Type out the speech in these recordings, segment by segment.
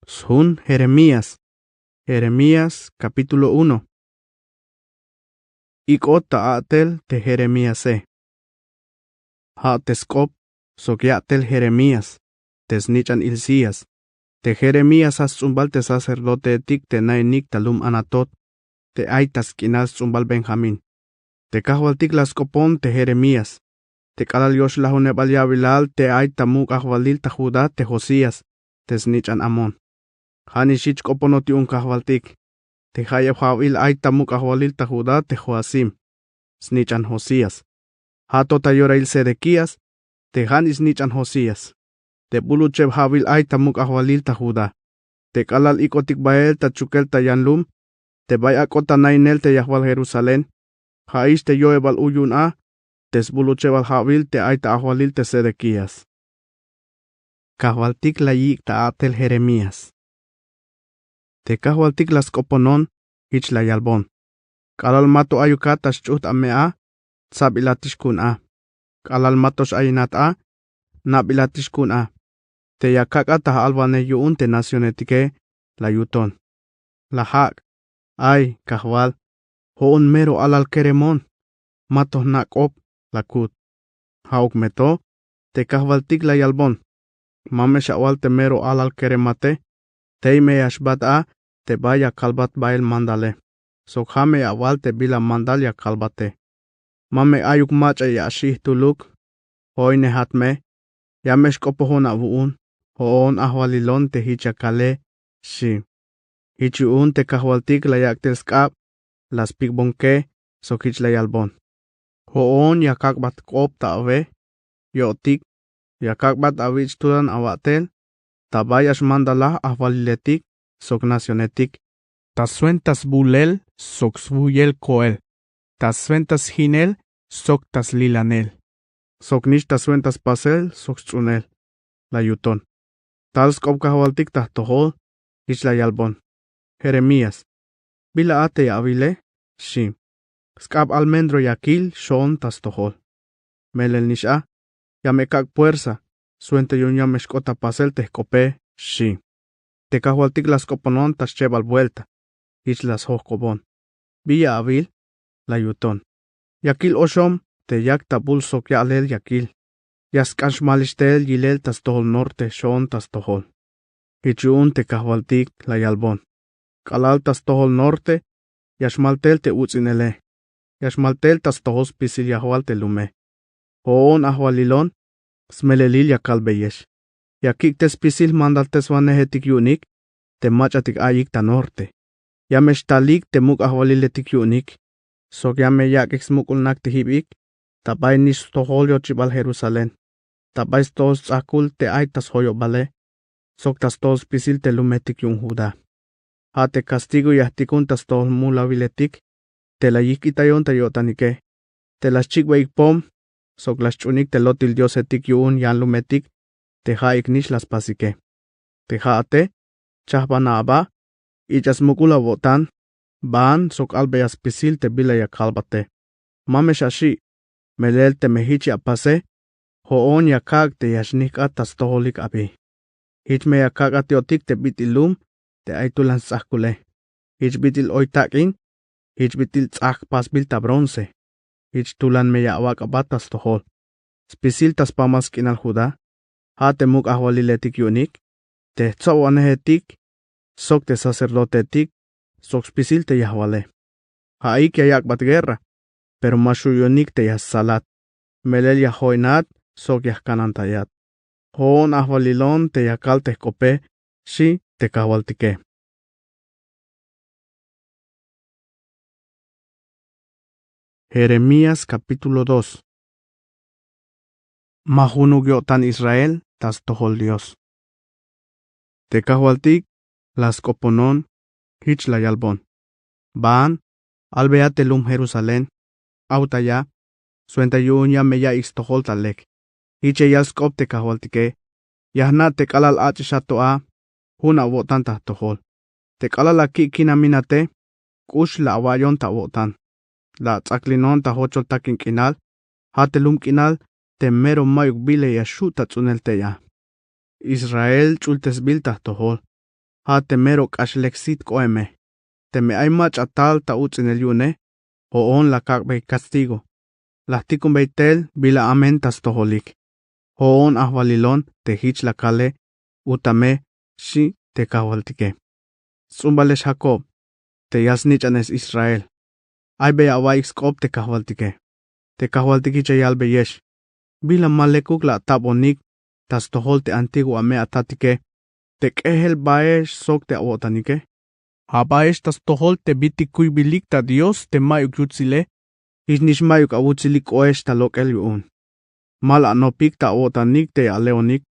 Sun Jeremías. Jeremías capítulo 1. Ikota atel te Jeremíase. Ha teskop sokyatel Jeremías. Tesnichan Ilcías. Te Jeremías as zumbal te sacerdote etik te nainik talum anatot. Te aitas kinas zumbal Benjamín. Te kahwaltik las copón te Jeremías. Te kalal yosh la hunebal yavilal te aitamuk ahwalil ta Judá te Josías. Tesnichan Amón. Hanishich koponoti un kahwaltik. Te hayab hawil aitamuk ahwalil ta Judá te Joasim. Snichan Josías. Hato tayora il Sedequías. Te hanis nichan Josías. Te buluchev hawil aitamuk ahwalil ta Judá. Te kalal ikotik bael ta chukel ta yanlum. Te bay akota nainel te yahwal Jerusalén. Haish te yoebal uyun a. Tes bulucheval hawil te aita ahwalil te Sedequías. Kahwaltik la yik ta atel Jeremías. Te kahwaltik las koponon, hich la yalbon. Kalal mato ayukatas chut amea, sabilatish kun a. Kalal matos ayinat a, nabilatish kun a. Te yakaka ta alvane yuun te nacionetike, la yuton. La hak, ay, kahwal, hoon mero alal keremon, matos nakop, la kut. Hauk meto, te kahwaltik la yalbon. Mame shawal te mero alal keremate, te me yashbat a, te vaya kalbat bail mandale. Sokhame awal te bila mandal ya kalbate. Mame ayuk macha ya shih tuluk. Hoine hatme. Yamesh kopohona vuun. Hoon ahwalilon te hichakale. Shi. Hichuun te kahwaltik la yaktel skap. Las pigbonke. Sokhich la yalbon. Hoon yakakbat kop ta ave. Yotik. Yakakbat avich tudan awatel. Tabayash mandala ahwaliletik. Sok nacionetik. Tas bulel, sok svuyel koel. Tas hinel, sok tas lilanel. Sok nish tas pasel, sok chunel. La yuton. Tals kopkahwaltik tahtohol, ich la yalbon. Jeremías. Bila ate avile, shi. Skab almendro yakil, shon tas tohol. Melel nisha. Yamekak puerza. Suente yun yameshkota pasel tehkope, shi. Te kahwaltik las koponon tas cheval vuelta. Islas Hokobon. Villa Avil, la yuton. Yakil Oshom, te yakta bulsok yalel yakil. Yaskansh malistel yilel tas tohol norte shon tas tohol. Hichun te kahwaltik la yalbon. Kalal tas tohol norte, yashmaltel te utzinele. Yashmaltel tas tohos pisil yahwal te lume. Hoon ahwalilon, smelelil yakalbeyesh. Yakik tes pisil mandaltes vanehetik yunik, te machatik ayik ta norte. Yameshtalik te muk ahwaliletik yunik. Sok yame yak exmukulnak te hibik. Tabay nis tohol yochibal Jerusalén. Tabay stos akul te aitas hoyo bale. Sok tas tos pisil te lumetik yun Judá. Hate castigo yahtikun tas tohol mulaviletik. Te la yikitayon te yotanike. Te las chikweik pom. Sok las chunik te lotil diosetik yun yan lumetik. Te haik nish las pasike. Te haate. Chahbanaba. Ichas mukula votan, ban sok albeas pisil te bila ya kalbate. Mame shashi, melel te mehichi apase, hoon ya kag te yashnik atas toholik abi. Hich me ya kag atiotik te bitilum, te aitulan sakule. Hich bitil oitakin, hich bitil tzak pasbil ta bronce. Hich tulan me ya awak abatas tohol. Spisil tas pamaskin al Judá, ha te muk ahwaliletik yunik, te tzawanehetik, sok te sacerdotetik, sok spisil te yahwale. Haik ya yakbat guerra, pero mashuyonik te salat. Melel yahoinat, sok yahkanantayat. Hoon ahwalilon te yakal te kope, shi te kahwaltike. Jeremías capítulo 2. Mahunugyotan Israel, tas tohol Dios. Te kahwaltik, las koponon, hich la yalbon. Ban, albeate lum Jerusalén, autaya, suenta yunya meya ixtohol talek. Hiche yalskop te kahwaltike, yahna te kalal achishato a, huna wotan tahtohol. Te kalal aki kinaminate, kush la awayon ta wotan. La tzaklinon ta hochol takin kinal, hatelum kinal, te mero mayuk bile yashuta tzunel teya. Israel chultes bil tahtohol. ha te mero kashleksit koeme. Te me hay mach atal ta uts en el yune, o on la kakbe castigo. Lahtikun beitel bila amentas toholik. O on ahvalilon te hich la kale, utame, shi te kahwaltike. Zumbales Jacob, te yasnichanes Israel. Ay be awaix kop te kahwaltike. Te kahwaltiki chayal beyesh. Bila malekuk la tabonik, tas tohol te antiguo ame atatike. Te kehel baesh sok te awotanike. Habaesh tas tohol te bitikui bilik ta Dios te mayuk yutsile. Isnish mayuk awutzilik oesh ta lokel yuun. Mal anopik ta awotanik te aleonik.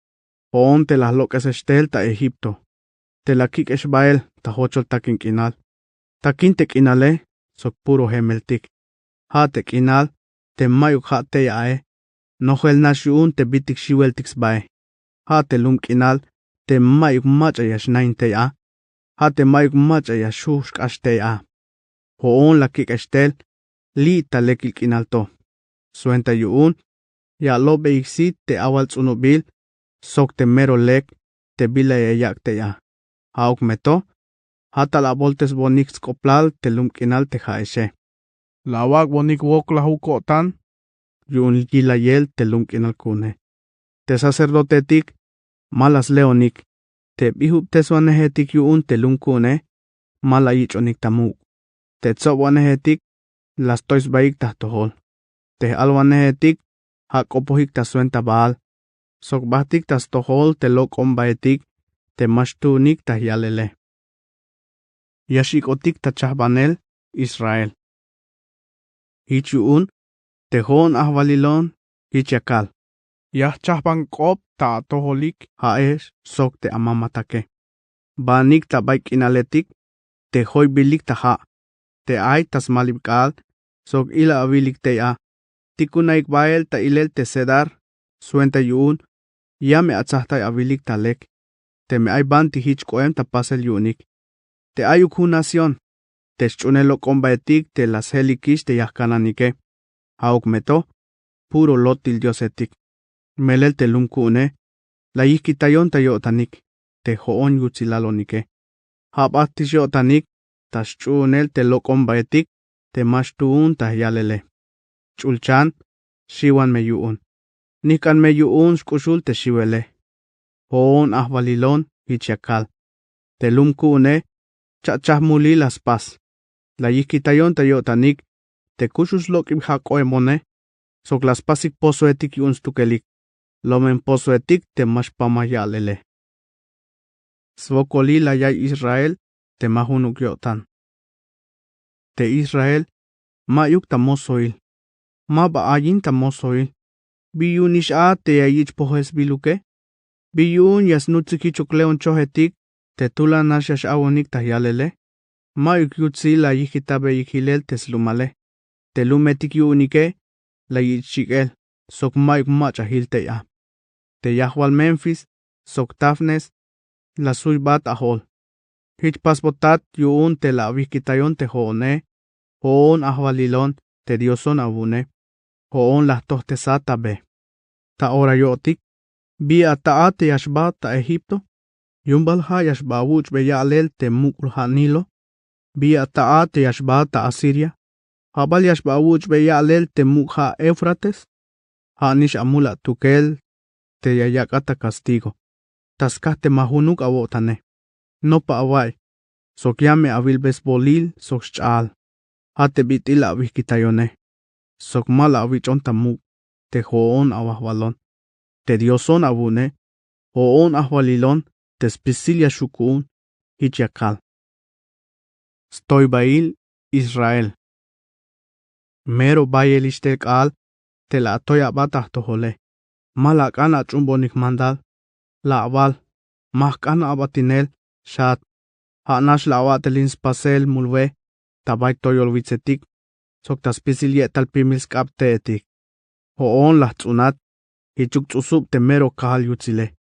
Oon te las lokes estel ta Egipto. Te la kik esbael ta hochol takin kinal. Takin te kinale, sok puro hemeltik. Ha te kinal, te mayuk ha te yae. Nohel nashuun te bitik shiweltik sbae. Ha te lum kinal, te mayuk macha yashnain te ya. Ha te mayuk macha yashushk ashte ya. Hoon la kik estel, li ta lekil kinalto. Suenta yuun, ya lobe iksit te awal tsunubil, sok te mero lek, te bila yayak te ya. Hauk meto, hata la voltes bonik skoplal te lumkinal te jaeshe. La wak bonik wok la hukotan, yun gila yel te lumkinal kune. Te sacerdotetik, malas leonik, te bihub teswanehetik yun te lumkune, mala yichonik tamuk. Te tsobwanehetik, las tois baik tahtohol. Te alwanehetik, hak opohik ta suenta baal. Sok bahtik tas tohol te lok ombaetik, te mashtunik ta yalele. Yashikotik ta chahbanel, Israel. Hichuun, te hon ahvalilon, hichakal. Yah chahban kop ta toholik, haesh, sok te amamatake. Banik ta baik inaletik, te hoy bilik ta ha. Te ay tas malibkal, sok ila avilik te ya. Tikunaik bael ta ilel te sedar, suenta yuun, yame atzahtai avilik ta lek. Te me ay banti hich koem ta pasel yunik. Te ayuk hu nación. Te chunelo kombaetik te las helikish te yahkananike. Hauk meto, puro lotil diosetik. Melel te lumkune, la yikitayon ta yotanik, te hoon yutzilalonike. Habatish yotanik, tas chunel te lo kombaetik, te mashtuun ta yalele. Chulchan, shiwan me yuun. Nikan me yuun shkushul te shiwele. Hoon ahvalilon hichakal. Te lumkune, chachahmuli las pas. La yikitayon ta yotanik, te kushus lok ibhak oemone, sok las pasik posoetik yun stukelik. Lomen posoetik te mashpamayalele. Svokoli la yay Israel, te mahunuk yotan. Te Israel, mayuk ta mosoil. Ma baayin ta mosoil. Biyun isha te yayich pohes biluke. Biyun yasnutsiki chukleon chohetik, te tula nashash awonik ta yalele. Mayuk yutsi la yikitabe yikilel teslumale. Te lumetik yunike, la yichikel, sok mayuk macha hilte ya. Te yahwal Memphis, sok Tafnes, la suybat ahol. Hich pasbotat yun te la vikitayon te hoone, hoon ahvalilon te dioson abune, hoon las tohtesata be. Ta ora yotik, bi ata te yashba ta Egipto, yumbalha yashba wuch be yalel te mukulha Nilo, bi ata te yashba ta Asiria, habal yashba wuch be yalel te mukha Eufrates, hanish amula tukel te yayakata castigo. Taskate mahunuk awotane. No pa away. Sok yame avilbes bolil sok chal. Hate bitila avikitayone. Sok mala avichon tamuk. Te hoon awahvalon. Te dioson abune. Hoon ahvalilon. Te spisilia shukun. Hichakal. Stoy bail Israel. Mero bayelishtek al. Te la atoya batahtohole. Malak ana chumbonik mandal. La aval, mahkana abatinel, shat, hanash la awatelins pasel mulwe, tabay toyol witzetik, sok taspisilie talpimils kapteetik. Hoon la tsunat, hichuk tsusub te mero kahal yutzile.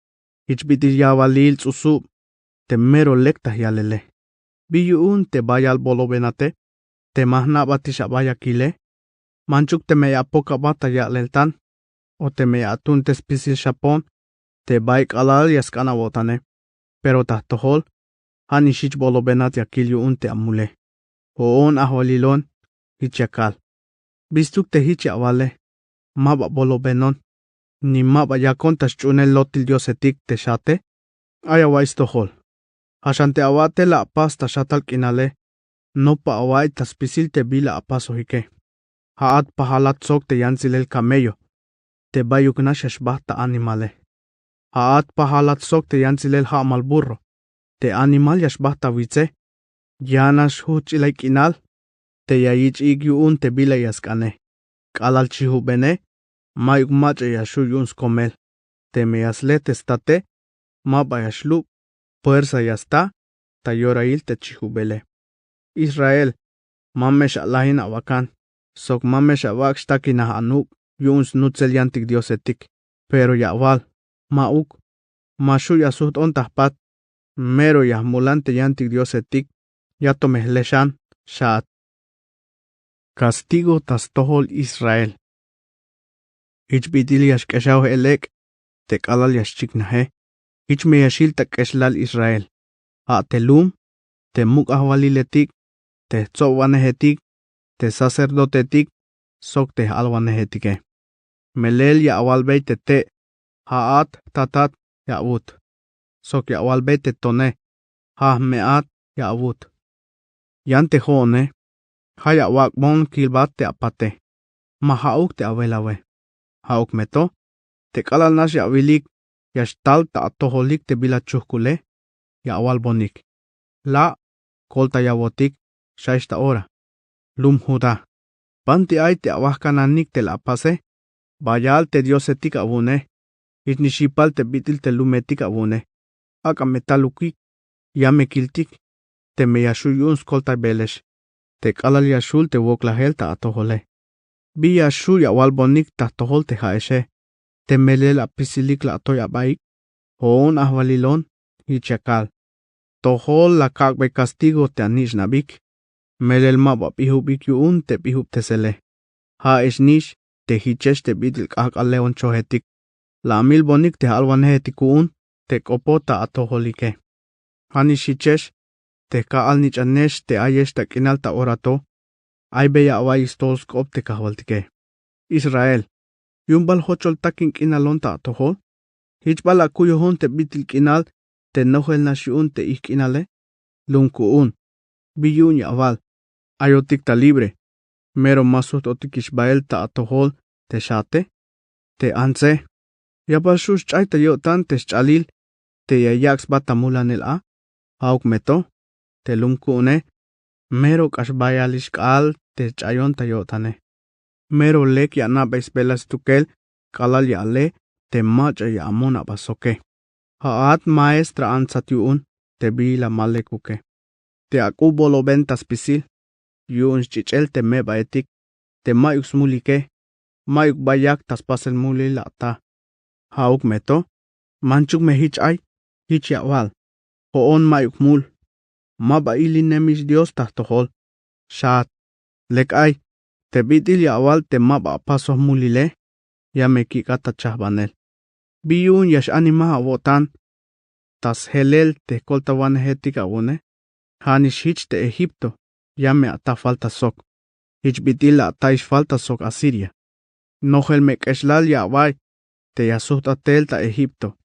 Hichbitil yavalil tsusub, te mero lektah yalele. Biyuun te bayal bolobenate, te mahna batisha bayakile, manchuk te me apoka bata yaleltan, o te me atun te spisil shapon, te baik alal yaskana wotane, pero tahtohol, Hani shich bolo benat yakil yu'un te amule. Hoon ahwalilon hich yakal. Bistuk te hich awale. Maba bolo benon. Ni maba yakon tashchunel lotil diosetik te shate. Ayawa istohol. Hashante awate la apas tashatal kinale. Nopa awai taspisil te bila apaso hike. Haat pahalat sok te yansilel camello. Te bayukna shashbahta animale. Haat pahalat sok te yansilel haamal burro. Te animal yashbahta wice. Yanash huchilay kinal. Te yayich igyuun te bila yaskane. Kalal chihu bene. Mayuk mache yashu yuns komel. Te meyasle testate. Maba yashlu. Fuerza yasta. Tayorail te chihu bele. Israel. Mamesh alahin awakan. Sok mamesh awak shtakina anuk. Yuns nutzel yantik diosetik. Pero yawal. Mauk. Mashu yasut on tahpat. Mero yahmulante yantik diosetik. Yatomeh shaat. Castigo tastohol Israel. Ich bitil yashkashau elek. Tek alal yashchiknahe. Ich me yashil tak eslal Israel. A telum. Te muk ahwaliletik. Te tzowanehetik. Te sacerdotetik. Sok te alwanehetike. Melel ya awalbeite te. Haat tatat ya ut. Sok ya awalbeite tone. Ha meat ya ut. Yante jone. Haya wakbon kilbat te apate. Mahauk te awelawe. Hauk meto. Te kalal nash ya wilik. Yashtal ta atoholik te bila chuhkule. Ya awalbonik. La. Kolta ya wotik. Shaishta ora. Lum huda. Panti ay te awahkananik te la apase. Bayal te diosetik abune. Itnishipal te bitil te lumetik abune. Aka metalukik. Yame kiltik. Te meyashuyun skolta belesh. Te kalal yashul te woklahel ta atohole. Bi yashu ya walbonik ta tohol te haeshe. Te melel apisilik la atoya baik. Hoon ahwalilon. Hichakal. Tohol la kakbe castigo te anish nabik. Melel maba pihubik yuun te pihub te sele. Haeshnish te hichesh te bitil kak aleon chohetik. La amil bonik te halwanhetikuun. Te kopota atoholike. Hanish hichesh. Te kaal nichanesh te ayesh ta kinal ta orato. Aybeya away stos kop te kahwaltike. Israel. Yumbal hochol takin kinalon ta atohol. Hichbal akuyohon te bitil kinal. Te nohel nashiun te ihkinale. Lunkuun. Biyun yaval. Ayotik ta libre. Mero masut otik ishbael ta atohol. Te shate. Te anse. Yabal shush chay te yotan te shalil. Te yayaks batamulanel a. Hauk meto. Te lumkune. Mero kashbayalish kal te chayon ta yotane. Mero lek ya nabes belas tukel. Kalal ya le. Te macha ya amona basoke. Haat maestra ansatiun. Te bila malekuke. Te akubo lo ventas pisil. Yun chichel te meba etik. Te mayuk smulike. Mayuk bayak tas pasel muli la ta. Hauk meto. Manchuk me hich ay. Hich yawal. Hoon mayuk mul. Maba ili nemish Dios tahtohol. Shaat. Lek ay. Te bitil yawal te maba pasos mulile. Ya me kikata chahbanel. Biyun yash anima awotan. Tas helel te koltawan hetika une. Hanish hich te Egipto. Ya me ata falta sok. Hich bitila ataish falta sok Asiria. Nohel me keshlal yaway. Te yasut atel ta Egipto.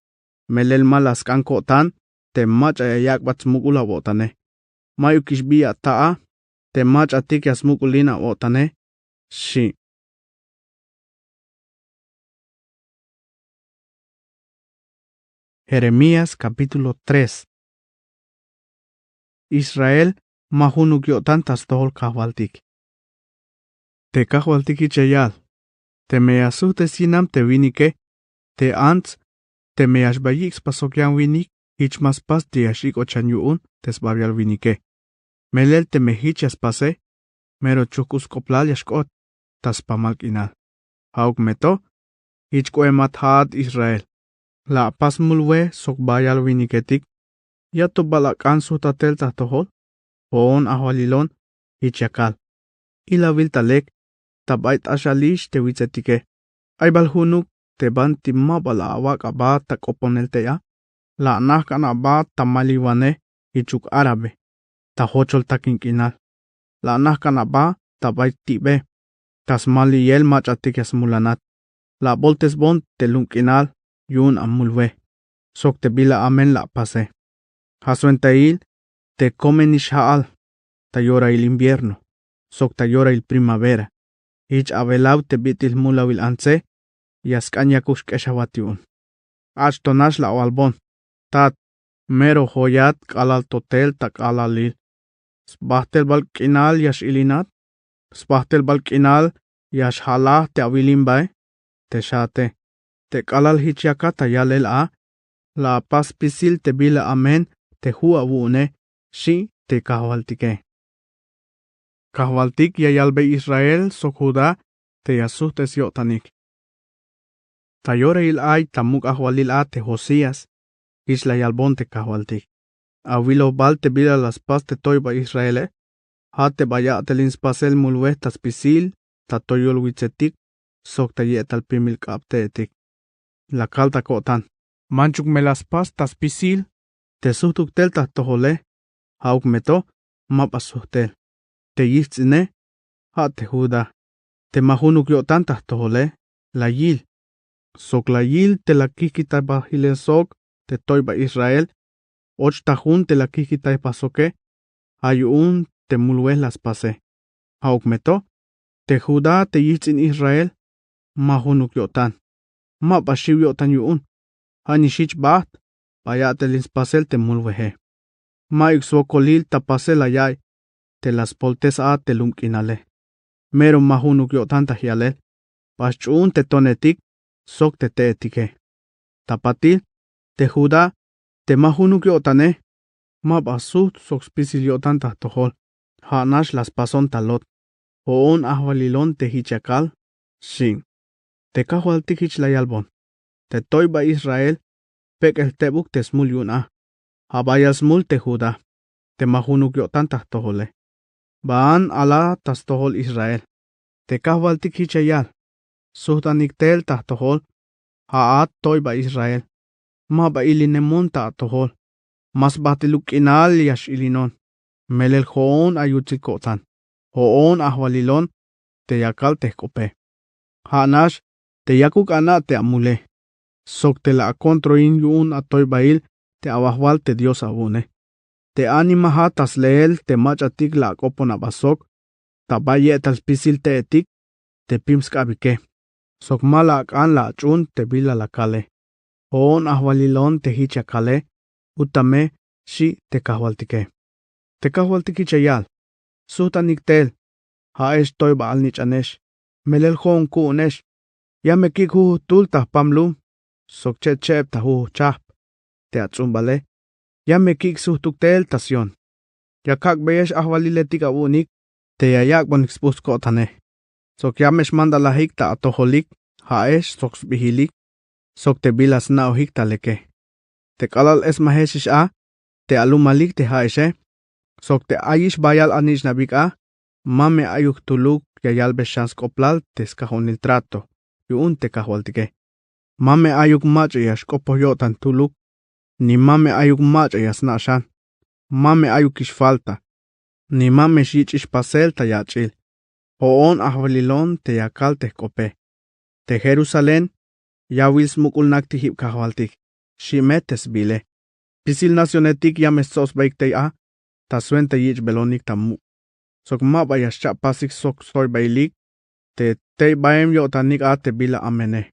Melel malas kankotan. Te macha yayak bat smugula wotane. Mayukish biya taa. Te macha tik ya smugulina wotane. Shi. Jeremías capítulo 3. Israel mahunuk tantas tohol kahwaltik. Te kahwaltiki chayal. Te meyasu te sinam te winike. Te ants. Te meyashbayix pasokyan winik. Hich mas pas te yashik ochanyuun. Tes babial winike. Melel te mehichas pase. Mero chukus koplal yashkot. Tas pamalk inal. Hauk meto. Hich koemat haad Israel. La pas mulwe sok bayal winiketik. Yato balakan sutatel tahtohol. Hoon ahwalilon. Hichakal. Ila viltalek. Tabait ashalish te witzetike. Aybal hunuk. Te banti mabala awak abat tak oponel te ya. La nahkan abat tamaliwane. ichuk árabe, ta hochol takinkinal. La nahkanaba, ta baitibe, tas maliyel machatikes mulanat. La voltes bon te lunkinal, yun amulwe. Sok te bila amen la pase. Hasuentail, te comen ishaal, ta llora el invierno. Sok ta llora el primavera. Ich abelau te bitil mulawil anse, yaskanya kushk eshawatiun. Achtonash la walbon. Tat, mero hoyat kalal totel tak alalil. Sbahtel balkinal yash ilinat. Sbahtel balkinal yash halah te awilimbay. Te shate. Te kalal hichiakata yalel a. La paz pisil te bila amen te hua wune. Shi te kahwaltike. Kahwaltik yayalbe Israel sok Judá te yasutes yotanik. Tayore il ay tamuk ahwalil a te Josías. Isla yalbon te kahwaltik. Awilo bal te bila las paz te toiba Israele. Ha te baya te linspasel mulwehtas pisil. Ta toyol witzetik. Sok ta yetal pimil kapteetik. La kalta kotan. Manchuk me las paz tas pisil. Te suhtuk tel ta tohole. Hauk meto. Mapasuhtel. Te yistzine. Ha te Judá. Te mahunuk yotan ta tohole. La yil. Sok la yil te la kikita bahilen sok. Te toiba Israel. Och tajun te la kikita pasoke. Ayun te mulweh las pase. Hauk meto. Te Judá te yitzin Israel. Mahunuk yotan. Mapashiv yotan yun. Hanishich baht. Payate linspasel te mulwehe. Ma iksokolil tapasel ayay. Te las poltes a te lumkinale. Mero mahunuk yotan tahialel. Paschun te tonetik. Sok te teetike. Tapatil. Te Judá. Te mahunuk yotane. Mapasut sok spisil yotan tahtohol. Hanash las pason talot. Oon ahwalilon te hichakal. Shin. Te kahwaltik hich la yalbon. Te toiba Israel. Pek el tebuk te smul yun a. Habaya smul te Judá. Te mahunuk yotan tahtohole. Baan ala tastohol Israel. Te kahwaltik hichayal. Suhtanik tel tahtohol. Haat toiba Israel. Maba ilinemun tahtohol. Mas batiluk inal yash ilinon. Melel hoon ayutzikotan. Hoon ahwalilon. Te yakal tehkope. Hanash. Te yakuk ana te amule. Sok te la akontroin yun atoy bail te awahwal te Dios abune. Te anima hatas leel te machatik la akopon abasok. Tabaye talspisil te etik. Te pimskabike. Sok mala akan la achun te bila la kale. Hoon ahwalilon te hichakale. Utame shi te kahwaltike. Te kahwaltiki chayal. Sutanik tel. Haesh toy baal nichanesh. Melel hoon kuunesh. Yamekik hu tultah pamlum. Sok chep tahu chap. Te atzumbale. Yamekik suhtuk tel tasyon. Yakak beyesh ahwaliletik abunik. Te yayak bon expus kotane. Sok yamesh mandalahik ta atoholik. Haesh sok bihilik. Sok te bilas naohik taleke. Te kalal es maheshish a. Te alumalik te haeshe. Sok te ayish bayal anish nabik a. Mame ayuk tuluk yayal beshans koplal te skahonil trato. Yun te kahwaltike. Mame ayuk machayash kopoyotan tuluk. Ni mame ayuk machayas nashan. Mame ayuk ish falta. Ni mame shich ish pasel ta yachil. Hoon ahwalilon te yakal te kope. Te Jerusalén. Yawil smukul nakti hip kahwaltik. Shimetes bile. Pisil nacionetik yamesos baiktei a. Tasuente yich belonik tamu. Sok mabayash chapasik sok soy bailik. Te baem yotanik a te bila amene.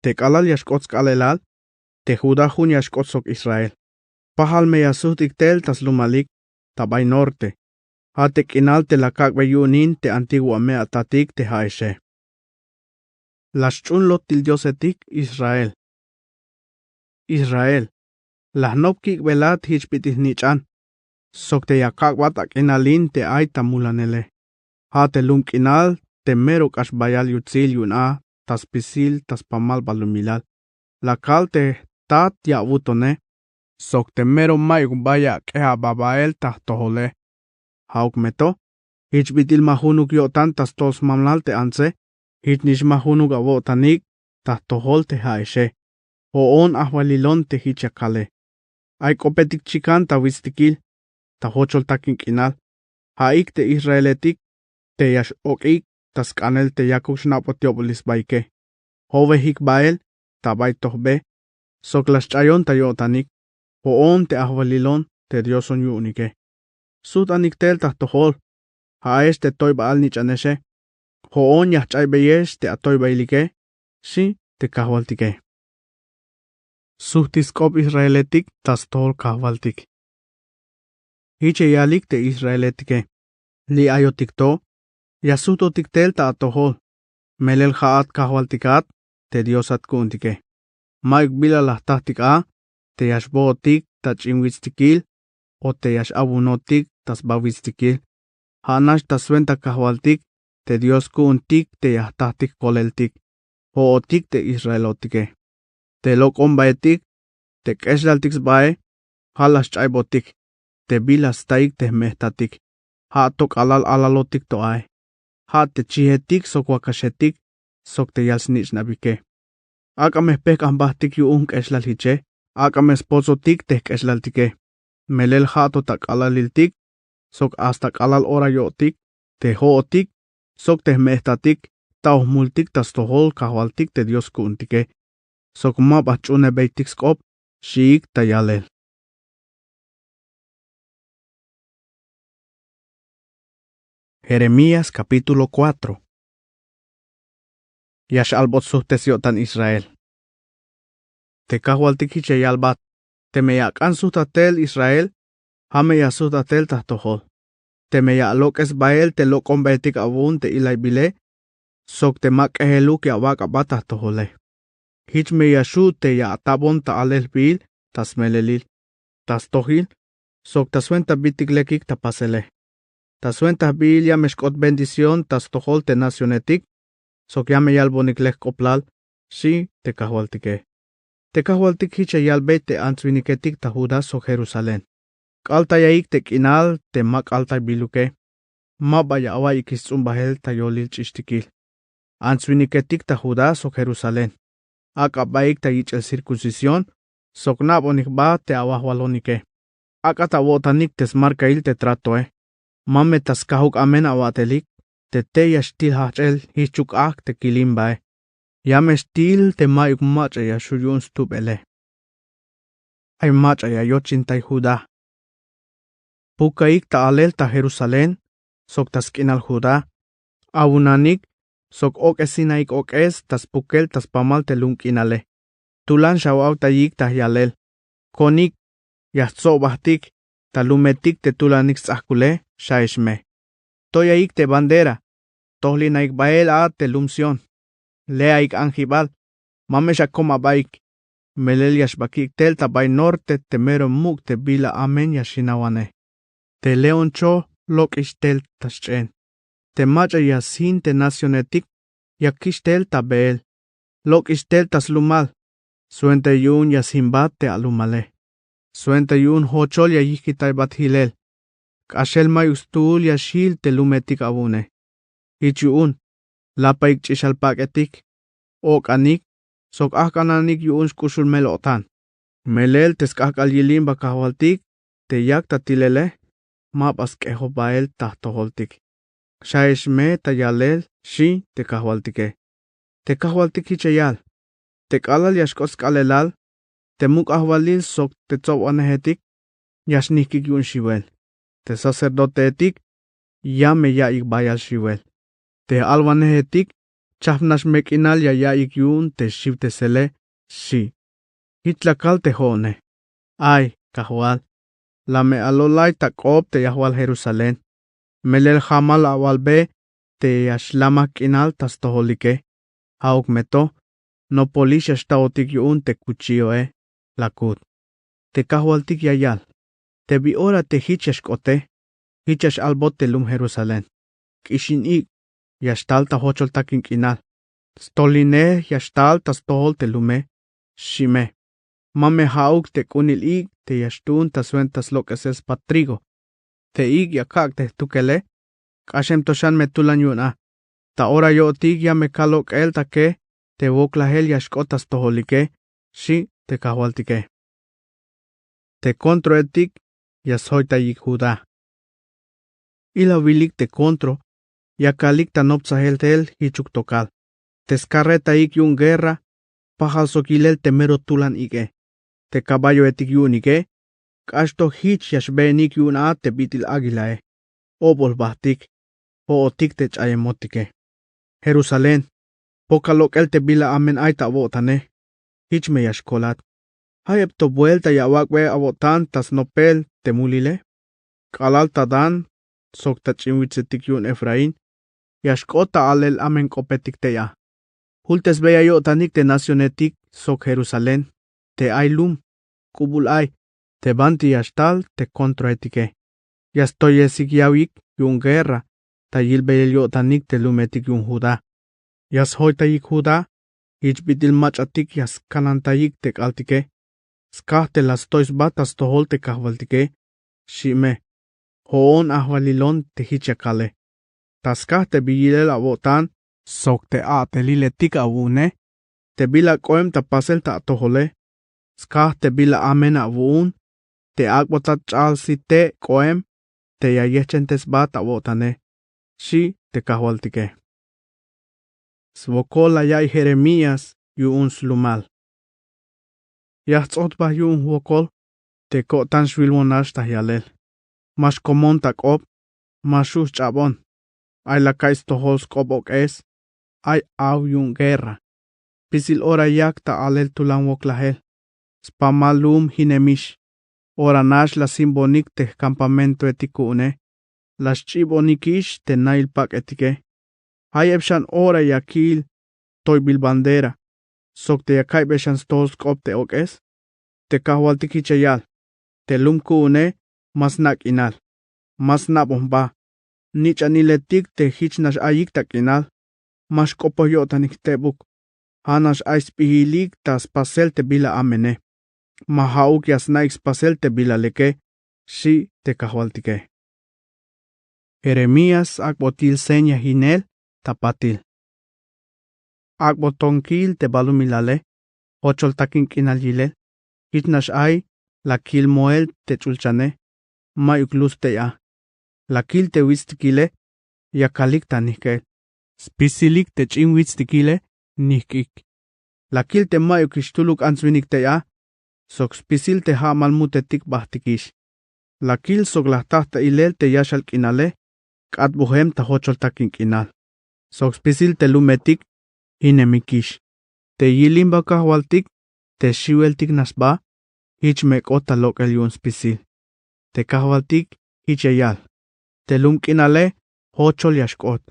Te kalal yashkots kalelal. Te Judá jun yashkotsok Israel. Pahal me yasutik tel tas lumalik. Tabay norte. Hatek inal te lakak bayunin te antigua me atatik te haeshe. Lashchun lot til diosetik Israel. Israel. Las nopkik velat hichpitis nichan. Sok te yakak watak inalin te aita mulanele. Ha te lunk inal te merok ash bayal yutzil yun a. Tas pisil tas pamal balumilal. La kal te tat ya wutone. Sok te mero mayuk baya keha babael tas tohole. Hauk meto. Hichbitil mahunuk yotan tas tos mamlal te anse. Hitnish mahunuk avotanik tas tohol te haeshe. Hoon ahwalilon te hichakale. Ay kopetik chikan ta wistikil. ta hochol takin kinal. Haik te Israeletik, te yash okik, tas kanel te yakuk shnapotiopolis baike. Hove hik bael, ta baitohbe, sok las chayon ta yotanik, hoon te ahvalilon, te dioson yunike. Sut aniktel tahtohol, haes te toy baal nichaneshe, hoon yahchay beyesh te atoy bailike, si te kahwaltike. Suhtiskop Israeletik tas tol kahwaltik. Hiche yalik te Israeletike. Li ayotikto, yasutotiktel ta atohol. Melel haat kahwaltikat, te diosat kuntike. Maik bila lahtahtika, te yashbootik ta chimwitztikil, o te yash abunotik tas bawitztikil. Hanash ta swenta kahwaltik, te dios kuntik te yahtahtik koleltik. Hootik te Israelotike. Te lokon baetik, te keslaltiks bae, halas chaybotik, te bilas taik te mehtatik, ha tok alalotik to ay, ha te chihetik sok wakashetik, sok te yalsnich nabike. Aka mehpek ambahtik yu keslal hiche, aka mespozotik te keslaltike, melel ha to tak alaliltik, sok astak alal ora yotik, te hootik, sok te mehtatik, tauh multik tas tohol kahwaltik te dios kuntike. Sok mabachune beitik skop, shiik tayalel. Jeremías capítulo 4. Yash albot suhtesiotan Israel. Te kahwaltik hiche yalbat, te meyakan suhtatel Israel, hame ya suhtatel tahtohol. Te meyalok es bael te lokon beitik abun te ilay bile, sok te mak eheluk ya wak abatah tohole. Hich me yashu te ya atabon ta alel bil, tas melelil, tas tohil, sok tas wenta bitik lekik ta pasele. Tas wenta bil ya meshkot bendición tas tohol te nacionetik, sok ya me yalbonik lek koplal, si te kahwaltike. Te kahwaltik hiche yalbeit te antwiniketik ta Judas sok Jerusalén. Kalta yaik te kinal te mak alta biluke, maba ya awa ikisum bahel ta yolil chistikil. Antwiniketik ta Judas sok Jerusalén. Aka baik ta yich el circuncisión, sok nabonik ba te awahwalonike. Aka ta wotanik tes markail te tratoe. Mame tas kahuk amen awatelik, te yashtil hachel hichuk ak te kilimbae. Yame stil te mayuk macha ya shuyun stubele. Ay macha ya yochintay Judá. Pukaik ta alel ta Jerusalén, sok tas kinal Judá. Awunanik, sok ok esinaik ok es tas pukel tas pamal te lunkinale. Tulan shawaw ta yik ta yalel. Konik, yahtso bahtik, ta lumetik te tulanik sahkule, shaishme. Toyaik te bandera, tohlinaik bael a te lumsion. Leaik anjibal, mamesha koma baik. Melel yashbakik tel ta bay norte te mero muk te bila amen yashinawane. Te leon cho lok ishtel tashen. Te macha yasin te nacionetik, yakishtel ta beel. Lok ishtel tas lumal. Suente yun yasimbat te alumale. Suente yun hochol ya yikitay bat hilel. Kashel mayustul yashil te lumetik abune. Ichun, lapaik chishal paketik. Ok anik, sok akananik yun shkushul melotan. Melel teskakal yilim bakahwaltik, te yak tatilele, mapas keho bael tahtoholtik. Shaishme tayalel, shi te kahwaltike. Te kahwaltik hichayal. Te kalal yashkos kalelal, te muk ahwalil sok te tzowanehetik, yashnikik yun shiwel. Te sacerdotetik, yame yaik bayal shiwel. Te alwanehetik, chafnash mekinal ya yaik yun te shivte sele, shi. Hitlakal te hone. Ay, kahwal. Lame alolay takob te yahwal Jerusalén. Melel hamal awalbe, te yashlamak inal tas toholike. Hauk meto, no polisha staotik yun te cuchillo lakut. Te kahwaltik yayal. Te biora te hichash kote, hichash albot te lum Jerusalén. Kishin ik, yashtal ta hochol takin kinal. Stoline yashtal tas tohol te lume, shime. Mame hauk te kunil ik, te yashtun tas suentas lokeses patrigo. Te ik yakak te tukele, kashem toshan metulan yuna. Ta ora yo tig ya me kalok el take, te woklahel yashkotas toholike, shi te kahwaltike. Te kontro etik, yasoita yik Judá. Ila wilik te contro, yakalik tanopsaheltel hichuk tokal. Tescarreta ik yun guerra, pajal sokilel temero tulan ike. Te caballo etik yun ike, kashto hich yashbenik yun a te bitil agilae. Obol bahtik, o otik te chayemotike. Jerusalén, pokalok el te bila amen aita avotane. Hich me yashkolat. Hayep to vuelta yawakwe avotan tas nopel te mulile. Kalal tadan, sokta chimwitzetik yun Efraín. Yashkota alel amen kopetik te ya. Hultes beya yo tanik te nacionetik sok Jerusalén. Te ailum, kubul ay. Te banti yashtal te kontroetike. Yastoyesik yawik yun guerra. Tayil beyel yo tanik te lumetik yun Judá. Yas hoitayik Judá. Ich bitil machatik yas kanantayik tek altike. Skah te las tois batas tohol te kahvaltike. Shime. Hoon ahvalilon te hichakale. Taskah te biyilel avotan. Sok te a te lile tik avune. Te bila koem ta pasel ta tohole. Skah te bila amen avun. Te agbotat chal si te koem. Te yayechentes bat avotane. Shi te kahvaltike. Svokola yay Jeremías yuun slumal. Yahtzot bah yuun wokol. Te kotan shvilwonash tahyalel. Mas komon takop. Masush chabon. Ay la kais tohols kobok es. Ay au yun guerra. Pisil ora yak ta alel tulan woklahel. Spamalum hinemish. Ora nash la simbonik te campamento etikune. Las chibonikish te nail pak etike. Hayepshan ora yakil. Toy bil bandera. Sok te yakai beshan stos kop te okes. Te kahwaltiki chayal. Te lumkune. Mas nak inal. Mas nabomba. Nich aniletik te hichnash ayik tak inal. Mas kopoyotanik tebuk. Hanash aispihilik tas pasel te bila amene. Mahauk yasnaix pasel te bila leke. Si te kahwaltike. Jeremías akbotil seña hinel tapatil. Akbotonkil te balumilale. Ochol takin kinal yilel. Hitnash ay la kil moel te chulchane. Mayuk luz te ya. La kil te wistikile. Yakalik tanike. Spisilik te chinwitztikile. Nikik. La kil te mayuk ishtuluk answinik te ya. Sok spisil te ha malmutetik bahtikish. La kil sok lahtahta ilel te yashal kinale. Kat buhem ta hochol takin kinal. Sok spisil te lumetik. Hinemikish. Te yilimba kahwaltik. Te shiweltik nasba. Hich mekota lok el yun spisil. Te kahwaltik. Hich eyal. Te lum kinale. Hochol yashkot.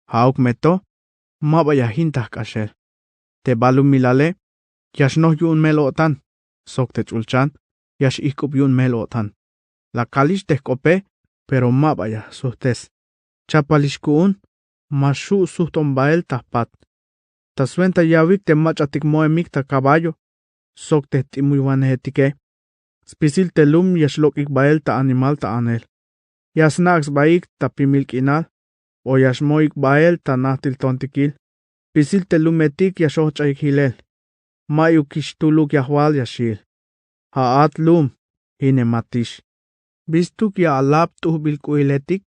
Hauk meto. Mabaya hintah kashel. Te balum milale. Yashnoh yun melotan. Sok te chulchan. Yash ikub yun melotan. La kalish te kope. Pero mabaya suhtes. Chapalishkuun. Mashu suhton bael tahpat. Taswenta yawik te machatik moemik ta caballo. Sok te timuywanetike. Spisil te lum yashlok ik bael ta animal ta anel. Yasnax baik ta pimilk inal. O yashmoik bael ta nahtil tontikil. Pisil te lumetik yashocha ik hilel. Mayuk ishtuluk yahwal yashil. Haat lum. Hine matish. Bistuk ya alap tuh bilkuiletik.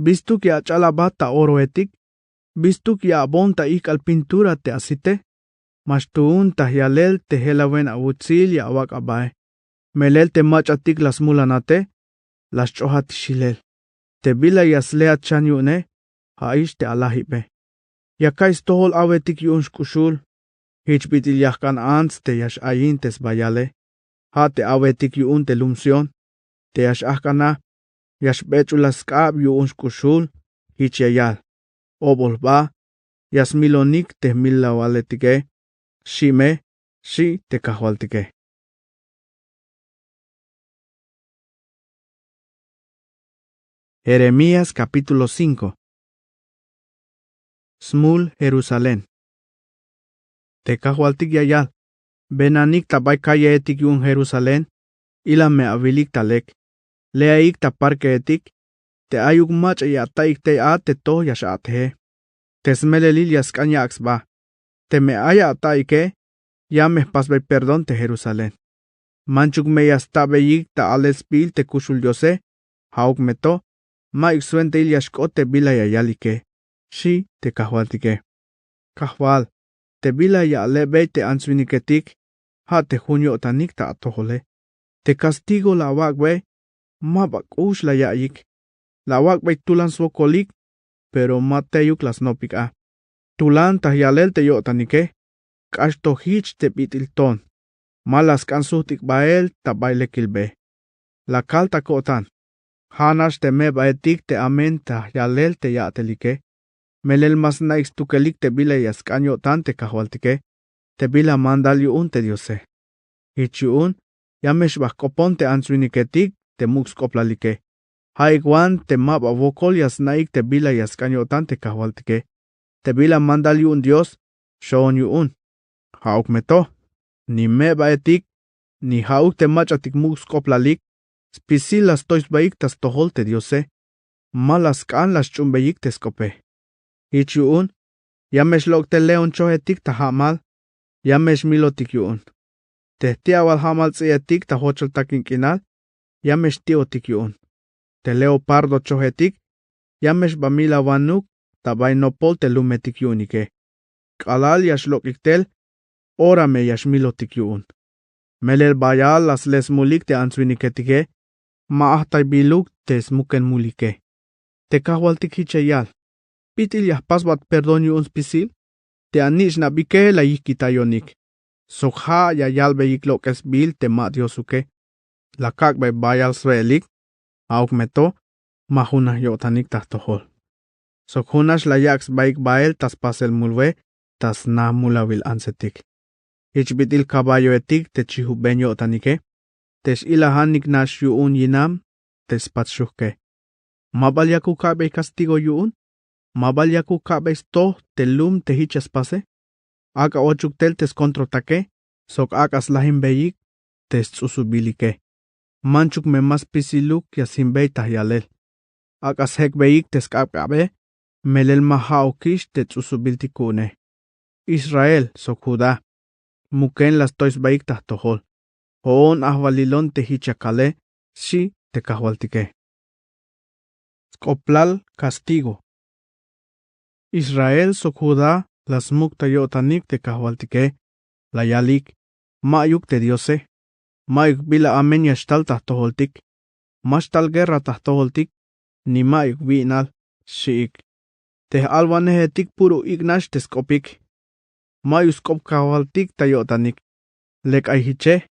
Bistuk ya chalabat ta oroetik. Bistuk ya bonta ik al pintura te asite. Mashtuun tahyalel te helawen awutzil ya awak abae. Melel te machatik las mulanate. Las chohat shilel. Te bila yaslea chanyune. Haish te alahibe. Yakais tohol awetik yun shkushul. Hich bitil yahkan ants te yash ayintes bayale. Ha te awetik yun te lumsion. Te yash ahkana. Yash bechulas kaab yun shkushul. Hich yayal. Obol ba. Yas milonik te milawaletike. Shime. Si te kahwaltike. Jeremías capítulo 5. Smul Jerusalén. Te kahwaltik yayal. Benanik tabay kaya etik yun Jerusalén. Ila me avilik talek. Leaik taparke etik. Te ayuk mach yataik te a te to yashathe. Te smelelil yaskanyaks ba. Te me aya ataike. Ya me pasbay perdón te Jerusalén. Manchuk meyas tabeyik ta alespil te kushul yose, hauk meto, ma iksuente iliashkote bila yayalike, shi te kahwaltike. Kahwal, te bila ya lebe te answiniketik, ha te junio tanik ta atohole. Te castigo la wakbe, ma bakush la yayik. La wakbe tulan swokolik, pero ma teyuk las nopik a. Tulan tahyalel te yotanike, kashto hich te bitilton. Malas kansuhtik bael ta bailekilbe. La kalta kotan. Hanash te me baetik te amen tahyalel te yatelike. Melel mas naiks tukelik te bila yaskanyo tan te kahwaltike. Te bila mandal yuun te diose. Ich yuun, yamesh bakopon te answiniketik te mux koplalike. Haigwan te maba vokol yasnaik te bila yaskanyo tan te kahwaltike. Te bila mandal yuun Dios, shon yuun. Hauk meto. Ni me baetik, ni hauk te machatik mux koplalik. Spisilas tois baik tas tohol te diose. Malas kan las chumbeyik te skope. Ich yuun, yamesh lok te leon chohetik ta hamal. Yamesh milotik yuun. Te tiawal hamal tzietik ta hochel takin kinal. Yamesh tiotik yuun. Te leopardo chohetik. Yamesh bamila wanuk. Ta bainopol te lumetik yuunike. Kalal yash lokiktel. Orame yash milotik yuun. Melel bayal las les mulik te answiniketike. Ma ahtay biluk te smuken mulike. Te kahwaltik hicheyal. Pitil yah pasbat perdon yuun spisil. Te anish na bike la yikitayonik. Sokha ya yalbe yiklokes bil te ma diosuke. La kakbe bayal svelik. Auk meto. Mahuna yotanik tahtohol. Sokhunash la yaks baik bael tas pasel mulwe. Tas na mulawil ansetik. Ich bitil caballo etik te chihu benyo tanike. Tes ilahanik nash yuun yinam. Tes patshuke. Mabalyaku kabe castigo yuun. Mabalyaku kabe sto te lum te hichas pase. Aka ochuktel tes kontrotake. Sok akas lahim beyik. Tes tsusubilike. Manchuk me mas pisiluk yasinbei tahyalel. Akas hek beyik tes kabe. Melel mahaukish te tsusubiltikune. Israel sok Judá. Muken las tois baik tahtohol. Hoon ahvalilon te hichakale, shi te kahwaltike. Skoplal castigo. Israel sok Judá las mukta yotanik te kahwaltike. La yalik. Mayuk te diose. Mayuk bila amen yashtal tahtoholtik. Mashtal guerra tahtoholtik. Ni mayuk binal, shiik. Te alvanehetik puro ignash te skopik. Mayus kop kahwaltik tayotanik. Lek aihiche.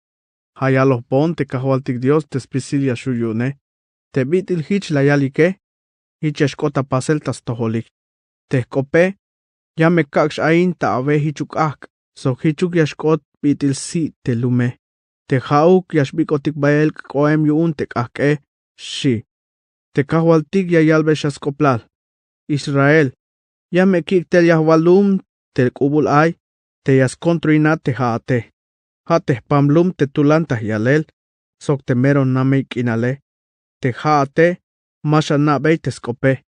Hayalos pon te kahwaltik Dios te spisilia shuyune. Te bitil hich la yalike. Hicheshkota pasel tas toholik. Te kope. Yame kaksh ain ta ave hichuk ak. So hichuk yashkot bitil si te lume. Te hauk yashbikotik bael koem yuun te kake. Shi. Te kahwaltik yayalbe shaskoplal. Israel. Yame kik tel yahwalum te kubul ay. Te yaskontrina te haate. Hate pamlum te tulantah yalel. Sok te meron nameik inale. Te haate. Masha nabey te skope.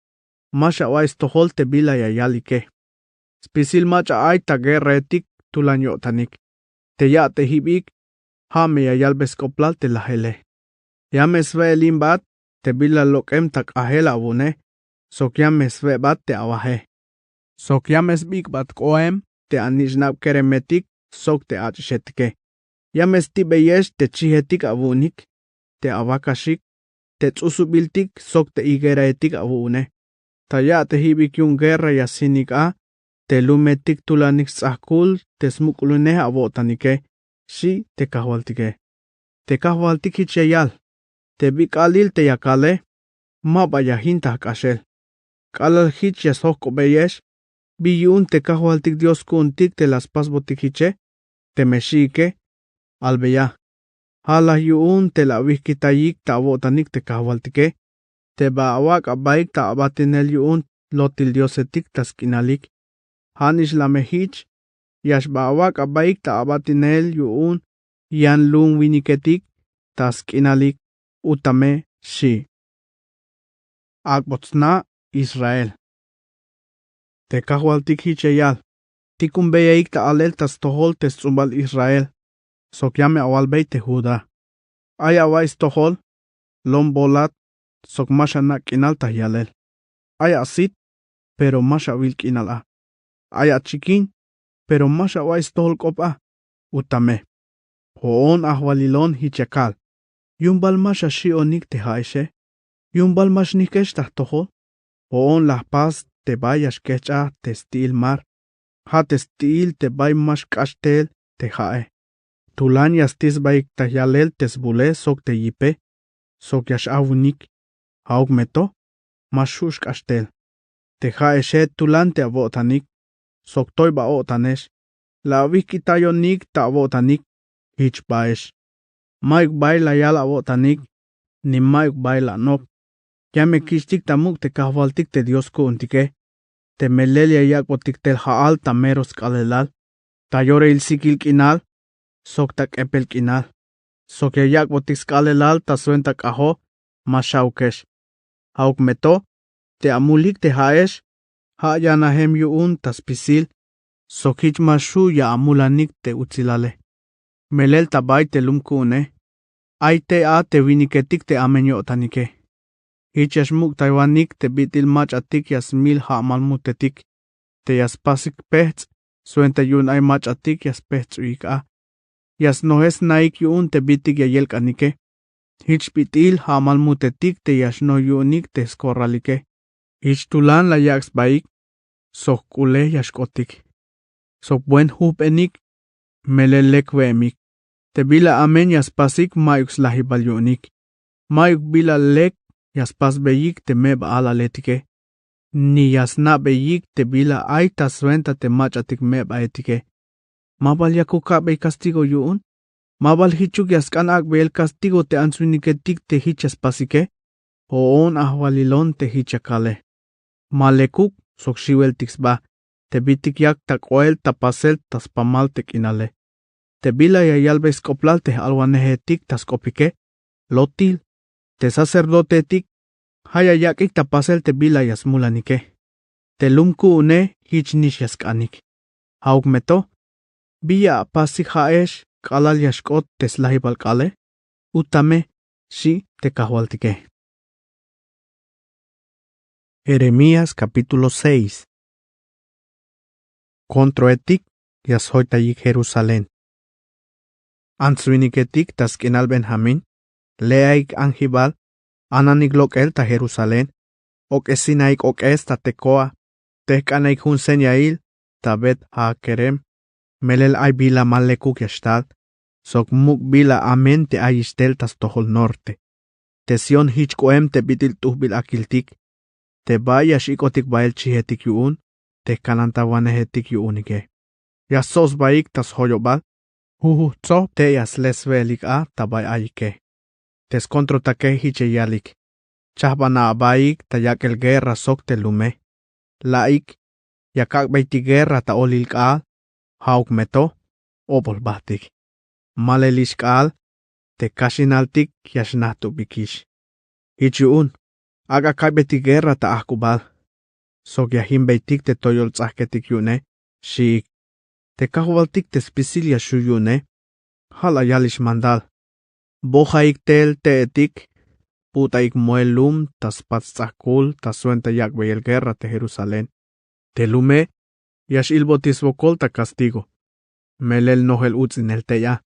Masha wais tohol te bila yayalike. Spisil macha ay ta guerra etik tulanyotanik. Te ya te hibik. Hame yayalbe skoplal te lahele. Yame sve limbat. Te bila lokem tak ahela abune. Sok yame sve bat te awahe. Sok yame sbik bat koem. Te anishnab keremetik, sok te achetke. Yames tibeyesh te chihetik avunik, te avakashik, te tsusubiltik, sok te igeraetik avune. Taya te hibik yung guerra yasinik a, te lumetik tulanik sakul, te smukulune avotanike, shi te kahwaltike. Te kahwaltik hicheyal, te bikalil te yakale, mabayahinta kashel. Kalal hich yasoko beyesh, Biyun te kahwaltik Dios kuntik te las pasbotik hiche, te meshike, albeya. Hala yuun te la wikitayik ta abotanik te kahwaltike, te baawak abaik ta abatinel yuun lotil diosetik taskinalik. Hanish la mehich, yash baawak abaik ta abatinel yuun yan lung winiketik taskinalik utame shi. Akbotsna Israel. Te kahwaltik hicheyal. Tikun beyaik ta alel tas tohol te tzumbal Israel. Sok yame awalbey te Judá. Aya vais tohol, lom bolat, sok masha na kinal tahyalel. Aya sit, pero masha wil kinal a. Aya chikin, pero masha vais tohol kop a. Utame. Hoon ahwalilon hichakal. Yumbal masha shionik te haishe. Yumbal mash nikesh tohol. Hoon las paz te vayas kecha te stil mar. Ha te stil te bay mash kashtel te hae. Tulan yastis bay tahyalel tesbule sok te yipe. Sok yash awunik. Haug meto. Mashush kashtel. Te hae she tulan te avotanik. Sok toy ba otanesh. La wikitayonik ta avotanik. Hich baesh. Maik bay la yala avotanik. Ni maik bay la nok. Ya me kishtik tamuk te kahwaltik te Dios ko untike. Te melelia yakwotik tel haal tameros kalelal. Tayore il sikil kinal. Sok tak epel kinal. Sok ya yakwotik skalelal ta suentak aho. Mashaukesh. Hauk meto. Te amulik te haesh. Ha ya nahem yuun tas pisil. Sok hich mashu ya amulanik te utzilale. Melel tabay te lumkune. Ay te a te viniketik te amenyo tanike. Hichas muk taiwanik te bitil mach atik yas mil ha malmutetik. Te yas pasik pehts. Suenta yun ay mach atik yas pehts uik a. Yas nohes naik yun te bitik ya yelk anike. Hich bitil ha malmutetik te yas no yunik te skorralike. Hich tulan la yaks baik. Sok kule yashkotik. Sok buen hup enik. Melelek weemik. Te bila amen yas pasik mayuks lahibal yunik. Mayuk bila lek. Yas pas beyik te meba ala letike. Ni yas na beyik te bila ay ta suenta te machatik meba etike. Mabal yakuka bey castigo yuun. Mabal hichuk yas kanak be el castigo te ansuniketik te hichas pasike. Hoon ahwalilon te hichakale. Malekuk sok shiwel tixba. Te bitik yak tak oel tapasel tas pamal tek inale. Te bila yayalbes koplal te alwanehetik tas kopike. Lotil. Te sacerdotetik, haya yakik tapasel te bila yasmulanike. Te lumku une hich nish yaskanik. Hauk meto, biya pasik haesh kalal yashkot teslahibal kale, utame shi te kahwaltike. Jeremías capítulo 6. Controetik yashoitayik Jerusalén. Ansuiniketik taskinal Benjamín. Leaik anjibal, ananiglok el ta Jerusalén, ok esinaik ok esta tecoa, tehkanaik hun senyail, tabet ha kerem, melel ay bila malekuk yashtal, sok muk bila amen te ayistel tas tohol norte. Te sion hich koem te bitil tuhbil akiltik, te bayash ikotik bael chihetik yuun, tehkanantawanehetik yuunike. Yasos baik tas hoyobal, tso te yas lesvelik a tabay ayike. Tes controtake hiche yalik. Chahbana abaik ta yakel guerra sok te lume. Laik, yakak baiti guerra ta olil kaal. Hauk meto, opol batik. Malelish kaal, te kashinaltik yashnahtu bikish. Hichiun, aga kaibeti guerra ta ahkubal. Sok yahim baitik te toyol tzahketik yune, shiik. Te kahwaltik te spisilia shuyune. Hala yalish mandal. Bojaik tel teetik, putaik muelum tas patzakul tas suenta yak el guerra te Jerusalén. Telume, yash ilbotisbokol ta castigo. Melel nohel utzinel te ya.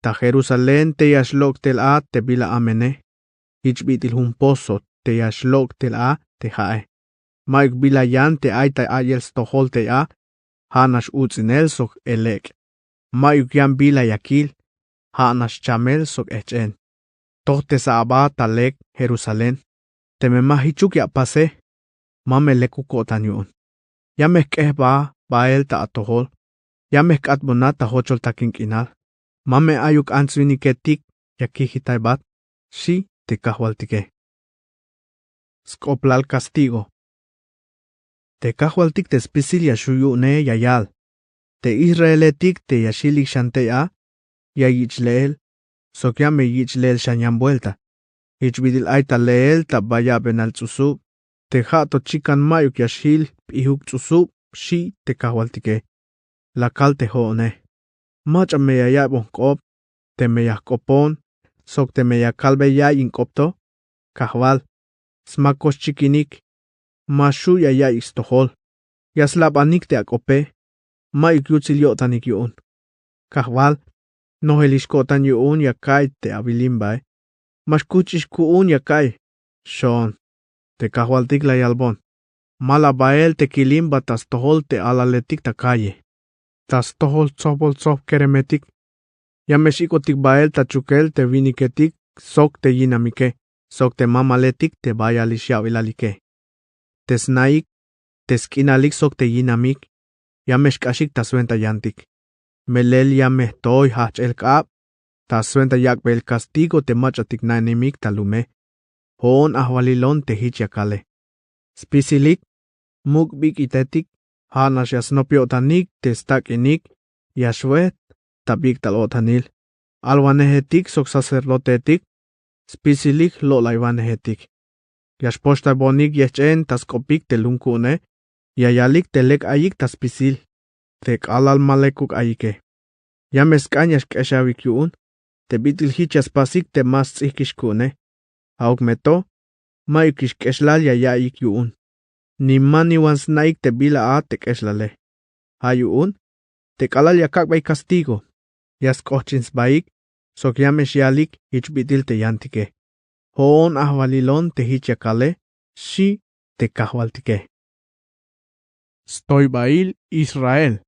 Ta Jerusalén te yash lok tel a te bila amene. Ich bitil hun pozo te yash lok tel a te hae. Maik bila yan te aita ayel stohol te a, hanash utzinel sok elek. Maik yan bila yakil. Hanas chamel sok echen. Tohte sa aba talek Jerusalén. Te me mahichuk ya pase. Mame lekuko tanyun. Yamek ba bael ta atohol. Yamek atbonata hochol takin kinal. Mame ayuk answiniketik yakihitaibat. Si te kahwaltike. Skoplal castigo. Te kahwaltik te spisilia shuyu ne yayal. Te Israeletik te yashilik shantea. Ya yichleel, sokyame yichleel shanyam vuelta. Ichbidil aita leel tabaya benal tsusub, te jato chikan mayuk yashil, pihuk tsusub, shi te kahwaltike. La kal te hoone. Macha me yayabon kop, te me yakopon, sok te meya kalbe ya inkopto, kahwal, smakos chikinik, mashu ya istohol, yaslap anik te akope, ma ikyutsil yotanik yun. Kahwal, nohelishkotan yun yakay te abilimbay, mashkuchish kuun yakay, shon, te kahwaltik la yalbon. Malabael te kilimba tas tohol te alaletik ta calle. Tas tohol tsobol tsob keremetik. Yameshikotik bael ta chukel te viniketik sok te yinamike. Sok te mamaletik te bayalishavilalike. Te snaik, te skinalik sok te yinamik. Yameshkashik ta suenta yantik. Melel yamehtoy hach el kaab. Ta suenta yakbel castigo te machatik na enemik ta lume. Hoon ahwalilon te hichiakale. Spisilik. Mukbik itetik, hanas yasnopiotanik, testakinik, yashwet, tabik talotanil. Alwanehetik sok sacerdotetik, spisilik lolaivanehetik. Yashposta bonik yechen taskopik telunkune, yayalik telek ayik taspisil, tek alal malekuk ayike. Yameskanyash keshavik yun, te bitil hichas pasik te mas tzikishkune. Auk meto, mayukish keshlal yayik yun. Ni mani wansnaik te bila a te keslale. Hayun, te kalal yakak bay castigo. Yas kochins baik, sok yamesh yalik hichbitil te yantike. Hoon ahwalilon te hichakale, shi te kahwaltike. Stoy bail Israel.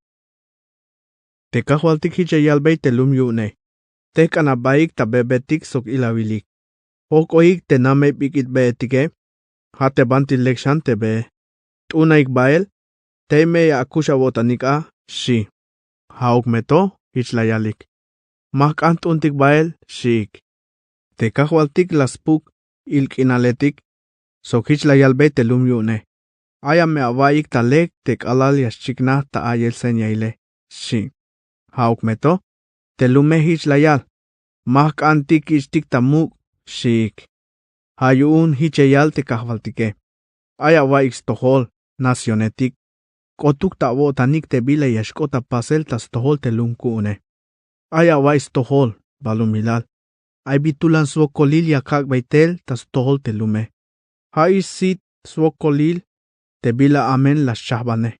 Te kahwaltik hichayalbay te lumyune. Te kanabaik ta bebetik sok ilawilik. Okoik te name bikit beetike. Hate bantilek shante be. Tunaik bael, teme ya akusha botanika, shi. Hauk meto, hichlayalik. Mak antuntik bael, shik. Te kahwaltik laspuk, ilk inaletik, sok hichlayalbe te lumyune. Aya me awaik talek tek alal yashchikna ta ayel senyaile, shi. Hauk meto, te lume hichlayal. Mak antik ishtik tamuk, shik. Hayun hichayal te kahwaltike. Aya waik stohol. Nacionetik, kotuk ta botanik te bila yashkota pasel tas tohol te lunkune. Aya wais tohol, balumilal. Ay bitulan swokolil yakak baitel tas tohol te lume. Hay sit swokolil te bila amen las shahbane.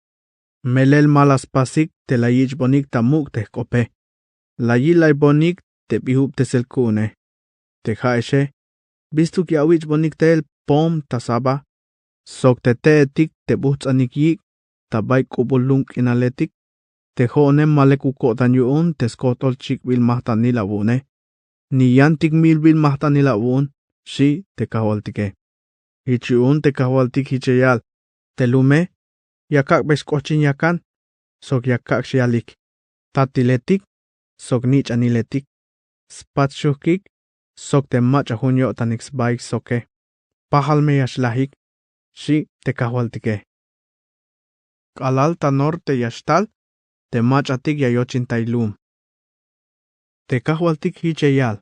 Melel malas pasik te la yich bonik tamuk te kope. La yilay bonik te bihub te selkune. Te haeshe, bistuk yawich bonik tel pom tasaba. Sok te teetik te buhtsanik yik, tabay kubulunk inaletik, te honem malekukotan yuun te skotol chik bil mahtanila wune, ni yantik mil bil mahtanila wun, shi te kahwaltike. Hichiun te kahwaltik hichayal, te lume, yakak beskochin yakan, sok yakak shialik, tatiletik, sok nich aniletik, spatshukik, sok te macha hunyo tanik sbaik soke, pahalme yashlahik, shi te kahwaltike. Kalal ta norte yashtal, te machatik yayochin tailum. Te kahwaltik hichayal.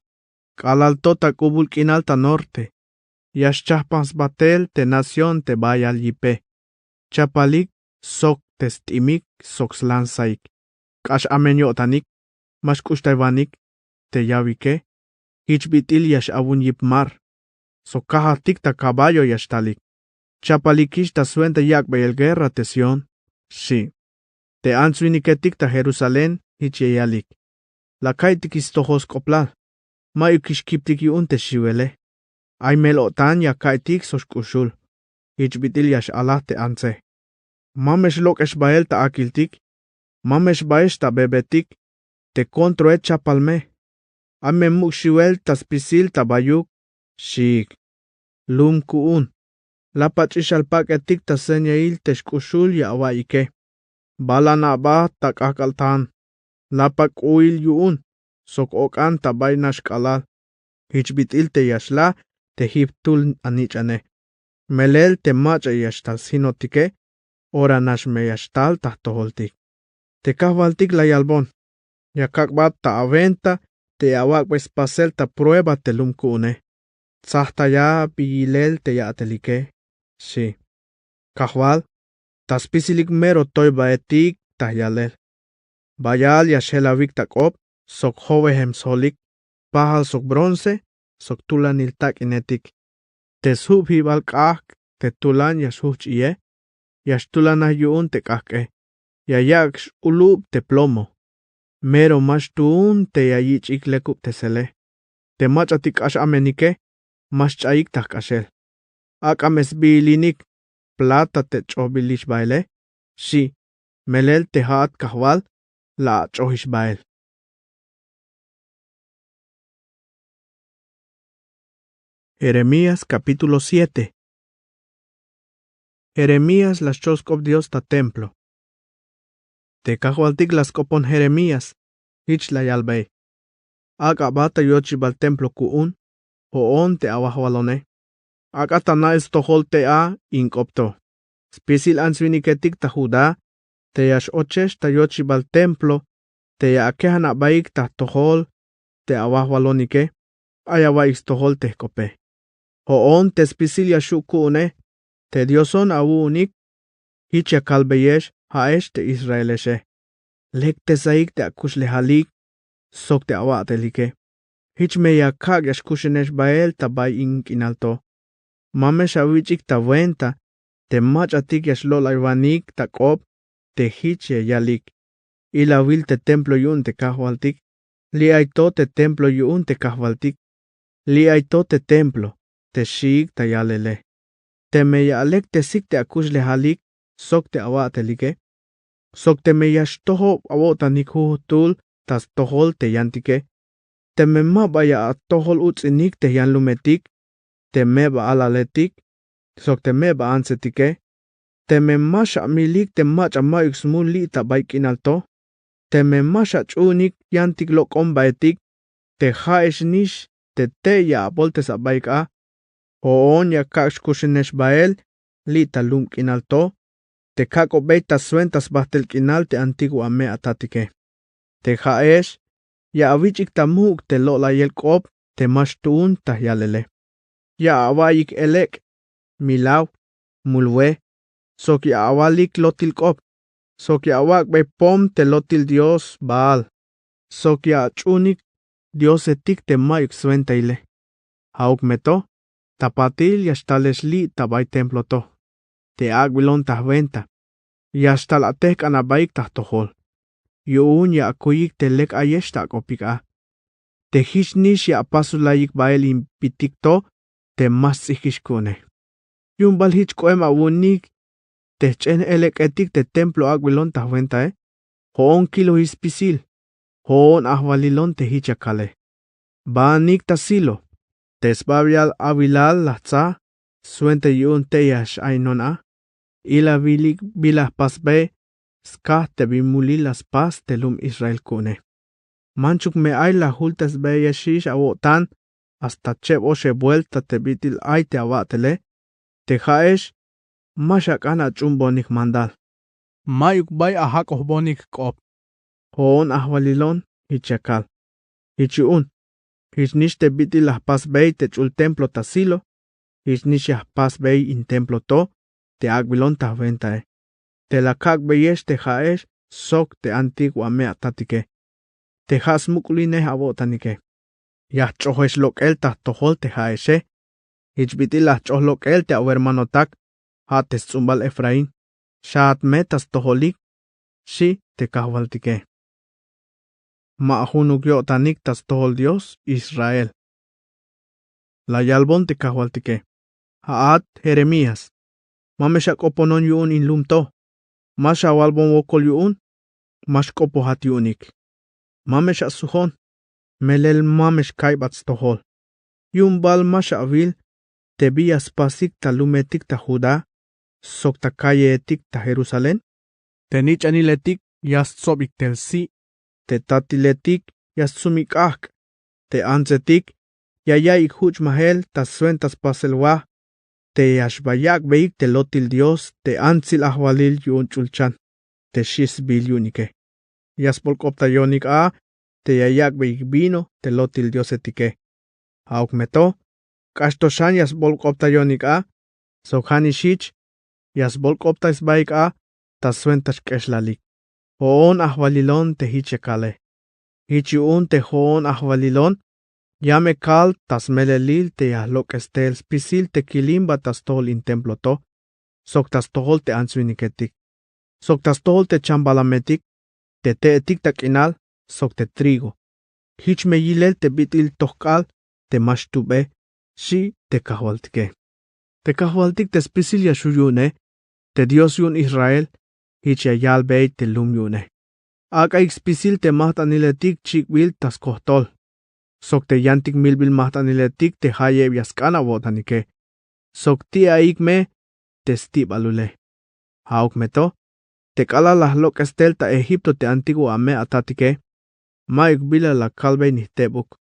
Kalal tota kubul kinal ta norte. Yashchahpans batel te nación te bayal yipe. Chapalik sok testimik sok slansaik. Kash amenyotanik, mashkushtaivanik, te yavike. Hichbitil yash abun yipmar. Sok kahatik ta caballo yashtalik. Chapalikish ta suenta yakbe el guerra te Sion, shi. Te ansuiniketik ta Jerusalén hichayalik. La kaitik istohos koplal. Ma yukishkiptik yun te shiwele. Ay melotan yakaitik soshkushul. Hichbitil yash Allah te anse. Mamesh lok esbael ta akiltik. Mamesh baesh ta bebetik. Te kontro et chapalme. Ame mukshiwel ta spisil ta bayuk. Shik. Lum kuun. Lapach ishalpak etik ta senyail teshkushul ya awaike. Bala na ba tak akaltan. Lapak uil yuun. Sok okan ta baynash kalal. Hichbitil te yashla te hiptul anichane. Melel te macha yashtal sinotike. Ora nash me yashtal tahtoholtik. Te kahvaltik la yalbon. Yakakbat ta aventa te awak pasel ta prueba te lumkune. Tsahta ya piyilel te yatelike. Sí. Kahwal, taspisilik mero toy baetik tahyalel. Bayal yashelavik takop, sok hovehem solik, pahal sok bronce, soktulan iltak inetik. Tesubhi balkak, tetulan yashuchie, yashtulan ayun tekake, yayaksh ulub te plomo. Mero mashtun te yayich iklekup tesele. Te machatik ash amenike, mashchaik takashel. Akames bilinik, plata te chobilish baile, si, melel te haat kahwal, la chohish bael. Jeremías capítulo 7. Jeremías las choskop Dios ta templo. Te kahualtik las kopon Jeremías, hich la yalbei. Aga bata yochibal templo kuun, hoon te awahwalone. Aga tana estohol te a inkopto. Spisil ansviniketik ta Judá, te yash ochesh ta yochibal templo, te ya akehana baik ta tohol, te awahwalonike, ayawa istohol te kope. Hoon te spisil yashukune, te dioson awunik, hich ya kalbeyesh haesh te Israeleshe. Lek te zaik te akush lehalik, sok te awatelike. Hich me ya kag yashkushenesh bael ta bay inkinalto. Mamesh awichik ta venta, te mach atik yashlola iwanik ta kop, te hich ya yalik. Ila wil te templo yun te kahwaltik, li aito te templo yun te kahwaltik, li aito te templo, te shik ta yalele. Te me ya alek te sik te akush lehalik, sok te awatelike. Sok te me yashtoho awotanik tul, tas tohol te yantike. Te me mabaya a tohol utzinik te yanlumetik, te meba alaletik, sok te meba ansetike. Te me masha milik te macha mayuk smuli ta baikinalto. Te me masha chunik yantik lokon baetik, te haesh nish te ya aboltes a baika. Hoon ya kakshkushinesh bael, li ta lumkinalto. Te kako beita suentas bahtel kinal te antigua me atatike. Te haesh, ya awichik tamuk te lola yelkop, te mashtun ta yalele. Ya awayik elek, milaw, mulwe, sok ya awalik lotil kop, sok ya awak be pom te lotil Dios Baal, sok ya chunik Dios etik te mayuk suenta ile. Hauk meto, tapatil yashtales li tabay templo to, te agwilon ta venta, yashtal atek anabaik ta tohol. Yuun ya akuyik te lek ayesh ta kopika. Te hishnish ya apasulayik bael impitikto, te mas ikishkune. Yun bal hich koem awunik, te chen elek etik te templo agwilon ta venta hoon kilo hispisil, hoon ahwalilon te hichakale. Banik ta silo, te sbabial avilal latza, suente yun te yash ainona, ila vilik bilah pasbe, ska te bimulilas pas te lum Israel kune. Manchuk me ay la hultes be yashish awotan, hasta chep oshe vuelta te bitil ay te awatele, te haesh, mashak ana chumbonik mandal. Mayuk bay ahak ohbonik kop. Hoon ahwalilon, hichakal. Hichiun, hichnish te bitil ahpas bey te chul templo tasilo, hichnish ahpas bey in templo to, te agwilon ta ventae. Te la kak beyesh te haesh, sok te antigua me atatike. Te has mukline abotanike. Yah chohesh lokel ta tohol te haeshe. Hichbitilah choh lokel te awermanotak, hates tzumbal Efraín. Shaat metas toholik, shi te kahwaltike. Maahunuk yotanik tas tohol Dios Israel. La yalbon te kahwaltike. Haat Jeremías. Mameshak oponon yuun in lumto. Masha walbon wokol yuun. Mashkopo hat yuunik. Mamesh asuhon, melel mamesh kaibats tohol. Yun bal masha avil, te bias pasik ta lumetik ta Judá, sok ta calle etik ta Jerusalén. Te nich aniletik yas sobik tel si, te tatiletik yas sumik ak, te anzetik, yayaik huch mahel ta suentas paselwa, te yashbayak beik te lotil Dios, te anzil ahwalil yun chulchan, te shis bil yunike. Yas polkopta yonik a, te yayak beik vino, te lotil Dios etike. Hauk meto, kastoshan yas polkopta yonik a, sokhani shich, yas polkopta isbaik a, ta suentas keshlalik. Hoon ahwalilon te hichekale. Hichiun te hoon ahwalilon, Llame cal tas melelil te yahloquestel spisil te kilimba tas tol in templo to, sok tas tol te answiniketik. Sok tas tol te chambalametik, te etik tak inal, sok te trigo. Hich me yilel te bitil tohkal, te mashtube, shi te kahwaltike. Te kahwaltik te spisil yashuyune, te Dios yun Israel, hich yal bey te lum yune. Aka spisil te mahtaniletik chikwil tas kohtol. Sok te yantik milbil mahtaniletik te hayev yaskana botanike. Sok tia ikme te stibalule. Hauk meto, te kala las loquestel ta Egipto te antiguo ame atatike. Maik bila la kalbe nihtebuk.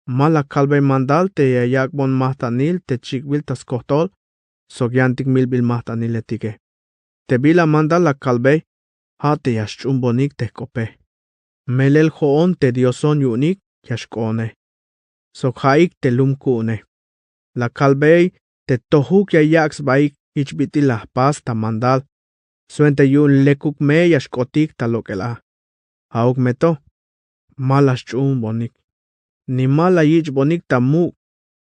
Ma la kalbe mandal te yayakbon mahtanil te chikwil tas kohtol. Sok yantik milbil mahtaniletike. Te bila mandal la kalbe, ha te yashchumbonik te kope. Melel hoon te dioson yunik yashkone. Sok haik te lumkune. La kalbei te tohuk yayaks baik ichbiti la paz ta mandal. Suente yun lekuk me yashkotik ta lokela. Hauk meto. Malas chumbonik. Ni mala yich bonik ta mu.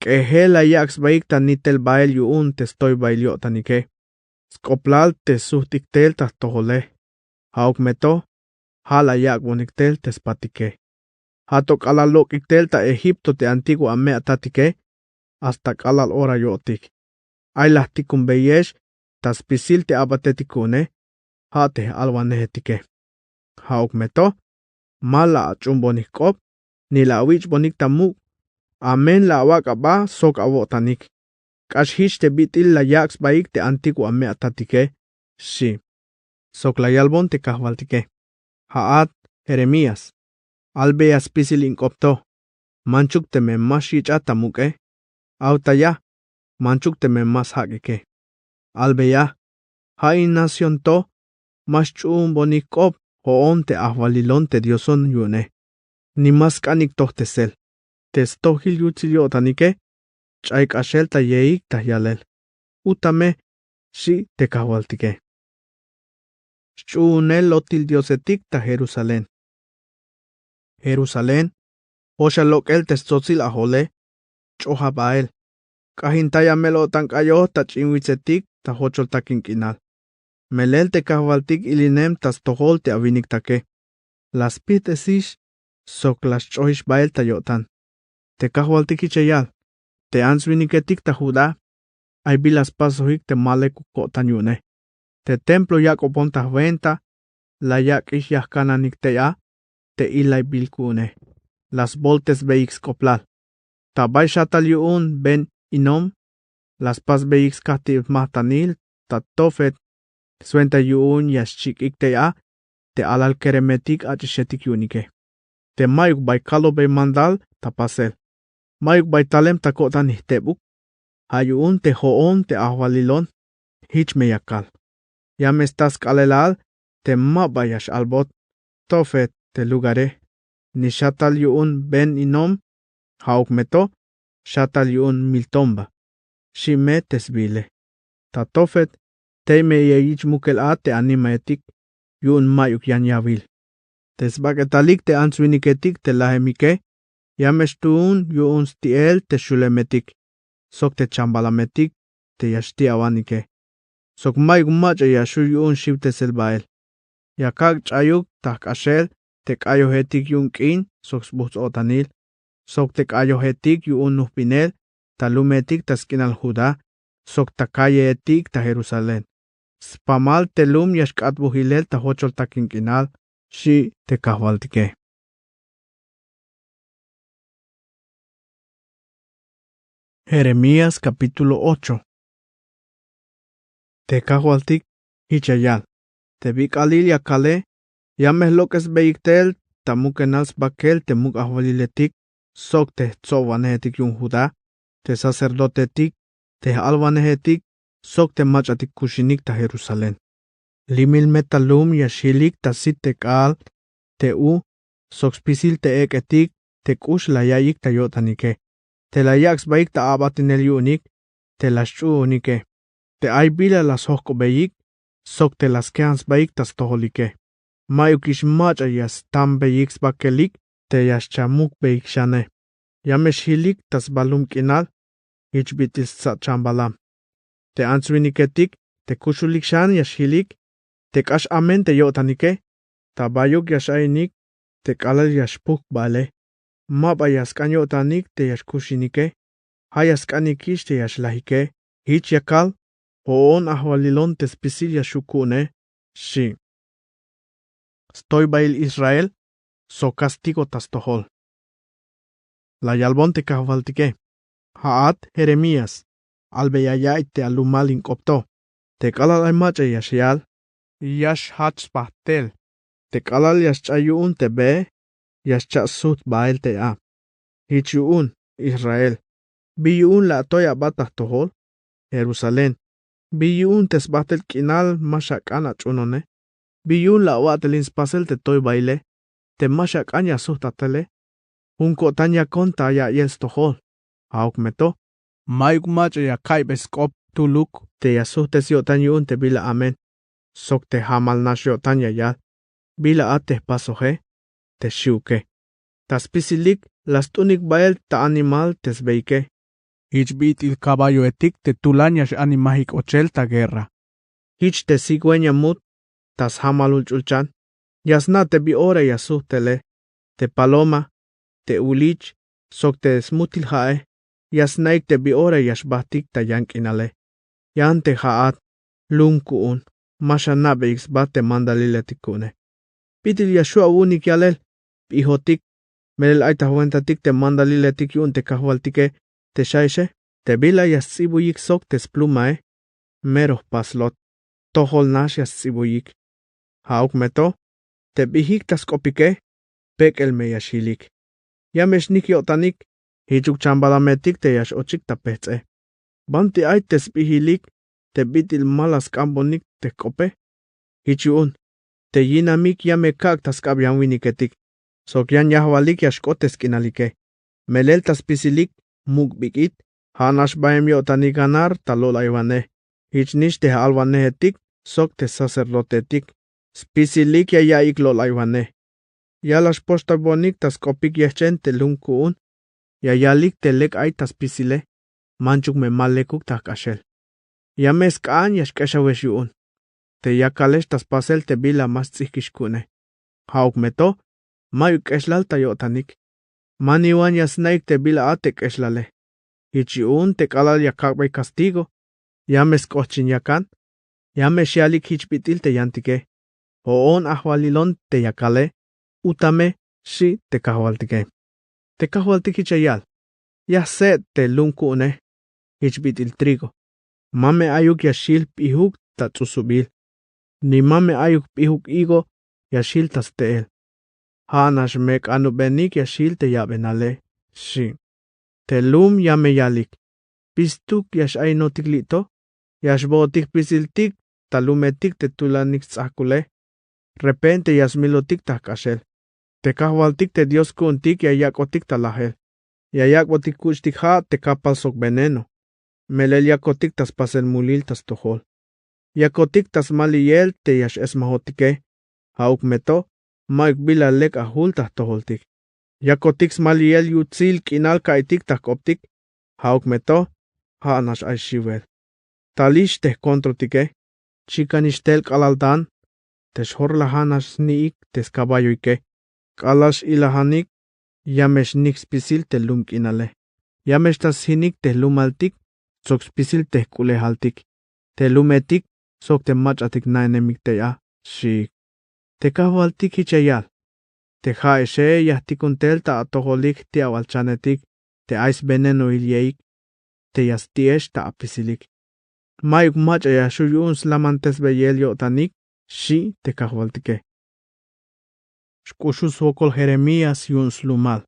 Kehe la yaks baik ta nitel bail yun te stoy bailio tanike. Skoplal te suhtiktel ta tohole. Hauk meto. Hala yak boniktel te spatike. Hatok alal lokiktel ta Egipto te antiguo ame atatike. Hasta kalal ora yotik. Ay lahtikun beyesh. Ta spisil te abatetikune. Hate alwanehetike. Hauk meto. Mala achumbonik kop. Ni la wich bonik tamu. Amen la awak aba sok awotanik. Kashish te bitil la yaks baik te antiguo ame atatike. Si. Sok la yalbon te kahwaltike. Haat Jeremías. Albe spisil inkopto. Manchuk te me mashich atamuke. Autaya. Manchuk te me mas hakike. Albe ya. Hain nación to. Maschum bonikop. Hoon te ahwalilon te dioson yune. Ni mas kanik tohtesel. Te stohil yutzilio tanike. Chaik ashel ta yeik ta yalel. Utame. Si te kahwaltike. Chunel lotil diosetik ta Jerusalén. Jerusalén. Oshalok el testotzil ahole. Choha bael. Kahintaya melo tankayo ta chinwitzetik ta hochol takinkinal. Melel te kahwaltik ilinem tas tohol te aviniktake. Las pitesish. Sok las chohish bael ta yotan. Te kahwaltik icheyal. Te answiniketik ta Judá. Ay bilas pasohik te malekuko tanyune. Te templo yakopon ta venta. La yakish yahkananik te ya. Te ilay bilkune. Las voltes beix koplal. Ta bay shatal yuun ben inom. Las pas beix kativ mahtanil. Ta tofet. Suenta yuun yashchik te ya. Te alal keremetik achishetik yunike. Te mayuk bay kalo bay mandal ta pasel. Mayuk bay talem ta kotan hihtebuk. Hayuun te hoon te ahwalilon. Hich me yakal. Ya me estás kalelal. Te mabayash albot. Tofet te lugare. Ni shatal yuun ben inom. Hauk meto. Shatal yuun miltomba. Shime tesbile. Ta tofet. Te me yeyich mukel a te animaetik. Yuun mayuk yan yavil. Tesbaketalik te answiniketik te lahemike. Yameshtuun yuun stiel te shulemetik. Sok te chambalametik te yashti awanike. Sok mayuk macha yashu yuun shivte selbael. Yakak chayuk tak ashel te kayohetik yuun kin sok sbuts otanil. Sok te kayohetik yuun nuhpinel talumetik taskinal Judá. Sok takayetik ta Jerusalén. Spamal telum yashkat buhilel ta hochol takinkinal. Shi te kahwaltike. Jeremías capítulo 8. Te kahwaltik hichayal. Te bik alil yakale. Yames lokes beiktel. Tamukenals bakel te muk ahwaliletik. Sok te tzowanehetik yun Judá. Te sacerdotetik. Te alwanehetik. Sok te machatik kushinik ta Jerusalén. Limil metalum yashilik ta sitek al. Te u. Sok spisil te eketik. Te kush la yayik ta yotanike. Te la yaks baik ta abatinel yunik. Te las chuunike. Te ay bila las hoko beik. Sok te las keans baik tas toholike. Mayukish macha yas tam beiks bakelik. Te yas chamuk beik shane. Yamesh hilik tas balum kinal, ich bitil sa chambalam. Te answiniketik, te kushulik shan yash hilik, te kash amen te yotanike, tabayuk yash ainik, te kalal yash puk bale. Maba yash kanyotanik te yash kushinike, hayas kanikish te yash lahike, hich yakal, oon ahwalilon te spisil yashukune, shi. Stoy bail Israel, so castigo tastohol. La yalbon te kahvaltike. Haat Jeremías. Albeyaya te alumal inkopto. Te kalal ay macha yashial. Yash hach pastel. Te kalal yash chayuun te be. Yash chasut bael te a. Hichuun Israel. Biyuun la toya batah tohol. Jerusalén. Biyuun tesbatel kinal mashakana chunone. Biyuun la watelins pasel te toy baile. Te mashakanya suhtatele. Unko tanya konta ya yelstohol. Auk meto. Mayuk macha ya kaibes kop tuluk. Te ya suhtes yo tanyuun te bila amen. Sok te hamal nasyo tanya yal. Bila ate pasoje. Te shuke. Tas pisilik las tunik bael ta animal tesbeike. Ich bit il caballo etik te tulanyas animahik ochel ta guerra. Ich te cigüeña mut. Tas hamalul chulchan. Yasna te bi ora ya suhtele. Te paloma. Te ulich, sok te smutil hae, yasnaik te bi ora yashbahtik ta yankinale. Yan te haat, lunkuun, mashanabe ixbate mandaliletikune. Pitil yashua unik yalel, pihotik, melel aita huentatik te mandaliletik yun te kahwaltike, te shaishe, te bila yasibuyik sok te splumae, meroh paslot, tohol nash yasibuyik. Hauk meto, te bihik tas kopike, pekel me yashilik. Yamesh nikyotanik, hichuk chambalametik te yash ochik tapetse. Banti ay tesbihilik, te bitil malas kambonik te kope. Hichuun, te yinamik yame kak tas kabyan winiketik. Sokyan yahwalik yash kotes kinalike. Melel tas pisilik, mugbikit, hanash baem yotanik ganar talol aywane. Hichnish te alwanehetik, sok te sacerdotetik. Spisilik ya yaik lol aywane. Yalas posta bonik tas kopik yechen te lunkuun. Yayalik te lek ay tas pisile. Manchuk me malekuk tas kashel. Yames kaan yash keshawesh yuun. Te yakalesh tas pasel te bila mas tzikishkune. Hauk meto, mayuk eshlal ta yotanik. Maniwan yasnaik te bila ate keshlale. Hichiun te kalal yakakbay castigo. Yames kochin yakan. Yames yalik hichpitil te yantike. Oon ahwalilon te yakale. Utame, shi te kahwaltike. Te kahwaltiki chayal. Ya set te lunkune. Hichbit il trigo. Mame ayuk yashil pihuk ta tsusubil. Ni mame ayuk pihuk igo yashil tas teel. Hanash mek anubenik yashil te yabenale. Shi. Te lum yame yalik. Pistuk yash ay notiklito. Yash botik pisiltik talumetik te tulanik tzakule. Repente yasmilotik ta kashel. Te kahwaltik te Dios kuntik yayakotik talahel. Yayakwotik kuchtik ha te kapal sok veneno. Melel yakotik tas pasel mulil tas tohol. Yakotik tas maliyel te yash esmahotike. Hauk meto, maik bila lek ahul tas toholtik. Yakotik maliyel yutzil kinal kaitik tas koptik. Hauk meto, ha anash ay shivel. Talish te kontrotike. Chikanishtel kalaldan. Tes horlahanash niik tes kabayoike. Kalash ilahanik, yamesh nix pisil te lumkinale. Yamesh tas hinik te lumaltik, sok pisil te kulehaltik. Te lumetik, sok te machatik nainemik te ya, shik. Te kahwaltik hichayal. Te haeshe yahtikuntel ta atoholik te awalchanetik, te ais veneno ilyeik, te yastiesh ta apisilik. Mayuk machaya shuyun slamantes beyel yotanik, shi te kahwaltike. Shkushul hokol Jeremías yun slumal.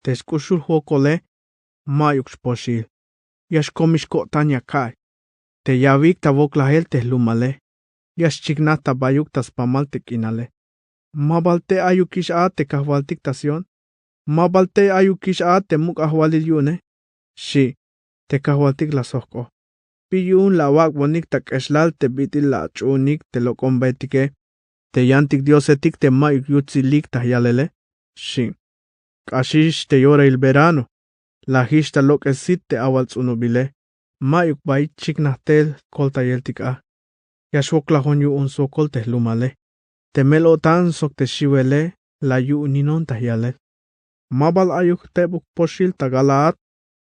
Te shkushul hokole, mayuk shposhil. Yashkomishko tanya kai. Te yavik tavoklahel te lumale. Yashchignata bayuk tas pamal te kinale. Mabalte ayukish a te kahwaltik tasyon. Mabalte ayukish a te muk ahwalil yune. Shi, te kahwaltik la sohko. Piyun la wak bonik tak eslal te bitil la chunik te lokombetike. Te yantik diosetik te mayuk yutzilik tahyalele. Shi. Kashish te llora el verano. La hishta lo que sit te awals unubile. Mayuk bai chiknahtel kolta yeltika. Yashwok la honyu un so kolte lumale. Te melo tan sok te shiwele la yu ninon tahyale. Mabal ayuk tebuk poshil tagalaat.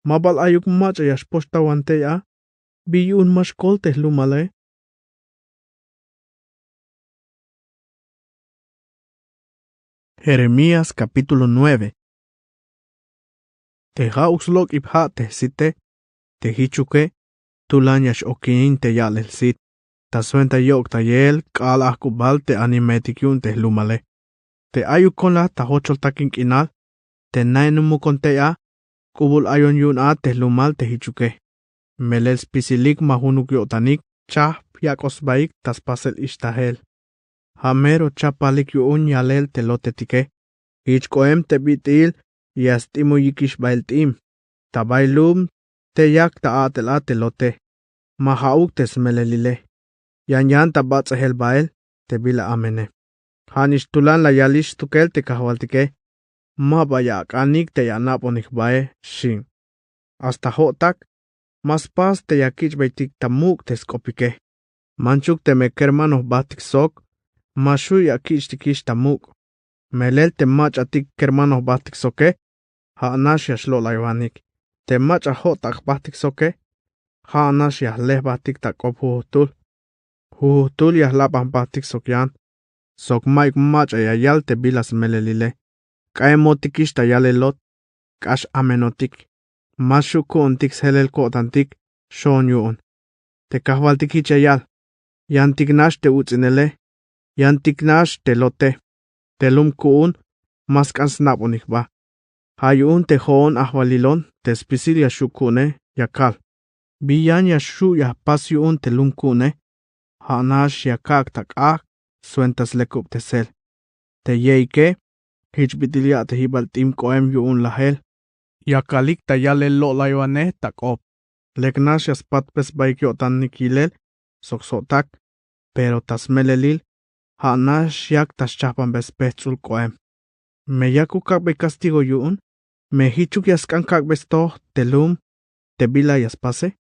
Mabal ayuk macha yash posta wantea. Bi un mas kolte lumale. Jeremías capítulo 9. Te hauxlok ibha te site. Te hichuke. Tulanyash okinin te yalel sit. Ta suenta yok ta yel kal akubal te animetikyun te lumale. Te ayukonla ta hochol takin kinal. Te nainumukontea kontea. Kubul ayon yun a te lumal te hichuke. Melel spisilik mahunuk yotanik. Chah piakosbaik tas pasel ishtahel. Hamero chapalik yun yalel te lotetike. Hichkoem te bitil yastimu yikish bailtim. Ta bailum te yak ta atel atelote. Mahauk te smelelile. Yan tabatsa hel bael te bila amene. Hanish tulan la yalish tukel te kahwaltike. Mabayak anik te yanaponik bae shin. Hasta hotak. Mas pas te yakich baitik tamuk te skopike. Manchuk te mekermanos batik sok. Mashu yakich tikish tamuk. Melel te mach atik kermanos batik soke. Ha anash yashlo laywanik. Te mach a hotak batik soke. Ha anash yahleh batik tak ophutul. Hutul yahlapan batik sokyan. Sok maik mach ayayal te bilas melelile. Kaemotikish tayalelot. Kash amenotik. Mashu kuontik selel kotantik. Shon yuon. Te kahvaltikich ayal. Yantiknash te utzinele. Yantiknash te lote. Te lum kuun. Maskan snaponik ba. Hayun te hoon ahvalilon. Te spisil yashukune yakal. Biyan yashu yahpasyun te lum kune. Hanash yakak tak suentas lekup te sel. Te yeike, hichbitilia te hibal tim koem yuun lahel. Yakalik ta yalel lo laywane tak op. Leknash yaspatpes baikyotan nikilel, soksotak, pero tas melelil, hanash yak tas chapan bespechul koem. Me yakukak be castigo yuun, me hichuk yaskankak besto telum, te bila yaspase,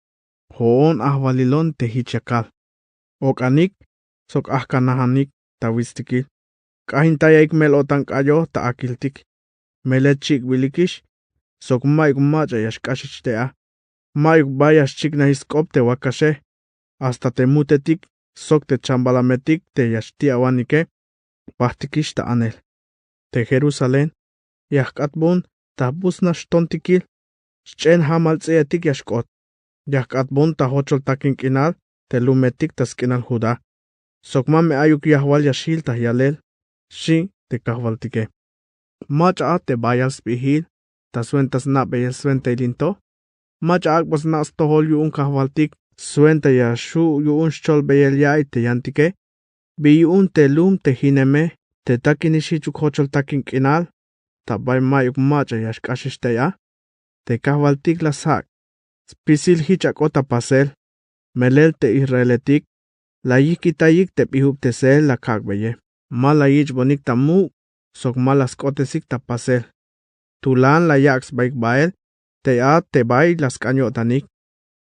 hoon ahvalilon te hichakal. Okanik, sok ahkanahanik tawistikil. Kahintayaik melotan kayo ta akiltik. Melechik wilikish, sok maik macha yashkashishtea. Maik bayas chikna hiskop te wakashe. Hasta te mutetik, sok te chambalametik te yashtia wanike. Pahtikish ta anel. Te Jerusalén, yahkatbun ta busnash tontikil. Chen hamaltseatik yashkot. Yahkatbun ta hochol takin kinal. Te lumetik tas kinal Judá. Sokmame ayuk yahwal yashil ta yalel. Shi te kahvaltike. Macha te bayal spihil. Ta suentas na beyel suente ilinto. Macha akbos nas tohol yuun kahvaltik. Suenta yashu yuun shchol beyel yai te yantike. Bi yuun te lum te hineme. Te takin ishichuk hochol takin kinal. Ta bay mayuk macha yashkashiste ya. Te kahvaltik la sak. Spisil hichak ota pasel. Melel te Israeletik, la yikitayik te pihub te sel la kagbeye. Mala yich bonik tamu, sok malas kotesik ta pasel. Tulan la yaks baik bael, te a te bay las kanyotanik.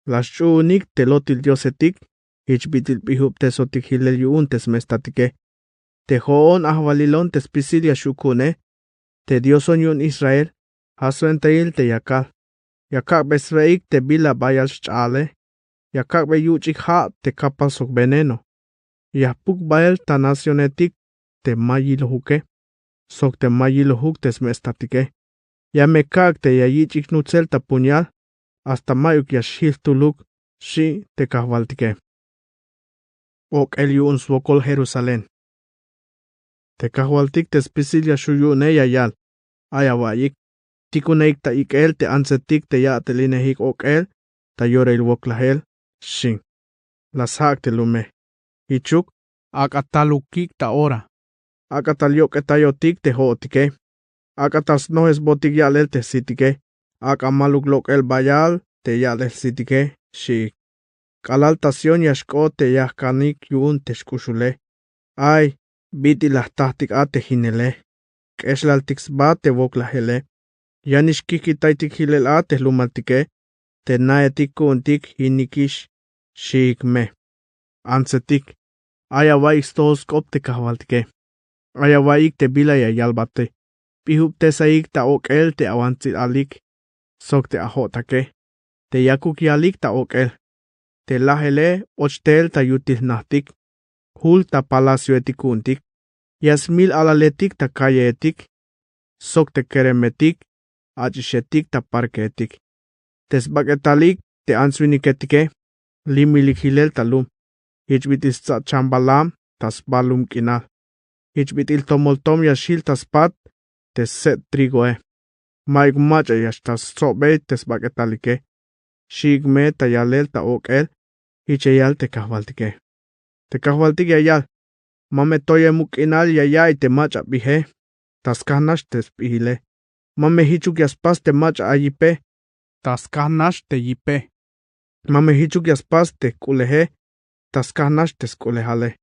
Las chuunik te lotil diosetik, ich bitil pihub te sotik hilel yuun tes mestatike. Te hoon ahvalilon te spisilia shukune, te dioson yun Israel, hasuentail te yakal. Yakak besveik te bila bayal shchale. Yakak be yuchik ha te kapal sok veneno. Yapuk bael ta nacionetik te mayilohuke. Sok te mayilohuk te smestatike. Ya me kak te yayichik nutzel ta puñal. Hasta mayuk yashil tuluk. Shi te kahvaltike. Ok el yuun swokol Jerusalén. Te kahvaltik te spisil yashuyu ne yayal. Ayawayik. Tikuneik ta ikel te ansetik te ya telinehik ok el. Ta yore il woklahel. Shin. Las hak te lume. Hichuk. Akatalukik ta ora. Akatalyok etayotik te hootike. Akatas nohes botik yalel te sitike. Akamaluk lok el bayal te yalel sitike. Shik. Kalaltación yashko te yahkanik yun te shkushule. Ay, biti las tahtik ate hinele. K'exlaltiksba tewoklajele. Yanixkikitaitik hilela tehlumaltike. Tenaetik kuntik hinikish shikme. Ansetik. Ayawaik stoskop tekahwaltike. Ayawaik te bilaya yalbate. Pihup te saik ta okel te awantzit alik. Sok te ahotake. Te yakuk yalik ta okel. Te lahele ochtel ta yutil nahtik. Hul ta palacio etikuntik. Yasmil alaletik ta calle etik. Sok te keremetik. Achishetik ta parque etik. Tesbaketalik te answiniketike. Limilik hilel talum. Hichbitis tsa chambalam tas balum kinal. Hichbitil tomoltom yashil tas pat tes set trigoe. Maik macha yash tas sobe tesbaketalike. Shigme ta yalel ta okel. Hicheyal te kahvaltike. Te kahvaltike yayal. Mame toye mukinal yayay te macha bihe. Tas kahnash tes pihile. Mame hichuk yaspas te macha ayipe. Tas kahnash te yipe. Mame hichuk yaspas te kulehe. Tas kahnash tes kulehale.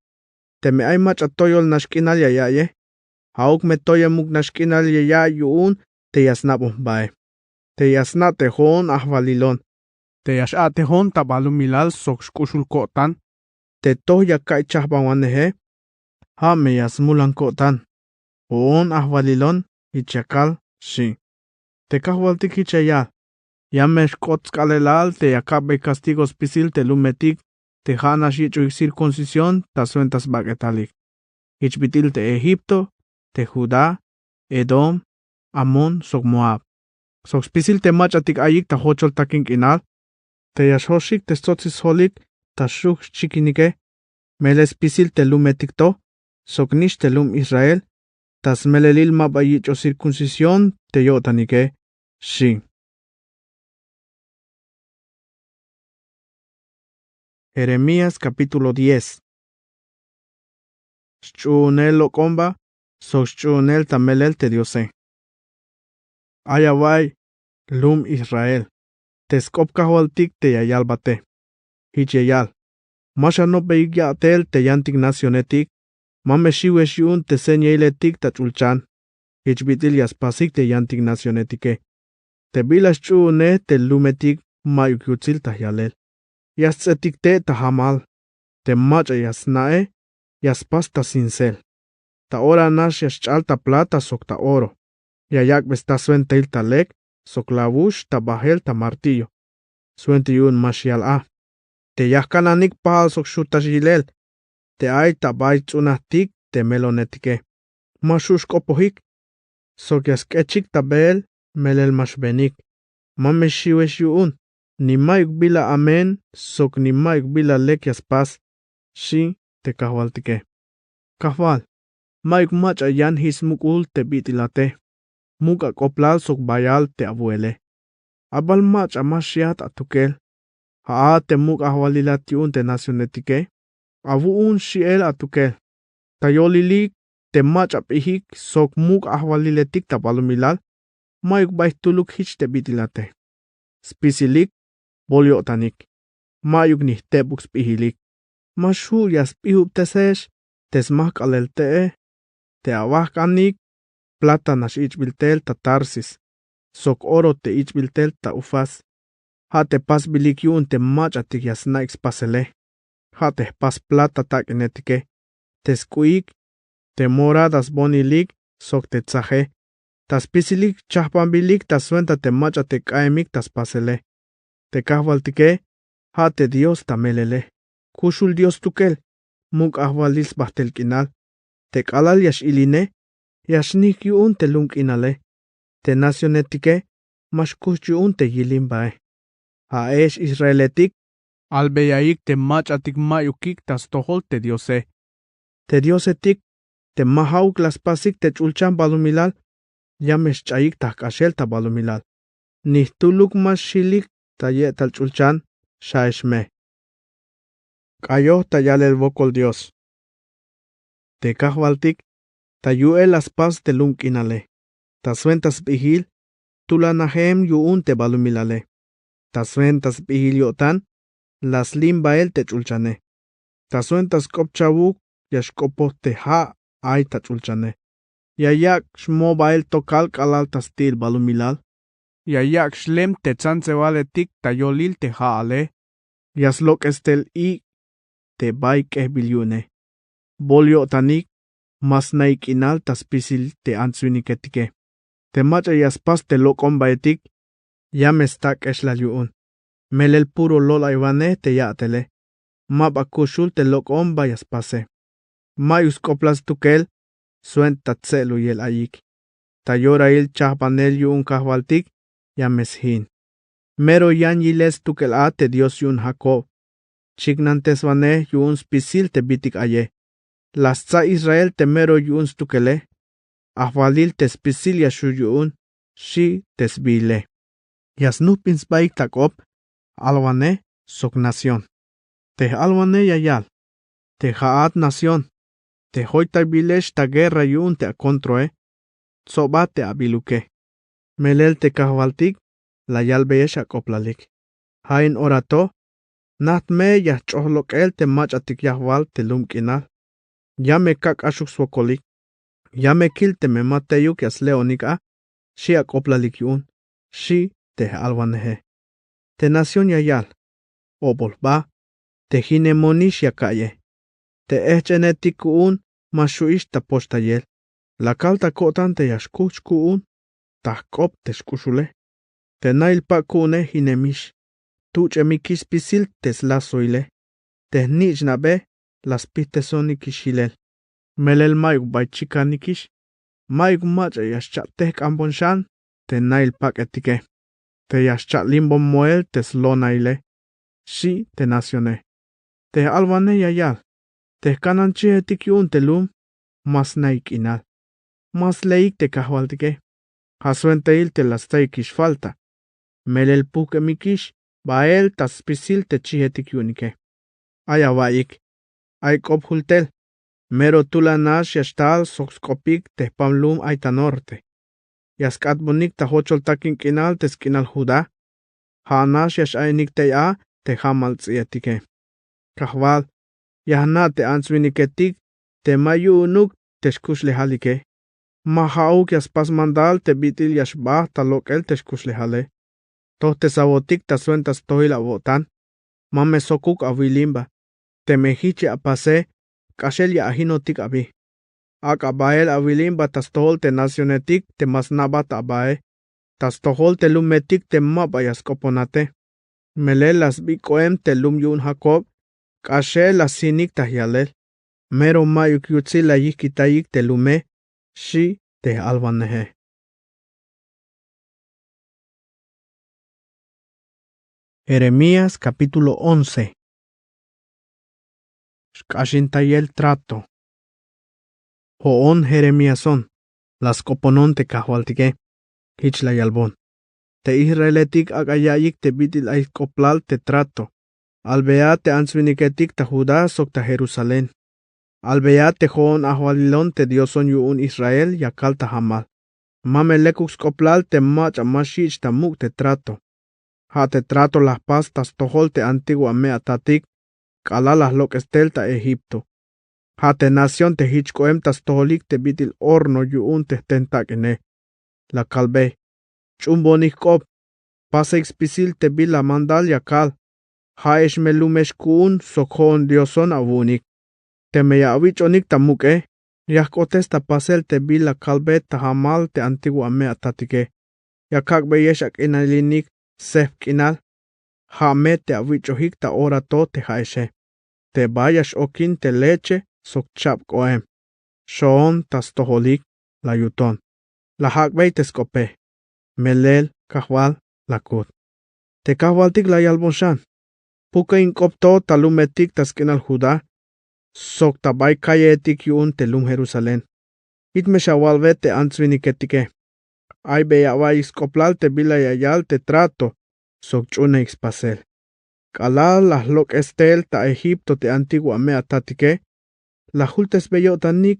Te me ay macha toyol nashkinal yayaye. Hauk me toye muk nashkinal yayay yuun te yasnabon bae. Te yasnate hon ahvalilon. Te yashate hon tabalumilal sokshkushul kotan. Te toh yakay chahbawanehe. Ha me yasmulan kotan. Hon ahvalilon hichakal shi. Te kahwaltik hichayal. Yamesh kotzkalelal te yakabe castigos pisil te lumetik. Te hanash hichuik circuncisión ta suentas bagetalik. Hichbitil te Egipto, te Judá, Edom, Amon, sok Moab. Sok spisil te machatik ayik ta hochol takin kinal. Te yashoshik te stotsis holik ta shuk chikinike. Meles pisil te lumetik to. Sok nish te lum Israel. Tas melelil mabayicho circuncisión te yotanike. Shi. Jeremías capítulo 10. Shchunel okomba, so shchunel tamelel te diose. Ayawai, lum Israel. Teskop kahwaltik te yayalbate. Hicheyal. Masha no beig yatel te yantik nacionetik. Mame shiweshiun te senyeiletik ta chulchan. Hichbitil yaspasik te yantik nacionetike. Te bilas chune te lumetik mayukyutzil ta yalel. Yastzetik te ta hamal. Te macha yasnae. Yaspasta sincel. Ta ora nash yashchal ta plata sok ta oro. Yayak besta suente il talek. Sok lavush ta bahel ta martillo. Suente yun mashial a. Te yahkananik pahal sok shutashilel. Te ay ta baitzunahtik te melonetike. Mashush kopohik. Sok yaskechik ta bel melel mashbenik. Mame shiwesh yun. Ni mayuk bila amen, sok ni mayuk bila lek yaspas. Shi te kahwaltike. Kahwal. Mayuk macha yan his mukul te bitilate. Muka koplal sok bayal te abuele. Abal macha mashiat atukel. Haa te muk ahwalilatiun te nacionetike. Avuun shiel atukel. Tayolilik te macha pihik sok muk ahwaliletik tapalumilal. Mayuk baituluk hich te bitilate. Spisilik. Boliotanik. Mayuk ni tebuk spihilik. Mashu yaspihub tesesh. Tesmak alelte. Te awakanik. Plata nash ichbiltel ta tarsis. Sok oro te ichbiltel ta ufas. Ha te pas bilik yun te machatik yasnaiks pasele. Ha te pas plata tak enetike. Teskuik. Te moradas bonilik. Sok te tzaje. Tas pisilik chahpambilik ta suenta te machatek aemik tas pasele. Te kahwaltike, ha te Dios tamelele. Kushul Dios tukel, muk ahwalis bahtel kinal. Te kalal yash iline, yashnik yuun te lunk inale. Te nacionetike, mashkush yuun te yilimbae. Ha esh Israeletik, albeyaik te machatik mayukik tas tohol te Diose. Te Diosetik, te mahauk las pasik te chulchan balumilal, yamesh chayik tahkashel ta balumilal. Nihtuluk mashilik, Tayet al chulchan, shaeshme. Kayo tayalel bokol Dios. Te kahwaltik, tayuel las pas te lunkinale. Ta suentas bihil, tulanahem yuun te balumilale. Ta suentas bihil yotan, las limbael te chulchane. Ta suentas kopchabuk, yashkopo te ha ay ta chulchane. Yayak shmobael tokal kalal tastil balumilal. Yayak shlem te tsantsevale tik tayolil te haale. Yaslok estel I te baik bilyune. Bolyo tanik mas naik inal taspisil te antsuniketike. Te macha yaspas te lokon baetik. Yamestak eslayuun. Melel puro lola ivane te yatele. Mabakushul te lokon bayaspase. Mayus koplas tukel. Suen tatselu yel ayik. Tayora il chahpanel yuun kahvaltik. Yameshin. Mero yan yiles tukel te Dios yun Jacob. Chignantes vane yuun spisil te bitik aye. Las tsa Israel te mero yuun stukele. Ahvalil te spisil yashu yuun. Shi tesbile. Yasnupins baik takop. Alwane sok nación. Te alwane yayal. Te haat nación. Te hoita bilesh ta guerra yuun te acontroe. Soba te abiluke. Melel te kahvaltik. La yalbeyesh akoplalik. Hain orato. Natme yah chohlok el te machatik yahwal te lumkinal. Yame kak ashuk swokolik. Yame kil te me mateyuk yas leonika. Shi akoplalik yuun. Shi te alwanehe. Te nación yayal. Obol ba. Te hinemonish yakaye. Te echenetik kuun. Mashuish ta postayel. La kalta kotan te yashkuch kuun. Tahkop te shkushule. Te nail pa kuune hinemish. Tuche mikis pisil tes lasoile. Te nich nabe. Las pitesoni kishilel. Melel mayuk bay chikanikish. Mayuk macha yaschateh kambonshan. Te nail pak etike. Te yaschat limbon moel tes lonaile. Shi te nacione. Te alwane yayal. Te kananchi etikyun telum. Mas naik inal. Mas leik te kahwaltike. Hasuenteil te las teikish falta. Melel puke mikish. Bael tas pisil te chihetikyunike. Ayawaik. Ay kophultel. Mero tula nash yashtal soxkopik te pamlum aita norte. Yaskat bonik ta hochol takin kinal te skinal juda. Ha nash yash ainik te ya te hamal tsietike. Kahwal. Yahna te answiniketik te mayu unuk te shkushle halike. Mahauk yaspas mandal te bitil yashbah ta lokel te shkushle hale. Toh te sabotik ta suentas tohila botan. Mame sokuk avilimba. Te mehiche apase. Kashel ya ahinotik abi. Ak abael avilimba tas tohol te nacionetik te masnabat abae. Tas tohol te lumetik te mabayas koponate. Melelas bikoem te lum yun Jacob. Kashel las sinik tahyalel. Mero mayuk yutzila yikitayik te lume. Shi te alvanehe. Jeremías capítulo 11. Shkashintayel trato. Hoon Jeremíason. Las koponon te kahwaltike. Hichla yalbon. Te Israeletik agayayik te bitil ay koplal te trato. Albea te answiniketik ta Judá sok ta Jerusalén. Albea te hoon ahwalilon te Dioson yuun Israel yakal ta hamal. Mamelekux koplal te mach amashich ta muk te trato. Ha te trato las pastas tohol te antigua mea tatik. Kalalas lo estel ta Egipto. Ha te nación te hichkoem tas toholik te bitil horno yuun te tentakene. La kalbe. Chumbonik kop. Pasa expisil te bila mandal yakal. Ha eshmelumesh kuun sokhon Dioson avunik. Te meyawichonik tamuke. Yahkotes ta pasel te bila kalbe ta hamal te antigua mea tatike. Yakak beyeshak inalinik sef kinal. Ha me te awichohik ta orato te haeshe. Te bayash okin te leche sok chap koem. Shoon tas toholik la yuton. La hakbei te skope. Melel kahwal la kut. Te kahwaltik la yalbonshan. Puka inkopto talumetik tas kinal Judá. Sok tabay kayetik yun te lum Jerusalén. Itme shawalve te antzwiniketike. Ay beyaway iskoplal te bila yayal te trato. Sok chune ixpasel. Kalal las lok estel ta Egipto te antigua mea tatike. La hultes beyotanik.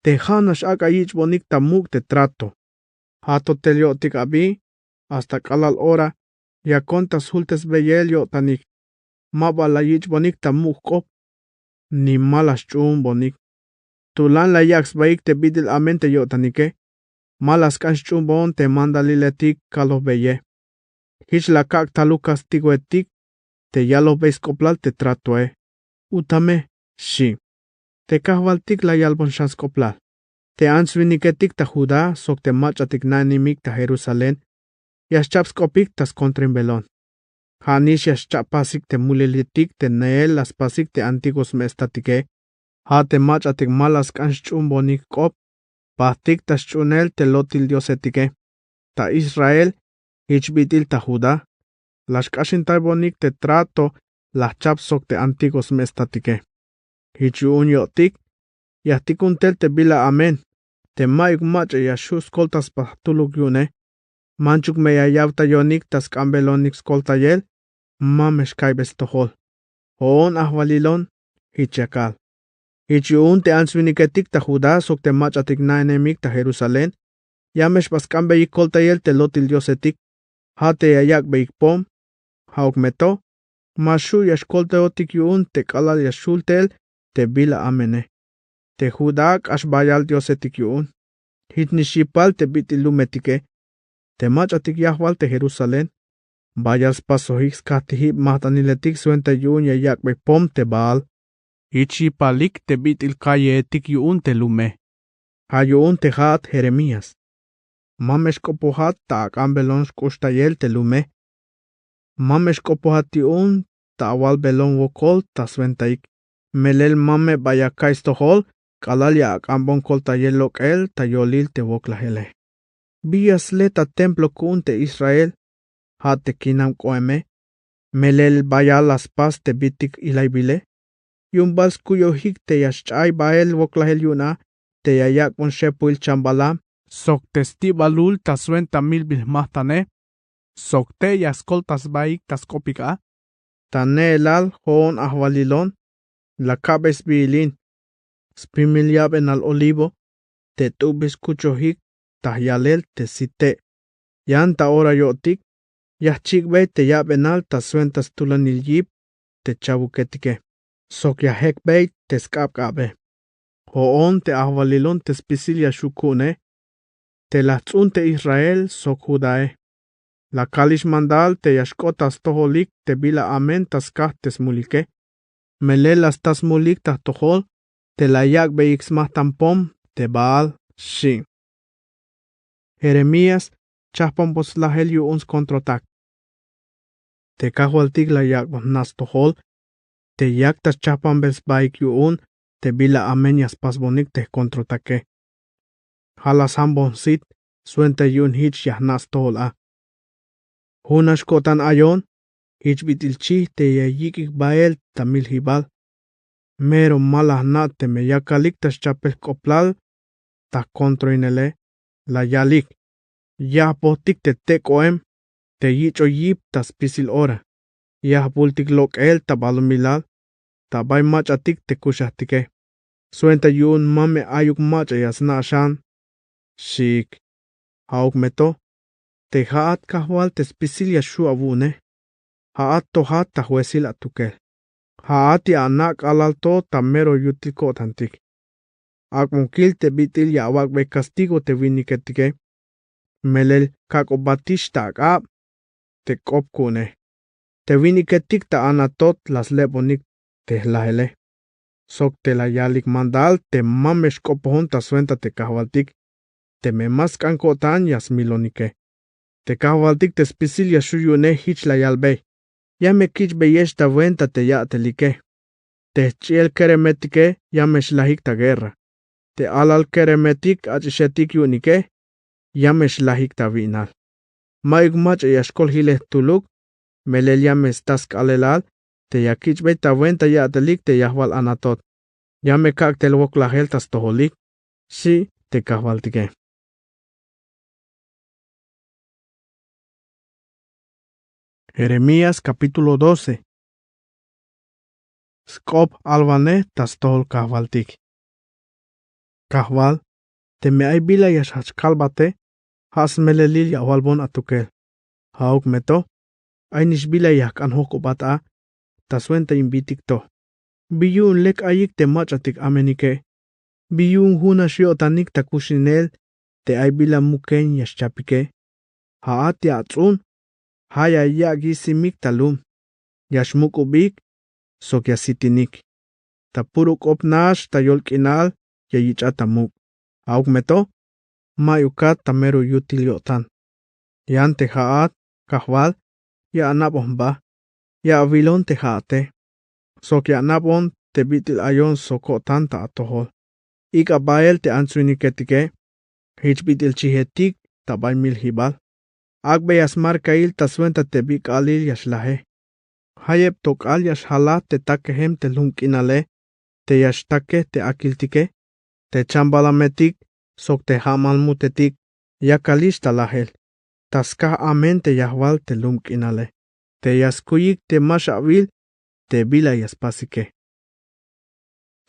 Te hanash akayich bonik ta muk te trato. Hato teliotik abi. Hasta kalal ora. Ya kontas hultes beyel yotanik. Maba la yich bonik ta muk kop. Ni malas chun bonik. Tulan la yaks baik te bidil amente yotanike. Malas kanch chumbon te manda liletik kalos beye. Hich la kak talukas tiguetik te yalo beis koplal te tratoe. Utame, shi. Te kahvaltik la yalbon shans koplal. Te ansviniketik ta Judá sok te machatik nanimik ta Jerusalén. Yaschapskopik tas kontrin belon. Hanish yaschapasik te mulilitik te neel las pasik te antiguos mestatike. Ha te machatik malas kanch chumbonik kop. Pahtik tas chunel te lotil diosetike. Ta Israel, hichbitil ta Judá. Las kashin bonik te trato las chapsok te antiguos mestatike. Hichu yotik, yahtikuntel te bila amen. Te maik macha yashus koltas pahtuluk yune. Manchuk me yayavta yonik tas kambelonik skoltayel. Mamesh kaibes tohol. Hoon ahvalilon, hichakal. Hichu te ansviniketik ta Judá sok te machatik na enemik ta Jerusalén. Yamesh pas kambe yikoltayel te lotil diosetik. Hate yayak beik pom. Hauk meto. Mashu yashkolteotik yun te kalal yashultel te bila amene. Te Judá ashbayal diosetik yun. Hitnishipal te bitilumetike. Te machatik yahwal te Jerusalén. Bayals pasohix katihip mahtaniletik suente yun yayak beik pom te baal. Ichipalik te bitil kayetik yun te lume. Hayun te hat Jeremías. Mamesh kopohat ta akambelon shkushtayel te lume. Mamesh kopohat yun ta awal belon wokol ta suentaik. Melel mame bayakais tohol, kalalya akambon koltayel lokel ta yolil te woklahele. Bias leta templo kun te Israel. Hat te kinam koeme. Melel bayalas pas te bitik ilaybile. Yung bals kuyo hik te yaschay bael woklahel yuna. Te yayak mon shepuil chambalam. Sok testi balul ta suenta milbil mahtane. Sok te yaskoltas baik tas kopika. Tane elal hoon ahvalilon. La cabes biilin. Spimilyab en al olivo. Te tubis kuchohik. Tahyalel te site. Yanta ora yotik. Yachikbe te yabenal ta suentas tulanil yip. Te chabuketike. Sok yahekbe te skapkabe. Hoon te ahvalilon te spisilia shukune. Te latzun te Israel sok Judae. La kalish mandal te yashkotas toholik te bila amen tas kahtes mulike. Melelas tas mulik tas tohol. Te la yakbe ixmah tampom te baal shi. Jeremías chahpon boslahel yu uns kontrotak. Te kahualtik la yakbon nas tohol. Te yaktas chahpan bes baik yu un. Te bila amenias pasbonik te kontrotake. Halas hambon sit. Suente yun hich yahnas tohol a. Hunash kotan ayon. Hich bitilchi te yayikik bael tamil hibal. Mero malah na te me yakalik tas chapel koplal. Ta kontroinele. La yalik. Yah potik te tekoem. Te yicho yip tas pisil ora. Yah bultik lok el ta balumilal. Ta bay machatik te kushahtike. Suenta yun mame ayuk macha yasna shan. Shik. Hauk meto. Te haat kahwal te spisilia shu avune. Haat tohat ta huesil atukel. Haati anak alalto ta mero yutiko tantik. Akmunkil te bitil ya awak be castigo te viniketike. Melel kako batish ta akab. Te kopkune. Te viniketik ta anatot las lebonik te lahele. Sok te la yalik mandal te mamesh kopohon ta suenta te kahwaltik. Te memas kankotan yas milonike. Te kahwaltik te spisilia shuyune hich la yalbe. Ya me kich beyesh ta venta te ya te like. Te chiel keremetike ya mesh lahik ta guerra. Te alal keremetik achishetik yunike. Ya mesh lahik ta vinal. Maik mach yashkol hileh tuluk. Melel ya me stas kalelal. Te ya kich be ta venta ya te lik te yahwal anatot. Ya me kak te lwok la heltas toholik. Si te kahwaltike. Jeremías capítulo 12. Skop alvane tas tohol kahwaltik. Kahwal, te me ay bila yashach kalbate, has melelil yawalbon atukel. Hauk meto, ay nishbila yak anhokubat a, tas wenta invitik to. Biyun lek ayik te machatik amenike. Biyun huna shiotanik takushinel te ay bila muken yashchapike. Haat yatzun. Haya yagi simik talum. Yashmukubik. Sok yasitinik. Tapuruk opnash tayol kinal yayichatamuk. Augmeto. Mayukat tameru yutil yotan. Yante haat. Kahwal. Ya anabomba. Ya avilon te haate. Sok ya anabon te bitil ayon sokotan ta atohol. Ika bael te ansuiniketike. Hich bitil chihetik tabay mil hibal. Agbe yasmar kail taswenta te bik alil yashlahe. Hayep tok al yashala te takehem te lunkinale. Te yashtake te akiltike. Te chambalametik. Sok te hamalmutetik. Yakalish talahel. Taska amen te yahwal te lumkinale. Te yaskuyik te mashavil. Te bila yaspasike.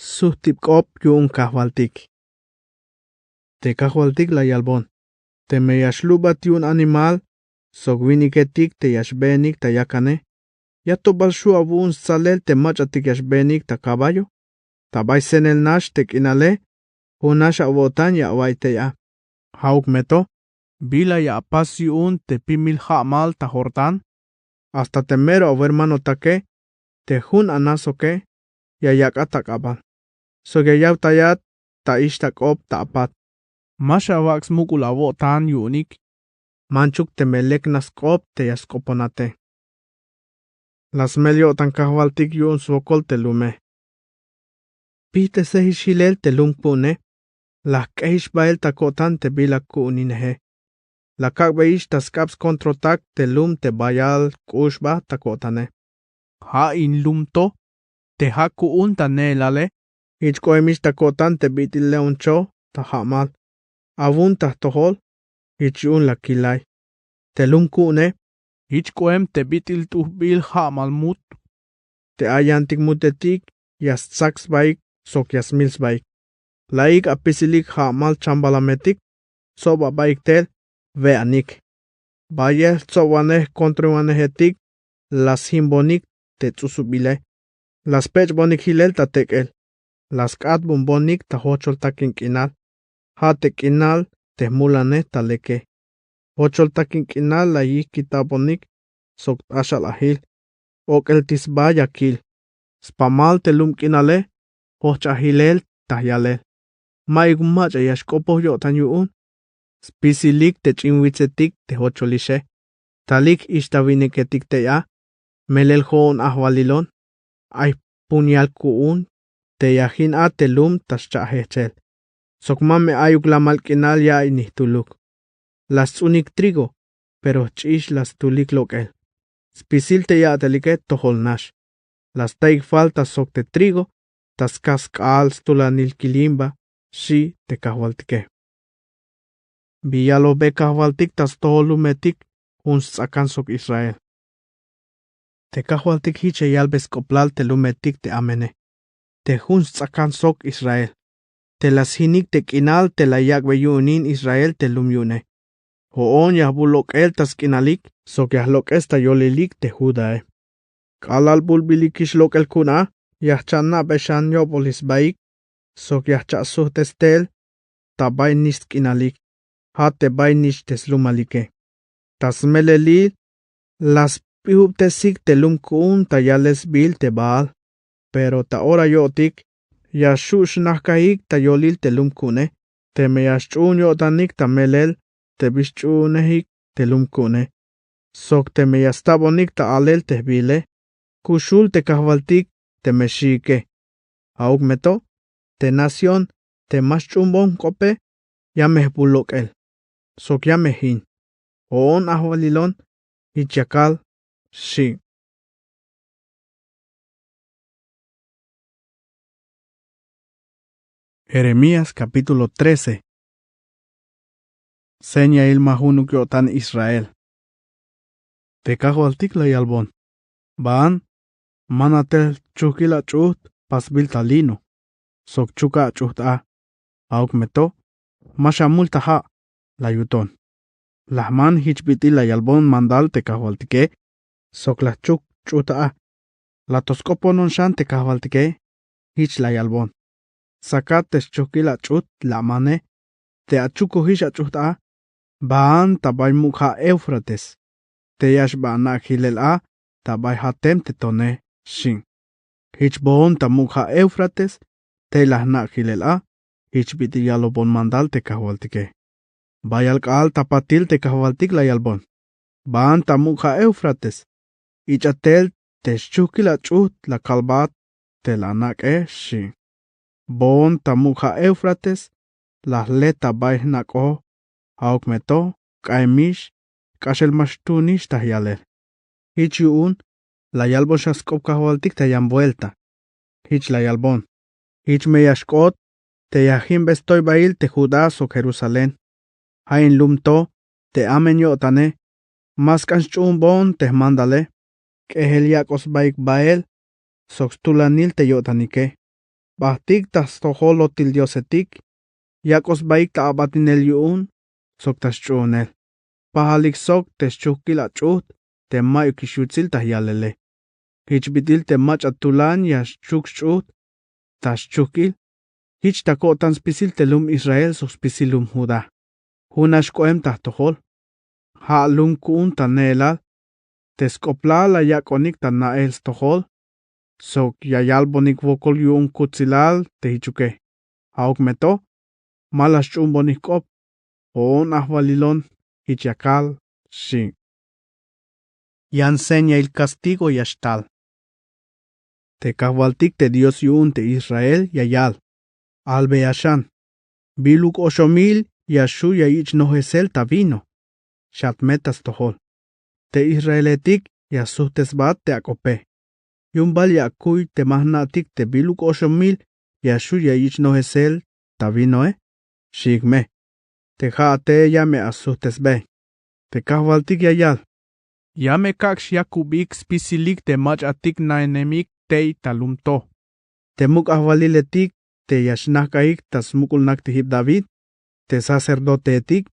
Suhtip op yun kahwaltik. Te kahwaltik la yalbon. Te me yashlubat yun animal. Sok winiketik te yashbenik ta yakane. Yatobal shu abun salel te machatik yashbenik ta caballo. Tabay senel nash te kinale. Hunash abotan ya waite ya. Hauk meto. Bila ya apasi un te pimil hamal ta hortan. Hasta te mero hermano take. Te hun anasoke. Ya yakata kabal. So ya yautayat ta ishtak op ta apat. Masha wax mukul abotan yunik. Manchuk te melek naskop te yaskoponate. Las melio tan kahwaltik yun sokol te lume. Pite se hishilel te lumpune. La keish bael ta kotan te bila kuuninehe. La kakbeish ta skaps kontrotak te lum te bayal kushba ta kotane. Ha in lumto. Te haku unta nelale. Ich koemish ta kotan te bitil leoncho ta hamal. Avun ta tohol. Ich un la kilay. Te lum kuune. Ich koem te bitil tuhbil hamal mut. Te ayantik mutetik. Yas saks baik. Sok yas mils baik. Laik apisilik hamal chambalametik. Soba baik tel. Veanik. Bayel sobaneh kontrobanehetik. Las himbonik te tsusubile. Las pech bonik hilel ta tekel. Las kat bombonik ta hochol takin kinal. Ha te kinal te mulane ta leke. Hochol takin kinal la yik kitabonik. Sok ashal ahil. Ok el tisbaya kil. Spamal te lum kinale. Hoch ahilel ta yalel. Maigumach ayashkopo yotan yuun. Spisilik te chinwitzetik te hocholishe. Talik ishtaviniketik te ya. Melel hoon ahwalilon. Ay punyal kuun. Te yahin a te lum taschahechel. Sokmame ayuk la malkinal ya inihtuluk. Las unik trigo. Pero chish las tulik lokel. Spisil te ya teliket toholnash. Las taik falta sok te trigo. Tas kaskal stulanil kilimba. Si te kahwaltike. Biyalo be kahwaltik tas toholumetik. Hun sakan sok Israel. Te kahwaltik hiche yalbes koplal te lumetik te amene. Te hun sakan sok Israel. Te las hinik te kinal te la yakbe yunin Israel te lumyune. Hoon yahbulok el tas kinalik. Sok yahlok esta yolilik te judae. Kalal bulbilikish lok el kuna. Yahchana beshan yobolis baik. Sok yahcha suhtestel. Tabay nist kinalik. Hate bay nish teslumalike. Tas melelil. Las pihub tesik te lumkun tayales bil te baal. Pero ta ora yotik. Yashush nahkaik ta yolil te lumkune. Te me yashchun yotanik ta melel. Te bishchunehik te lumkune. Sok te me yastabonik ta alel te bile. Kushul te kahwaltik te meshike. Auk meto. Te nación te mashchumbon kope. Ya mehbulok el. Sok ya mehin. Oon ahwalilon. Ichakal. Sí. Jeremías capítulo 13. Seña il mahunu kyotan Israel. Te kahwaltik la yalbon. Baan. Manatel chukila chuht pasbil talino. Sok chuka chuht a. Auk meto. Masha multa ha. La yuton. Lahman hichbiti la yalbon mandal te kahwaltike. Sok la chuk chuta a. La toskopo non shan te kahwaltike. Hich la yalbon. Sacate chukila chut la mane, te achukuhisha chuta, baan tabay mukha Eufrates, te yashba na hilela, tabay hatem te tone, shin. Hichbon ta mukha Eufrates, te la na hilela, hichbiti yalobon mandal te kahwaltike. Bayal kaal tapatil te kahwaltik la yalbon. Baan ta mukha Eufrates, ichatel te chukila chut la kalbat, te la nak shin. Bon ta mukha Eufrates, las leta bay nako, aukmeto, kaimish, kashel mashtunish tahyalel. Hich yuun, la yalbon shaskop kahwaltik te yan vuelta. Hich la yalbon. Hich me yashkot, te yahim bestoy bail te Judas o Jerusalén. Hain lumto, te amen yotane, maskan bon te mandale, que heliakos baik bael, soxtulanil te yotanike. Bahtik tas toholo til diosetik, yakos baik ta abatinel yuun, sok tas chunel. Pahalik sok tes chukila chut, te mayo kishutzil tahyalele. Hichbitil te mach atulan yash chuk chut, tas chukil. Hich takotan spisil telum Israel sok spisilum Juda. Hunash koem tahtohol. Ha lum kuun tanelal. Teskopla la yakonik tanael stohol. Sok yayalbonik vokol yuun kutzilal te hichuke. Aukmeto. Malas chumbonik kop. On ahvalilon hichakal shin. Y enseña el castigo yashtal. Te kahwaltik te Dios yuun te Israel yayal. Albe yashan. Biluk 8,000 yashu yayich nohesel tavino. Shatmetas tohol. Te Israeletik yasutes bat te akope. Yumbal yakuy te mahnatik te biluk 8,000 yashu yayich nohesel tavino Shigme. Te jaate yame asutes be. Te kahwaltik yayal. Yame kaksh yakubik spisilik te mach atik na enemik te talumto. Te muk ahwaliletik te yashnakaik tas mukulnak tihib David. Te sacerdotetik.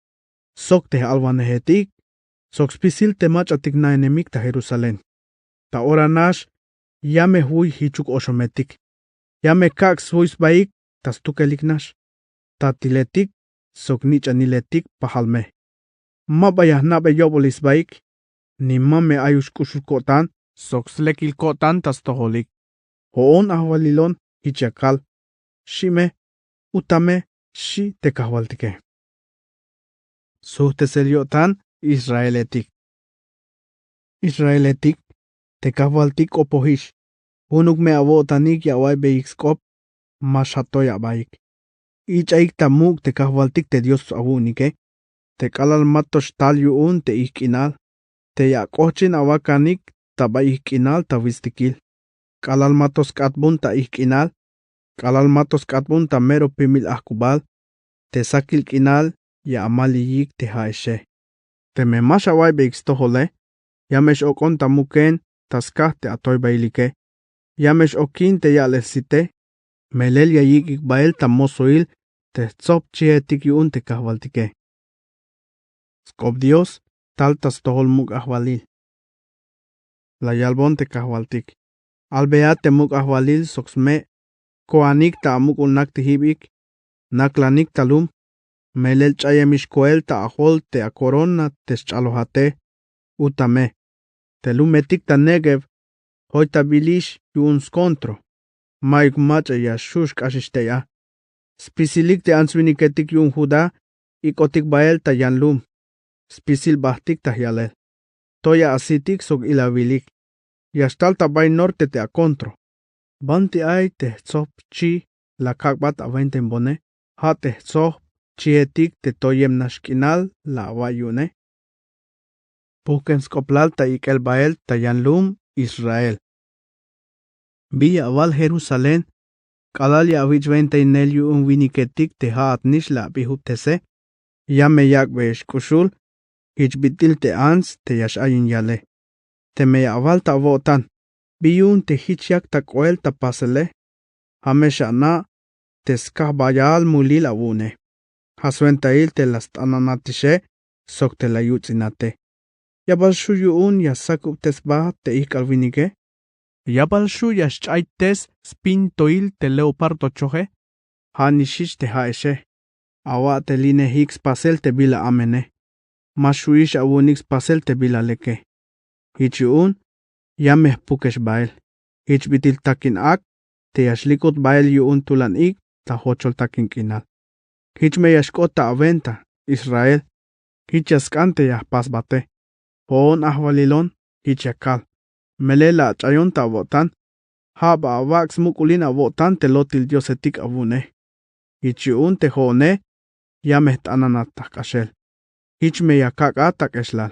Sok te alwanehetik. Sok spisil te mach atik na enemik ta Jerusalén. Ta ora nash yame huy hichuk oshometik. Yame kaks huis baik tas tukelik nash. Ta tiletik. Sok nich aniletik pahalme. Mabaya nabe yobolis baik. Ni mame ayush kushulkotan. Sok slekilkotan tas toholik. Hoon ahwalilon hichakal. Shime. Utame. Shi te kahwaltike. Suhte selyotan Israeletik. Israeletik. Te kahwaltik opohish. Hunuk me avotanik yawai beikskop. Mashatoya baik. Ichaik tamuk te kahwaltik te Dios abunike. Te kalal matos tal yuun te ihkinal. Te yakochin awakanik taba ihkinal ta vistikil. Kalal matos katbun ta ihkinal. Kalal matos katbun ta mero pimil ahkubal. Te sakil kinal ya amaliyik te haeshe. Te me mashawai beikstohole. Yamesh okon tamuken taskah te atoy bailike. Yamesh okin te yalesite. Melel yayik ikbael tamosoil te tzop chietik yuun te kahwaltike. Skop Dios tal tas tohol muk ahwalil. La yalbon te kahwaltik. Albeat te muk ahwalil soksme. Koanik ta amuk unak tihibik. Naklanik talum. Melel chayemish koel ta ahol te a corona te chalohate. Utame. Te lumetik ta negev. Hoita bilish yuun skontro. Maik macha ya shushk ashishteya. Spisilik te answiniketik yun Juda, ikotik bael ta yanlum. Spisil bahtik ta yalel. Toya asitik sog ilavilik. Yashtal ta bay norte te akontro. Banti ay te tzop chi la kakbat a 20 bone. Ha te tzop chietik te toyem nashkinal la wayune. Puken skoplal ta ikel bael ta yanlum Israel. Villa aval Jerusalén. Kalalia avich 20 nelyu un winiketik te haat nishla bihuptese. Yame yakbesh kushul. Hichbitil te ans te yashayin yale. Te me aval ta votan. Biyun te hichyak ta koel ta pasele. Hamesha na te skahbayal mulil avune. Haswentail te last ananatishe. Sok te la yutzinate. Yabal shuyu un yasakup tesba te ikalvinike. Yabal shu yashchaites spintoil te leopardo choje. Hanishish te haeshe. Awa te line hix pasel te bila amene. Mashuish awunix pasel te bila leke. Hichiun, yameh pukesh bael. Hich bitil takin ak, te yashlikot bael yuun tulan ik, ta hochol takin kinal. Hich me yashkota aventa, Israel. Hich yaskante yah pasbate. Hoon ahvalilon, hich yakal. Melela chayon ta votan. Haba avax mukulin avotan te lotil diosetik avune. Hich yuun te hoone, yameh tananatak kashel. Hich me yakak atak eslal.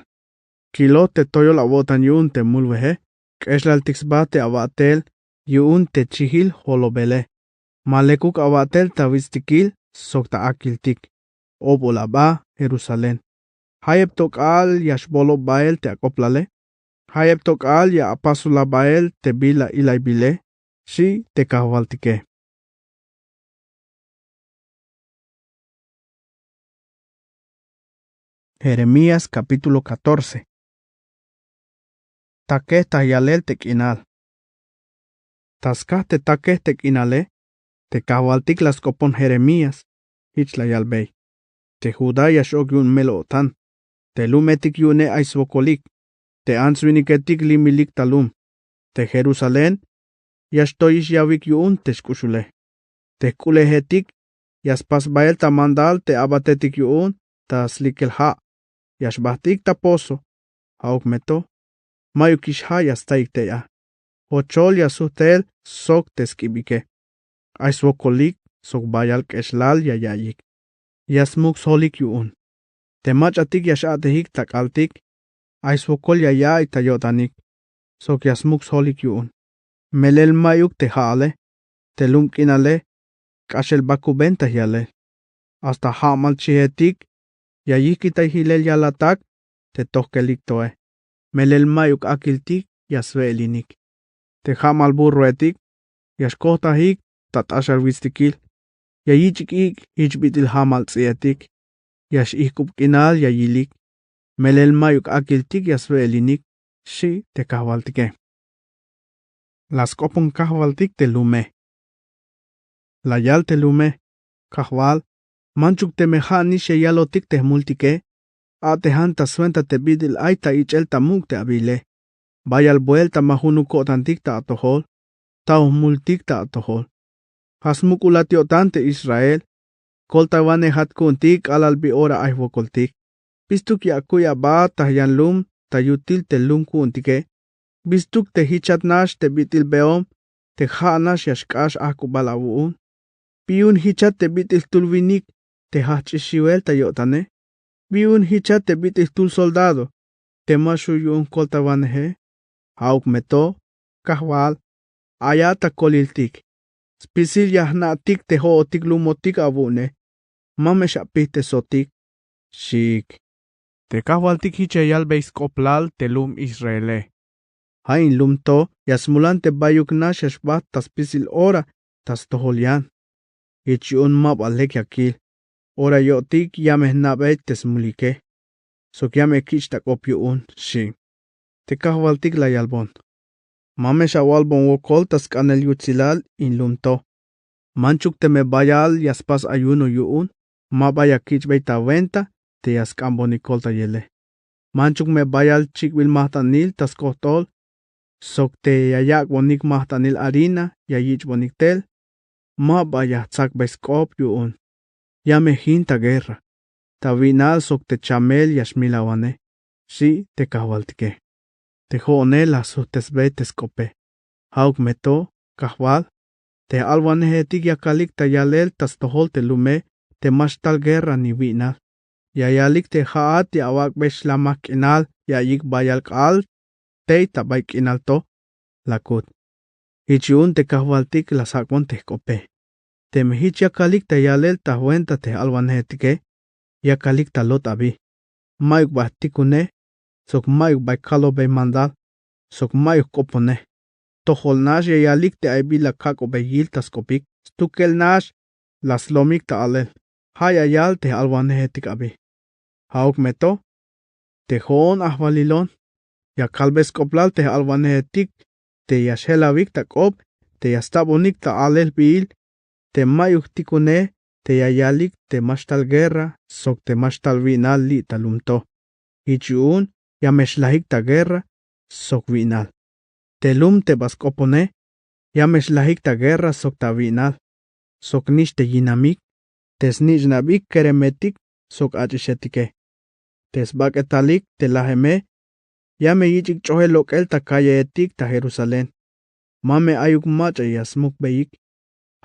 Kilo te toyol avotan yuun te mulvehe. Eslal tixbate avatel, yuun te chihil holobele. Malekuk avatel tavistikil, sokta akiltik. Obolaba, Jerusalén. Hayep tokal yashbolo bael te akoplale. Hayep tokal ya apasula bael te bila ilay bile. Si te kahwaltike. Jeremías capítulo 14. Taque tayalel tequinal. Tascaste taque tequinale. Te kahwaltik las copon Jeremías. Hichla yalbey. Te Judá yashok yun melotan. Te lumetik yune aisvokolik. Te answiniketik limilik talum. Te Jerusalén. Yashtoish yavik yun teshkushule. Te kulehetik. Yaspas bael tamandal te abatetik yun. Taslikel ha. Yashbahtik taposo. Hauk meto. Mayukisha yastaiktea. Hochol yasutel sok teskibike. Aisvokolik sok bayal keslal yayayik. Yasmuk solik yuun. Te machatik yashatehik takaltik. Aisvokol yayay tayotanik. Sok yasmuk solik yuun. Melel mayuk te haale. Te lumkinale. Kashel bakubenta yale. Hasta hamal chihetik. Yayikita hilel yalatak. Te tohkelik toe. Melel mayuk akiltik yasvelinik. Te hamal burroetik. Yashkohtahik tatashar wistikil. Yayichik ik hichbitil hamal tzietik. Yash ihkupkinal yayilik. Melel mayuk akiltik yasvelinik. Si te kahwaltike. Las kopon kahwaltik te lume. La yal te lume. Kahwal. Manchuk te mejani she yalotik te multike. A te hanta suenta te bidil aita ichel tamuk te abile. Bayal vuelta mahunuko tantik ta atohol. Tau multik ta atohol. Hasmukulatio Israel. Kolta vane hat kuntik alal bi ora aihvokoltik. Bistuk yakuya ba tahyan lum tayutil te lum kuntike. Bistuk te hichat nash te bitil beom. Te hanash yashkash akubalavuun. Biun hichat te bitil tulvinik. Te hachishiwel tayotane. Biun hichat te bitil tul soldado. Te mashuyun kolta vanehe. Hauk meto. Kahwal. Ayata koliltik. Spisil yahnatik te hootik lumotik avune. Mamesh apite sotik. Shik. Te kahwaltik hichayal beis koplal te lum Israele. Hain lumto yasmulante bayuk nashashbat tas pisil ora tas toholian. Hichiun map alek yakil. Ora yotik yameh nabeit tes mulike. Sok yame kichtak opyuun. Shik. Te kahwaltik la yalbon. Mamesh awalbon wokol tas kanel yutzilal in lumto. Manchuk te me bayal yaspas ayuno yuun. Mabaya kichbeita venta te yaskambo nikolta yele. Manchuk me bayal chikwil mahtanil tas kohtol. Sok te yayak bonik mahtanil harina yayich boniktel. Mabaya tsak beskop yuun. Yame hinta guerra. Tavinal sok te chamel yashmilawane. Si te kahwaltike. Te hoonela su tesbetes kope. Hauk meto, kahwal. Te alwanehetik yakalik ta yalel tas tohol te lume. Te mashtal guerra ni vinal. Yayalik te haat ya awak besh lamak inal. Yayik bayal kal. Te tabaik inal to. Lakut. Hichiun te kahwaltik la sakwan te kope. Te mehich yakalik ta yalel ta huenta te alwanehitike. Yakalik ta lot abi. Mayuk bahtikune. Sok mayuk baikalo be mandal. Sok mayuk kopone. Tohol nash yayalik te aibila kako beyil tas kopik. Stukel nash. Las lomik ta alel. Hayayal te alwanehetik abi. Hauk meto. Te hoon ahvalilon. Ya kalbes koplal te alwanehetik. Te yashelavik ta kop. Te yastabonik ta alel bil. te mayuk tikune, te yayalik te mashtal guerra, sok te mashtal vinal li talumto. Ichun, yameshlahik ta guerra, sok vinal. Telum te baskopone, yameshlahik ta guerra, sok ta vinal. Sok nish te yinamik, tes nish nabik keremetik, sok achishetike. Tes baketalik te laheme, yame yichik chohe lokel ta kayetik ta Jerusalén. Mame ayuk macha yasmuk beik.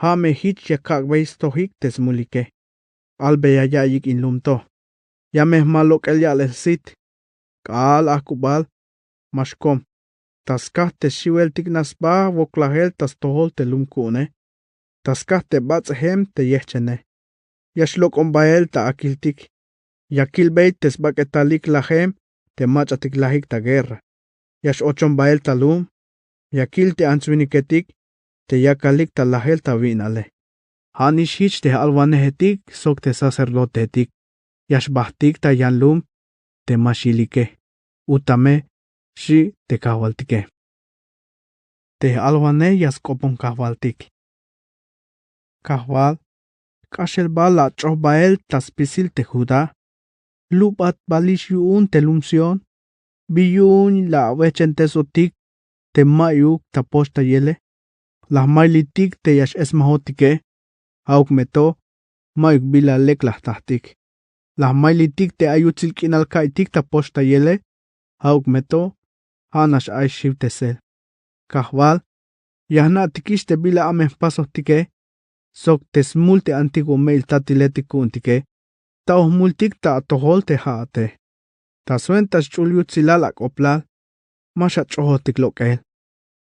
Hame hich yakak beis tohik tes mulike. Albe yayik inlumto. Yame malok el yal sit. Kaal akubal. Mashkom. Taskah te shiwel tik nasba voklahel tas tohol te lumkune. Taskah te batshem te yechene. Yashlok ombael ta akiltik. Yakil beit tes baketalik lahem te machatik lahik ta guerra. Yash ochon bael ta lum. Yakil te answiniketik te yakalik ta lahel ta vinale. Hanish hich te alwanehetik sok te sacerdotetik. Yash bahtik ta yanlum te mashilike. Utame shi te kahwaltike. Te alwane yas kopon kahwaltik. Kahwal. Kashel bala choh bael tas pisil te juda. Lupat balish yuun te lumsion. Biyun la wechen te sotik. Te mayuk ta posta yele. Las mailitik te yash esmahotike. Auk meto. Mayuk bila leklah tahtik. Las mailitik te ayutzil kinalkaitik ta posta yele. Auk meto. Hanash ay shivtesel. Kahwal. Yahna tikish te bila ameh pasohtike. Sok tes multe antiguo mail tatiletikuntike. Taos multik ta tohol te haate. Ta suentas chulyutzilalak oplal. Masha chohotik lokel.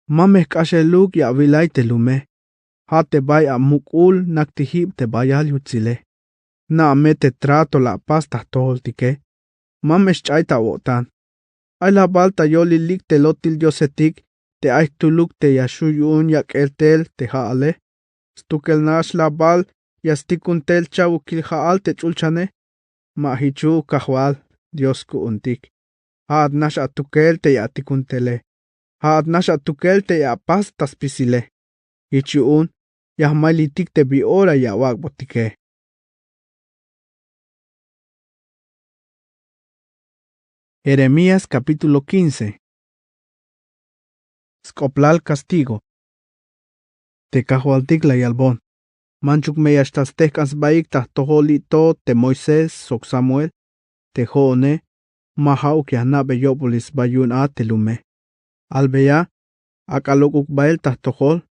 Mameh kasheluk ya vilay te lume. Hate bay a mukul naktihib te bayal yutzile. Na amete trato la pasta toholtike. Mamesh chaita wotan. Ay la balta yolilik te lotil yosetik. Te aiktuluk te yashuyun yak eltel te haale. Stukel nash la bal yastikun tel chawukil haal te chulchane. Mahichu kahwal Dios ku untik. Haad nash atukel te yatikuntele. Haad nash atukel te ya pastas pisile. Ichiun yahmailitik te bi ora ya wagbotike. Jeremías capítulo 15. Skoplal castigo. Te kahwaltik la yalbon. Manchuk meyashtas tehkans baik tah toholito te Moisés sok Samuel. Te jone. Mahauk yahnabe yopolis bayun a telume. Albeya. Akalokuk bael tah tohol.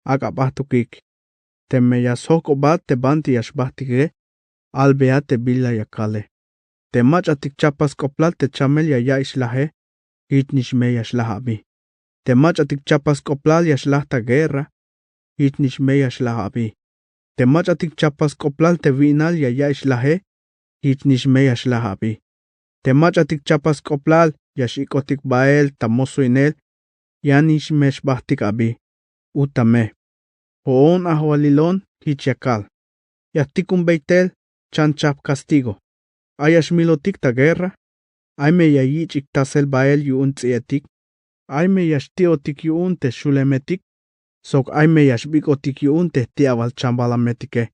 Akapahtukik. Te meyashok obat te banti yashbahtike. Albeya te bila yakale. Te machatik chapas koplal te chamel ya ishlahe. Hitnish me yashlahabi. Te machatik chapas koplal yashlahta guerra. Hitnish me yashlahabi. Te machatik chapas koplal te vinal ya ishlahe. Hitnish me yashlahabi. Te machatik chapas koplal yashikotik bael tamosuinel. Yanish meshbahtik abi. Utame. Hoon ahwalilon hichakal. Yahtikun beitel chanchap castigo. Ayash milotik ta guerra. Aime yayichik tasel bael yuun tzietik. Aime yashtiotik yuun te shulemetik. Sok aime yashbikotik yuun te tiaval chambalametike.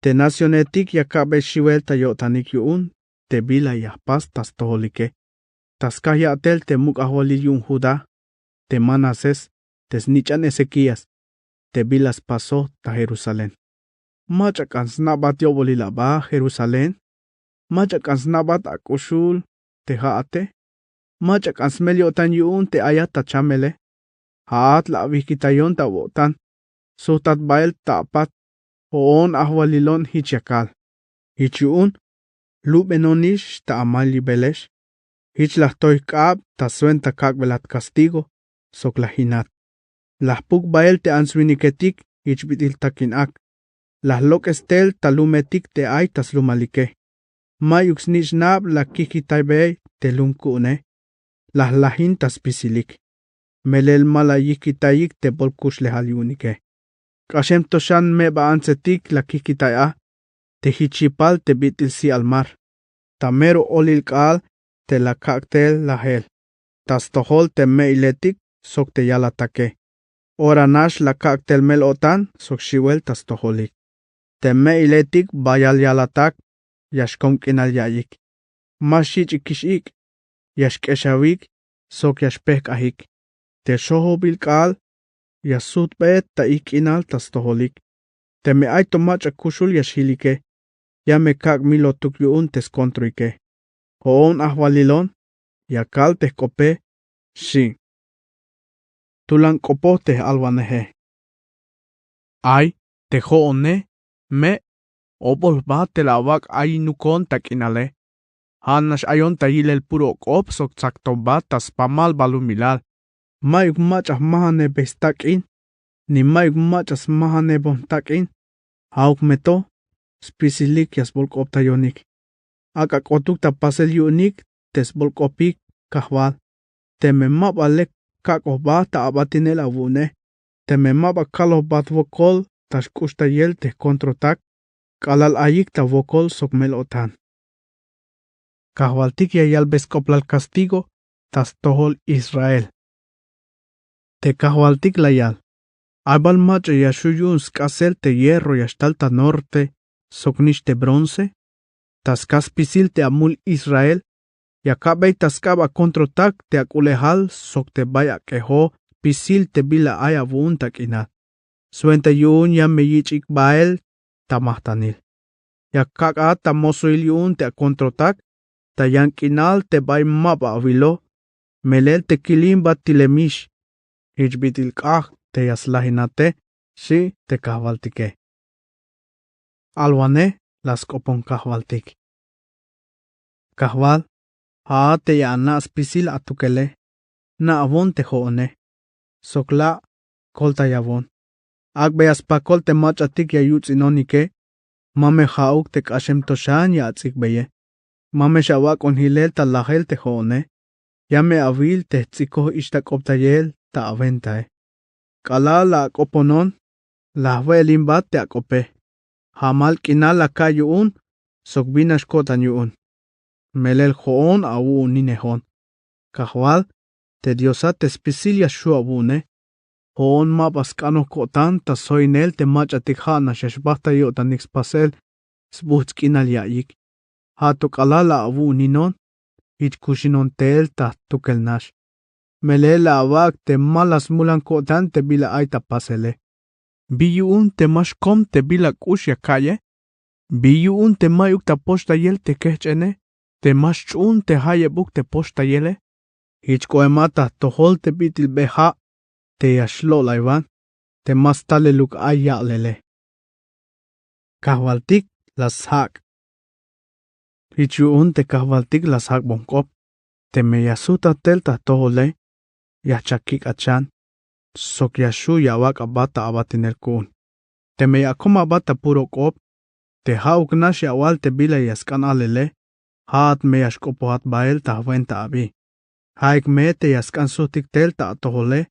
Te nacionetik yakabe shivel ta yotanik yuun. Te bila yahpas tas toholike. Taskah yatel te muk ahwalil yun Judá. Te Manases. Te snichan Ezequías. Te bilas paso ta Jerusalén. Machakan snabat yobolila ba Jerusalén. Machakan snabat akushul te haate. Machakan smeliotan yuun te ayata chamele. Haat la vikitayon ta wotan. Sutat bael tapat. Hoon ahwalilon hichakal. Hichun. Lubenonish ta amali belesh. Hichlahtoy kab ta suenta kakbelat castigo. Soklahinat. Las puk bael te answiniketik. Hichbitil takinak. Las lokestel talumetik te aitas lumalike. Mayux nishnab la kikitaibey te lumkune. Las lahintas pisilik. Melel malayikitayik te bolkush lehalyunike. Kashem toshan me baansetik la kikitaya. Te hichipal te bitil si al mar. Tamero olil kaal te la kaktel la hel. Tas tohol te meiletik sok te yalatake. Ora nash la kaktel mel otan sok shiwel tas toholik. Teme iletik bayal yalatak, yashkom kinal yayik. Mashich ikishik, yashkeshavik, sok yashpek ahik. Te shoho bilkal, yasut bet ta ikinal tastoholik. Teme ay tomach akushul yashilike, yame kak milotuk yuun teskontroike. Hoon ahwalilon, yakal teskope, shi. Tulan kopote alwanehe. Ay, te hoone, me, obol ba te lawak ay nukon takinale. Hanas ayon tayil el puro kop sok saktoba tas pamal balumilal. Mayuk machas mahane bestakin, ni mayuk machas mahane bontakin. Hauk meto, spisilik yas bolkop tayonik. Aka kotuk tapasel yunik, tes bolkopik, kahwal. Teme mabalek kakoba ta abatinel avune. Teme mabakalo bat vokol, tas kustayel te kontrotak, kalal ayik ta vokol sok melotan. Kahwaltik yayal beskoplal castigo, tas tohol Israel. Te kahwaltik layal. Abal macho yashuyun skasel te hierro yashtalta norte, soknish te bronce, tas kaspisil te amul Israel, yakabay taskaba kontrotak te akulehal sok te baya keho, pisil te bila aya vuntak inat. Suente yun ya meyichik bael tamahtanil. Yakaka tamosuil yun te kontrotak, ta yankinal te bay maba avilo, melel te kilimba tilemish, hichbitil kah te yaslahinate, si te kahvaltike. Alwane las kopon kahvaltik. Kahval, ha te yana spisil atukele, na avon te hoone, sokla kolta yavon. Agbe aspakol te machatik ya yutzinonike, mame hauk te kashem toshan ya atzikbeye. Mame shawak on hilel ta lahel te hoone, yame avil te tziko ishtak optayel ta aventae. Kala la akoponon, la velimbat te akope. Hamal kinal la kayuun, sokbina shkotan yuun. Melel hoon awu ninehon. Kahwal, te diosat te spisilia shuabune. Hoon mabaskano kotan ta soinel te machatik hana shashbata yotan ixpasel, sbuhtskinal yayik. Hatuk alala awu ninon, ichkushinon tel ta tukelnash. Melela awak te malas mulan kotan te bila aita pasele. Biyuun te mashkom te bila kushya kaye. Biyuun te mayuk ta posta yel te kechene. Te mashchun te hayebuk te posta yele. Hichkoemata tohol te bitil beha. Te yashlo laivan. Te mastale luk aya lele. Kahwaltik las hak. Hichuun te kahwaltik las hak bonkop. Te meyasuta telta tohole. Yachakik achan. Sok yashu yawak abata abatinel kun. Te meyakoma abata puro kop. Te hauk nash yawal te bila yaskan alele. Haat meyashkopohat bael ta venta abi. Haik me te yaskan suhtik telta atohole.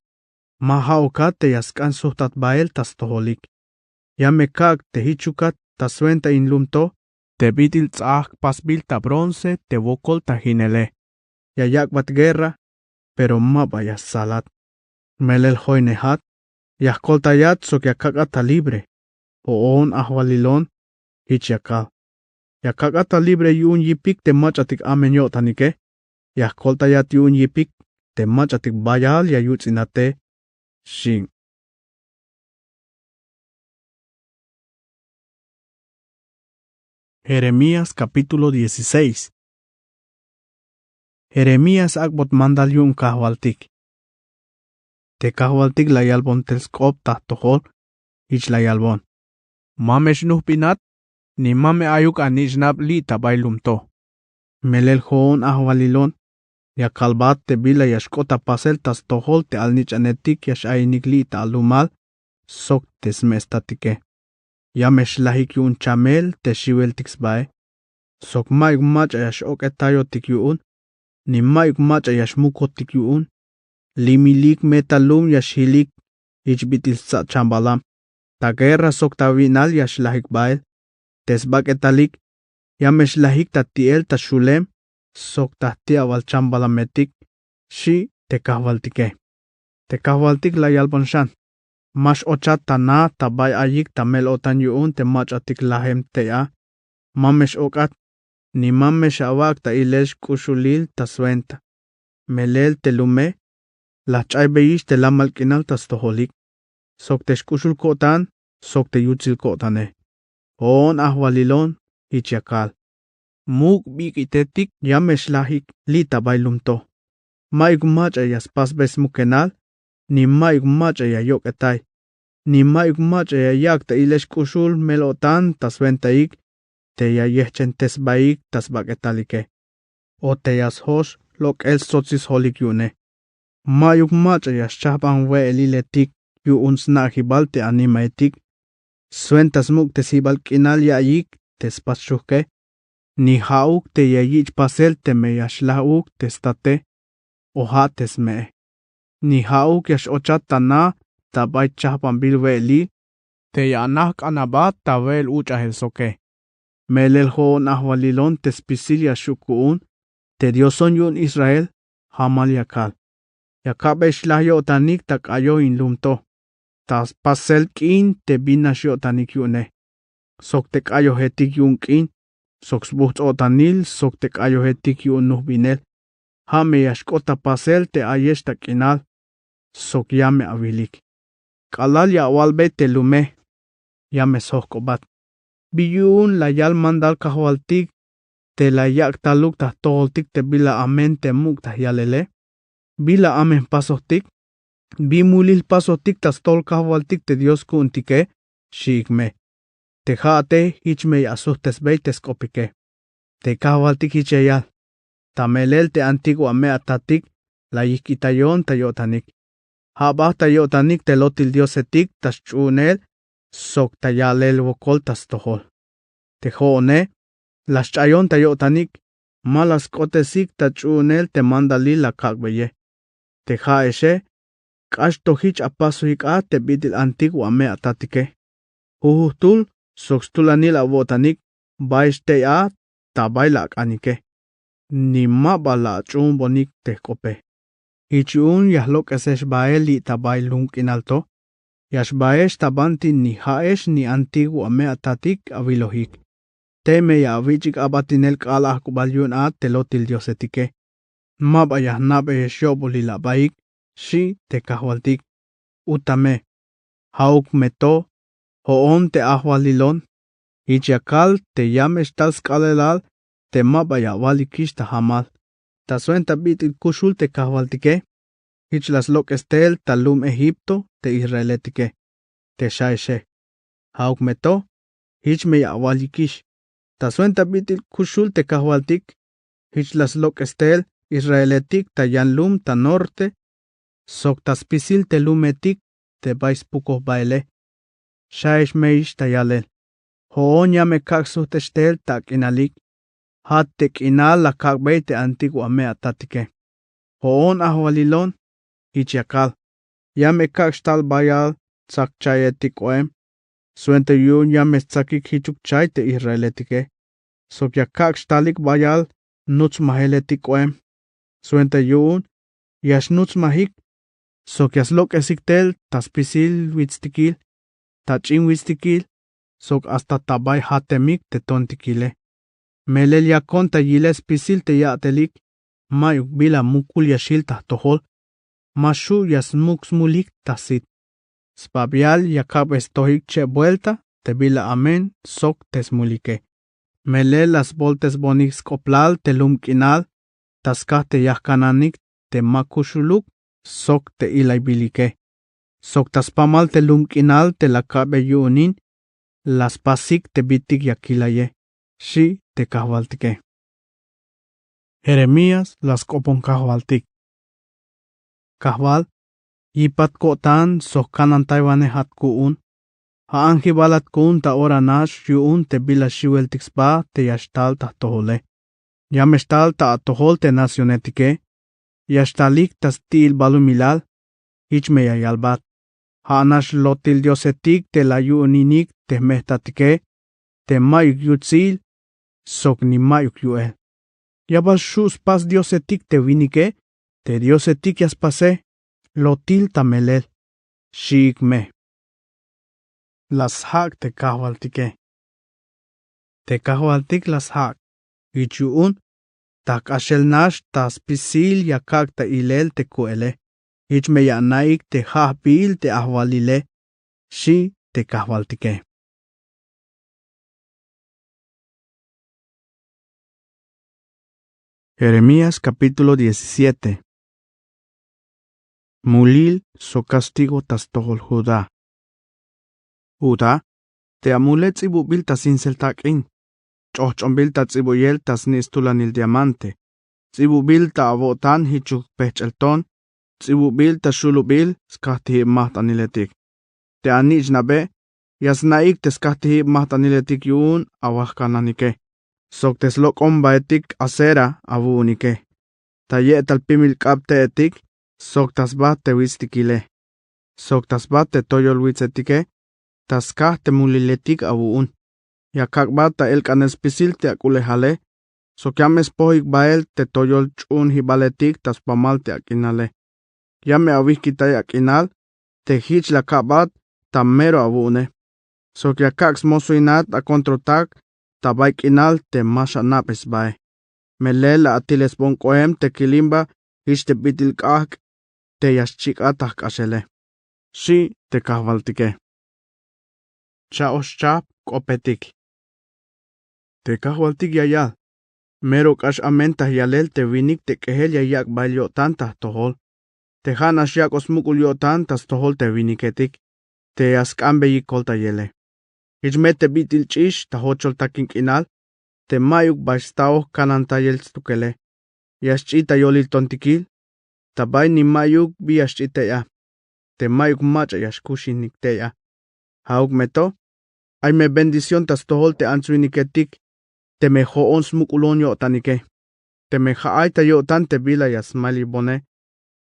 Ma haukat te yaskan suhtat bael tas toholik. Yame kak te hichukat tas venta inlumto. Te bitil tzak pasbil ta bronce te vokol ta hinele. Yayak bat guerra. Pero mabaya salat. Melel hoinehat. Yahkol tayat sok yakakata libre. Oon ahwalilon. Hichakal. Yakakata libre yun yipik te machatik amenyotanike. Yahkol tayat yun yipik te machatik bayal ya yutzinate. Shin. Jeremías capítulo 16. Jeremías akbot mandal yun kahwaltik. Te kahwaltik la yalbon telskop tahtohol, ich la yalbon. Mame shnuhpinat, ni mame ayuk anishnab li tabailumto. Melel hoon ahwalilon, ya kalbat te bila yashkota pasel tas tohol te alnich anetik yash ainik li ta alumal, sok tesmestatike. Ya meshlahik yun chamel te shivel tixbae. Sok mayuk macha yash oketayo tik yun, ni mayuk macha yash mukot tik yun. Limilik metalum yashilik ichbitil sa chambalam. Ta guerra sok ta vinal yashlahik bael. Tesbak etalik yameshlahik ta tiel ta shulem sok ta tiawal chambalametik shi te kahwaltike. Te kahwaltik la yalbonshan. Mash ochata na tabay ayik tamel otan yuun te mach atik lahem tea. Mamesh okat. Ni mamesh awak ta ilesh kushulil taswenta. Melel telume. Lachay beish te lamal kinal tastoholik. Sok te shkushul kotan. Sok te yutzil kotane. On ahwalilon. Hichiakal. Muk bik itetik yamesh lahik li tabay lumto. Maik mach ayas pasbes mukenal. Ni maik mach ayayok etay. Ni maik mach ayayak ta ilesh kushul melotan taswentaik. Te yayehchen tesbaik tasbaketalike. O te yashosh lok el sotzis holik yune. Mayuk mach ayas chapan we eliletik yu unsnahibal te animaetik. Suentas muk tesibal kinal yayik tespashuke. Ni hauk te yayich pasel te meyashlauk testate. Oha tesme. Ni hauk yash ochatana tabay chapan bilweli. Te yanak anabat tabel uchahel soke. Melel ho nahwalilon tespisil yashukuun. Te dioson yun Israel. Hamal yakal. Yakabe shlahyo otanik tak ayo inlumto. Tas pasel kin te binashyo otanik yune. Sok tek ayo hetik yun kin. Sok sbuht otanil sok tek ayo hetik yun nuhbinel. Hame yashkota pasel te ayesh tak inal. Sok yame avilik. Kalal ya walbe te lume. Yame sohkobat. Biyun la yal mandal kahwaltik. Te la yak taluk tah toholtik te bila amen te muk tah yalele. Bila amen pasohtik. Bimulil pasohtik tas tol kahwaltik te Dios kuntike. Shikme. Te jaate hichme yasuhtes beites kopike. Te kahwaltik hicheyal. Tamelel te antiguo ame atatik. La yikitayon tayotanik. Habah tayotanik te lotil diosetik tas chunel. Sok tayalel wokol tas tohol. Te joone. Las chayon tayotanik. Malas kotesik ta chunel te mandalil la kakbeye. Te jaeshe. Kash tohich apasuik a te bidil antiguo ame atatike. Huhutul. Sokstulanil avotanik. Baish te a tabailak anike. Ni mabala chun bonik te kope. Ichun yahlok esesh baeli tabailunk inalto. Yashbaesh tabanti ni haesh ni antiguo ame atatik avilohik. Teme ya avichik abatinel kalah kubalyun a telotil diosetike. Mabaya nabe shobulila baik. Shi te kahwaltik. Utame. Hauk meto. Hoon te ahwalilon. Ichiakal te yamesh tal skalelal. Te mabaya walikish ta hamal. Ta suenta bitil kushul te kahwaltike. Ich las lok estel talum Egipto te israeletike. Te shaeshe. Hauk meto. Ich me ya walikish. Ta suenta bitil kushul te kahwaltik. Ich las lok estel israeletik ta yanlum ta norte. Sok taspisil te lumetik te bais puko baile. Shaesh meish ta yalel. Hoon yame kaksu te stel tak inalik. Hat tek inal la kakbei te antiguo ame atatike. Hoon ahwalilon. Ichiakal. Yame kakstal bayal tsak chayetik oem. Suente yun yame tsakik hichuk chay te israeletike. Sok ya kakstalik bayal nuts maheletik oem. Suente yun yash nuts mahik. Sok yaslok esiktel taspisil witztikil. Tachin witztikil. Sok hasta tabay hatemik te tontikile. Melel ya konta yiles pisil te yatelik. Mayuk bila mukul yashil tahtohol. Mashu yasmux mulik tasit. Spabial yakab estohik che vuelta, te bila amen, sok tesmulike. Mele las voltes bonix coplal te lumkinal, taska te yahkananik, te makushuluk, sok te ilaibilike. Sok taspamal te lumkinal te lakabe yunin, las pasik te bitik yakilaye, shi te kahwaltike. Jeremías las kopon kahwaltik. Kahwal, yipat kotan sok kanan taiwane hat kuun. Haan hibalat kuun ta ora nash yuun te bila shiwel tixba te yashtal ta tohole. Yameshtal ta atohol te nacionetike. Yashtalik tas til balumilal. Hichme yalbat. Haanash lotil diosetik te la yuuninik te mehtatike. Te mayuk yutzil. Sok ni mayuk yuel. Yabal shus pas diosetik te vinike. Te diosetik yaspase, lotil tamelel. Shikme. las hak te kahwaltike. Te kahwaltik las hak. Ichuun tak ashel nash tas pisil yakak ta ilel te kuele. Ich me yanaik te hahpil te ahwalile. Shi te kahwaltike. Jeremías capítulo 17. Mulil so castigo tas tohol Judá. Judá, te amulet tsibubil tas inseltakin. Chochombil ta tsibuyel tas nistulanil diamante. Tsibubil ta avotan hichuk pechelton. Tsibubil ta shulubil skahti mahtaniletik. Te anich nabe, yasnaik te skahti mahtaniletik yun awahkananike. Sok teslok ombaetik asera avunike. Ta yetal pimil kapte etik, sok tasbat te wistikile. Sok tasbat te toyol witzetike, tas kahte muliletik avun. Yakakbat ta elkanespisil te akulehale, sok yames pohik bael te toyol chun hibaletik tas pamal te akinale. Yame awihkita yakinal, te hich la kabat ta mero avune. Sok yakaks mosuinat a kontrotak, ta baikinal te masha napes bae. Melela atiles bonkoem te kilimba, hich te bitil kahk, te yaschik atak ashele. Shi te kahvaltike. Chaoshchap kopetik. Te kahvaltik yayal. Mero kash amenta yalel te vinik te kehel yayak bailyo tanta tohol. Te hanas yak osmukul yo tantas tohol te viniketik. Te askambe yikolta yele. Hichmete bitil chish ta hochol takin kinal. Te mayuk baistao kanantayel stukele. Yaschita yolil tontikil. Tabay ni mayuk bi yaschiteya. Te mayuk macha yashkushinikteya. Hauk meto. Ay me bendición tas tohol te ansuiniketik. Te me hoon smukulon yo tanike. Te me haay ta yo tante bila yasmali bone.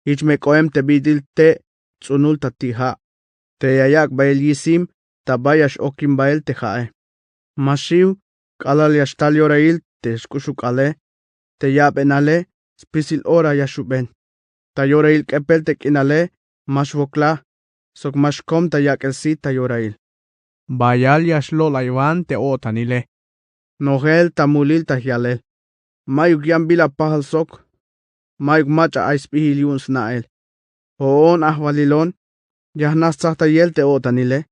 Ich me koem te bidil te tsunul tatiha. Te yayak bael yisim. Tabayash okim bael te hae. Mashiw. Kalal yashtal yorail te shkushukale. Te yab enale. Spisil ora yashuben. Ta yorail kepel te kinale. Mashvokla. Sok mashkom ta yakelsi ta yorail. Bayal yashlo laywan te otanile. Nogel tamulil ta hyalel. Mayuk yambila pahal sok. Mayuk macha aispihil yun snael. Hoon ahwalilon. Yahnas tahta yel te otanile.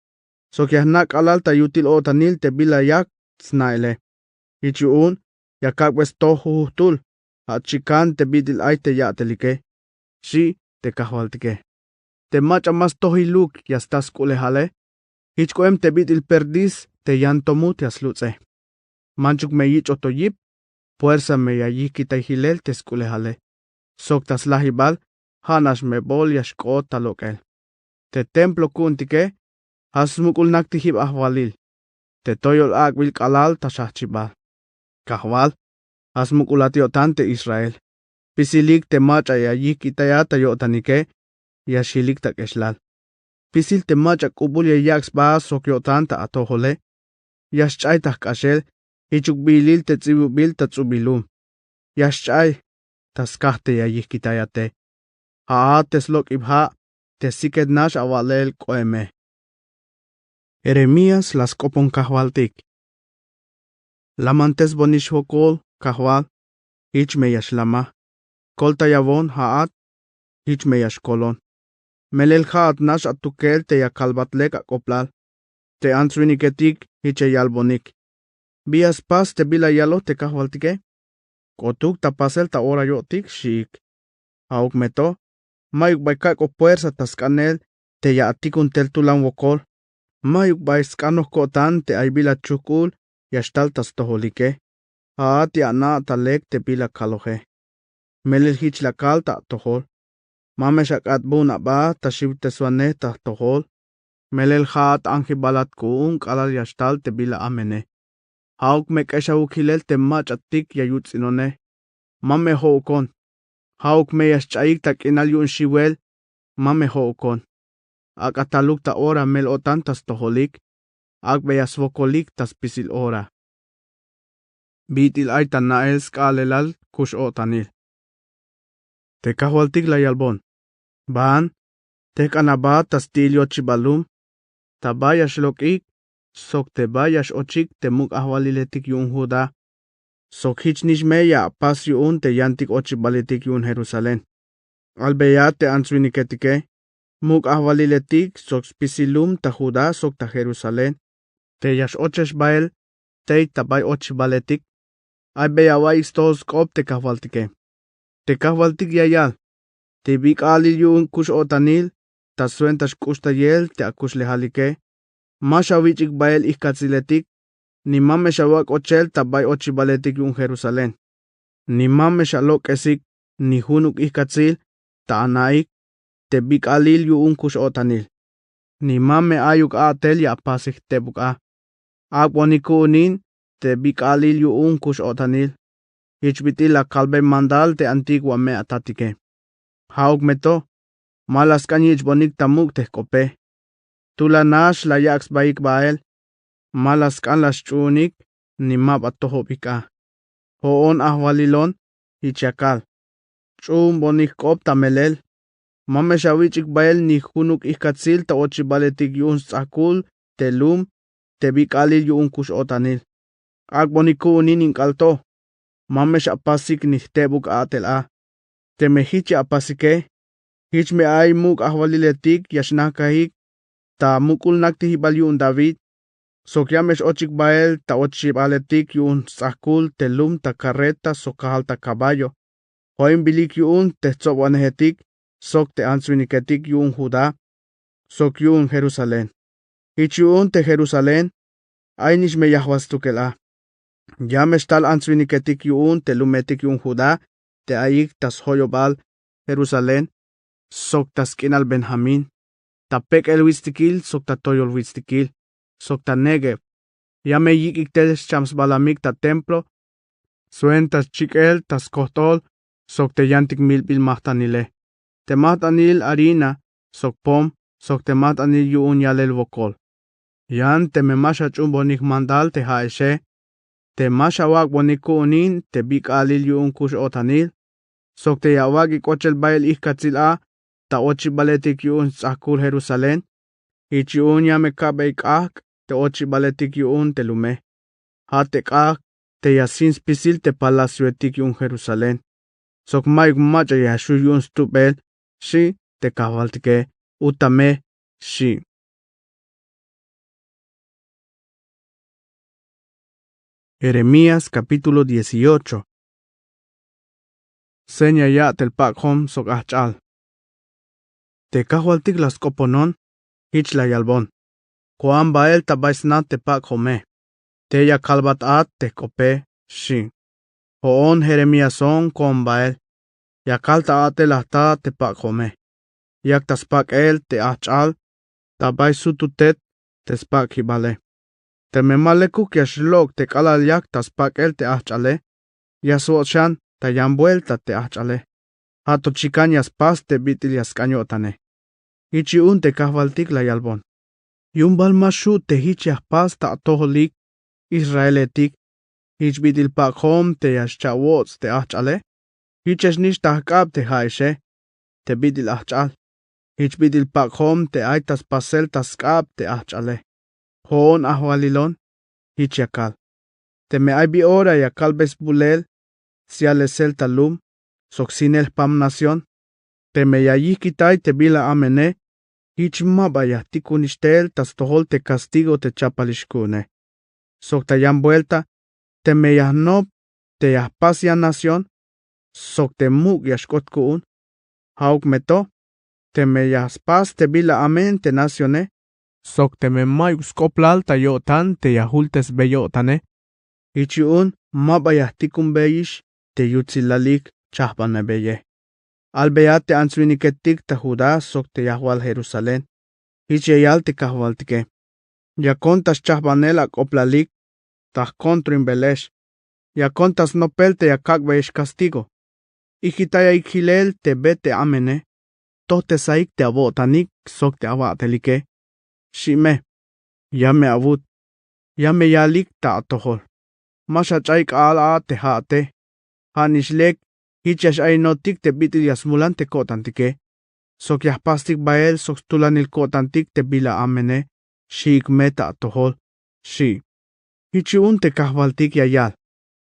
Sok yahnak alal ta yutil otanil te bila yak snaele. Ichuun. Yakak wes tohu tul. Hachikan te bidil ay te yatelike. Shi te kahwaltike. Te macha mas tohiluk yastas kulehale. Hichkoem te bidil perdis te yantomut yaslutse. Manchuk me yich otoyip. Fuerza me yayiki ta hilel te skulehale. Sok tas lahibal. Hanas me bol yashko talokel. Te templo kuntike. Hasmukul naktihib ahwalil. Te toyol akwil kalal ta shahchibal. Kahwal. Hasmukulatio tante Israel. Pisilik te macha yayiki ta yata yotanike. Yashilik ta keshlal. Pisil te macha kubul yayaks ba sok yotanta atohole. Yaschay ta kashel. Hichuk bilil te tsibubil ta tsubilum. Yaschay. Taskahte yayiki ta yate. Haa teslok ibha. Te siket nash awalel koeme. Jeremías las kopon kahwaltik. Lamantes bonish hokol kahwal. Ich me yashlama. Kolta yavon haat. Ich me yashkolon. Melel haat nash atukel te yakalbatlek akoplal. Te answiniketik hiche yalbonik. Bias pas te bila yalo te kahwaltike. Kotuk tapasel ta ora yotik shik. Auk meto. Mayuk baikak o puersa taskanel te ya atikun tel tulan wokol. Mayuk baiskano kotan te ay bila chukul yashtal tas toholike. Haat ya na talek te bila kalohe. Melel hich la kalta tohol. Mameshak at buna ba tashib te swane ta tohol. Melel haat angibalat kuung kalal yashtal te bila amene. Hauk me kesha ukilel te mach atik ya yutsinone. Mame houkon. Hauk me yashchaik tak inal yun shiwel. Mame houkon. Ak ataluk ta ora mel otan tas toholik. Ak beyasvokolik tas pisil ora. Bitil ay tan nael skalelal kush otanil. Te kahwaltik la yalbon. Baan. Te kanaba tas tilio chibalum. tabayash lokik, sok tebayash ochik temuk ahwaliletik yun Judá, sok hichnish meya pas yun te yantik ochibalitik yun Jerusalén. Albeyate answiniketike, muk ahwaliletik sok spisilum ta Judá sok ta Jerusalén, te yash ochesh bael, te tabay ochibaletik, albeyaway istos kop te kahwaltike. Te kahwaltik yayal, te bik alil yun kush otanil, ta suentash kustayel te akush lehalike, mashawichik bael ihkatziletik, ni mame shawak ochel tabay ochibaletik yun Jerusalén. Ni mame shalok esik, ni hunuk ihkatzil, ta anaik, te bik alil yun kush otanil. Ni mame ayuk atel ya pasik tebuk a. Akwaniku te bik alil yun kush otanil. Hichbiti la kalbe mandal te antigua me atatike. Hauk meto, malas kanyich bonik tamuk te kope. Tula nash la yaks baik bael, malas kan las chunik, ni map atohopika. Hoon ahwalilon, hichakal. Chum bonik kop tamelel. Mame shawichik bael ni hunuk ihkatzil ta ochibaletik yun sakul, te lum, te bik alil yun kush otanil. Ak boniku inkalto. Mame shapasik ni tebuk atel a. Te mehichi apasike. Hich me ay muk ahwaliletik yashnakahik. Ta mukul nakti hibal yun David. Sokyamesh ochik bael ta ochibaletik yun sakul te lum ta carreta sokahal ta caballo. Hoin bilik yun te tzobwanehetik. Sok te answiniketik yun Judá. Sok yun Jerusalén. Hich yun te Jerusalén. Ay nish me yahwastukel a. Yamesh tal answiniketik yun te lumetik yun Judá. Te ayik tas hoyobal Jerusalén. Sok tas kinal Benjamín. Ta pek el wistikil sok ta toyol wistikil. Sok ta Negev. Yame yik iktedes chams balamik ta templo. Suen tas chikel tas kohtol. Sok te yantik milbil mahtanile. Te mahtanil harina. Sok pom. Sok te mahtanil yun yalel vokol. Yan te me masha chun bonik mandal te haeshe. Te masha wak boniku te bik alil yun kush otanil. Sok te yawag ikochel bael ihkatzil a. Ta ochibaletik yun sakul Jerusalén. Ich yun yame kabe ikak. Te ochibaletik yun te lume. Hate ikak. Te yasin spisil te palacio etik yun Jerusalén. Sok mayuk macha yashu yun stubel. Shi te kavaltike. Utame. Shi. Jeremías capítulo 18. Seña ya telpakhom sok achal. Te kahwaltik las koponon, hich la yalbon. Koan bael tabaisnat tepakhome. Te ya kalbat at te kope, shi. Hoon Jeremíason koan bael. Ya kalta ate lahta tepakhome. Yak taspak el te achal, tabay sututet te spak hibale. Te memalekuk yashlok te kalal yak taspak el te achale. Yaswochan ta yan vuelta te achale. Hato chikan yaspas te bitil yaskanyotane. Ichi un te kahvaltik la yalbon. Yumbal mashu te hich yaspas ta toholik Israeletik. Hich bitil pakhom te yaschawots te achale. Hiches nish tahkab te haishe. Te bitil achal. Hich bitil pakhom te aitas pasel taskab te achale. Hoon ahwalilon, hich yakal. Te me ay bi ora yakal besbulel, sialesel talum, soksinel pam nación. Te me yayikitay te bila amene, hich mabaya tikunishtel tas tohol te castigo te chapalishkune. Sok ta yan vuelta, te me yahnob, te yahpasia nación, sok te muk yashkotkuun. Hauk meto, te me yaspas te bila amen te nacione. Sok te me mayuk skoplal ta yotan te yahultes beyotane. Ichiun mabaya tikun beyish te yutzilalik chahbane beye. Albeate answiniketik ta Judá sok te yahwal Jerusalén. Icheyal te kahwaltike. Yakontas chahbanela koplalik, ta kontrin belesh. Yakontas nopel te yakakbeish castigo. Ikitaya ikhilel te bete amene. Tote saik te abotanik sok te abatelike. Shime, yame avut, yame yalik ta atohol. Masha chaik ala te hate. Hanishlek, hichash ay notik te bitil yasmulan te kotantike. Sok yahpastik bael sok tulanil kotantik te bila amene. Shik meta tohol, shi. Hichiun te kahvaltik yayal.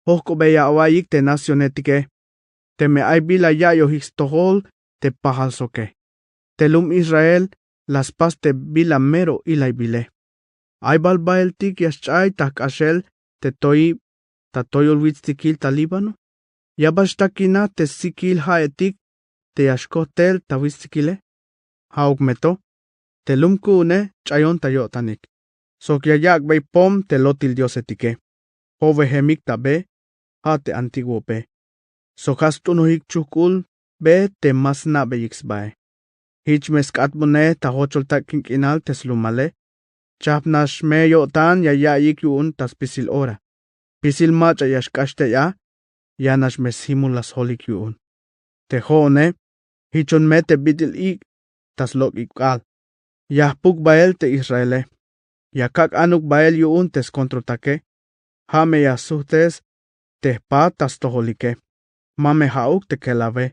Hoko beya awayik te nacionetike. Te me ay bila yayo tohol te pahal soke. Telum Israel, las pas te bila mero ilay bile. Ay balbael tik yaschay tak ashel te toi ta toyol witstikil ta Líbano. Yabashtakina te sikil haetik te yashkotel ta witstikile. Hauk meto. Telum kune chayon tayotanik. Sok yayak bay pom te lotil diosetike. Hove hemik tabe, ha te antiguo pe. Sokas tunuhik chukul be te masna be yixbae. Hich meskat bune ta hochol ta kinkinal teslumale. Chapnash me yotan yayik yun tas pisil ora. Pisil macha yashkashte ya nash mesimulas holik yun. Te hone, hichon me te bidil ik tas lok ikal. Yahpuk bael te Israele. Yakak anuk bael yun tes kontrotake. Hame yasuhtes te pa tas toholike. Mame hauk te kelave.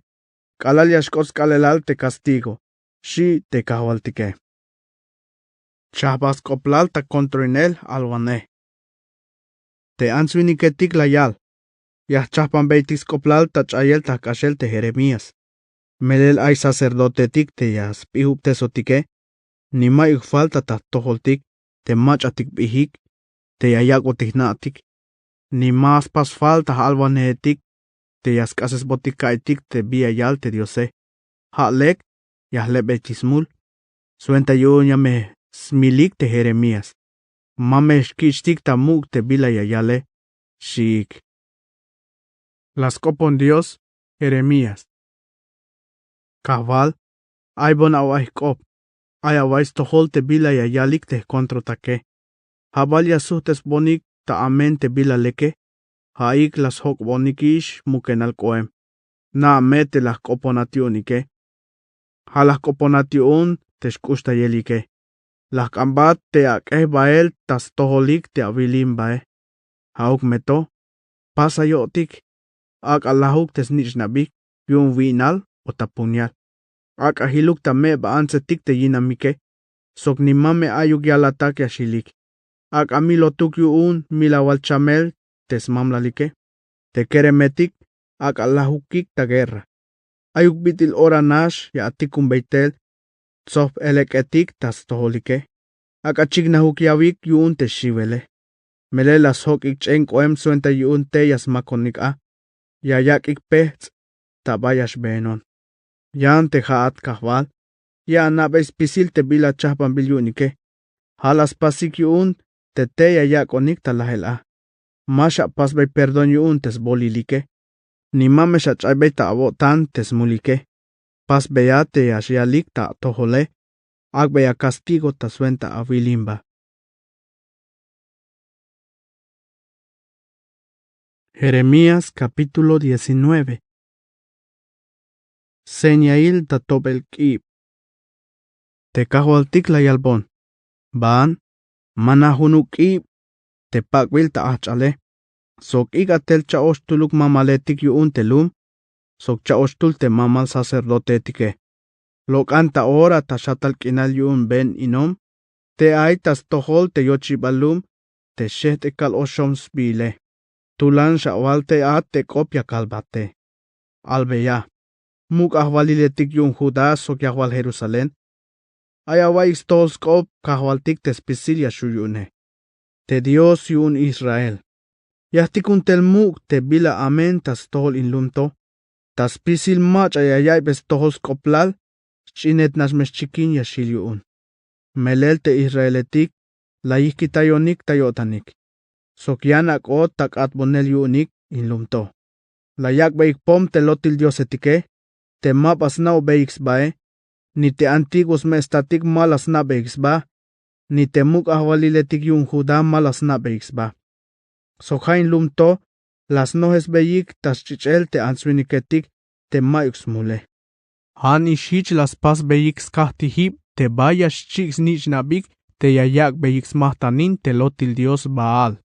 Kalal yashkos kalelal te castigo. Shi te kahwaltike. Chabas koplal ta kontroinel alwane. Te answiniketik layal. Yah chapan beitis koplal ta chayel ta kashel te Jeremías. Melel ay sacerdotetik te yas pihup te sotike. Ni mayuk falta ta toholtik te machatik bihik. Te yayakotik natik. Ni más pas falta alwanetik. Te yaskases botikaitik te biayal te diose. Halek yahle betismul. Suenta yunya me smilik te Jeremías. Mame shkishtik ta muk te bila yayale. Shik. Las copon Dios, Jeremías. Kaval, aibon awahikop. Ayawais tohol te bila yayalik te kontrotake. Habal yasuhtes bonik ta amen te bila leke. Haik las hok bonikish mukenal koem. Na mete las coponationike. Halas coponation te shkushta yelike. Las kambat te akeh bael tas toholik te abilim bae. Hauk meto. Pasa yotik. Ak alahuk tes nichnabik. Yun winal o tapunyal. Ak ahiluk ta me baansetik te yinamike. Sok ni mame ayuk yalatak yashilik. Ak amilotuk yun milawal chamel tes mamlalike. Te keremetik. Ak alahukik ta guerra. Ayuk bitil ora nash ya atikum beitel. Tsof eleketik tas toholike. Ak achignahuk yawik yun te shivele. Mele las hok ik chen koem suenta yun te yas makonik a. Yayak ik pehts tabayash benon. Yan te haat kahwal. Ya nabes pisil te bila chahpan bilyunike. Halas pasik yun te yayak onik talahel a. Masha pasbay perdon yun tes bolilike. Ni mamesha chaybay ta abotan tes mulike. Pas beyate yashialik ta tohole. Agbeya castigo ta suenta avilimba. Jeremías capítulo 19. Señail ta tobel kib. Te kahwaltik la yalbon. Ban. Manahunuk kib. Te pakwil ta achale. Sok igatel chaostuluk mamaletik yuun telum. Sok chaostul te mamal sacerdotetike. Lok anta ora ta shatal kinal yuun ben inom. Te aitas tohol te yochibalum. Te shet kal oshoms bile. Tulan shawal te at te kopya kalbate. Albeya. Muk ahwaliletik yun Judá sok yahwal Jerusalén. Ayawai stolskop kahwaltik te spisilia shuyune. Te Dios yun Israel. Yahtikun tel muk te bila amen tas tohol inlumto. Tas pisil mach ayayay bes tohol skoplal. Chinet nasmes chikin yashil yun. Melel te Israeletik. Layiki tayonik tayotanik. Sokyanak o tak atbonel yunik inlumto. Layak beik pom te lotil diosetike. Te mapas na beiks bae. Ni te antiguos me estatik malas na beiks ba. Ni te muk ahwaliletik yun Judá malas na beiks ba. Sokhain lumto. Las nojes beik tas chichel te answiniketik te mayuks mule. Han ishich las pas beiks kahtihip te bayas chiks nich nabik te yayak beiks mahtanin te lotil dios Baal.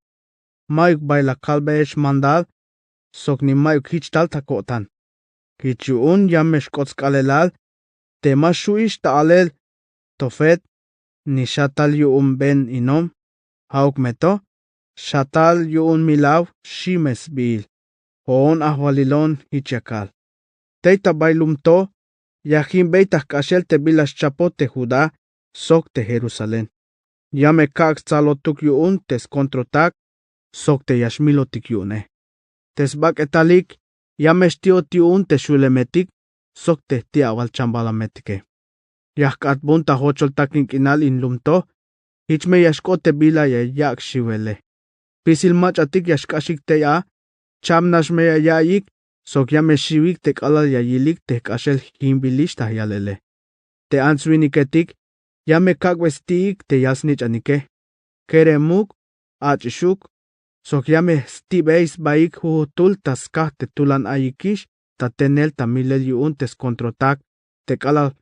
Mayuk baila kalbeesh mandal. Sok ni mayuk hich tal takotan. Kichun yamesh kotskalelal. Te mashuish ta alel. Tofet. ni shatal yu'un ben inom, hauk meto, shatal yu'un milaw shimes bil, hoon ahwalilon hichakal. Teita bailumto, yajin beitah kashel te bilas chapote Judá, sok te Jerusalén. Yame kak tzalotuk yu'un tes kontrotak, sok te yashmilotik yu'ne. Tes bak etalik, yamesh tiot yu'un te shulemetik, sok te tiawal chambalametike. Yahkat bunta hochol takin kinal in lumto, hichme yashkote bila ya yak shiwele. Pisil machatik yashkashik te ya, chamnash me ya yik, sok yame shiwik te kalal ya yilik te kashel himbilishta yalele. Te answiniketik, yame kakwestik te yasnich anike. Keremuk, achishuk, sok yame stibeis baik hutul taskah te tulan ayikish, ta tenel tamilel yuun tes kontrotak, te kalal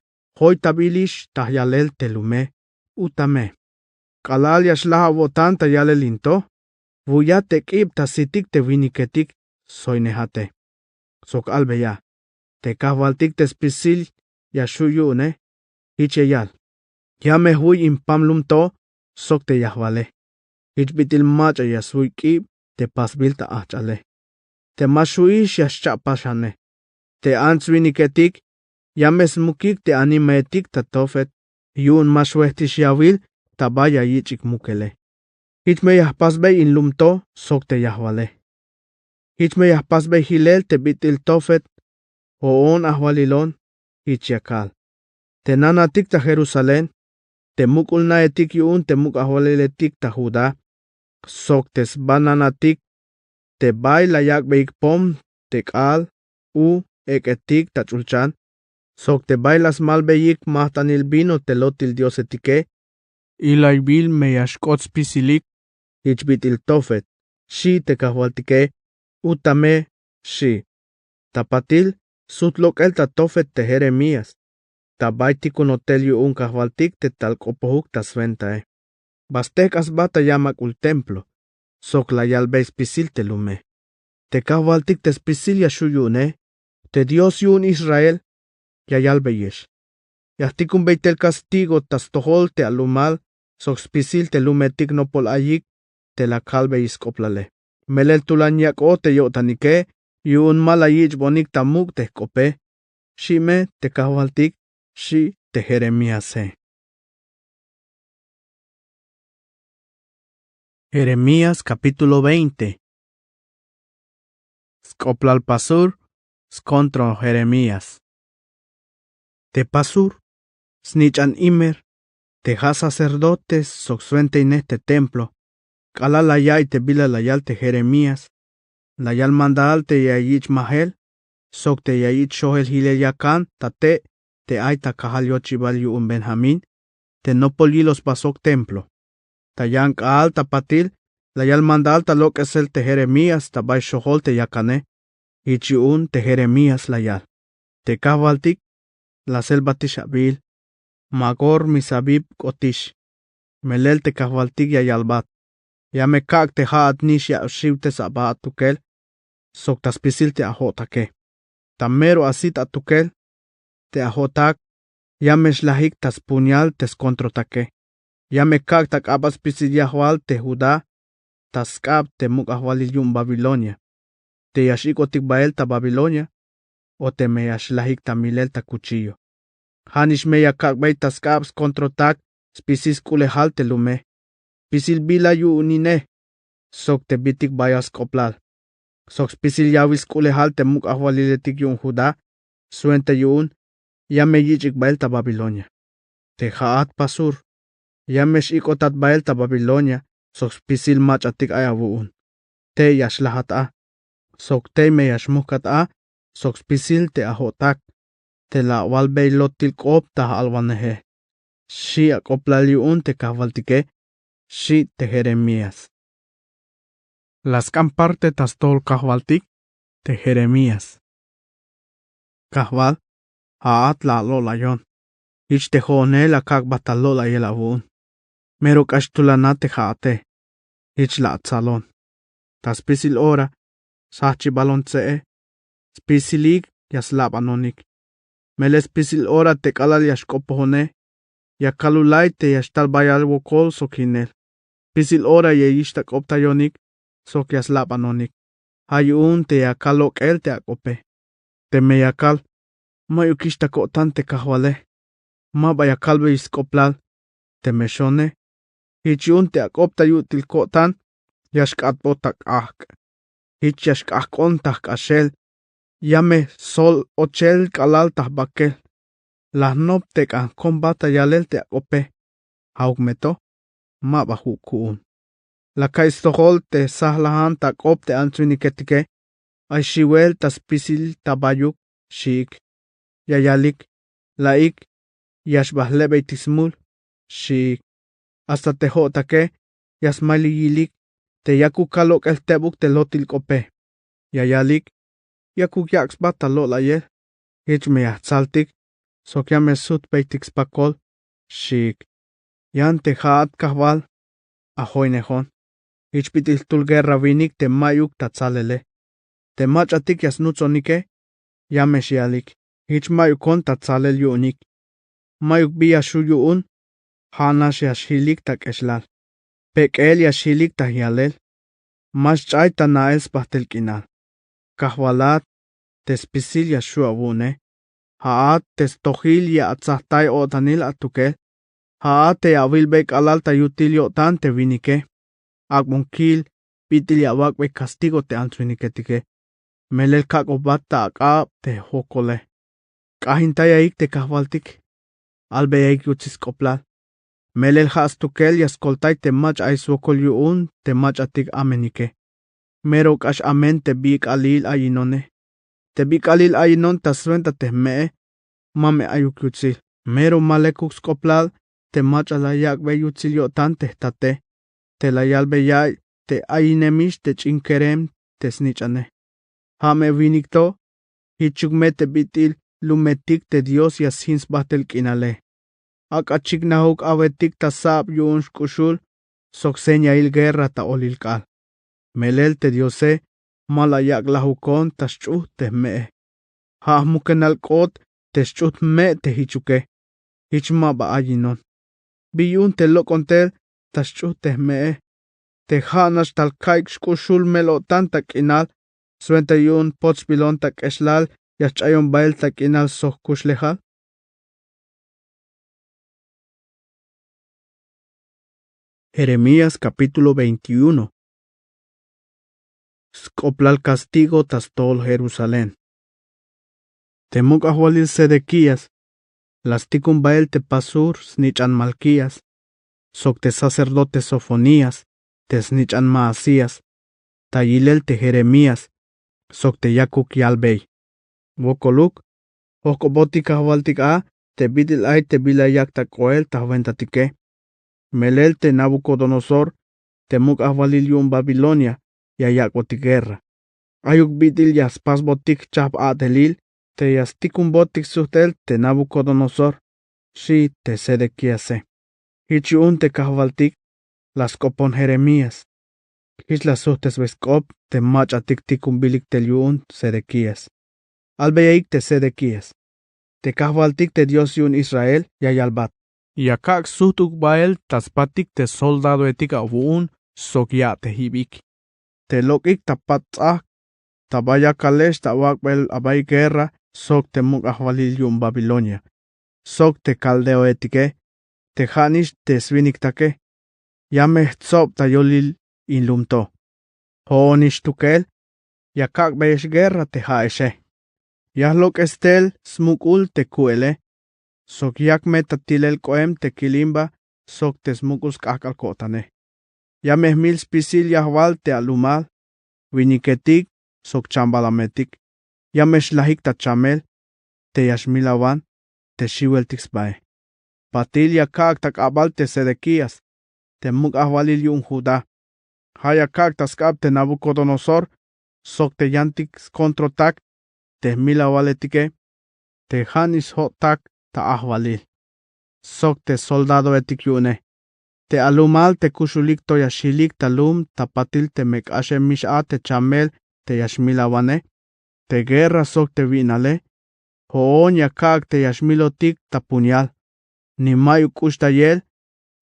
hoy tabilish ta yalel telume, utame. Kalal yashlaha votan ta yalelinto, vuya te kib ta sitik te viniketik, soinehate. Sok albeya, te kahvaltik te spisil yashuyune, hicheyal. Yame huy impamlumto, sok te yahvale. Hichbitil macha yasuy kib te pasbilta achale. Te mashuish yashchapashane. Te answiniketik, yames mukik te animetik ta tofet, yun mashuehtish yawil, ta baya yichik mukele. Hichme yahpasbe in lumto, sok te yahvale. Hichme yahpasbe hilel te bitil tofet, hoon ahwalilon, hichiakal. Te nanatik ta Jerusalén, te mukul naetik yun te muk ahwaliletik ta Judá, sok tes bananatik, te baila yak beik pom, te kal, eketik ta chulchan, sok te bailas malbeyik mahtanil vino te lotil diosetike, ilay bil me yashkots pisilik, hichbitil tofet, shi te kahwaltike, utame, shi. Tapatil, sutlok el ta tofet te Jeremías, ta baitikun hotel yuun kahwaltik te talkopohuk ta sventae. Bastek asbata yamak ul templo, sok la yalbeis pisil te lume. Te kahwaltik te spisil yashuyune, te Dios yun Israel, yayalbeyesh. Yahtikun beitel castigo tas tohol te alumal, sok spisil te lumetik nopol ayik, te la kalbeis koplale. Melel tulan yak o te yotanike, yun malayich bonik tamuk te kope, shime te kahwaltik, shi te Jeremías. Jeremías capítulo 20. Skoplal pasur, skontro Jeremías. Te pasur, snichan imer, te ha sacerdotes soxuente en este templo, kalalayay te bilalayal te Jeremías, layal mandal te yayich mahel, sok te yayich shohel hileyakan, tate, te aita kahal yochibal yuun Benjamín, te nopolilos pasok templo. Tayan kaal tapatil, layal mandal ta lo que es el te Jeremías, tabay shohol te yakane, ichiun te Jeremías layal. Te kavaltik, la selva tishabil, magor misabib kotish, melel te kavaltik yayalbat. Ya me kak te haat nish ya shiv te sabat tukel, sok taspisil te ahotake. Tamero asit atukel, te ahotak, ya me shlahik tas puñal tes kontrotake. Ya me kak tak abas pisil yahwal te Judá, taskab te muk ahwalil yun Babilonia. Te yashikotik bael ta Babilonia, o te me yashlahik ta milel ta cuchillo. Hanish me yakak bay taskabs kontrotak, spisis kulehal te lume. Pisil bila yu unine, sok te bitik bayas koplal. Sok spisil yawis kulehal te muk ahwaliletik yun Judá, suente yun, ya me yichik bael ta Babilonia. Te haat pasur, ya me shikotat bael ta Babilonia, sok spisil machatik ayavuun. Te yashlahat a, sok te me yashmukat a, sok spisil te ahotak, te la walbey lotil kop ta alwanehe. Shi akoplal yun te kahvaltike, shi te Jeremías. Las camparte tastol kahvaltik te Jeremías. Kahval, haat la lolayon. Ich te hone la kak batalola yelavun. Mero kashtulanate haate. Ich la atzalon. Ta spisil ora, sachi balontse, spisilig yaslabanonik. Mele spisil ora te kalal yashkopohone, Ya kalulay te yashtal bayal wokol sokinel. Pisil ora ye yishtak optayonik, sokias lapanonik. Hayun te yakalok el te akope. Te meyakal, mayukishta kotan te kahwale. Ma bayakalbe iskoplal, te meshone. Hichun te akopta yutil kotan, yashkat botak ahk. Hich yashkak kontak ashel. Yame sol ochel kalal tahbakel. Las noptek an kombata yalel te akope. Haugmeto, ma bahukuun. La kaistohol te sahlahan tak op te antruniketike. Ay shiwel tas pisil tabayuk, shik. Yayalik, laik, yashbahlebe tismul, shik. Hasta te jotake, yasmali yilik, te yaku kalok el tebuk te lotil kope. Yayalik, yakuk yaks bata lola yel. Hich me yahtzaltik, sokya me sut peitix pakol, shik. Yan te haat kahwal, ahoinejon. Hich pitil tulguerra vinik te mayuk tatzalele. Te machatik yasnutzonike, yameshialik. Hich mayukon tatzalel yunik. Mayuk biya shuyuun, hanash yashilik tak eslal. Pekel yashilik tahyalel. Mas chay tanael spahtelkinal. Kahwalat, tespisil yashuabune. Haat testohil ya atzahtay otanil atukel. Haat te avilbek alal tayutil yotan te vinike. Agmonkil, pitil yawakbe castigo te antruniketike. Melel kakobata akab te hokole. Kahintayayik te kahwaltik. Albeyayik yutzis koplal. Melel haastukel yaskoltay te mach aiswokol yuun te mach atik amenike. Merok ash amen te bik alil ayinone. Te bik alil ayinon taswenta te mee. Mame ayuk yutzil. Mero malekux koplal te mach alayak be yutzil yotan te tate. Te layal beyay te ayinemish te chinkerem te snichane. Hame vinikto. Hichukme te bitil lumetik te Dios yasins batel kinale. Ak achik nahuk awetik tasab yun shkushul. Soksenya il guerra ta olilkal. Melel te Diose malayak lahukon taschuh te mee. Ha mukenal kot te schuh me te hichuke. Hichma ba ayinon. Biyun te lokontel taschuh te mee. Te hanash tal kaik shkushul melo tantak inal. Suenta yun potspilon tak eslal yachayon bail tak inal sohkush lejal. Jeremías capítulo 21. Skoplal castigo tas tol Jerusalén. Temuk ahwalil Sedequías. Lasticum bael te pasur snichan Malquías. Soc te sacerdote Sofonías. Te snichan Maasías. Tayilel te Jeremías. Soc te yakuk yalbey. Wokoluk. Okobotik ahwaltik a. Te bidil ay te bilayak ta koel tahventatike. Melel te Nabucodonosor. Temuk ahwalil yun Babilonia. Yayakwotik guerra. Ayuk bidil yaspas botik chap adelil. Te yastikun botik suhtel te Nabucodonosor. Shi te Sedequíase. Hichiun te kahwaltik. Las copon Jeremías. Hich las suhtes vescop te mach atiktikun bilik tel yun Sedequías. Albeyaik te Sedequías. Te kahwaltik te Dios yun Israel yayalbat. Yakak suhtuk bael taspatik te soldado etika wuun sokya te hibik. Te lokik tapatzak. Tabaya kalesh tawakbel abay guerra. Sok te muk ahwalil yun Babilonia. Sok te caldeo etike. Te hanish te sviniktake. Yameh tzop tayolil inlumto. Hoonish tukel. Yakak besh guerra te haeshe. Yahlok estel smukul te kuele. Sok yak metatilel koem te kilimba. Sok te smukus kakal kotane. Yameh mil spisil yahwal te alumal. Winiketik. Sok chambalametik. Yamesh lahik ta chamel. Te yashmilawan. Te shiwel tixbae. Patil yakak tak abal te Sedequías. Te muk ahwalil yun Judá. Hayakak taskab te Nabucodonosor. Sok te yantik kontrotak. Te milawaletike. Te hanis hotak ta ahwalil. Sok te soldado etik yune. Te alumal te kushulik to yashilik talum ta patil te mekashe misha te chamel te yashmilawane. Te guerra sok te vinale. Hoon yakak te yashmilotik ta puñal. ni mayuk ushtayel,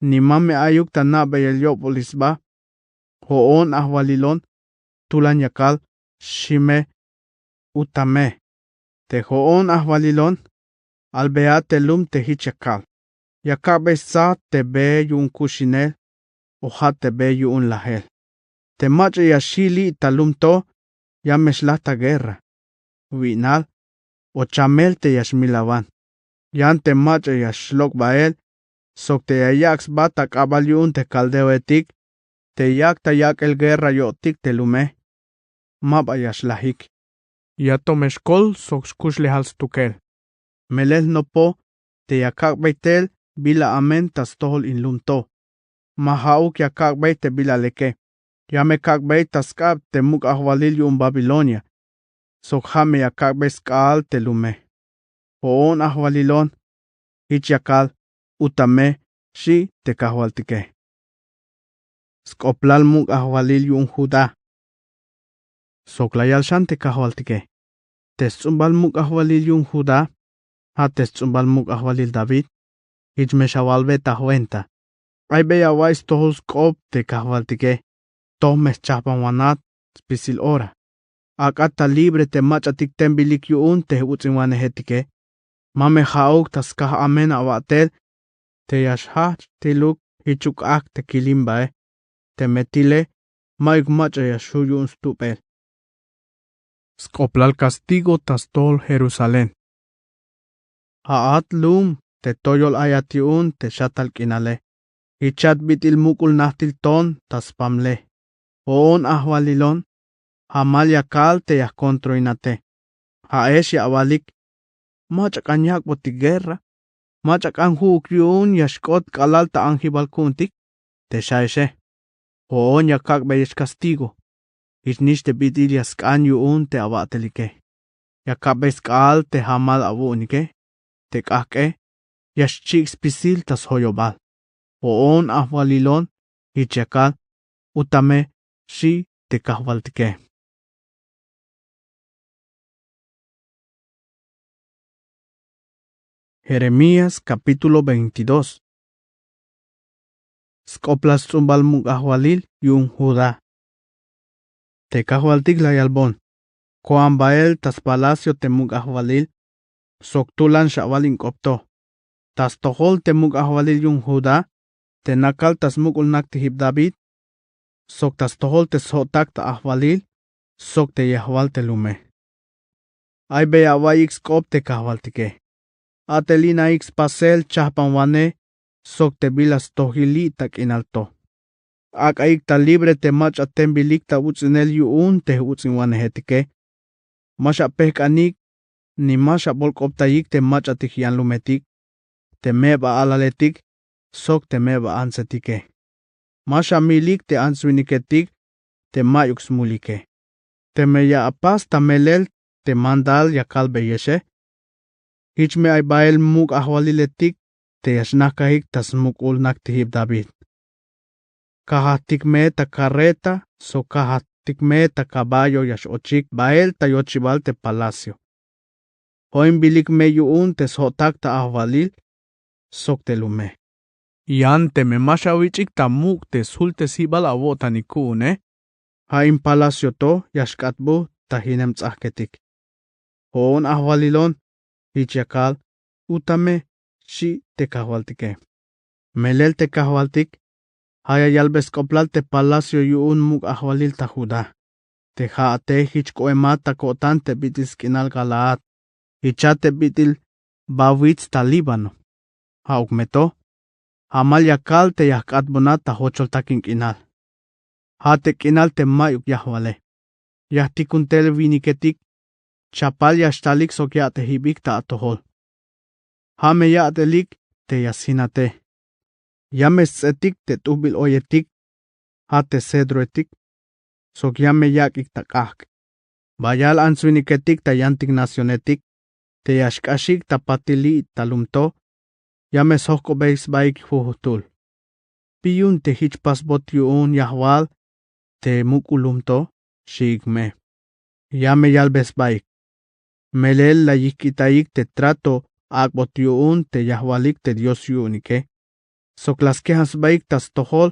ni mame ayuk tanabe Heliopolisba, hoon ahwalilon, tulan yakal, shime, utame, te hoon ahwalilon, albeate lum te hichakal, yakabe sa te be yun kushinel, oja te be yun lahel, te mache yashili talum to, yameshlata guerra, winal, o chamel te yashmilavan, yan te mache yashlok bael, sok te yayaks bata kabaliun te caldeo etik, te yak ta yak el guerra yotik te lume, maba yashlahik. Ya tomeshkol sok shkushlehals tukel. Melel no po, te yakak beitel, bila amen tas tohol in lumto. Mahauk yakak beite bila leke. Yame kak beitas kab te muk ahwalil yun Babilonia. Sok hame yakak beskal te lume. Hoon ahwalilon, hich yakal, utame, shi te kahwaltike. Skoplal muk ahwalil yun Judá. Soklayal shan te kahwaltike. Testumbal muk ahwalil yun Judá. Ha testumbal muk ahwalil David. Hich meshawalbe tahwenta. Ay beya wais tohus kop te kahwaltike. Toh meschapan wanat spisil ora. Akata libre te machatik tembilik yun te utzin wanehetike. Mame hauk tas kah amen awatel. Te yashach tiluk hichuk ak te kilimbae. Te metile maik macha yashuyun stupel. Skoplal castigo tas tol Jerusalén. Haat lum te toyol ayatiun te shatal kinale. Hichat bitil mukul nahtil ton tas pamle. Oon ahwalilon. Hamal yakal te yahkontroinate. Haesh awalik. Machak anyak boti guerra. Machak anhuk yun yashkot kalal ta anjibalkuntik. Te shaeshe. Oon yakak beyesh castigo. Isnishte bitil yaskan yun te awatelike. Yakabes kal te hamal awunike. Te kahke. Yashchik spisil tas hoyobal. Oon ahwalilon. Hichakal. Utame. Shi te kahwaltike. Jeremías capítulo 22. Skoplas tzumbal muk ahwalil yun Judá. Te kahwaltik la yalbon. Koan bael tas palacio te muk ahwalil. Soktulan shawalin kopto. Tas tohol te muk ahwalil yun Judá. Te nakal tas mukul naktihib David. Sok tas tohol te sotak ta ahwalil. Sok te yahwal te lume. Ay beya wayik skop te kahwaltike. Atelina ix pasel chahpan wane. Sok te bilas tohili tak inalto. Ak aik ta libre te mach atembilik ta utzinel yuun te utzin wanehetike. Masha pehkanik. Ni masha bolkoptayik te mach atihian lumetik. Te meba alaletik. Sok te meba ansetike. Masha milik te answiniketik. Te mayuk smulike. Te meya apas ta melel te mandal yakal beyeshe. Hichme ay bael muk ahwaliletik. Te yashnakahik tas mukul naktihib David. Kahatik me ta carreta. So kahatik me ta caballo yashochik bael ta yochibal te palacio. Hoin bilik me yuun te sotak ta ahwalil. Sok te lume. Yan te me mashawichik ta muk te sulte sibal awotanikune. Hain palacio to yashkatbu ta hinem tzahketik. Hoon ahwalilon. Hichakal. Utame. Shi te kahwaltike. Melel te kahwaltik. Haya yalbes koplal te palacio yuun muk ahwalil ta Judá. Te haate hich koemata kotante bitil skinal Galaad. Hichate bitil bawitz ta Líbano. Haukmeto. Hamal yakal te yahkatbonata hochol takin kinal. Hate kinal te mayuk yahwale. Yahtikuntel viniketik. Chapal yashtalik sokyate hibik ta atohol. Hame yatelik te yasinate. Yames etik te tubil oyetik. Hate cedroetik. Sok yame yakik ta kahk. Bayal answiniketik ta yantik nacionetik. Te yashkashik ta patili talumto. Yames hoko beis baik fuhutul. Piyun te hichpas bot yuun yahwal. Te mukulumto. Shigme. Yame yalbes baik. Melel la yikitaik te trato akbot yuun te yahwalik te Dios yuunike. Sok las quejas baik tas tohol,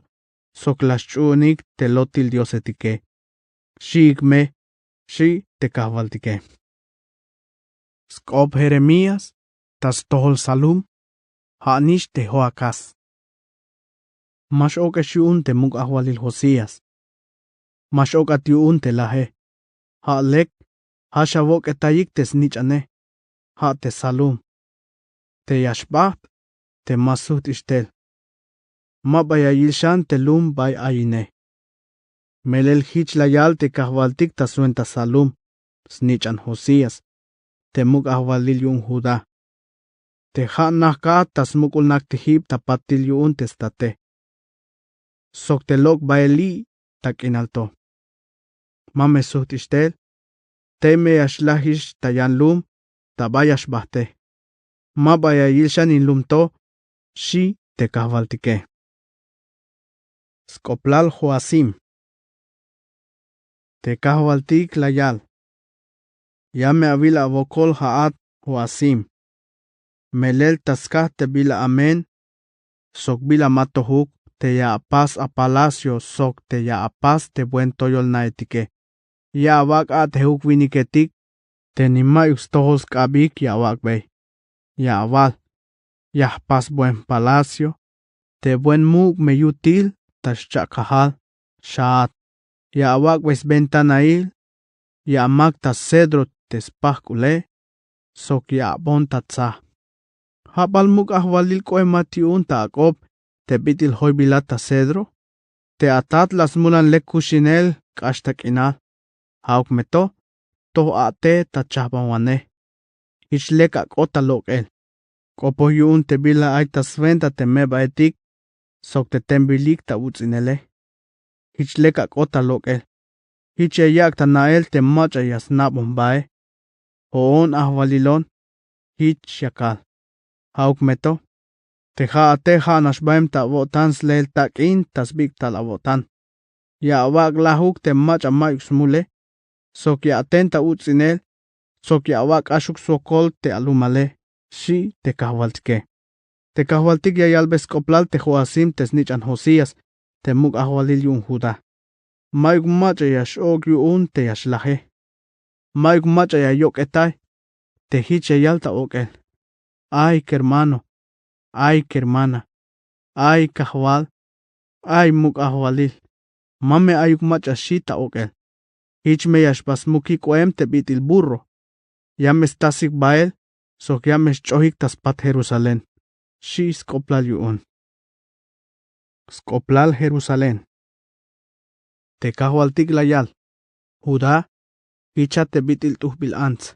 sok las chuunik te lotil Dios etike. Shigme, shi te kahvaltike. Skop Jeremías, tas tohol salum, haanish te hoakas. Mash oka shuun te muk ahwalil Josías. Mash oka tiuun te lahe. Ha lek, ha shavok etayik tes nichane. Ha te salum. Te yashbat, te masut ishtel. Mabaya yilshan te lum bay ayine. Melel hich layal te kahvaltik ta suenta salum, snichan Josías. Te muk ahwalil yun Judá. Te ha nahka tas mukul naktihib ta patil yun testate. Sok te lok baeli tak inalto. Mame suht ishtel. Te me yashlahish ta yan lum, ta bayash bahte. Mabaya yilshan in lumto, shi te kahvaltike. Skoplal Joasim. Te kahvaltik layal. Ya me avila avokol haat Joasim. Melel taskah te bila amen. Sok bila matohuk te ya apas a palacio sok te ya apas te buen toyol naetike. Ya awak a te huk winiketik. Te nimayus tohos kabik ya awak bay. Ya aval. Ya pas buen palacio. Te buen muk meyutil tas chakahal. Shaat. Ya awak wes ventanail. Ya amak tas cedro tespahkule. Sok ya abon tatsa. Habal muk ahwalil koe matiun ta akob. Te bitil hoy bilata cedro. Te atat las mulan lekushinel kashtak inal. Hauk meto. To ate ta chabawane. Ich leka kota lokel. Kopo yun te bila ay tas venta te meba etik. Sok te tembilik ta utzinele. Ich leka kota lokel. Ich yak ta nael te macha yasnabon bae. Hoon ahwalilon. Ich yakal. Hauk meto. Te ha ate ha nashbaim ta votan slel takin tas big tal avotan. Ya awak lahuk te macha mayuk smule. Sok ya atenta utzinel. Sok ya awak ashuk sokol te alumale. Shi te kahwaltike. Te kahwaltik ya yalbes koplal te Joasim te snichan Josías. Te muk ahwalil yun Judá. Mayuk macha ya shok yun te yashlahe. Mayuk macha ya yok etay. Te hiche yalta okel. Ay hermano. Ay hermana. Ay kahwal. Ay muk ahwalil. Mame ayuk macha shita okel. Hich me yashpas muki koem te bitil burro. Yames tasik bael. Sok yames chohik tas pat Jerusalén. Shi skoplal yuun. Skoplal Jerusalén. Te kahwaltik layal. Judá. Hicha te bitil tuhbil ants.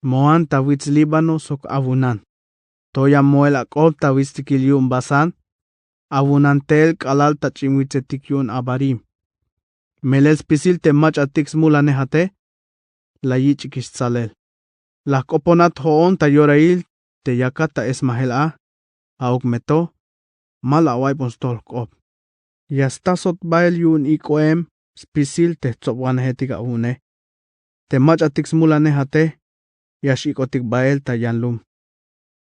Moan ta witz Líbano sok avunan. Toya moel akob ta wistikil yun basan. Avunan tel kalal ta chimwitzetik yun abarim. Melel spisil te mach atix mulanehate. La yichikis salel. La koponat hoon ta yorail te yakata esmahel a. Auk meto. Mala waipon stolkop. Yastasot bael yun ikoem. Spisil te tzopwanehetika une. Te mach atix mulanehate. Yashikotik bael ta yanlum.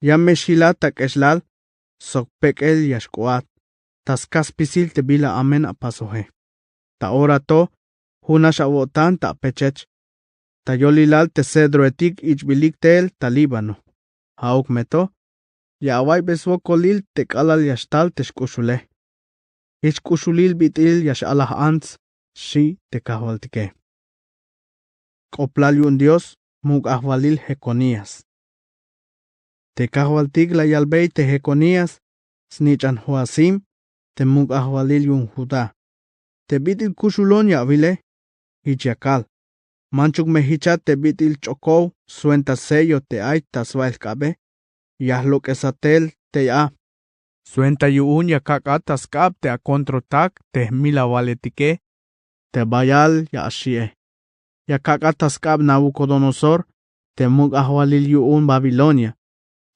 Yameshila tak eslal. Sok pekel yashkoat. Tas kaspisil te bila amen apasohe. Ta ora to. Hunash avotan ta pechech. Ta yolilal te cedro etik ichbilik tel ta Líbano. Hauk meto. Ya away beswokolil te kalal yashtal te shkushule. Ishkushulil bitil yash alah ants. Shi te kahwaltike. Koplal yun Dios. Muk ahwalil Jeconías. Te kahwaltik la yalbei te Jeconías. Snichan Joasim. Te muk ahwalil yun Judá. Te bitil kushulon ya avile. Hichakal. Manchuk mehichat te bitil chokow. Suenta sello te ay taswael kabe. Yahlok esatel te ya. Suenta yuun ya kakatas kab te akontrotak te mila waletike. Te bayal ya ashie. Ya kakatas kab Nabucodonosor. Te muk ahwalil yuun Babilonia.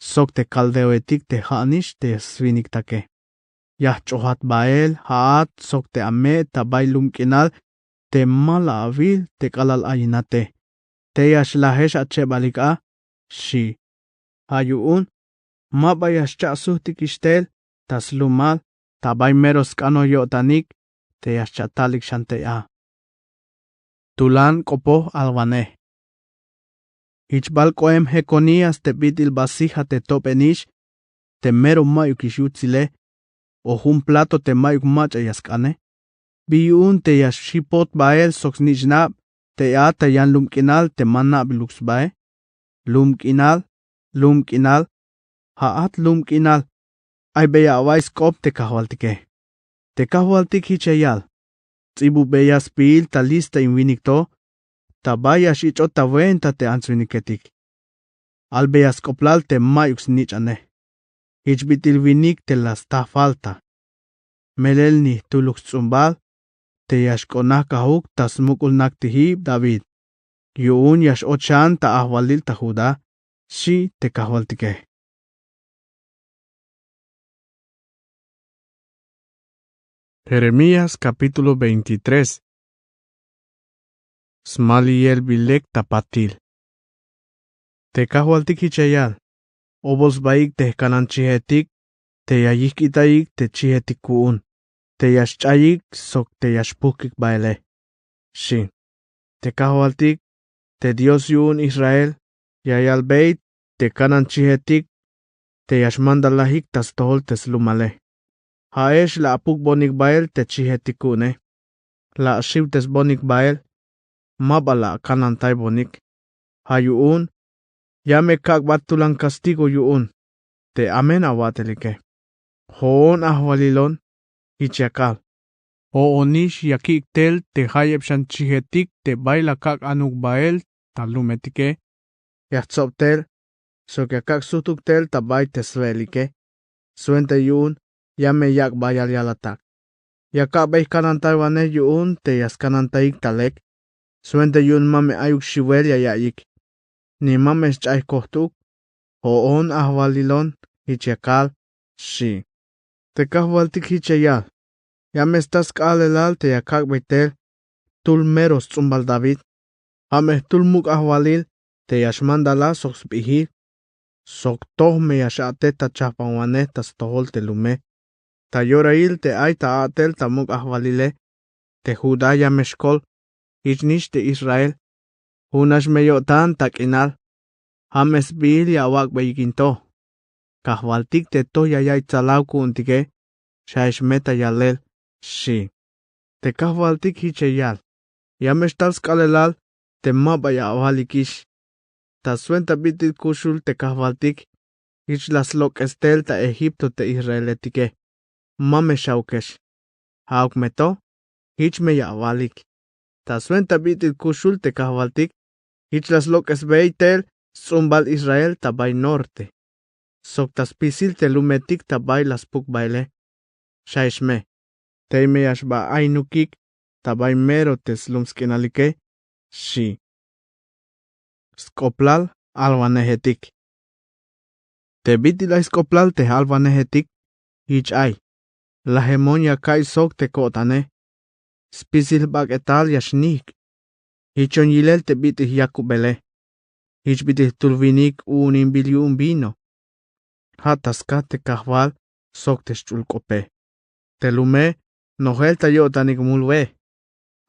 Sok te kaldeoetik te hanish te sviniktake. Yah chohat bael haat sok te ame ta bailum kinal. Te mala avil te kalal ayinate. Te yashlahesh ache balika. Shi. Hayuun, mabayas chasuhtik ishtel, tas lumal, tabay meros kano yotanik, te yaschatalik shantea. Tulan kopo alvane. Ichbal koem Jeconías te bitil basija te topenish, te mero mayuk ishutzile, o un plato te mayuk macha yaskane. Biun te yashipot bael sox nishnab, te ata yan lumkinal te manab luxbae. Lumkinal, haat lumkinal. Ay beya awais kop te kahwaltike. Te kahwaltik hichayal. Tsibu beyas pil ta lista invinicto, ta bayash ichota venta te ansviniketik. Al beyas koplal te mayux nichane. Hichbitil vinik te las ta falta. Melelni tulux tzumbal, te yashkonah kahuk tas mukul naktihib David. Yuun yash ochan ta ahwalil ta Judá, shi te kahwaltike. Jeremías capítulo 23. Smaliel bilek tapatil. Te kahwaltik hichayal. Obos baik te kanan chihetik, te yayik itaik te chihetik kuun. Te yashchayik sok te yashpukik baile. Shin. Te kahwaltik, te Dios yuun Israel, yayal beit, te kanan chihetik, te yashmandalahik tas tohol tes lumale. Haesh la apuk bonik bael te chihetikune. La ashivtes bonik bael, mabala kanantay bonik. Hayuun, yame kakbat tulang castigo yuun. Te amen awatelike. Hoon ahwalilon, hichakal. Hoonish yakik tel te hayep shan chihetik te baila kak anuk bael talumetike. Yahtsop tel, sok yakak sutuk tel tabay tesvelike. Suente yuun, yame yak bayal yalatak. Yakabay kanantay wane yuun te yas kanantayik talek. Suente yuun mame ayuk shivel yayayik. Ni mame chay kohtuk. Hoon ahwalilon, hichakal, shi. Te kahwaltik hichayal. Yame estas kalelal te yakak betel. Tul meros tzumbal David. Hame tul muk ahwalil te yashmandala sox bihir. Sok toh me yashate ta chapanwane tas tohol te lume. Ta yorail te ay ta atel ta muk ahwalile. Te Judá yameshkol. Ichnish te Israel. Hunash meyotan tak inal. Hames bil yawak beyikinto. Kahwaltik te to yayay tzalaw kuuntike. Shaish meta yalel. Shi. Te kahwaltik hichayal. Yamesh tal skalelal. Te mabaya awalikish. Ta suenta bitit kushul te kahwaltik. Ich las lok estel ta Egipto te Israeletike. Mame shaukesh. Hauk meto. Ich me yawalik. Ta suenta bitit kushul te kahwaltik. Ich las lok esbeitel. Zumbal Israel tabay norte. Sok tas pisil te lumetik tabay las puk baile. Shaishme. Te me yashba ainukik. Tabay mero tes lumskinalike. Shi. Skoplal alvanehetik. Te bitila skoplal te alvanehetik. Ich ay. La hemonia kai sok te kotane. Spisil bak etal yashnik. Hichon yilel te bitih yakubele. Ich bitih tulvinik unin biliun vino. Hataska te kahwal sok te chulkope. Te lume nohel ta yotanik mulwe.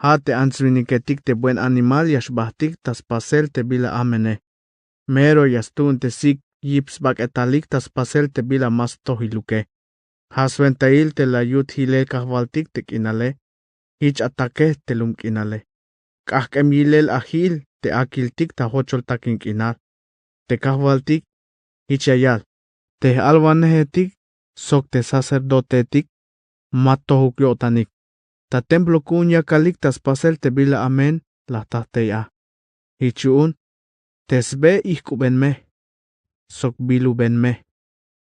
Hate ansviniketik te buen animal yashbahtik tas pasel te bila amene. Mero yastun te sik yips bak etalik tas pasel te bila mas tohiluke. Hasventail te la yut hilel kahwaltik te kinale. Hich atake te lum kinale. Kahkem yilel ahil te akiltik ta hochol takin kinal. Te kahwaltik hichayal. Te alvanehetik sok te sacerdotetik matohuk yotanik. Ta templo kunya kaliktas pasel te bila amen la tahteya. Hichuun tesbe ihkubenme. Sok bilu benme.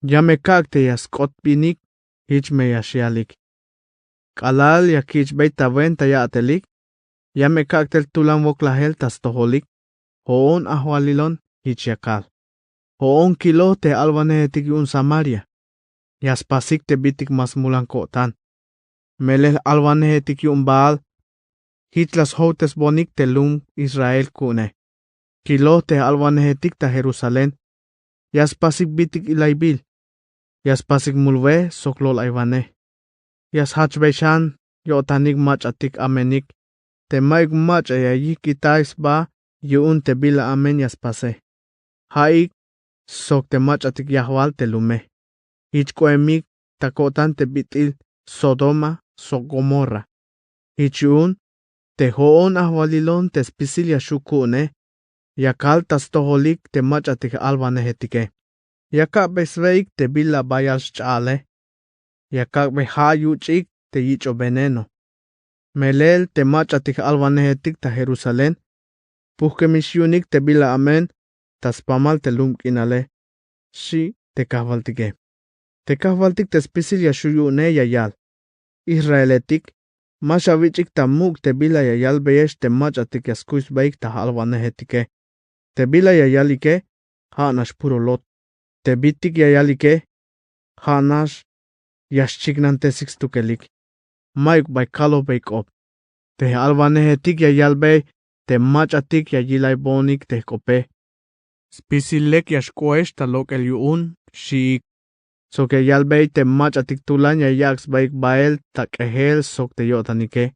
Yame kakte yaskot binik hichme yashialik. Kalal yakich beita venta ya atelik. Yame kaktel tulan woklahel tas toholik. Hoon ahwalilon hichiakal. Hoon kilo te alvanehetik yun Samaria. Yaspasik te bitik mas mulan kotan. Melel alvanehetik yun Baal. Hitlas hotes bonik te lum Israel kune. Kilo te alvanehetik ta Jerusalén. Yaspasik bitik ilaibil. Yaspasik mulve soklol aivane. Yas hachbeshan yotanik machatik amenik. Te maik macha ya yikitais ba yuun te bila amen yaspase. Haik sok te machatik yahwal te lume. Ichkoemik takotan te bitil Sodoma sok Gomorra. Ichun te hoon ahwalilon te spisilia shukune. Yakal tas toholik te machatik albanehetike. Yakak besveik te bila bayal chale. Yakak behayu chik te yicho veneno. Melel te machatik albanehetik ta Jerusalén. Puhke misyunik te bila amen. Tas pamal te lumkinale. Shi te kahvaltike. Te kahvaltik te spisilia shuyune yayal. Israeletik. Mashavichik ta muk te bila yayal beyesh te machatik yaskuis baik ta albanehetike. Te bila yayalike. Hanash puro lot. Te bitik yayalike. Hanash yashchignantesix tukelik. Maik bay kalo beik op. Te albanehetik yayalbey. Te machatik yayilay bonik te kope. Spisilek yashkoesh talok el yuun shiik. Sok yayalbey te machatik tulan yayax baik bael tak ehel sok te yotanike.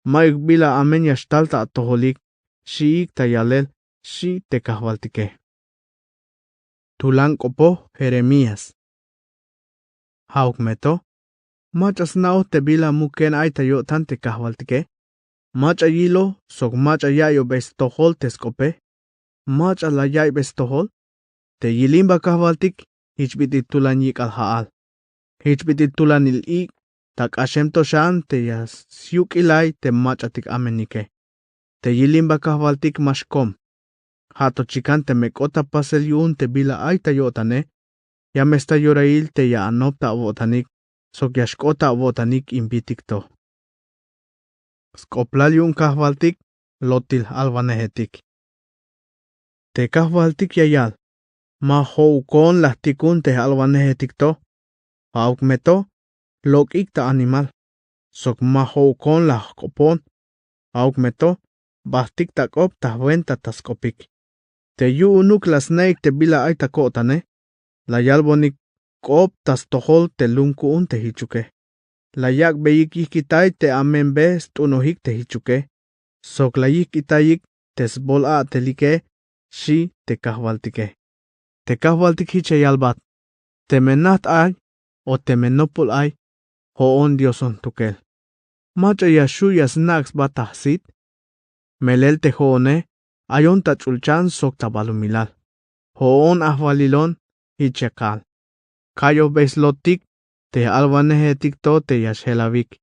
Maik bila amen yashtalta atoholik. Shiik ta yalel. Shi te kahvaltike. Tulan kopo Jeremías. Hauk meto. Machas nao te bila muken ay ta yotan te kahvaltike. Macha yilo sok macha yayo bes tohol teskope. Macha la yay bes tohol. Te yilimba kahvaltik. Hichbitit tulan yik al haal. Hichbitit tulan il ik. Tak ashem toshan te yas syuk ilay te machatik amenike. Te yilimba kahvaltik mashkom. Hato chikan te mekota pasel yun te bila ay ta yotane. Ya mesta yorail te ya anopta avotanik. Sok yashkota avotanik imbitik to. Skoplal yun kahvaltik. Lotil albanehetik. Te kahvaltik yayal. Ma houkon lahtikun te albanehetik to. Hauk meto. Lok ikta animal. Sok ma houkon lahkopon. Hauk meto. Bahtik takop tahwenta taskopik. Te yu unuk las neik te bila ay takotane. La yalbonik kop tas tohol te lumkuun te hichuke. La yak beyik ikitay te amen bes tunohik te hichuke. Sok la yik itayik tes bol a telike. Shi te kahvaltike. Te kahvaltik hiche yalbat. Te menat ay. O te menopol ay. Hoon dioson tukel. Macha yashu yasnaks batahsit. Melel te hoone. Ayon tachulchan sok tabalumilal. Hoon ahvalilon hichakal. Kayo beslotik te albanehetik to te yashelavik.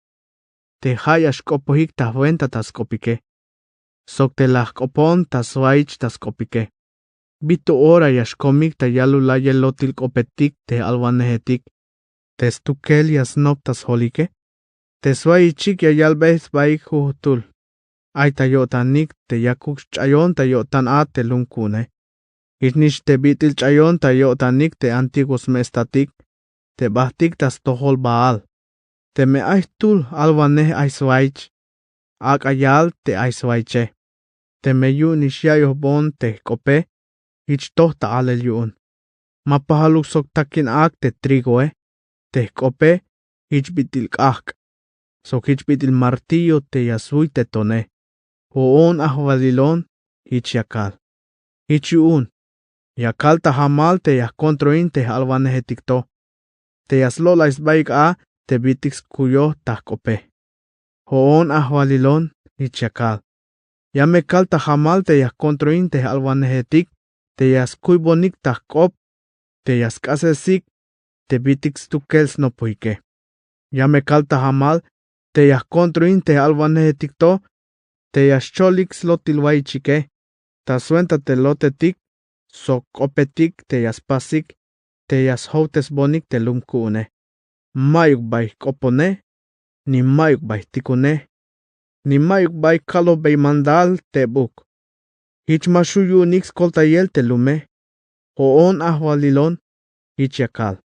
Te hayash kopohik tahwenta taskopike. Sok te lahkopon taswaich taskopike. Bito ora yashkomik ta yalulayelotil kopetik te albanehetik. Te stukel yasnop tasholike. Te swaichik yayalbes baik hutul. Ay tayotanik te yakuk chayon tayotan a te lumkune. Itnish te bitil chayon tayotanik te antiguos mestatik. Te bahtik tas tohol baal. Te me aistul albaneh aiswaich. Ak ayal te aiswaiche. Te me yu nishayo bon te kope. Ich toh ta alel yun. Mapahaluk sok takin ak te trigoe. Te kope. Ich bitil ak. Sok ich bitil martillo te yasui te tone. Hoon ahvalilon, ich yakal. Ich yun. Yakal ta hamal te yaskontroin te albanehetik to. Te yaslola isbaik a te bitix kuyo tahkope. Hoon ahvalilon, ich yakal. Yamekal ta hamal te yaskontroin te albanehetik. Te yaskuy bonik tahkop. Te yaskasesik. Te bitix tukels no puike. Yamekal ta hamal te yaskontroin te albanehetik to. Te yascholik slotilwai chike. Ta suenta te lotetik. Sok opetik te yaspasik. Te yashoutes bonik te lumkune. Mayuk bay kopone. Ni mayuk bay tikune. Ni mayuk bay kalo bay mandal te buk. Hichmashuyu nix koltayel te lume. Hoon ahvalilon. Hichakal.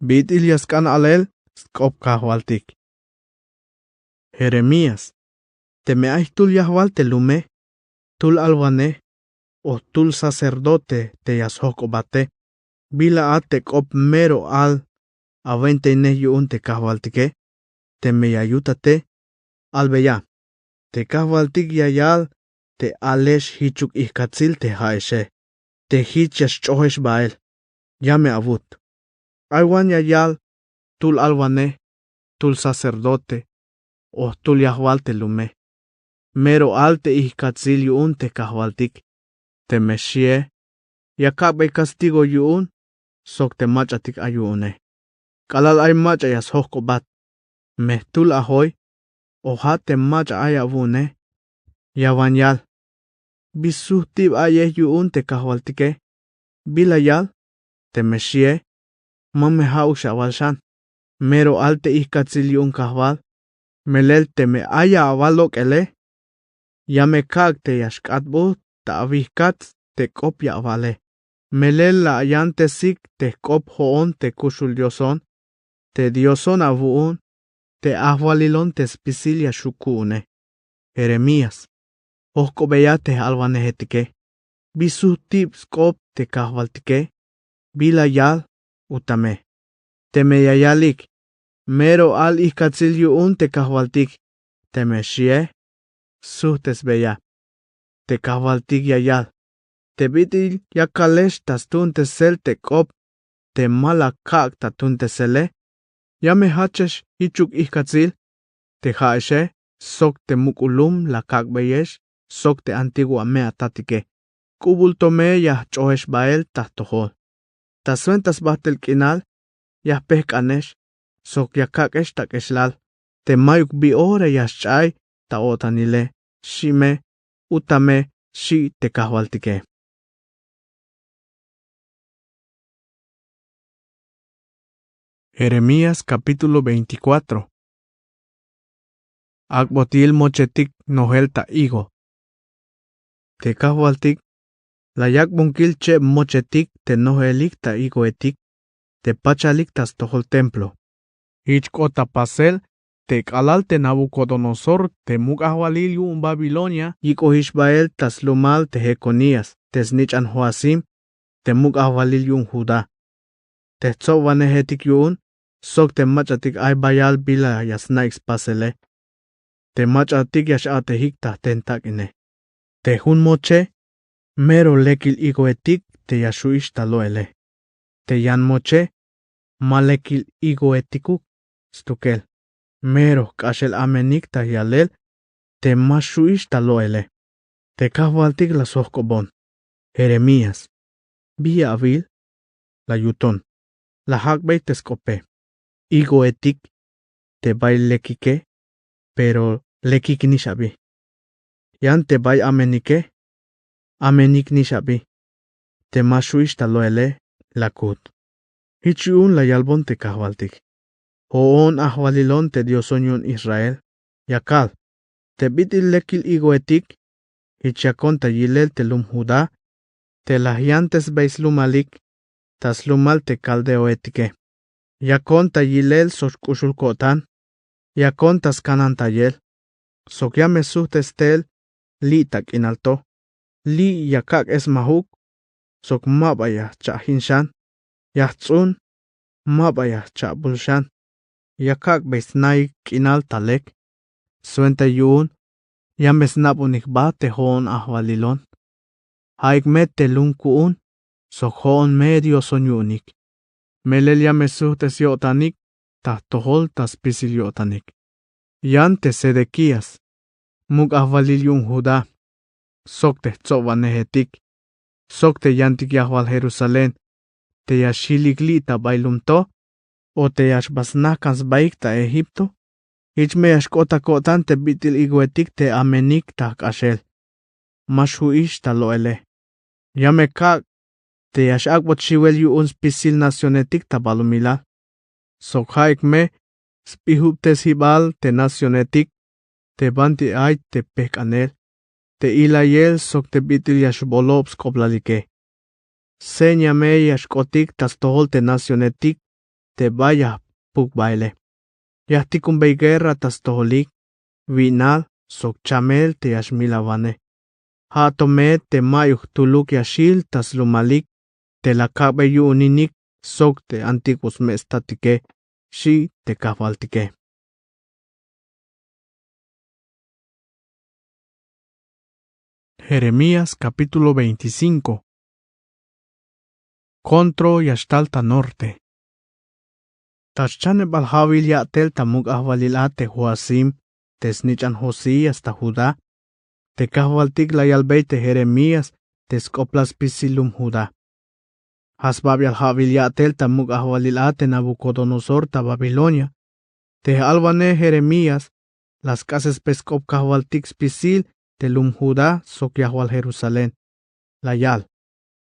Bit ilyaskan alel. Skop kahvaltik. Jeremías. Te me aistul yahwal te lume. Tul alwane. o tul sacerdote te yashokobate, bila ate kop mero al avente ne yuun te kahvaltike, te meyayutate, albeya, te kahvaltik yayal, te alesh hichuk ihkatzil te haeshe, te hichas chohesh bael, llame avut. Aywan yayal, tul alwane, tul sacerdote, o tul yahwalte lume. Mero alte ihkatzil yuun te kahvaltik, te meshie, yakabe castigo yuun, sok te machatik ayune. Kalal ay macha yas hokobat, mehtul ahoy, oha te macha ay avune, yawanyal. Bisuhtib ayeh yuun te kahvaltike, bilayal, te meshie, mamehau shawalshan. Mero alte ihkatzil yuun kahval, melel te me aya avalok ele, yame kag te yashkatbu, ta avihkatz te kopya avale. Melel la ayante sik te kop hoon te kushul dioson, te dioson avuun, te ahvalilon te spisilia shukune. Jeremías, ohko beyate alvanehetike, bisuhtib skop te kahvaltike, bilayal utame. Te meyayalik, mero al ihkatzil yuun te kahvaltik, te meshie, suhtes beya. Te kahvaltik yayal, te bitil yakalesh tas tunte sel te kop, te malakak ta tunte sele, yame hachesh hichuk ihkatzil, te haeshe, sok te mukulum la kakbeyesh, sok te antigua mea tatike, kubultome yah chohesh bael tahtohol. Tas ventas bahtel kinal, yah pehkanesh, sok yakakesh takeshlal, te mayuk bi ore yaschay, ta otanile, shime, utame, shi te kahvaltike. Jeremías capítulo 24. Akbotil mochetik nohelta higo. Te kahvaltik, la yakbunkil che mochetik te nohelikta higo etik, te pachaliktas tohol templo. Ichkota pasel, te kalalte Nabucodonosor, te mukahwalil yun Babilonia, yiko Ishbael tas lumal te Jeconías, te snichan Joasim, te mukahwalil yun Judá. Te tzovanehetik yun, sok te machatik ay bayal bila yasnaix pasele. Te machatik yash ate hikta tentakine. Te hun moche, mero lekil igoetik te yashuish taloele. Te yan moche, malekil igoetikuk, stukel. Mero kashel amenik ta yalel, te mashuish taloele. Te kahvaltik la sohkobon. Jeremías. Via avil, la yuton. La hakbeit teskope. Igoetik, te bay lekike, pero lekik nishabi. Yan te bay amenike, amenik nishabi. Te mashuish taloele, la kut. Hichiun la yalbon te kahvaltik. Hoon ahwalilon te diosonyun Israel, yakal, te bitil lekil igoetik, hichakon ta yilel te lum Judá, te lahiantes beis lumalik, tas lumal te caldeoetike. Yakon ta yilel soshkushulkotan, yakon tas kanan tayel, sokyame suhtes tel, li tak inalto, li yakak es mahuk, sok mabaya cha hinshan, yahtsun, mabaya cha bulshan. Yakak besnai kinal talek, suenta yun, yames napunik ba te hoon ahwalilon. Haik mete lunkuun, sok hoon medio sonyunik. Melel yames suhtes yotanik, tahtohol tas pisil yotanik. Yante Sedequías, muk ahwalil yun Judá, sok te tzovanehetik, sok te yantik yahwal Jerusalén, te yashilikli bailumto, o te yashbasnakans baikta Egipto, ich me yashkota kotan te bitil iguetik te amenik ta kashel. Mashuish ta loele. Yame kak, te yashakbot shiwel yu un spisil nacionetik ta balumila. Sokhaik me, spihuptes hibal te nacionetik, te banti ay te pekanel, te ilayel sok te bitil yashbolobs koblalike. Seña me yashkotik tas tohol te nacionetik, te vaya puk baile. Yahtikun beiguerra tas toholik, vinal, sok chamel te yashmilavane. Hatome te mayuk tuluk yashil tas lumalik te la kabe yu ninik sok te antiguos mestatike shi te kahvaltike. Jeremías capítulo 25. Contro yashtalta norte. Tashchane balhavil ya tel tamuk ahvalilate Joasim tesnichan Josías ta Judá. Te kahvaltik la yalbeite Jeremías teskoplas pisilum Judá. Hasbab yalhavil ya tel tamuk ahvalilate Nabucodonosor ta Babilonia. Te albane Jeremías las casas peskop kahvaltik spisil telum Judá sok yahwal Jerusalén. La yal.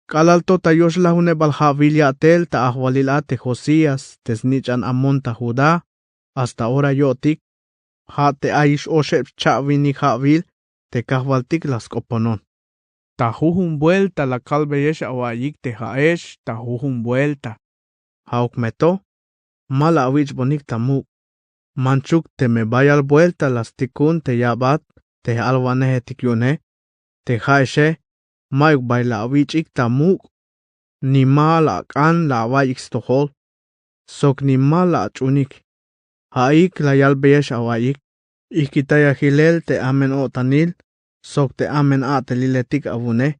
Kalalto ta yosh lahune balhavil ya tel ta ahvalilate Josías tesnichan amon ta Judá. Hasta ahora yotik. Ha te aish oshep chavini havil te kahvaltik las koponon. Ta jujun vuelta la kalbeyesh awayik te haesh ta jujun vuelta. Hauk meto. Mala awich bonik tamuk. Manchuk te me bayal vuelta las tikun te yabat te alwanehe tikyune. Te haeshe. Mayuk bayla awich ik tamuk. Ni mala kan la awayik stohol. Sok ni mala achunik. Haik la yalbeyesh awayik. Ikitaya hilel te amen otanil. Sok te amen ateliletik avune.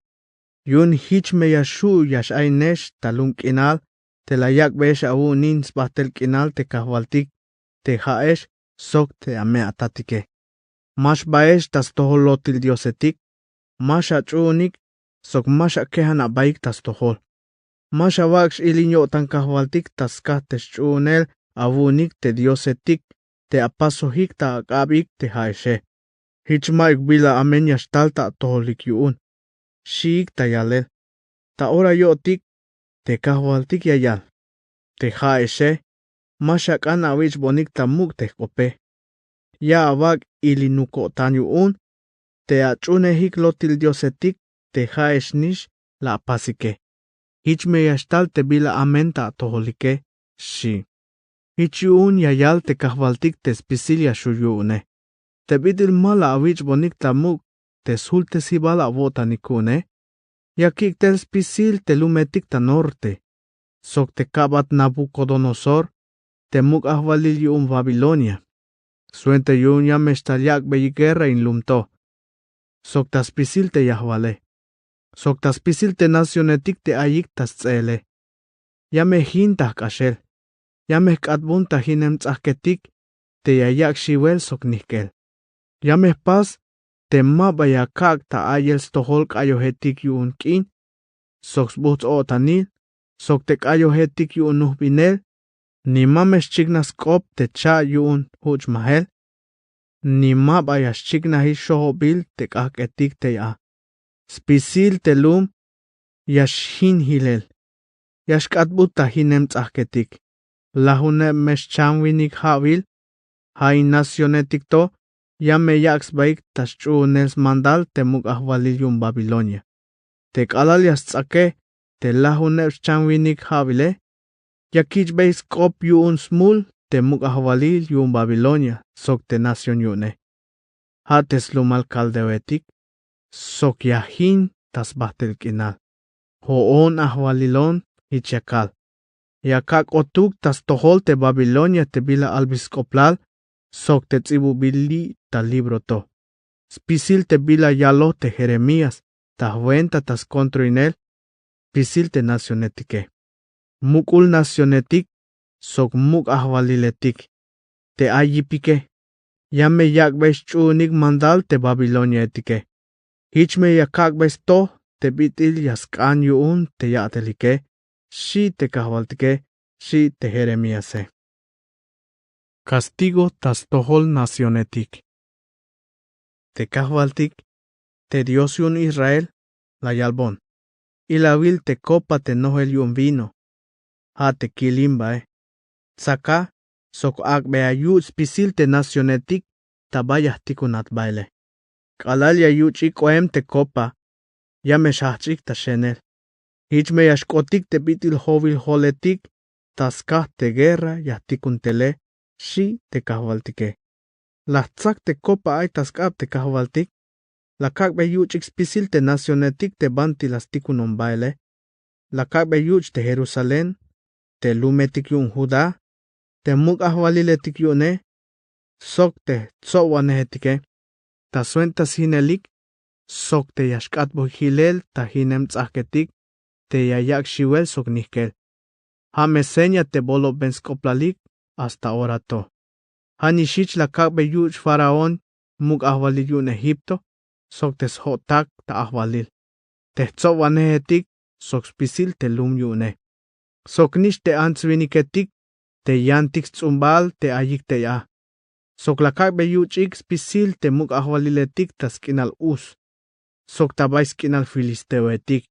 Yun hich me yashu yash ainesh talun kinal. Te la yak besh avu nins bahtel kinal te kahvaltik. Te haesh sok te ame atatike. Mash baesh tas toholotil diosetik. Mash achunik. Sok mash akehan abaik tas tohol. Mash avaksh ilinyo tan kahvaltik tas kahtes chunel avunik te diosetik. Te apasohik ta akabik te haeshe. Hichmaik bila amen yashtalta toholik yuun. Shik ta yalel. Ta ora yotik. Te kahvaltik yayal. Te haeshe. Mashak an awich bonik tamuk te kope. Ya avak ilinuko tan yuun. Te achunehik lotil diosetik. Te haeshnish la apasike. Hichme yashtalte bila amen ta toholike. Shi. Hichun yayal te kahvaltik te spisilia shuyune. Te bidil mala awich bonik tamuk te sulte sibala botanikune. Yakik tel spisil te lumetik ta norte. Sok te kabat Nabucodonosor. Te muk ahvalil yun Babilonia. Suente yun ya mestaliak beyiguerra in lumto. Sok ta spisil te yahvale. Sok ta spisil te nacionetik te ayik tas tsele. Ya me hintah kashel. Ya me katbunta hinem tzahketik. Te yayak shiwel sok nihkel. Ya me pas. Te mabaya kak ta ayel stoholk ayohetik yun kin. Sok sbuts otanil. Sok tek ayohetik yun nuhbinel. Ni mames chignas kop te cha yun huch mahel. Ni mabaya chigna hi shohobil te kaketik te ya. Spisil te lum. Yashin hilel. Yashkatbuta hinem tzahketik. Lahune mes chanwinik havil. Hai nacionetik to. Ya me yaks baik tas chunels mandal te muk ahvalil yun Babilonia. Te kalal yastzake. Te lahune chanwinik havile. Yakich beis kop yun smul. Te muk ahvalil yun Babilonia. Sok te nacion yune. Hates lumal kaldewetik. Sok yahin tas bahtel kinal. Hoon ahvalilon hichakal. Yakak otuk tas tohol te Babilonia te bila albiskoplal. Sok te tzibu bili ta libro to. Spisil te bila yalo te Jeremías. Ta huenta tas kontroinel. Spisil te nacionetike. Mukul nacionetik. Sok muk ahvaliletik. Te ayipike. Yame yakbesh chunik mandal te Babilonia etike. Hichme yakakbesh to. Te bitil yaskan yuun te yatelike. Shi te kahvaltike. Shi te Jeremíase. Castigo tas tohol nacionetik. Te kahvaltik. Te Dios yun Israel. La yalbon. Y la vil te copa te nohel yun vino. Ha te kilimbae. Saka. Sok akbe ayu spisil te nacionetik. Tabayah tikunat baile. Kalal ya yu chikoem te copa. Ya me shahchik ta shenel. Hichme yashkotik te bitil hovil holetik. Taskah te guerra yahtikuntele. Shi te kahvaltike. Lahtsak te copa ay taskab te kahvaltik. La kakbe yuch expisil te nacionetik te banti las tikunon baile. La kakbe yuch te Jerusalén, te lumetik yun Judá, te muk ahwaliletik yune, sok te tsowanehetike, ta suentas hinelik, sok te yashkat hilel ta hinem tzahketik, te yayak shiwel sok nihkel. Ha meseña te bolo benskoplalik hasta orato. Ha nishich la kakbe yuch faraón, muk ahwalil yun Egipto, sok te shotak ta ahwalil. Te tsowanehetik, sok spisil te lum yune. Sok nish te antzviniketik, te yantik tzumbal te ayik te ya. Sok la kakbe yuchik spisil te muk ahwaliletik ta skinal us. Sok tabay skinal filistewetik.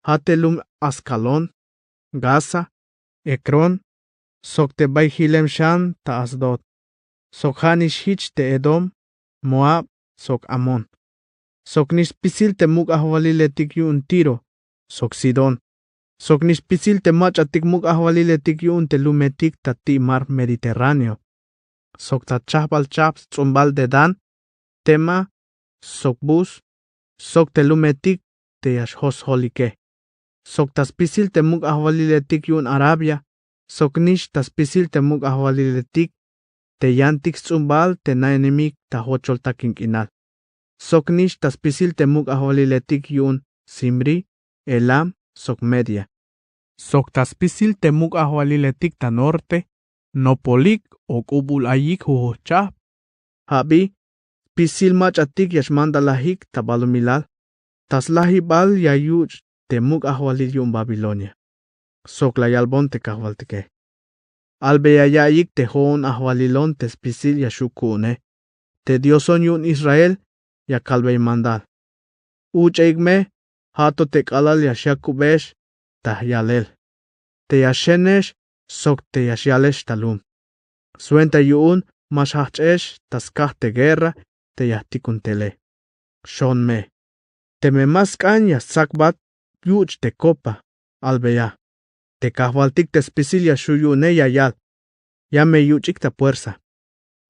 Ha te lum Ascalón, Gaza, Ekron, sok te bay Hilem Shan ta Asdod. Sok hanish hich te Edom, Moab, sok Amon. Sok nish spisil te muk ahwaliletik yun Tiro, sok Sidón. Sok nish spisil te machatik muk ahwaliletik yun te lumetik ta ti mar Mediterráneo. Sok ta chapal chaps tzumbal de Dan, Tema, sok Bus, sok te lumetik te yashos holike. Sok ta spisil te muk ahwaliletik yun Arabia, sok nish ta spisil te muk ahwaliletik te yantik tzumbal te na enemik ta hochol ta kinkinal. Sok nish ta spisil te muk ahwaliletik yun Simri, Elam, sok Media. Sok ta spisil te muk ahwaliletik ta norte, Nopolik o kubul ayik huhochap. Habi, spisil machatik yashmanda lahik ta balumilal. Tas lahi bal yayuch te muk ahwalil yun Babilonia. Sok la yalbon te kahwaltike. Albe yayayik te hoon ahwalilon te spisil yashukune. Te dioson yun Israel ya kalbey mandal. Uch eigme, hato te kalal yashakubesh ta yalel. Te yashenesh, sok te yashyalesh talum. Suenta yun mashachesh tas kah te guerra te yahtikuntele. Shon me. Te me maskan yasakbat yuch te copa, albeya. Te kahwaltik te spisil yashuyune yayal. Ya me yuchik ta fuerza.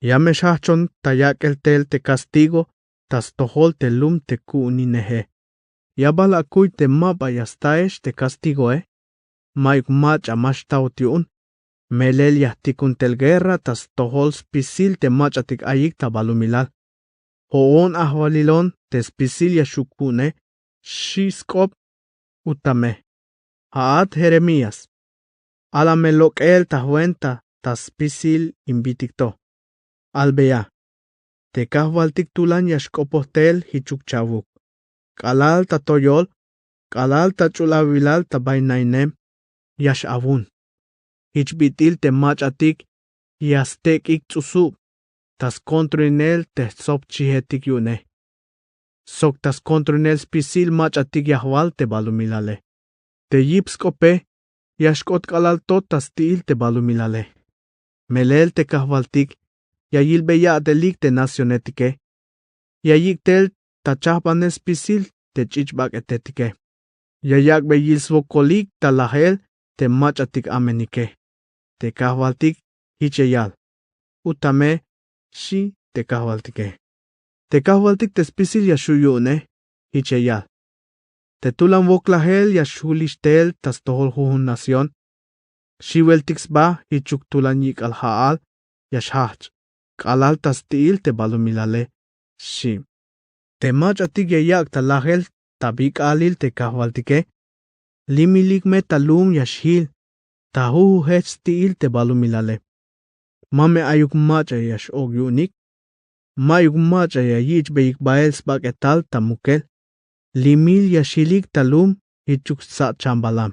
Ya me shachon ta yakel tel te castigo, tas tohol te lum te kuuninehe. Ya balakuy te maba yastaesh te castigo Maik macha mashtautiun. Melel yahtikun tel guerra tas tohol spisil te machatik ayik ta balumilal. Hoon ahwalilon te spisil yashukune, shiskop utame. Haat Jeremías. Alame lokel ta huenta ta spisil invitikto. Albeya. Te kahwaltik tulan yashkopohtel hichukchavuk. Kalal ta toyol, kalal ta chulavilal ta bainainem, yash avun. Hichbitil te machatik, yastek ik tsusub, tas kontroinel te sop chihetik yune. Sok tas kontroinel spisil machatik yahwal te balumilale. Te yipskope, yashkot kalal totas tiil te balumilale. Melel te kahwaltik, yayil beya delik te nacionetike. Yayik tel ta chahbanes spisil te chichbak etetike. Yayak beyil svokolik ta lahel te machatik amenike. Te kahwaltik hicheyal. Utame shi te kahwaltike. Te kahwaltik te spisil yashuyune hicheyal. Te tulan wok lahel yashulishtel tas tohol huhun nación. Shiweltix ba hichuk tulan yik al haal yashhach. Kalal tas tiil te balumilale shi. Te machatik yayak ta lahel tabik alil te kahwaltike. Limilik me talum yashhil. Ta huhu hech tiil te balumilale. Mame ayuk macha yash og yunik. Mayuk macha yayich beyik baels bak etal ta mukel. Limil yashilik talum hichuk sa chambalam.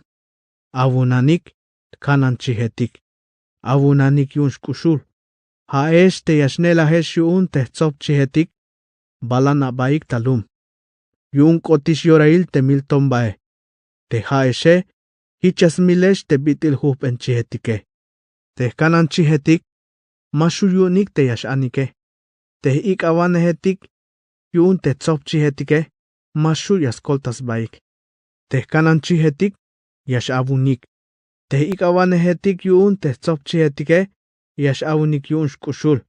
Avunanik kanan chihetik. Avunanik yunsh kushul. Haesh te yashnela hesh yun te tzop chihetik. Balana baik talum. Yun kotish yorail te milton bae. Te haeshe hichas milesh te bitil hupen chihetike. Te kanan chihetik. Mashu yunik te yashanike. Te ik avanehetik. Yun te tzop chihetike. Mashu yaskoltas baik. Te kanan chihetik. Yash avunik. Te ik avanehetik yun te tzop chihetike. Yash avunik yun shkushul.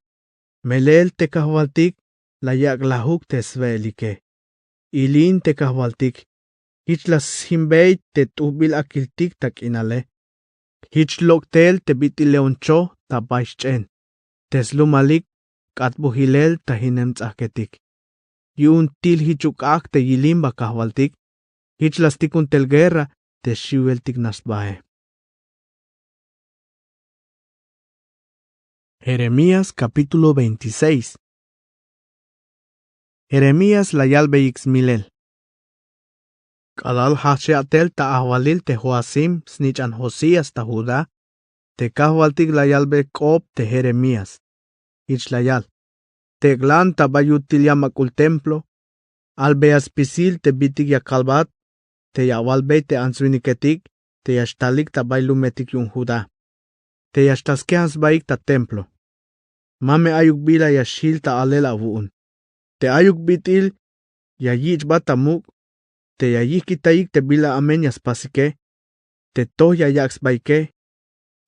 Melel te kahwaltik. Layak lahuk te svelike. Ilin te kahwaltik. Hich las himbeit te tubil akiltik tak inale. Hich loktel te biti leoncho ta baischen. Teslumalik katbuhilel ta hinem tzaketik. Yun til hichuk ak te yilimba kahwaltik. Hich las tikun tel guerra te shiweltik nasbae. Jeremías capítulo 26. Jeremías la yalbe ixmilel. Kalal hasheatel ta ahwalil te Joacim snichan Josías ta Judá. Te kahwaltik la yalbe kob te Jeremías. Ich la yal. Te glan ta bayutil yamakul templo. Albeas pisil te bitik ya kalbat. Te yawalbe te answiniketik. Te yashtalik ta bailumetik yun Judá. Te yashtaskeans baik ta templo. Mame ayuk bila yashil ta alela vuun. Te ayuk bitil ya yich batamuk. Te yayikitaik te bila amenyas pasike. Te toya yaks baike.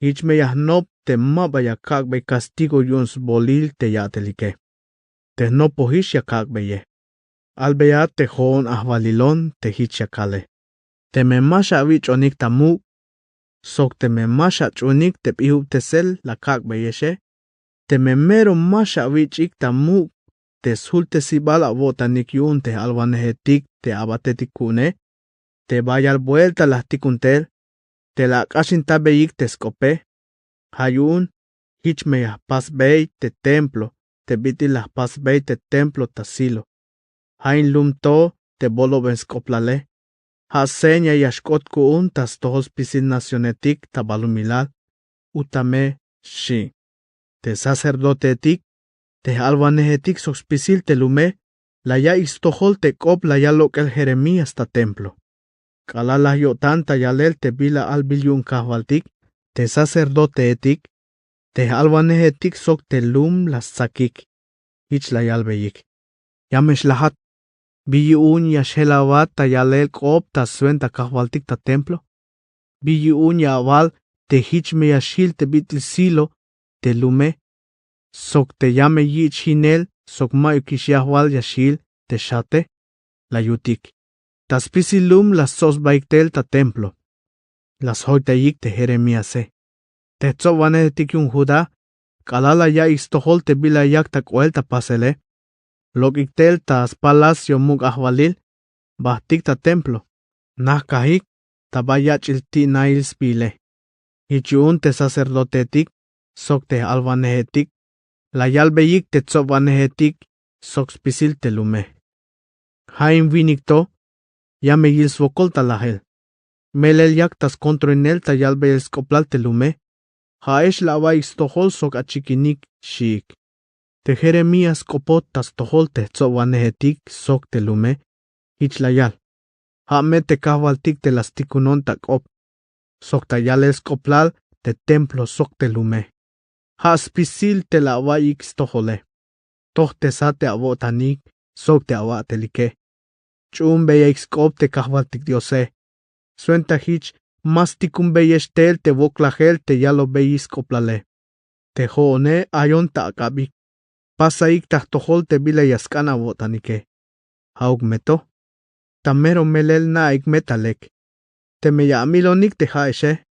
Ich me yahnop te maba yakak bay castigo yuns bolil te yatelike. Te no pohish yakak baye. Albeyat te hoon ahvalilon te hich yakale. Te me masha wich onik tamuk. Sok te me masha chunik te pihub te sel lakak bayeshe. Te me mero masha wich ik tamuk. Te sulte sibala botanik yun te alwanehetik te abatetik kune. Te bayal vuelta las tikuntel. Te la kashin tabeik te skope. Hayun, hich me pas bey te templo. Te biti las pas bey te templo tasilo. Hain lum to te bolo ben skoplale. Ha seña yashkot kuun tas tohos pisil nacionetik tabalumilal. Utame shi. Te sacerdote etik. Te albanehetik soxpisil te lume, la ya istohol te kop la ya lokel Jeremías ta templo. Kalala yo tanta yalel te bila albilyun kahvaltik, te sacerdote etik, te albanehetik sok te lum las sakik, hich la yalbeyik. Yamesh lahat, biyun ya shelavat ta yalel kop ta suenta kahvaltik ta templo, biyun ya aval te hich me yashil te bitil silo, te lume, sok te llame yich hinel, sok mayo kishiahwal yashil, te shate, la yutik. Tas pisilum las sos baiktel ta templo. Las hoitayik te Jeremíase. Te tzovane tik yun Judá, kalala ya istohol te bila yak ta kuel ta pasele. Lokiktel tas palacio mug ahwalil, bahtik ta templo. Nahkahik, tabayachil ti nail spile. Hichun te sacerdotetik, sok te alvanehetik. La yalbeyik te tzovanehetik, sox pisil te lume. Haim vinikto, ya me yil svokol talahel. Melel yak tas kontro enel ta yalbe el skoplal te lume. Haesh la va istohol sok achikinik shik. Te Jeremías kopot tas tohol te tzovanehetik, sok te lume. Hich la yal. Ha me te kahvaltik te las tikunon tak op. Sok ta yal el skoplal te templo sok te lume. Has pisil te la wa ix tohole. Toh te sa te avotanik, sok te avatelike. Chum beya ixkop te kahvaltik diose. Suenta hich, mas tikum beyeshtel te voklahel te yalo beyiskoplale. Te hoone ayon ta akabik. Pasa ik tahtohol te bila yaskana avotanike. Haug meto. Tamero melel na ik metalek. Te me ya amilonik te haeshe.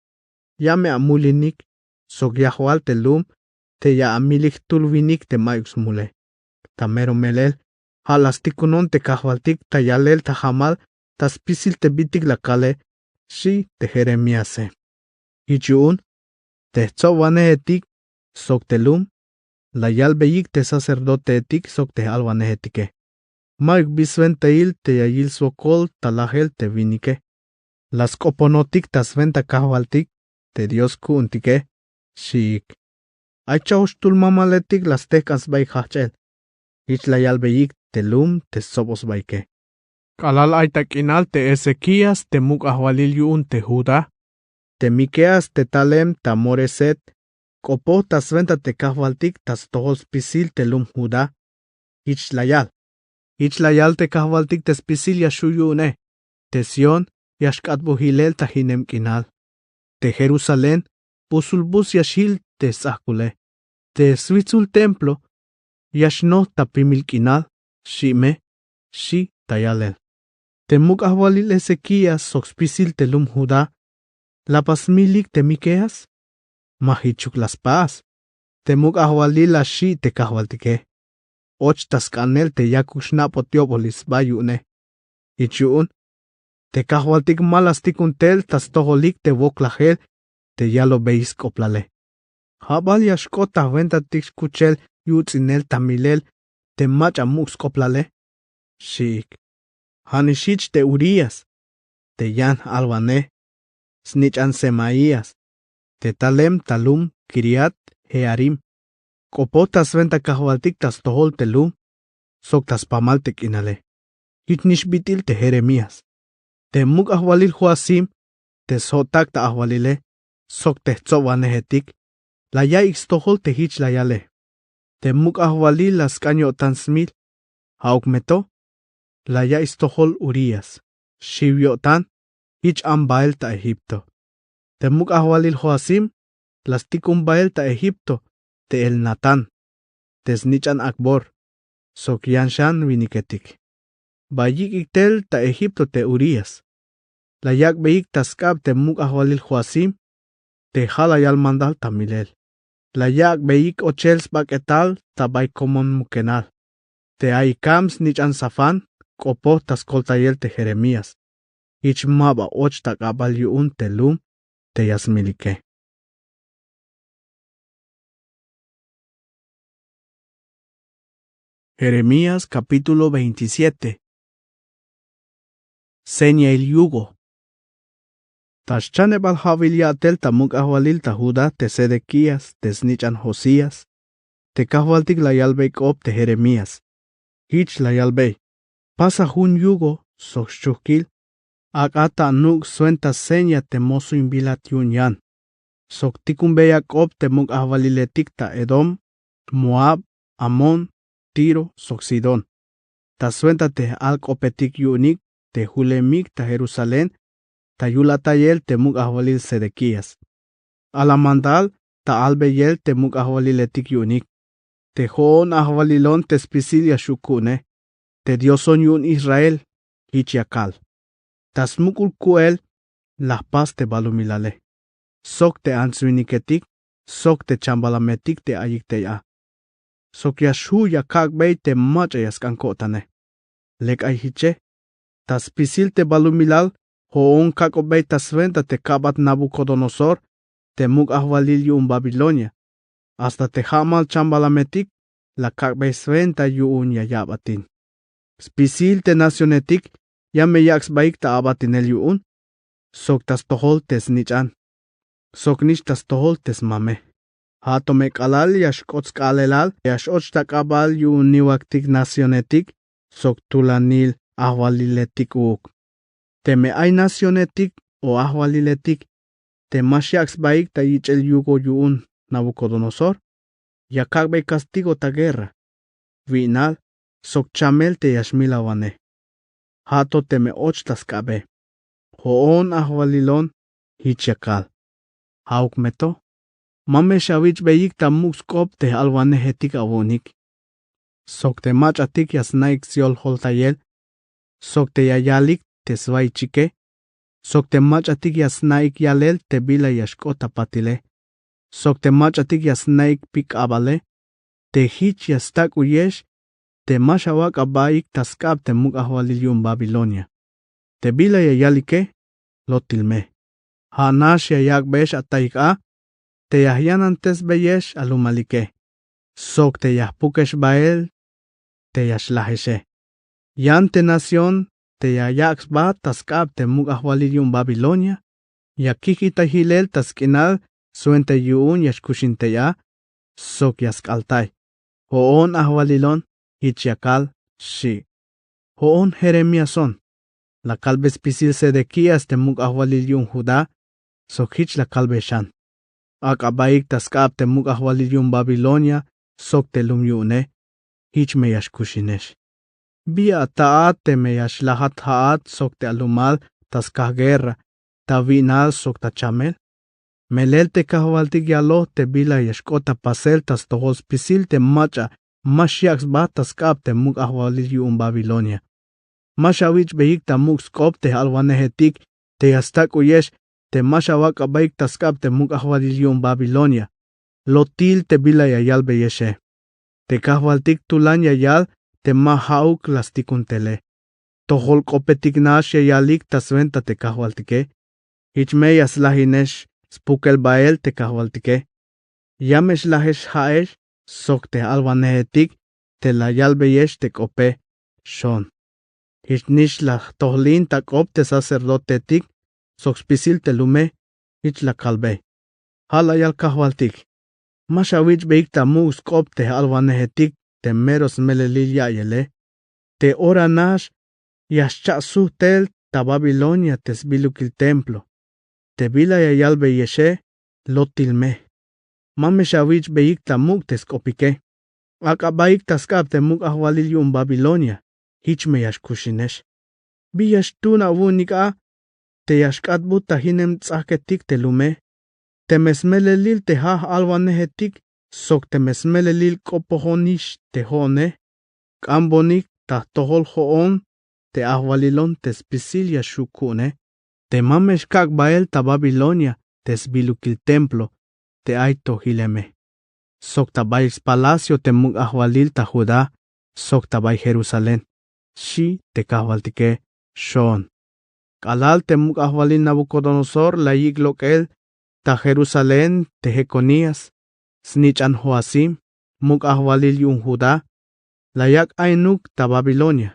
Ya me amulinik. Sok yahual te lum, te ya amilik tulvinik te mayux mule. Tamero melel, halas tikunon te kahvaltik ta yalel ta hamal, tas pisil te bitik la kale, shi te Jeremíase. Hichun, te tzovane etik, sok te lum, la yalbeyik te sacerdote etik, sok te alvane etike. Mayuk bisventa il te yayil sokol talahel te vinike. Las koponotik tas venta kahvaltik, te Dios kuuntike. Shik. Aichaosh tul mamaletik las tecas bay hachel. Ich la yalbeyik te lum te sobos bayke. Kalal aitakinal te Ezequías te muk ahwalil yun te Judá. Te Miqueas te Talem ta Moreset. Kopo tas venta te kahvaltik tas tohos pisil te lum Judá. Ich la yal. Ich la yal te kahvaltik te spisil yashuyune. Te Sion yashkat buhilel ta hinem kinal. Te Jerusalén. Pusulbus yashil te sahkule. Te switzul templo. Yashno tapimil kinal. Shime. Shi tayalel. Temuk ahwalil Ezequías soxpisil telum Judá, la pasmilik te Miqueas, mahichuk las paz. Temuk ahwalil la shi te kahwaltike. Och taskanel te yakushna potiopolis bayune. Ichun, te kahwaltik malastikun tas toholik te voklahel, te yalo beis koplale. Habal yashkota venta tixkuchel yutzinel tamilel, te macha mux koplale. Shik. Hanishich te Urias, te yan albané, snichan Semaías, te talem talum Kiriat Jearim. Kopotas venta kahwaltik tas tohol telum, soktas pamaltek inale. Hitnish bitil te Jeremías. Te muk ahwalil Joasim, te sotak ta ahwalile, sok te tzobanehetik, la ya ixtohol te hich la yale. Te muk ahwalil las kanyo tansmil, haukmeto, la ya ixtohol Urias, shivyotan, hich ambael ta Egipto. Te muk ahwalil Joasim, las tikum bael ta Egipto, te el Natán, te snichan Akbor, sok yanshan viniketik. Bayik iktel ta Egipto te Urias. La yak beik taskab te muk ahwalil Joasim, te halayal mandal tamilel. La yak beik ochels baketal ta baikomon mukenal. Te aikams nichan Safán, kopo taskoltayel te Jeremías. Ich maba och takabal yuun telum te yasmilike. Jeremías capítulo 27. Seña el yugo. Tashchane balhavilyatel tamuk ahwalil ta Judá te Sedequías, te snichan Josías, te kahwaltik la yalbeik op te Jeremías. Hich la yalbei. Pasa jun yugo, soxchukil, akata nuk suenta seña te mosu imbilat yun yan. Sok tikun beyak op te muk ahwaliletik ta Edom, Moab, Amón, Tiro, Soxidón. Ta suenta te alkopetik yunik, te Julemik ta Jerusalén, ta yulatayel te muk ahwalil Sedequías. Alamandal ta albeyel te muk ahwaliletik yunik. Te joon ahwalilon te spisil yashukune. Te dioson yun Israel, hichiakal. Tas mukul kuel, la paz te balumilale. Sok te ansuiniketik, sok te chambalametik te ayikteya. Sok yashu yakak bey te macha yaskankotane. Lek ayhiche, tas pisil te balumilal, hoon kako bey tas venta te kabat Nabucodonosor, te muk ahwalil yun Babilonia. Hasta te hamal chambalametik, la kak bey sventa yun yayabatin. Spisil te nacionetik, ya me yaks baik ta abatinel yuun. Sok tas tohol tes nichan. Sok nish tas tohol tes mame. Hato me kalal yash kots kalelal, yash och takabal yuun niwaktik nacionetik, sok tulanil ahwaliletik uuk. Te me ay nacionetik o ahwaliletik, te mas yaks baik ta yichel yugo yuun Nabucodonosor. Ya kakbe castigo ta guerra. Vinal, sok chamel te yashmilawane. Hato te me och tas kabe. Hoon ahwalilon hichakal. Hauk meto. Mame shavich beyik ta muskop te alwane hetik avonik. Sok te mach atik yasnaik siol holtayel. Sok te yayalik te svay chike. Sok te mach atik yasnaik yalel te bila yashkota patile. Sok te mach atik yasnaik pik abale. Te hich yastak uyesh. Te mashawak abaik taskab te muk ahwalil yun Babilonia. Te bila yayalike, lotilme. Hanash yayak besh ataika, te yahyanan tes beyesh alumalike. Sok te yahpukesh bael, te yashlahishe. Yan te nación, te yayaks ba taskab te muk ahwalil yun Babilonia. Yakikita hilel taskinal, suente yun yashkushinte ya, sok yaskaltai. Hoon ahwalilon, hichiakal, shi. Hoon Jeremíason. La calbe spisil Sedequías te muk ahwalil yun Judá, sok hich la calbe shan. Akabaik taskab te muk ahwalil yun Babilonia, sok te lum yune, hich me yashkushinesh. Bia taat te me yashlahat haat sok te alumal taskah guerra, ta vinal sok ta chamel. Melel te kahwaltik yalo te bila yashkota pasel tas tohos spisil te macha, mashiaks ba taskab te muk ahwalil yun Babilonia. Mashawich beik ta muk skop te alwanehetik te yastak uyesh te mashawak abaik taskap te muk ahwalilion Babilonia. Lotil te bila yayal beyeshe. Te kahwaltik tulan yayal te mahauk lastikuntele. Tohol kopetik nash yayalik tasventa te kahwaltike. Hichmeyas lahinesh spukel bael te kahwaltike. Yamesh lahesh haesh sok te alwanehetik te layal beyesh te kope shon. Hichnish la tohlin tak op te sacerdotetik sok spisil te lume hich la kalbe. Halayal kahwaltik. Mashawich beik ta mus kop te alwanehetik te meros melelil yayele. Te ora nash yashcha suhtel ta Babilonia te sbilukil templo. Te bila yayal beyeshe lotilme. Mameshawich beik ta muk te skopike. Akabaik ta skap te muk ahwalil Babilonia. Hichme yashkushinesh. Biyashtuna wunika te yashkatbu tahinem tsaketik te lume. Te mesmelelil te ha alwanehetik sok te mesmelelil kopohonish te hone. Kambonik ta tohol hoon te ahwalilon te spisil yashukune. Te mameshkak bael ta Babilonia te sbilukil templo te aito hileme. Sok ta bayis palacio te muk ahwalil ta Judá sok ta bay Jerusalén. Shi te kahwaltike shon. Kalal te muk ahwalil Nabucodonosor la yiglokel ta Jerusalén te Jeconías. Snichan Joasim muk ahwalil yun Judá. La yak ainuk ta Babilonia.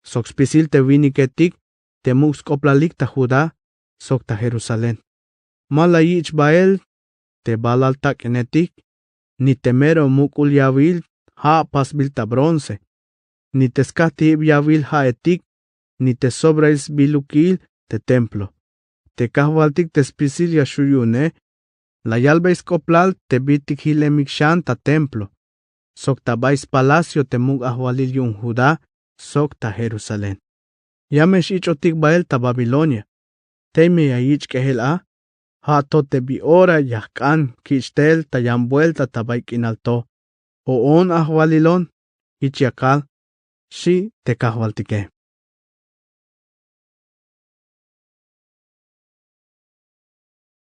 Sok spisil te winiketik te muk skoplalik ta Judá sok ta Jerusalén. Mala yich bael te balal ta kinetik. Ni temero muk ulyawil ha pasbil ta bronce. Ni te skati yawil ha etik, ni te sobrais bilukil te templo. Te kahwaltik te spisil yashuyune, la yalbeis koplal te bitik hilemikshan ta templo. Sok ta bais palacio te muk ahwalil yun Judá, sok ta Jerusalén. Yamesh ichotik bael ta Babilonia. Teime ya ich kehel a, ha to te bi ora yahkan kichtel ta yambuelta ta baikinalto. O on ahwalilon, ichiakal. Shi te kahwaltike.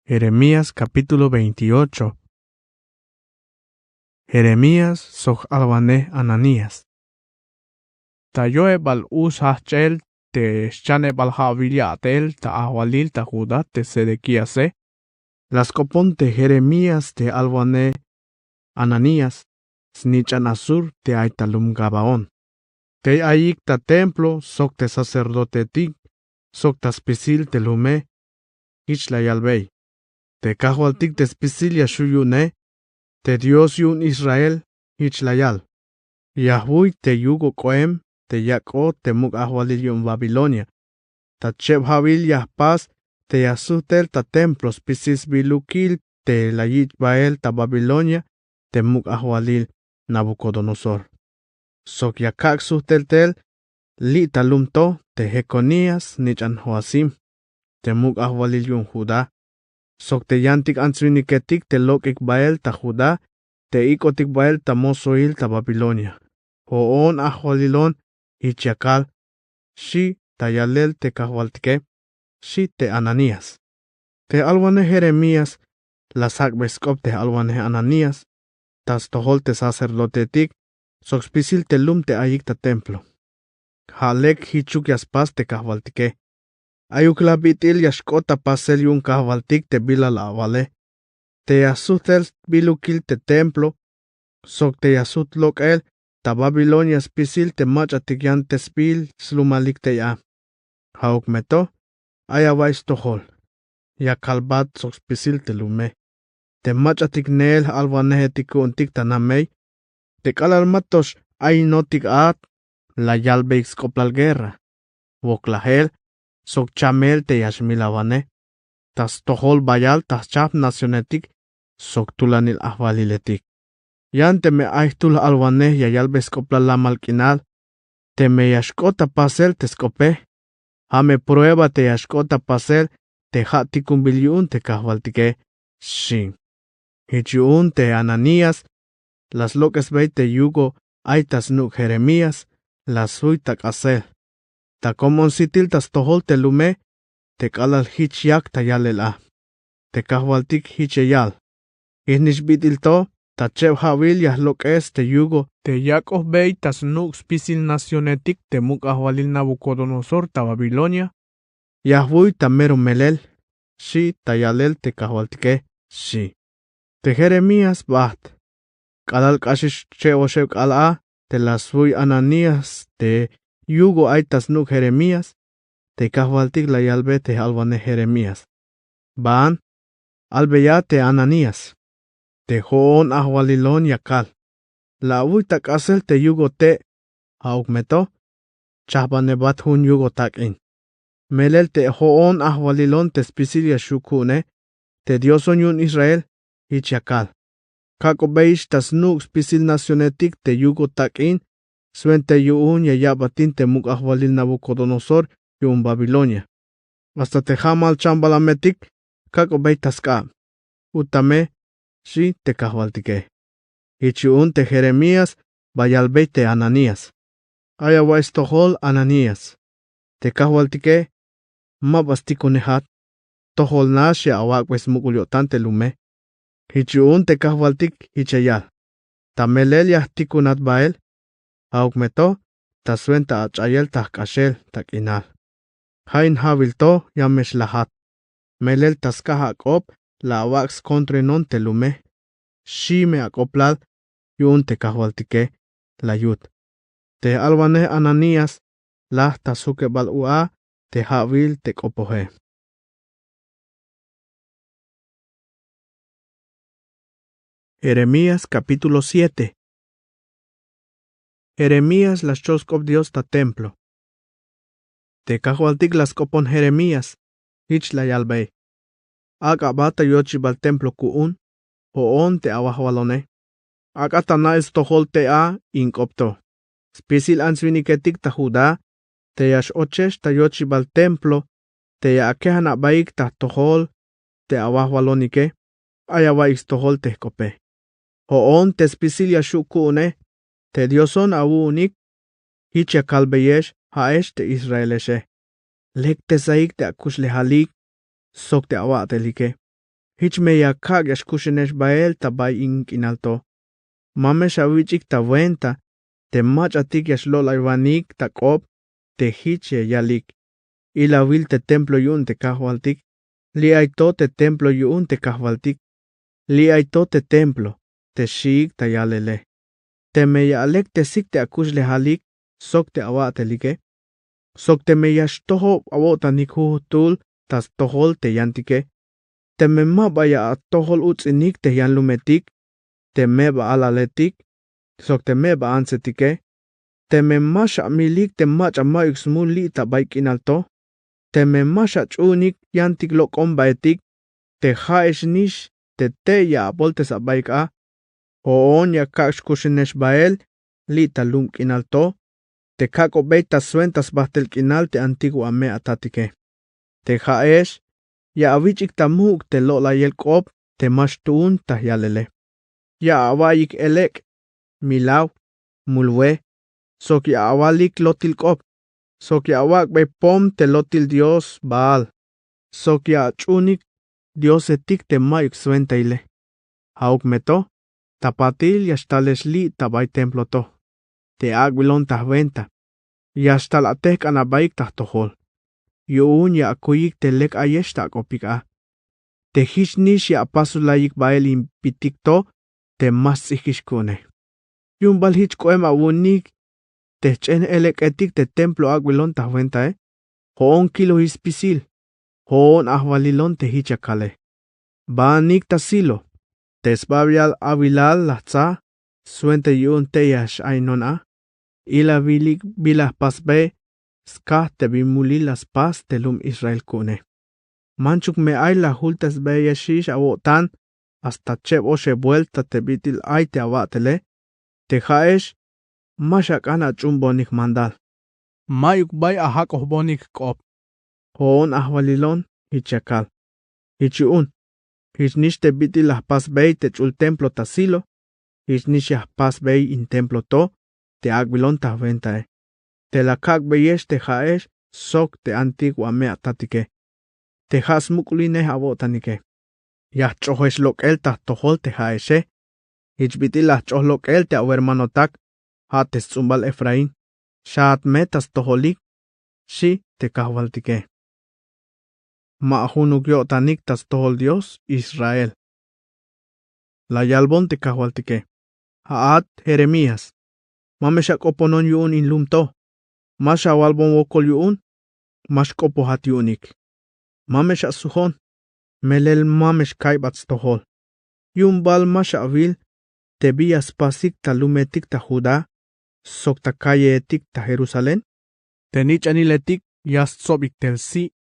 Jeremías capítulo 28. Jeremías sok alwane Ananías. Tayoe bal hachel te shane bal haviliatel ta ahwalil ta Judá te Sedequiase. Las copon te Jeremías te alwane Ananías. Snichan asur te aitalum Gabaón. Te ayik ta templo sok te sacerdotetik, sok ta spisil te lume, ich la yalbei. Te kahwaltik te spisil yashuyune, te Dios yun Israel, ich la yal. Yahweh te yugo koem, te yako te muk ahwalil yun Babilonia. Ta cheb havil yahpas, te yasutel ta templo spisis bilukil, te la yich bael ta Babilonia, te muk ahwalil Nabucodonosor. Sok yakak suhteltel, li talumto te Jeconías nichan Joasim, te muk ahwalil yun Judá. Sok te yantik ansriniketik te lokik bael ta Judá, te ikotik bael ta mosoil ta Babilonia. Hoon ahwalilon ichiakal, shi tayalel te kahwaltike, shi te Ananías. Te alwane Jeremías, la sakbeskop te alwane Ananías, tas tohol te sacerdotetik, sok spisil te lum te ayik ta templo. Halek hichuk yaspas te kahwaltike. Ayuk la bitil yashkota pasel yun kahwaltik te bila la avale. Te yasutel bilukil te templo. Sok te yasut lokel ta Babilonia spisil te machatik yan te spil slumalik te ya. Hauk meto ayawais tohol. Ya kalbat sok spisil te lume. Te machatik nel alwanehetik untik tanamei. Te kalalmatos ay notik at la yalbeix koplal guerra. Woklahel sok chamel te yashmilawane. Tas tohol bayal tas chap nacionetik sok tulanil ahwaliletik. Yan te me aihtul alwane ya yalbeix koplal la malkinal. Te me yashkota pasel te skope. Hame prueba te yashkota pasel te hatikun bilyun te kahwaltike. Shin. Hichun te Ananías. Las locas veite yugo aitas nuk Jeremías, las huitak asel. Ta komon sitil tas tohol te lume, te kalal hich yak ta yalela. Te kahwaltik hich eyal. Ihnish bitil to, ta chew hawil yah lokes te yugo, te yakov bey tas nuk spisil nacionetik te muk ahwalil Nabucodonosor ta Babilonia. Yahwuy ta mero melel, shi ta yalel te kahwaltike, shi. Te Jeremías baht. Kalal kashish che oshev kal'a, te lasvuy Ananías te yugo aitas nuk Jeremías, te kahwaltik la yalbe te alvane Jeremías. Baan, albeya te Ananías. Te hoon ahwalilon yakal. La uy tak asel te yugo te augmeto, chahbane bat hun yugo tak in. Melel te hoon ahwalilon te spisilia shukune, te dioson yun Israel, ich yakal. Kako beish tas nuk spisil nacionetik te yugo tak in, suente yuun yayabatin te muk ahwalil Nabucodonosor yun Babilonia. Hasta te hamal chambalametik, kako bei taska. Utame, shi te kahwaltike. Ichiun te Jeremías, bayalbei te Ananías. Ayawa estohol Ananías. Te kahwaltike, mabastikunehat, tohol nash ya awakwes mukuliotante lume. Ichiun te kahwaltik hichayal. Tamelel yahtikunat bael, aukmeto, tasuenta achayel tahkashel takinal. Hain havilto yamesh lahat. Melel taskaha akop, la awax contre non te lume. Shime akoplal, yun te kahwaltike, la yut. Te alvane Ananías, lah tasuke balua, te havil te kopohe. Jeremías capítulo 7. Jeremías las choskop Dios ta templo. Te kahwaltik las kopon Jeremías, hich la yalbei. Agabata yochibal templo kuun, hoon te awahwalone. Agatana estohol te a inkopto. Spisil ansviniketik ta Judá, te yash ochesh ta yochibal templo, te ya akehana baik ta tohol, te awahwalonike, ayawa istohol te kope. Hoon te spisil yashukune, te dioson awunik, hicha kalbeyesh haesh te Israeleshe. Lek te saik te akush lehalik, sok te awatelike. Hich me yakag yashkushenesh bael ta bay inkinalto. Mamesh awichik ta venta, te mach atik yashlola ivanik ta kop, te hiche yalik. Ila wil te templo yun te kahwaltik, li aito te templo yun te kahwaltik, li aito te templo, te shik ta yalele. Te me yalek te sik te akush lehalik, sok te awatelike. Sok te me yashtoho awotanik tul, tas tohol te yantike. Te me mabaya a tohol utzinik te yanlumetik, te meba alaletik, sok te meba ansetike. Te me masha milik te macha mayuk smuli ta baikinalto. Te me masha chunik yantik lokon baetik, te haesh nish te ya aboltes a baika. Hoon ya kakshkushinesh bael, li ta lumkinalto. Te kako beita suentas bahtel kinal te antigua me atatike. Te haesh, ya awichik tamuk te lola yel kop, te mashtun ta yalele. Ya awayik elek, milaw, mulwe, sok ya awalik lotil kop, sok ya awak be pom te lotil Dios Baal, sok ya chunik Dios etik te mayuk suenta ile. Hauk meto, tapatil yashtales li tabay templo to, te agwilon tahventa, yashtal atek anabaik tahtohol. Yuun ya akuyik te lek ayesh ta kopika. Te hishnish ya apasulayik bael impitikto, te mas ikishkune. Yun bal hich koema wunik, te chen elek etik te templo agwilon tahventa hoon kilo hispisil, hoon ahwalilon te hichakale. Baanik ta silo, te sbabial avilal latza, suente yun te yash ainona, ila vilik bilah pasbe, ska te bimulilas pas te lum Israel kune. Manchuk me ay la hultas be yashish awotan, hasta chep oshe vuelta te bitil ay te awatele, te haesh, mashak ana chumbonik mandal. Mayuk bay ahak ohbonik kop. Hoon ahwalilon, hichakal. Hichiun, hichnish te bitil ahpas bey te chul templo tasilo, hichnish ahpas bey in templo to, te agwilon tahventae. Te la kak beyesh te haesh, Sok te antigua mea tatike. Te has mukline abotanike. Yah chohesh lokel ta tohol te haeshe. Hichbitilah choh lokel te awermanotak. Hates tzumbal Efraín. Shaat metas toholik. Shi te kahwaltike. Maahunuk yotanik tas tohol Dios Israel. La yalbon te kahwaltike. Haat Jeremías. Mameshak oponon yuun in lumto. Masha walbon wokol yuun. Mash kopo hat yuunik. Mamesh asuhon. Melel mamesh kaibats tohol. Yun bal masha avil. Tebias pasik ta lumetik ta Judá. Sok ta calle etik ta Jerusalén. Tenich aniletik yas sobik tel si.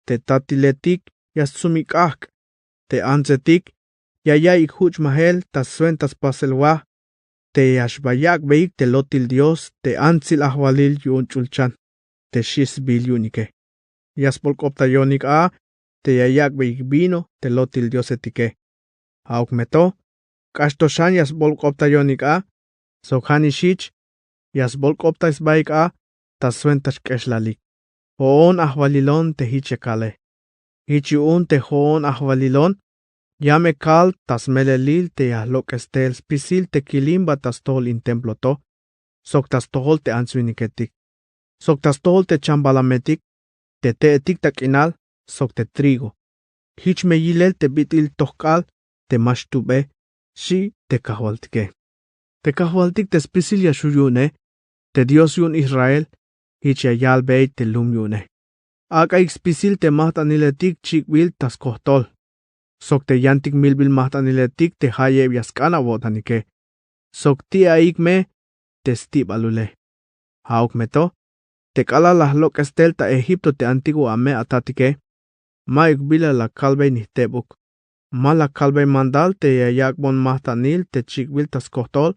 Te tatiletik yas sumik ak. Te anzetik. Yaya ik huch mahel ta suentas paselwa. Te yashbayak beik te lotil Dios. Te anzil ahwalil yun chulchan. Te shis bil yunike. Yas polkopta yonik a. Te yayak beik vino te lotil Dios etike. Auk meto. Kashtoshan yas polkopta yonik a. Sokhani shich. Yas bolkopta isbaik a. Ta suentas keshlalik. Hoon ahwalilon te hichekale. Hichiun te hoon ahwalilon. Yame kal tas melelil te yahlok estel spisil te kilimba tas tol in templo to. Sok tas tol te answiniketik. Sok tas tol te chambalametik. Te etik ta kinal. Sok te trigo. Hich me yilel te bitil tohkal. Te mashtube. Shi te kahwaltike. Te kahwaltik te spisil yashuyune. Te Dios yun Israel. Hich yal beit te lum yune. Aka ikspisil te mahtaniletik chikwil tas kohtol. Sok te yantik milbil mahtaniletik te hayev yaskana botanike. Sok tia ikme te stibalule. Hauk meto. Te kala lahlok estel ta Egipto te antiguo ame atatike. Ma ikbila la kalbe nihtebuk. Ma la kalbe mandal te yayakbon mahtanil te chikwil tas kohtol.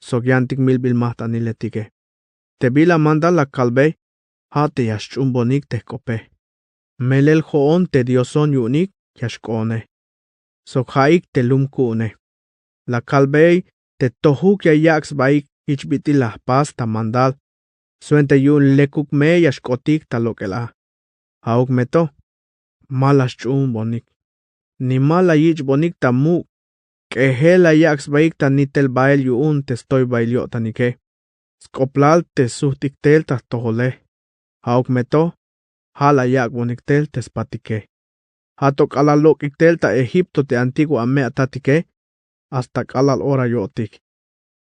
Sok yantik milbil mahtaniletike. Te bila mandal la kalbe. Ha te yashchumbonik te kope. Melel hoon te dioson yunik yashkone. Sok haik te lumkune. La kalbei te tohuk yayaks baik ichbitilah pas ta mandal. Suente yun lekuk me yashkotik ta lokela. Hauk meto. Malas chumbonik. Ni mala yich bonik ta mu. Kehela yaks baik ta nitel bail yun te stoy bailio tanike. Skoplal te suhtiktel ta tohole. Hauk meto. Hala yak boniktel te spatike. Hatok alal lokiktel ta Egipto te antiguo ame atatike. Hasta kalal ora yotik.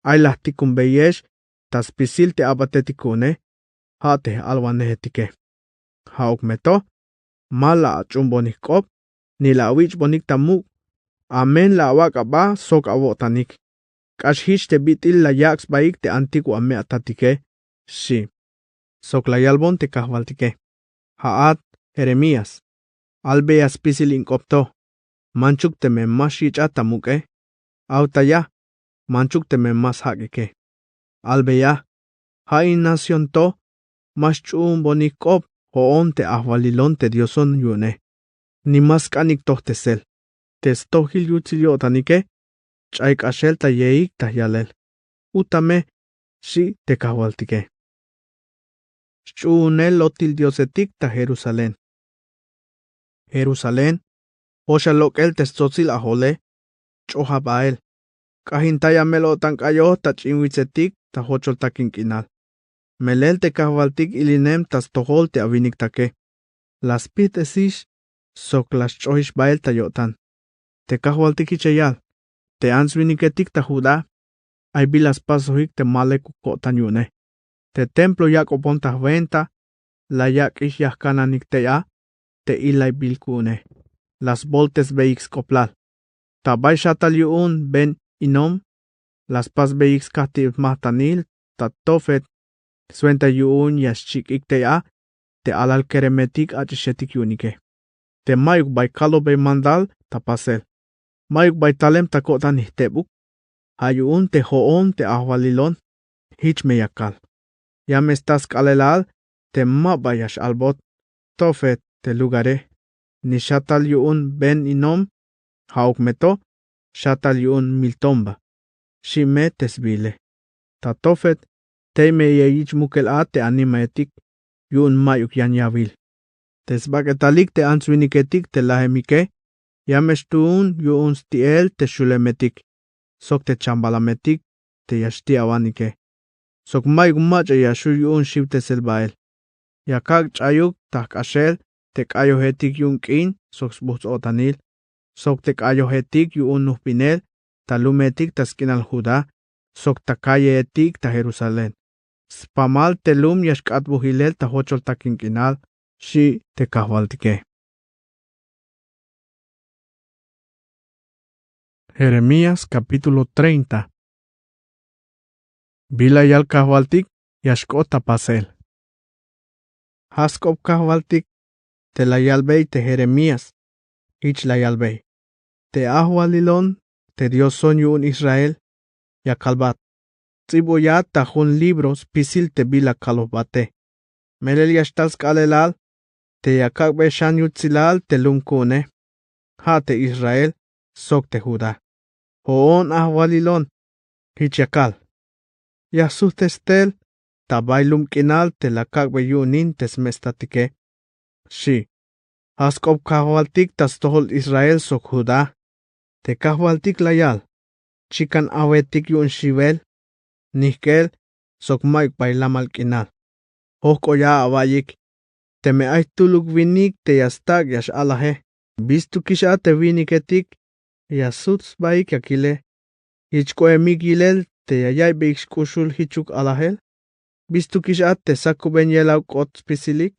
Ay lahtikun beyesh. Tas pisil te abatetikune. Hate alwanehetike. Hauk meto. Mala achumbonik kop. Ni la wich bonik tamu. Amen la awak aba sok awotanik. Kashhish te bitil la yaks baik te antiguo ame atatike. Shi. Sok la yalbon te kahwaltike. Haat Jeremías. Albeas pisil inkopto. Manchuk te me mashich atamuke. Autaya. Manchuk te me mas hakike. Albeya. Hain nación to. Maschum bonikop. Hoon te ahwalilon te dioson yune. Ni mas kanik tohtesel. Te stohil yutzilio tanike. Chaik ashel ta yeik ta yalel. Utame. Shi te kahwaltike. Chunel lotil diosetik ta Jerusalén. Jerusalén. Oshalok el testotzil ahole. Choha bael. Kahintaya melo tankayo ta chinwitzetik ta hochol takinkinal. Melel te kahwaltik ilinem tas tohol te aviniktake. Las pitesish. Sok las chohish bael ta yotan. Te kahwaltik icheyal. Te ansviniketik ta Judá. Ay bilas pasohik te malekukotan yune. Te templo yak opon ta venta. La yak ish yahkananik te ya. Te ilay bilkune. Las voltes beix koplal. Ta bay shatal yuun ben inom. Las pas beix kativ mahtanil. Ta tofet. Suenta yuun yashchik ik te ya. Te alal keremetik achishetik yunike. Te mayuk bay kalo bay mandal ta pasel. Mayuk bay talem ta kotan ihtebuk. Hayuun te hoon te ahwalilon. Hich me yakal. Ya me estás kalelal. Te mabayash albot. Tofet te lugare. Ni shatal yuun ben inom. Hauk meto. Shatal yuun miltomba. Shime tesbile. Ta tofet. Te me yeyich mukel a te anima etik. yun mayuk yan yavil. Tesbaketalik te answiniketik te lahemike, yamestun yun stiel te shulemetik, sok te chambalametik te yashti awanike. Sok mayuk macha yashu yun shiv te selbael. Yakak chayuk tak ashel te kayohetik yun kin, sok sbuts otanil, sok te kayohetik yun nuhpinel, talumetik taskinal Judá, sok takayetik ta Jerusalén. Spamal telum yashkat buhilel ta hochol takinkinal, shi te kahwaltike. Jeremías capítulo 30. Bilayal kahwaltik yashkota pasel. Haskop kahwaltik te layalbey te Jeremías, ich layalbey. Te ahwalilon te Dios son yun Israel, yakalbat. Tsiboyat tajun libros pisil te bila kalobate. Melel yashtals kalelal, te yakakbe shan yutzilal te lumkune. Ha te Israel, sok te Judá. Hoon ahwalilon, hichakal. Yasus testel, tabailum kinal te lakakbe yunin tesmestatike. Shi. Haskop kahwaltik tas tohol Israel sok Judá. Te kahwaltik layal. Chikan awetik yun shivel. Nihkel, sok maik bailamal kinal. Hoko ya abayik. Te me ay tuluk vinik te yastak yash alahe. Bistu kisha te viniketik. Yasuts baik yakile. Hichko emigilel te yayay bixkushul hichuk alahel. Bistu kisha te sakuben yelaw kot spisilik.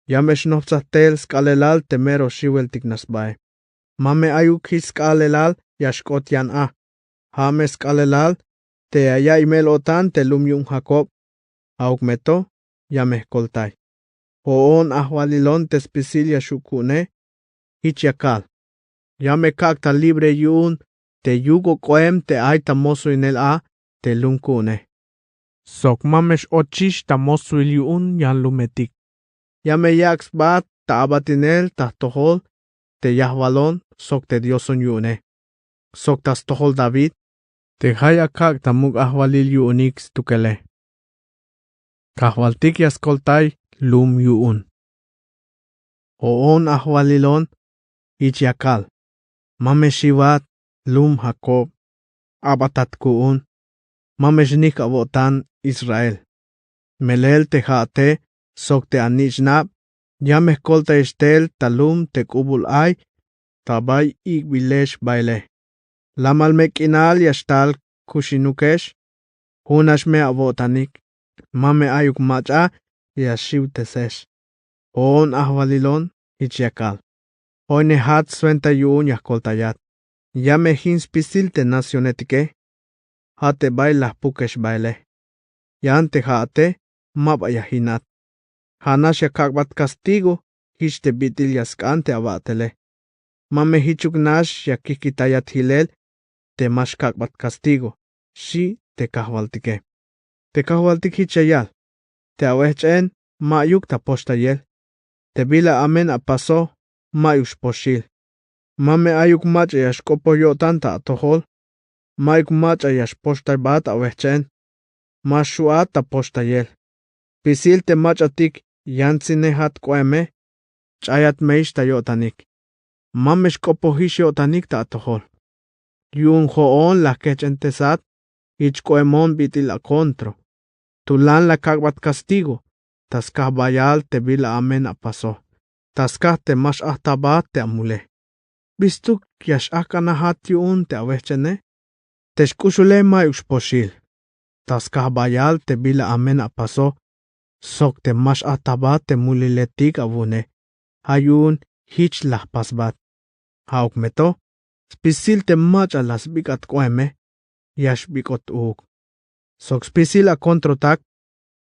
Yamesh nofzatel skalelal te mero shivel tiknasbae. Mame ayuk his skalelal yashkot yan a. Hame skalelal te yayay melotan te lumyung Jacob. Auk meto yameh koltay. Hoon ahwalilon te spisil yashukune. Hichiakal. Yame kakta libre yun te yugo koem te aita mosu inel a te lumkune. Sok mamesh ochish ta mosu yun yan lumetik. Yame yaks bat ta abatinel ta tohol te yahwalon sok te dioson yune. Sok tas tohol David te haya kakta mug ahwalil yunix tukele. Kahwaltik yaskoltay lum yun. Hoon ahwalilon ichiakal. Mameshivat lum Jacob. Abatat kuun. Mameshnik abotan Israel. Melel te haate sok te anishnab. Yameh kolta estel talum te kubul ay. Tabay igbilesh baile. Lamal mekinal yashtal kushinukesh. Hunash me abotanik. Mame ayuk macha yashiv tesesh. Hoon ahwalilon ichiakal. Hoine hat suenta yun yahkoltayat. Yame hins pisil te nacionetike. Hate baila pukesh baile. Yante hate mabayahinat. Hanash yakakbat castigo hichte bitil yaskante abatele. Mame hichuk nash yakikitayat hilel te mash kakbat castigo. Shi te kahwaltike. Te kahwaltik hichayal. Te awehchen mayuk ta postayel. Te bila amen apaso mayush poshil. Mame ayuk macha yash kopo yotanta atohol. Mayuk macha yash postay bat awehchen. Mashuat ta postayel. Pisil te macha tik yansine hat koeme. Chayat meish ta yotanik. Mamesh kopo hish yotanik ta atohol. Yun hoon la kechentesat. Ich koemon bitil a contro. Tulan la kakbat castigo. Taskah bayal te bila amen apaso. Taskah te mash ahtabat te amule. Bistuk yash akanahat yun te awechene. Teshkushule mayush poshil. Taskah bayal te bila amen apaso. Sok te mash ahtabat te muliletik avune. Hayun hich lah pasbat. Hauk meto. Spisil te mach alas bikat koeme. Yash bikot uk. Sok spisil a kontrotak.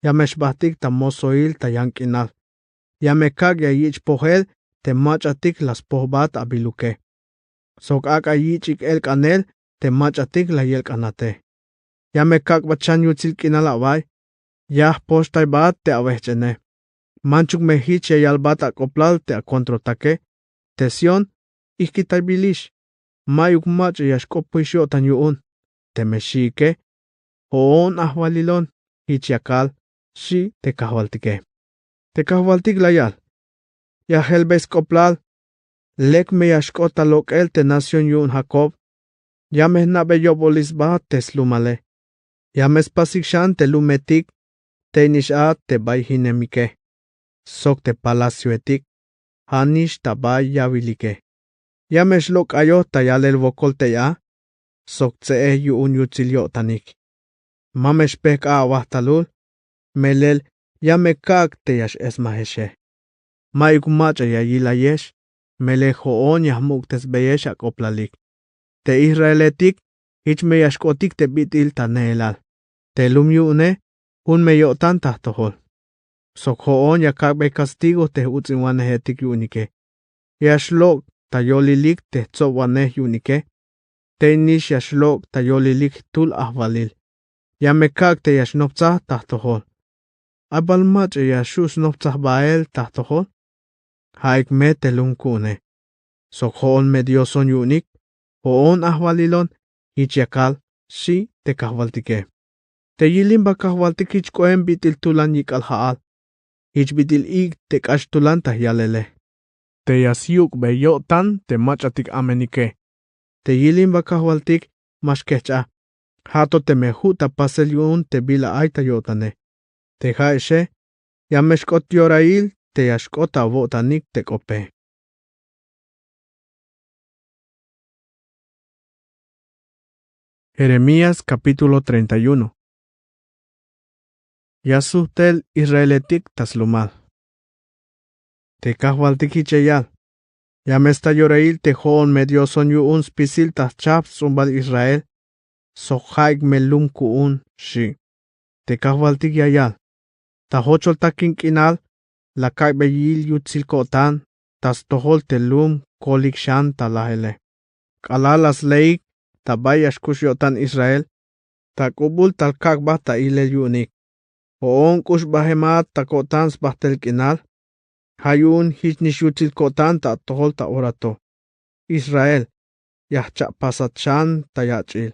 Yamesh bahtik ta mosoil ta yankinal. Yamekak ya yich pohel te machatik las pohbat abiluke. Sok aka yichik el kanel te machatik la yel kanate. Yamekak bachan yutzil kinal away. Yah postay bat te awechene. Manchuk mehich ya yalbat akoplal te akontrotake. Tesion ikitay bilish. Mayuk mach yashkopuisho tan yuun. Te meshike. Hoon ahwalilon hichiakal. Shi te kahwaltike. Te kahwaltik layal. Ya helbes koplal. Lek me yashkota lokel te nación yun Jacob. Ya me nabe yobolisba teslumale. Ya me spasikshan te lumetik. Te nisha te bay hinemike. Sok te palacio etik. Hanish tabay yavilike. Ya me shlok ayo tayalel vokol te ya. Sok tse yu un yutzilyo tanik. Mamesh pek awahtalul. Melel ya me kak te yash esmaheshe. Maikumacha ya yilayesh. Mele hoon yahmuktes beyesh akoplalik. Te Israeletik. Ich me yashkotik te bitil tanelal. Te lumyune. Un me yotan tahtohol. Sok hoon ya kak be castigo te utzinwanehetik yunike. Yashlok tayolilik te tzowaneh yunike. Te nish yashlok tayolilik tul ahvalil. Ya me kak te yashnoptzah tahtohol. Abalmach yashus noptzah bael tahtohol. Haik me te lumkune. Sok hoon me dioson yunik. Hoon ahvalilon. Ich yakal. Si te kahvaltike. Te yilimba kahvaltik ich koen bitil tulan yik al haal. Ich bitil ig te kash tulan tahyalele. Te yasyuk be yotan te machatik amenike. Te yilimba kahvaltik mashkecha. Hato te mehuta pasel yun te bila aita yotane. Te haeshe. Ya meshkot yorail te yashkota votanik te kope. Jeremías capítulo 31. Yasuhtel Israeletik taslumal. Te kahwaltik hicheyal. Ya mesta yorail te hoon medio son yu un spisil chap zumbal Israel. Sohaik melum kuun shi. Te kahwaltik yayal. Ta hochol takin kinal. La kak beyil yutzil kotan. Tas tohol te lum kolik shan talahele. Kalalas leik. Ta bayash yotan Israel. Ta kubul tal kak bata ile yunik. Hoon kush bahemat ta kotans bahtel kinal. Hayun hichnish yutzil kotan ta tohol ta orato. Israel. Yahcha pasachan ta yachil.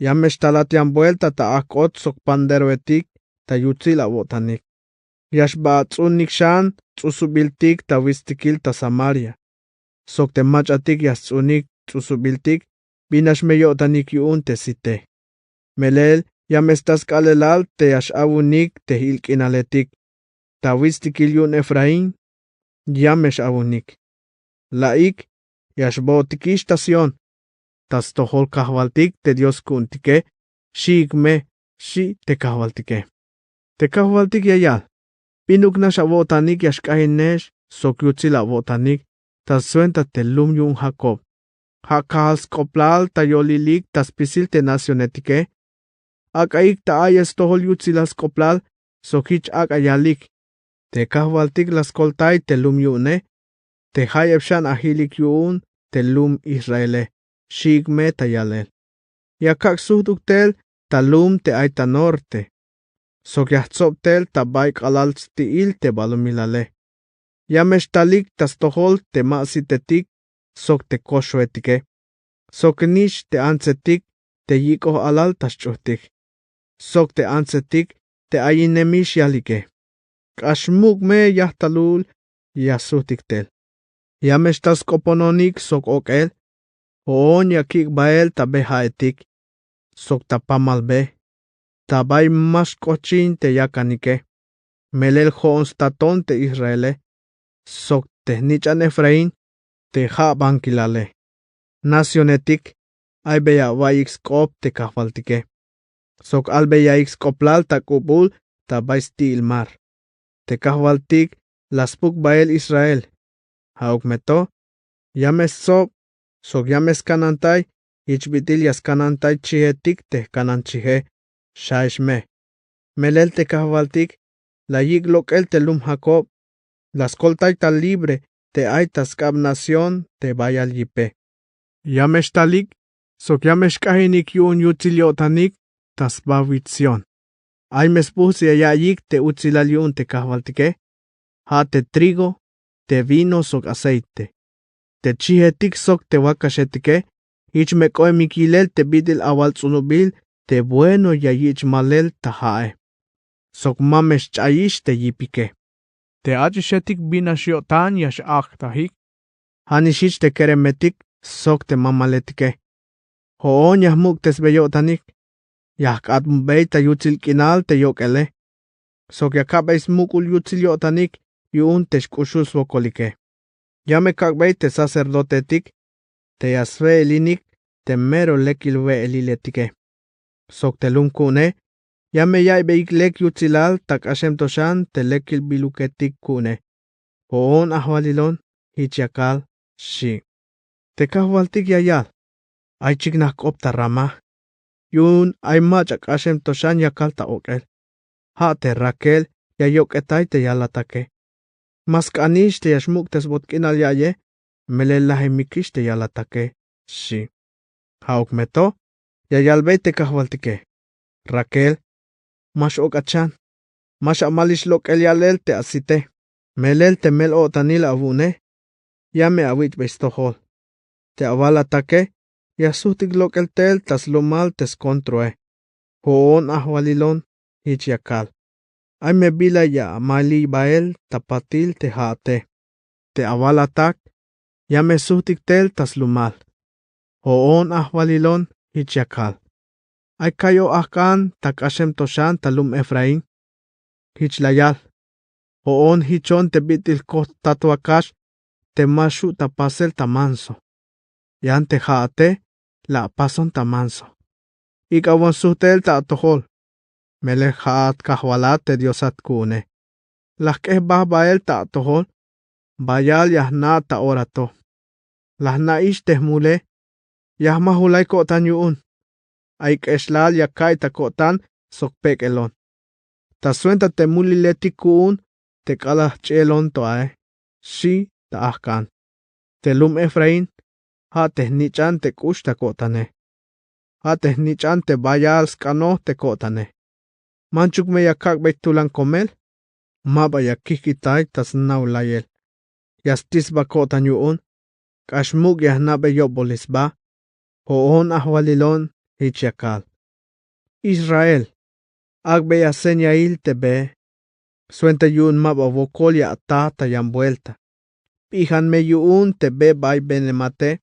Yamesh talatian vuelta ta akot sok panderoetik ta yutzil abotanik. Yashba tzunik shan tzusubiltik ta wistikil ta Samaria. Sok te machatik yastzunik tzusubiltik binash meyotanik yun te site. Melel yamestas kalelal te yashabunik te hilkinaletik. Ta wistikil yun Efraín yamesh abunik. Laik yashbotikish tasion. Tas tohol kahwaltik te Dios kuntike. Shigme shi te kahwaltike. Te kahwaltik yayal. Pinuk na shabotanik yashkahinesh sok yutzil abotanik. Tas suenta te lum yun Jacob. Hakals koplal ta yolilik tas pisil te nacionetike. Akaik ta ayes tohol yutzilas koplal sokich akayalik. Te kahwaltik las koltai te lum yune. Te hayebshan ahilik yun te lum Israele. Shigme tayalel. Yakak suhduktel talum te aita norte. Sok yahtsoptel tabaik alal stiil te balumilale. Yameshtalik tas tohol te masitetik sok te koshoetike. Sok nish te ansetik te yiko alal taschuhtik. Sok te ansetik te ayinemish yalike. Kashmuk me yahtalul yasuhtiktel. Yameshtas kopononik sok okel. Hoon yakik bael tabe haetik. Sok tapamalbe. Tabay maskochin te yakanike. Melel hoon staton te Israele. Sok te nichan Efraín. Te ha bankilale. Nacionetik. Aybeya waix kop te kahvaltike. Sok albeya ix koplal ta kubul tabay stil mar. Te kahvaltik laspuk bael Israel. Hauk meto. Yames sob. Sok yames kanantay. Ichbitil yas kanantay chihetik te kananchihe. Shaishme. Melel te kahvaltik. La yig lokel te lum Jacob. Las koltay tal libre. Te aitas kab nación te bayal yipe. Yamesh talik. Sok yamesh kahinik yun yutzilyotanik. Tas bavitzion. Ay mespusia yayik te utzilal yun te kahvaltike. Ha te trigo. Te vino sok aceite. Te chihetik sok te wakashetike. Ich me koe mikilel te bidil awal tsunubil. Te bueno yayich malel tahae. Sok mamesh chayish te yipike. te ajishetik binashiotan yash aktahik. Hanishich te keremetik sok te mamaletike. Hoon yahmuk tes beyotanik. Yahkat mbeita yutzil kinal te yokele. Sok yakabais mukul yutzil yotanik yun te shkushus wokolike. Yame kakbei te sacerdotetik. Te yasve elinik te mero lekilwe eliletike. Sok te lumkune. Yame yai beik lek yutzilal tak ashem toshan te lekil biluketik kune. Hoon ahwalilon hichiakal shi. Te kahwaltik yayal. Ay chiknak opta rama. Yun ay machak ashem toshan yakal ta okel. Ha te Raquel yayok etay te yalatake. Mas kanish te yashmuk tes botkinal yaye. Melelahe mikish te yalatake shi. Haok meto yayalbei te kahwaltike. Raquel mash okachan. Mash amalish lok el yalel te asite. Melel te mel otanil avune. Yame awit beistohol. Te awalatake. Yasutik lok el tel tas lomal tes kontroe. Hoon ahwalilon hichiakal. Ay me bila ya mali bael tapatil te haate. Te awalatak. Yame sutik tel tas lumal. Hoon ahwalilon hichiakal. Ay kayo akan tak ashem toshan talum Efraín. Hichlayal. Hoon hichon te bitil kot tatuakash. Te mashu tapasel tamanso. Yan te haate. La pason tamanso. Ikawon suhtel ta atohol. Melech haat kahwalat te diosat kune. Lahkeh bahbael ta atohol. Bayal yahna ta orato. Lahna ish tehmule. Yahmahulay kotan yuun. Aik eslal yakay ta kotan sokpek elon. Ta suenta te mulileti kuun. Te kalah chelon toae. Si ta ahkan. Te lum Efraín. Ha tehnichan te kush ta kotane. Ha tehnichan te bayal skano te kotane. Manchuk me yakak betulan komel. Maba yakikitay tas naulayel. Yastis ba kotan yuun. Kashmuk yahnabe yobolis ba. Hoon ahwalilon hichiakal. Israel. Agbe yasenyail te be. Suenta yun maba vokol ya ata yan vuelta. Pijan me yuun te be bay benemate.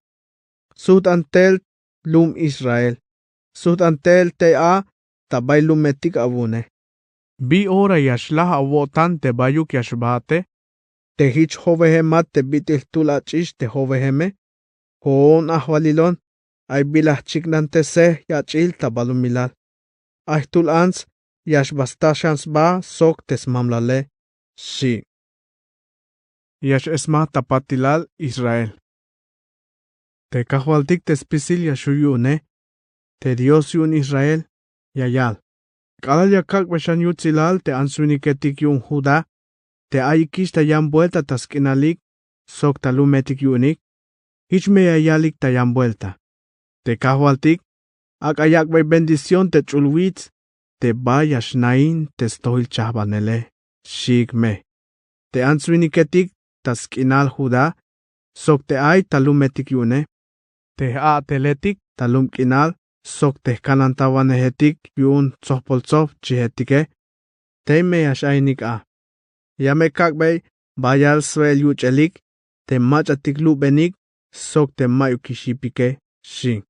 Sud antel lum Israel. Sud antel te a tabay lumetik avune. Bi ora yashlah awotan te bayuk yashbate. Te hich hovehemat te bitil tulachish te hoveheme. Hoon ahwalilon. Ay bilah chiknante se yachil tabalumilal. Ay tulans yashbastashans ba sok tes mamlale. Si. Yash esma tapatilal Israel. Te kahwaltik te spisil yashuyune. Te Dios yun Israel. Yayal. Kalal yakak beshan yutzilal te ansuniketik yun Juda. Te ayikis ta yan vuelta taskinalik. Sok talumetik yunik. Hichme yayalik ta yan vuelta. Te kahwaltik. Ak ayak bay bendición te chulwitz. Te bayash nain te stoil chahbanele. Shigme. Te ansuniketik taskinal Juda. Sok te ay talumetik yune. Te ateletik talum kinal. Sok te kanantawanehetik yun tsohpoltsof chihetike. Te me yashainik a. Yame kakbay bayal swel yuchelik. Te machatik lubenik. Sok te mayukishipike. Shin.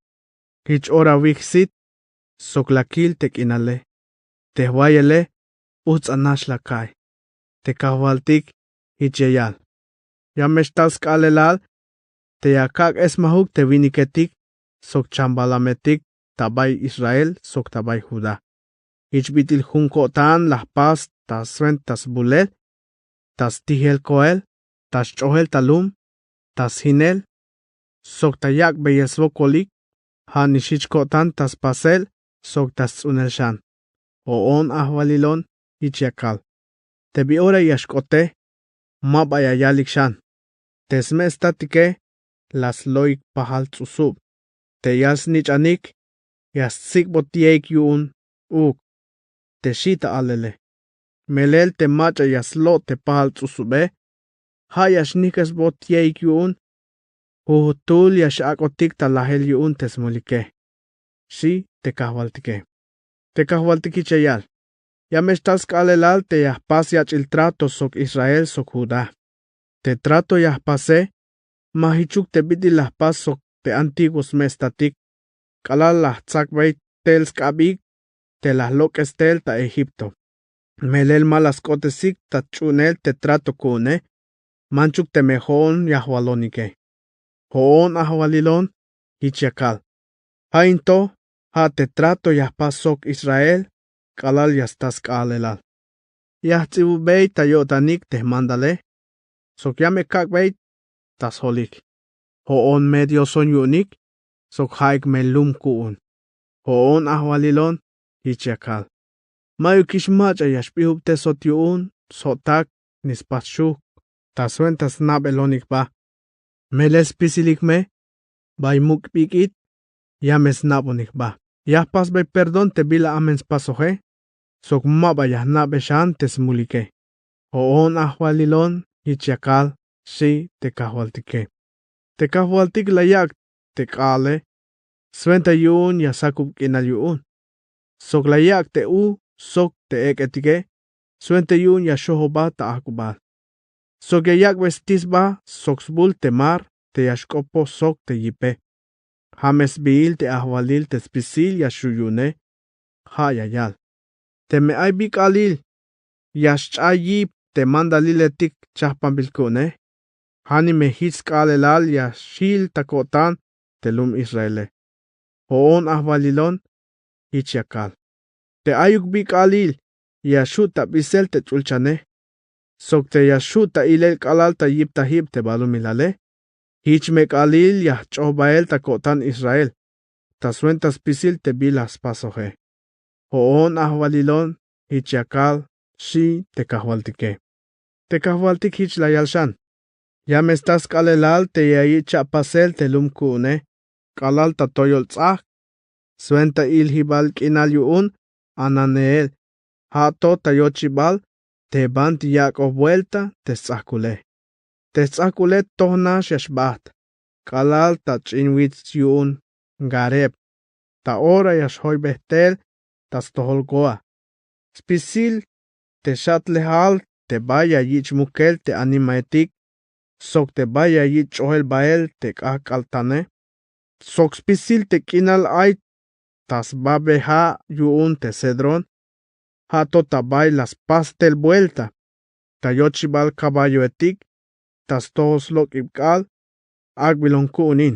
Hich ora wiksit. Sok lakil te kinale. Te huayele. Utz anash lakay. Te kahwaltik. Hicheyal. Yameshtas kalelal. Te yakak esmahuk te viniketik. Sok chambalametik. Tabay Israel, sok tabay Juda. Ichbitil junkotan las paz, tas suentas bulel, tas tihel koel, tas chohel talum, tas hinel, sok tayak beyesvokolik, han ishichkotan tas pasel, sok tas unelshan. Oon ahwalilon, ichiakal. Tebi ora yashkote, mabayayalik shan. Tesme estatike, las loik pahal tzusub. Te yas nichanik, Yasik botiek yun uk. Te shita alele. Melel te macha yaslo te pahal tsusube. Hayash nikes botiek yun. Huhutul yash akotik talahel yun tesmolike. Si te kahwaltike. Te kahwaltiki chayal. Yamestas kalelal te yahpas yachil trato sok Israel sok Judá. Te trato yahpase, mahichuk te bidi lahpas sok te antiguos mestatik, kalal lahtzak bay tel skabik, te lahlok estel ta Egipto. Melel malaskotesik ta chunel te trato kune, manchuk te mejón yahwalonike. Hoon ahwalilon, hichiakal. Hainto, ha te trato yahpas sok Israel, kalal yastas kalelal. Yahtsibu bey ta yotanik te mandale, sok yame kak bey tas holik. Hoon medio son yunik, sok haik melum kuun. Hoon ahwalilon, hichiakal. Mayu kishmacha yashpihub te sot yuun, sotak, nispashuk, taswentas nabelonik ba. Meles pisilik me, bay mukpikit, yames nabonik ba. Yahpas bay perdon te bila amens pasoje, sok maba yahnabe shan tes mulike. Hoon ahwalilon, hichiakal, si te kahwaltike. Te kahwaltik layak te kale, swenta yuun yasakub kinal yuun. Sok layak te sok te eketike, swente yun yashohoba ta akubal. Sok yayak vestisba, soksbul te mar, te yashkopo sok te yipe. Hames bil te ahwalil te spisil yashuyune, ha yayal. Te me ay bik alil, yashchayip te mandaliletik chahpambilkune. Hani me hitzkalelal yashil takotan te lum Israele. Hoon ahwalilon, hichiakal. Te ayuk bik alil, yashuta bisel te chulchane. Sok te yashuta ilel kalal ta yip tahib te balumilale. Hichmek alil yah chobael ta kotan Israel. Ta suentas pisil te bilas pasoje. Hoon ahwalilon, hichiakal, si te kahwaltike. Te kahwaltik hich la yalshan. Ya me estás kalelal te yayi chapasel te lumkune. Kalal ta toyol tzah. Suenta ilhibal kinal yuun. Ananeel, hato tayochibal, te bant yakov vuelta, te tzakule. Te tzakule tohna shashbat, kalal ta chinwitz yun, gareb, ta ora yashoy behtel, tas toholgoa. Spisil, te shatlehal, te baya yich mukel te animaetik, sok te baya yich ohel bael te kakaltane, sok spisil te kinal ay tas babeja yuun te cedrón, hato tabay las pastel vuelta, tayochibal caballo etik, tas todos lok ibkal, agbilon kuunin.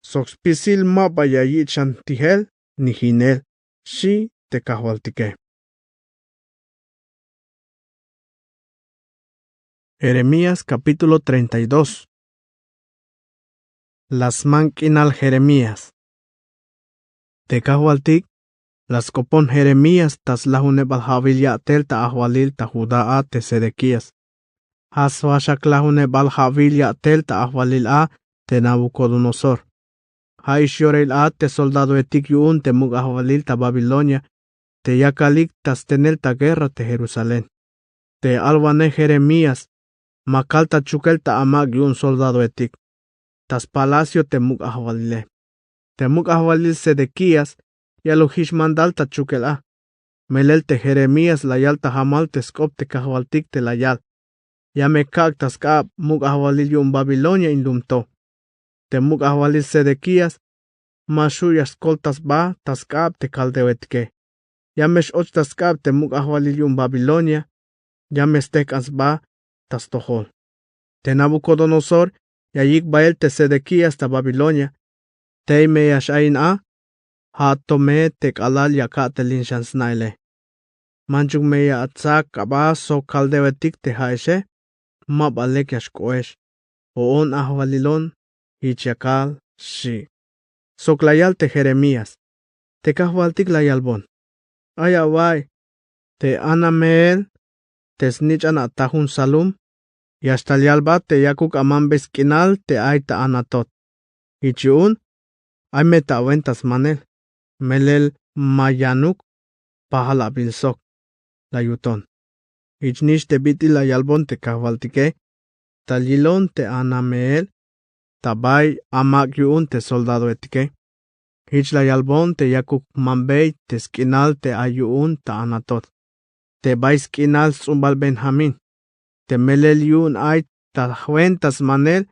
Soxpisil mabaya yichan tihel, ni jinel, si te kahwaltike. Jeremías capítulo 32. Las manquinal Jeremías. Te kahwaltik, las copon Jeremías tas lahune balhavil ya tel ta ahwalil ta Judá te Sedequías. Haswashak lahune balhavil ya tel ta ahwalil te Nabucodonosor. Haishyorel te soldado etik yuun te mug ahwalil ta Babilonia, te yakalik tas tenel ta guerra te Jerusalén. Te alwane Jeremías, makal ta chukel ta amag yuun soldado etik. Tas palacio te mug ahwalile. Te mug ahwalil Sedequías, yaluhish mandal ta chukel Melel te Jeremías layal ta hamal te skop te kahwaltik te layal. Ya me kak tas kaab mug ahwalil yun Babilonia in lumto. Te mug ahwalil Sedequías, mashu yaskoltas ba tas kaab te kaldewetke. Ya mesh och tas kaab te mug ahwalil yun Babilonia, ya mestek as ba tas tohol. Te Nabucodonosor, yayik bael te Sedequías ta Babilonia, te me yashain hato me tek alal yakate linshan snaile. Manchuk me ya atsak abaso kaldewetik te haeshe, mabalek yashkoesh, oon ahwalilon, hichiakal, shi. Soklayal te Jeremías, te kahwaltik layalbon. Ayawai, te anameel, te snichan atahun salum, yashtalialba te yakuk amambes kinal te aita anatot. Hichiun, ay meta awentas manel. Melel mayanuk pahala bilsok la yuton. Ichnish te biti la yalbon te kahwaltike, talilon te anameel, tabay amak yuun te soldado etike. Ich la yalbon te yakuk mambey te skinal te ayuun ta anatot. te vais kinal zumbal Benjamín, te melel yun ay tas manel,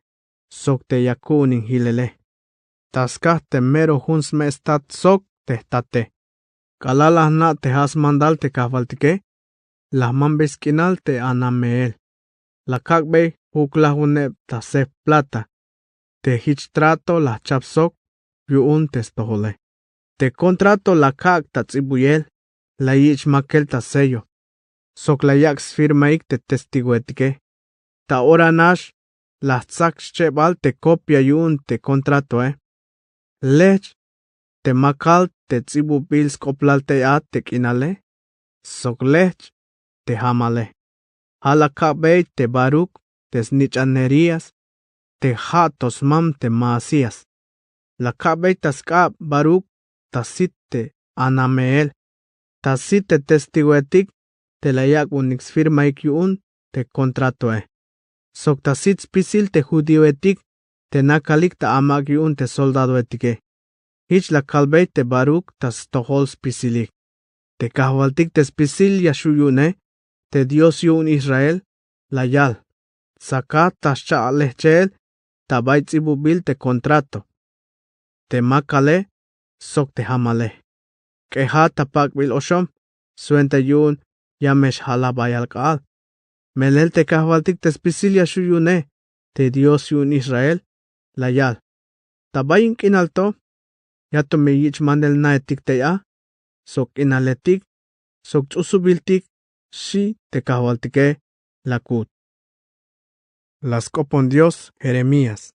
sok te yakunin hilele. Taskah te mero huns me estat sok te tate. Kalalah na te has mandal te kahvaltike, las mambes kinal te anameel. La kakbe huklahuneb ta sef plata. Te hich trato la chapsok, yuun te stohole. Te contrato la kak ta tzibuyel, la yich makel ta sello. Sok la yaks firmaik te testiguetike. Ta ora nash, la tzak chebal te copia yuun te contrato Lech, te makal te tzibu pils koplal te te kinale. Sok lech, te hamale. Hala kabei te baruk, te snitchanerías, te hatos mam te maasías. La kabei taskab baruk, tasit te anameel. Tasit te testiguetik, te layak unix firma ikyun, te contrato Sok tasit spisil te judioetik, te nakalik ta amak yun te soldado etike. Hich la kalbei te baruk tas tohol spisilik. Te kahwaltik te spisil yashuyune, te Dios yun Israel, la yal. Saka tascha alechel, tabait ibubil te contrato. Te makale, sok te hamale. Keha tapak bil oshom, suente yun yamesh halabayal kaal. Melel te kahwaltik te spisil yashuyune, te Dios yun Israel, la yal. Tabayin kinalto, yato me yich mandel naetik te sok inaletik, sok usubiltik, si te kahwaltike, la kut. Las copon Dios, Jeremías.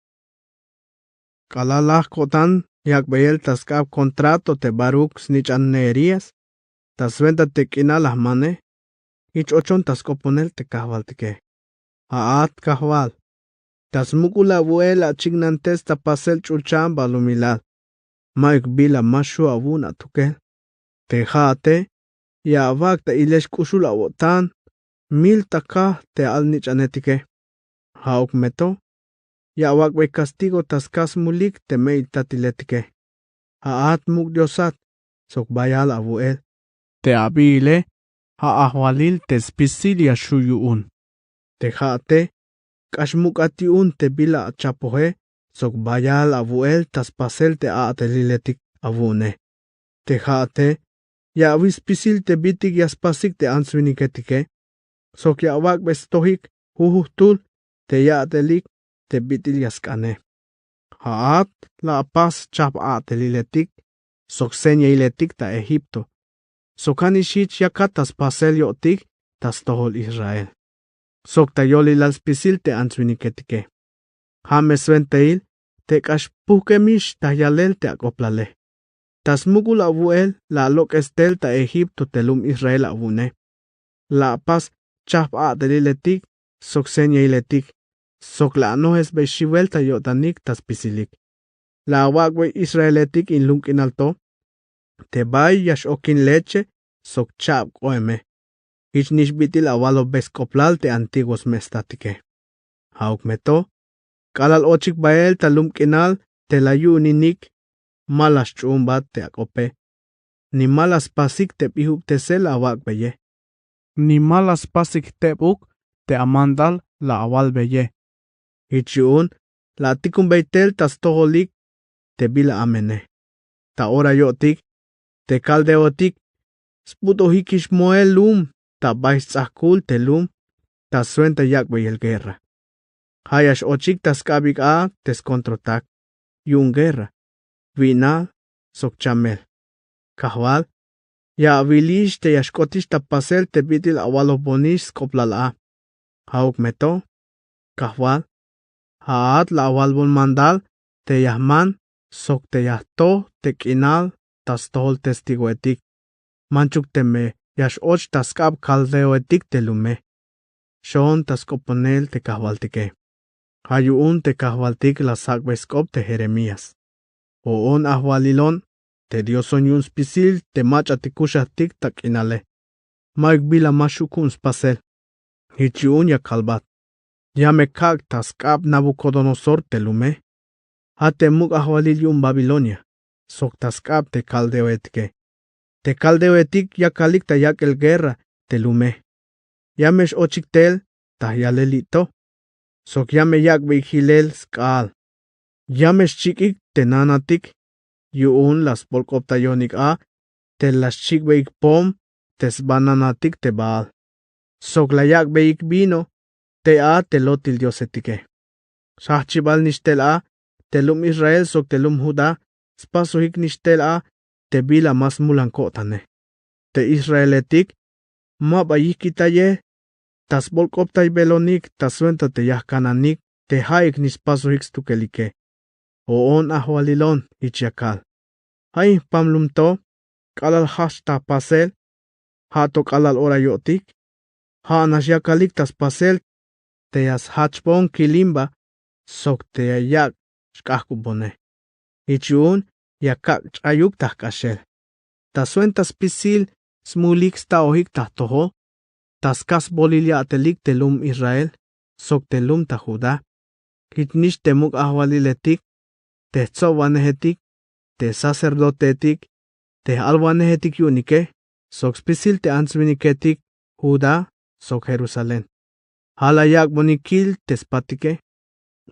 Kalalah kotan, yak beyel taskab contrato te baruk snitchanerías, tas venta te kinalah mane, ich ochon tas coponel te kahwaltike. Haat kahwal. Tas mukula vuela chignantes tapasel chulchan balumilal. Maik bila mashu avuna tukel. Te haate, ya avak ta ilesh kushula wotan, mil taka te alnichanetike. Hauk meto, ya avak be castigo taskas mulik te meil tatiletike. Haat muk diosat, sok bayal avuel. Te abile, ha ahwalil te spisilia shuyuun. Te haate, kashmukatiun te bila chapohe, sok bayal avuel tas pasel te aateliletik avune. Te haate, ya avispisil te bitik yaspasik te answiniketike. Sok ya avak bestohik huhuhtul te yaatelik te bitil yaskane. Haat la apas chap aateliletik, sok senyailetik ta Egipto. Sokanishich yakatas pasel yotik tas tohol Israel. Sok ta yoli lalspisil te answiniketike. Hames venteil te kashpukemish ta yalel te akoplale. Tas mugul avuel la lok estel ta Egipto telum Israel avune. La pas chap aateliletik, sok senyailetik. Sok la nohes beshivel ta yotanik tas pisilik. La awagwe Israeletik in lunk in alto. Te bay yash okin leche, sok chap koeme. Ich nish bitil awalo beskoplal te antiguos mestatike. Hauk meto, kalal ochik bael ta lumkinal te layu ninik, malas chumbat te akope. Ni malas pasik te pihuk te sel awak beye. Ni malas pasik te buk te amandal la awal beye. Ichiun, la tikun beitel tas toholik te bila amene. Ta ora yotik, te kaldeotik, sputo hikish moel lum, ta bais tzahkul te lum, ta suenta yakbe el guerra. Hayash ochik tas kabik tes kontrotak, yun guerra. Vinal, sok chamel. Kahwal, ya avilish te yashkotish ta pasel te bitil awalo bonish skoplala. Hauk meto, kahwal, haat la awalbon mandal, te yahman, sok te yahto, te kinal, tas tol testiguetik. Manchuk te me, yash och tas kab kaldeoetik te lume. Shon tas koponel te kahwaltike. Hayuun te kahwaltik la sakbeskop te Jeremías. O on ahwalilon, te dioson yun spisil te machatikushatik tak inale. Maik bila mashukun spasel. Hichiun ya kalbat. Ya me kag tas kab Nabucodonosor te lume. Hate muk ahwalil yun Babilonia. Sok tas kab te kaldeoetike. Te kaldeoetik ya kalik ta yak el guerra telume. Yamesh ochiktel tahyalelito. Sok yame yak vigilel skal. Yamesh chikik tenanatik. Yuun las polkoptayonik a. Te las chikbeik pom. Tes bananatik te baal. Sok la yak beik vino. Te a telotil diosetike. Shachibal nishtel a. Telum Israel sok telum Judá. Spasuhik nishtel a. Te bila mas mulan kotane. Te Israeletik. Mabayikitaye. Tas bolkoptay belonik. Tas suenta te yahkananik. Te haik nispasuhik stukelike. O on ahwalilon ichiakal. Hay pamlumto. Kalal hashta pasel. Hato kalal orayotik. Ha nashyakalik tas pasel. Te as hachbon kilimba. Sok te yak shkahkubone. Ichun yakak chayuk tahkashel. Tas suentas pisil smulik staohik tahtoho. Tas kas bolilia atelik telum Israel. Sok telum ta Judá. Kitnish temuk ahwaliletik. Te tzowanehetik. Te sacerdotetik. Te alwanehetik yunike. Sok spisil te answiniketik. Judá. Sok Jerusalén. Halayak bonikil tespatike.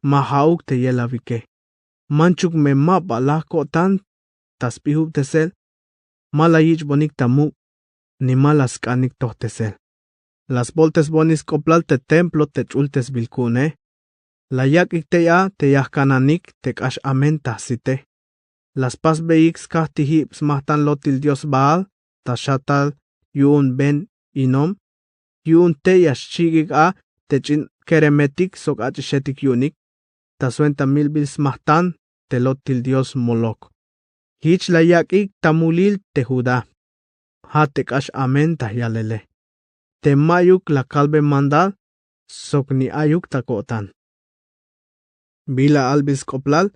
Mahauk te yelavike. Manchuk me mapa lahkotan. Tas pihub tesel. Malayich bonik tamuk. Ni malas kanik tohtesel. Las voltes bonis koplal te templo te chultes bilkune. La yak ikteya te yahkananik te kash amenta site. Las pas beik skahtihip smahtan lotil Dios Baal. Tashatal yun ben inom. Yun te yashchigik a te chin keremetik sok achishetik yunik. Tasuenta milbil smahtan te lotil Dios Molok. Hich la yak ik tamulil te Judá. Ha te kash amenta yalele. Te mayuk la kalbe mandal. Sok ni ayuk takotan. Bila albis koplal.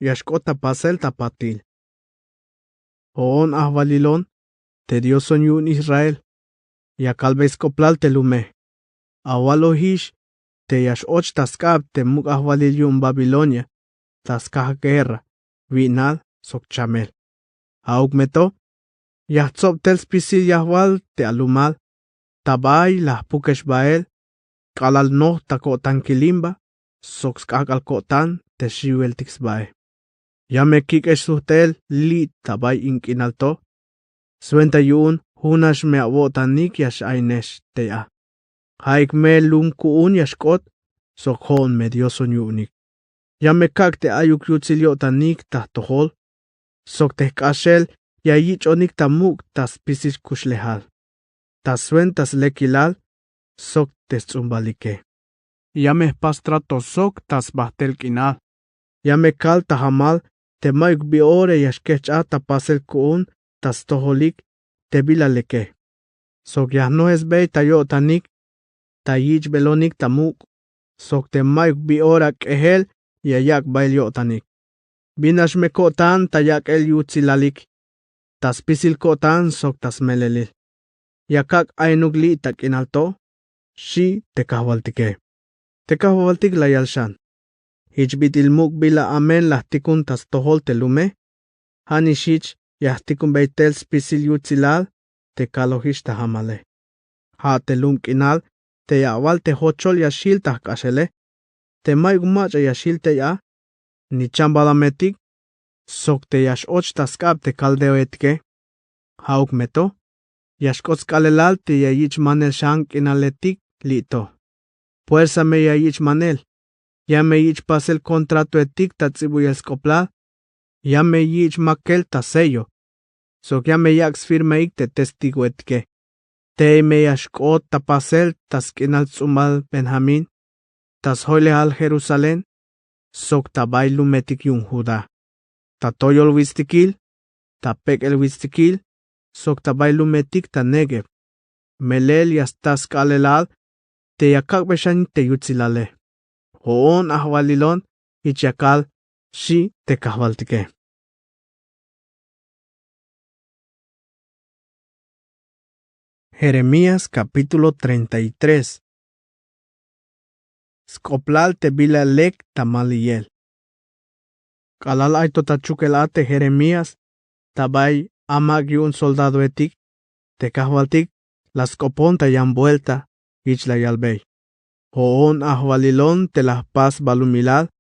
Yashkota pasel tapatil. Hoon ahvalilon. Te dioson yun Israel. Ya kalbes koplal te lume. Awalohish. Te yashoch taskab te muk ahvalil yun Babilonia. Taskah guerra. Vinal sok chamel. Augmeto. Yahtzob tel spisil yahwal te alumal. Tabay la pukesh bael. Kalal no takotan kilimba. Sok skakal kotan te shiwel tixbae. Yame kikesh suhtel li tabay inkinalto. Suenta yun hunash me avotanik yash ainesh te a. Haik me lum kuun yashkot. Sok hon me dioson yunik. Yame kak te ayuk yutziliotanik tahtohol. Sok te kashel yayich onik tamuk tas pisis kushlehal. Tas suentas lekilal. Sok te tzumbalike. Yame pastrato sok tas bahtel kinal. Yame kal tahamal. Te maik biore yashkech ta pasel kuun. Tas toholik. Te bilaleke. Sok yahno esbei tayotanik. Tayich belonik tamuk. Sok te maik biora kehel. Yayak bailyotanik. Binash me kotan tayak el yutzilalik. Tas pisil kotan sok tas melelil. Yakak ainugli tak inalto. Shi te kahwaltike. Te kahwaltik la yalshan. Hichbitil muk bila amen lahtikun tas tohol te lume. Hanishich yahtikun beitel spisil yutzilal. Te kalohish tahamale. Ha te lum kinal. Te yawal te hochol yashil tahkashele. Te maigumacha yashil te ya. Ni chambalametik. Sok te yashoch taskab te kaldeo etke. Hauk meto. Yashkots kalelal te yayich manel shank inaletik lito. Fuerza me yayich manel. Ya me yich pasel contrato etik tatsibu yelskopla. Ya me yich makel ta sello. Sok ya me yaks firmeik te testigo etke. Te me yashkot ta pasel taskinal tsumal Benjamin. Tas hoyle al Jerusalén. Sok ta bailu metik yun Judá. Ta toyol wistikil. Ta pek el wistikil. Sok ta bailu metik ta Negev. Melel yastas kalelal. Te yakak beshan te yutzilale. Hoon ahwalilon. Ichakal. Shi te kahwaltike. Jeremías capítulo 33. Skoplal te bilalek tamaliel. Kalal ay totachukelate Jeremías. Tabay amag yun soldado etik. Te kahwaltik. las copon tayan vuelta, ich la yalbey. Hoon ahvalilon te las pas balumilal,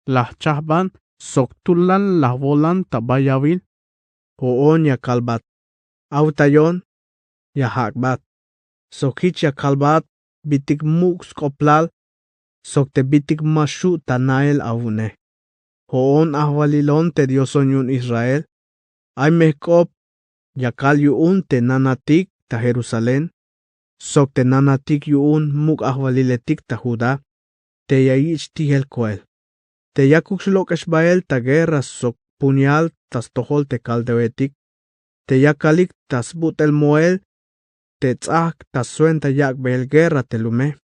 las chahban, soktulan las volan tabayawil, hoon ya kalbat. Autayon, ya hakbat. Sokich ya kalbat, bitik muk skoplal, sok te bitik mashu tanael avune. Hoon ahvalilon te dioson yun Israel, ay mehkop, ya kal yuun te nanatik ta Jerusalén, sok te nanatik yuun muk ahvaliletik ta Judá, te yaich tihel koel. Te yakuxlok esbael ta guerra sok puñal tas tohol te caldewetik, te yakalik tas butel moel, te tzak tas suenta yak bel guerra te lume.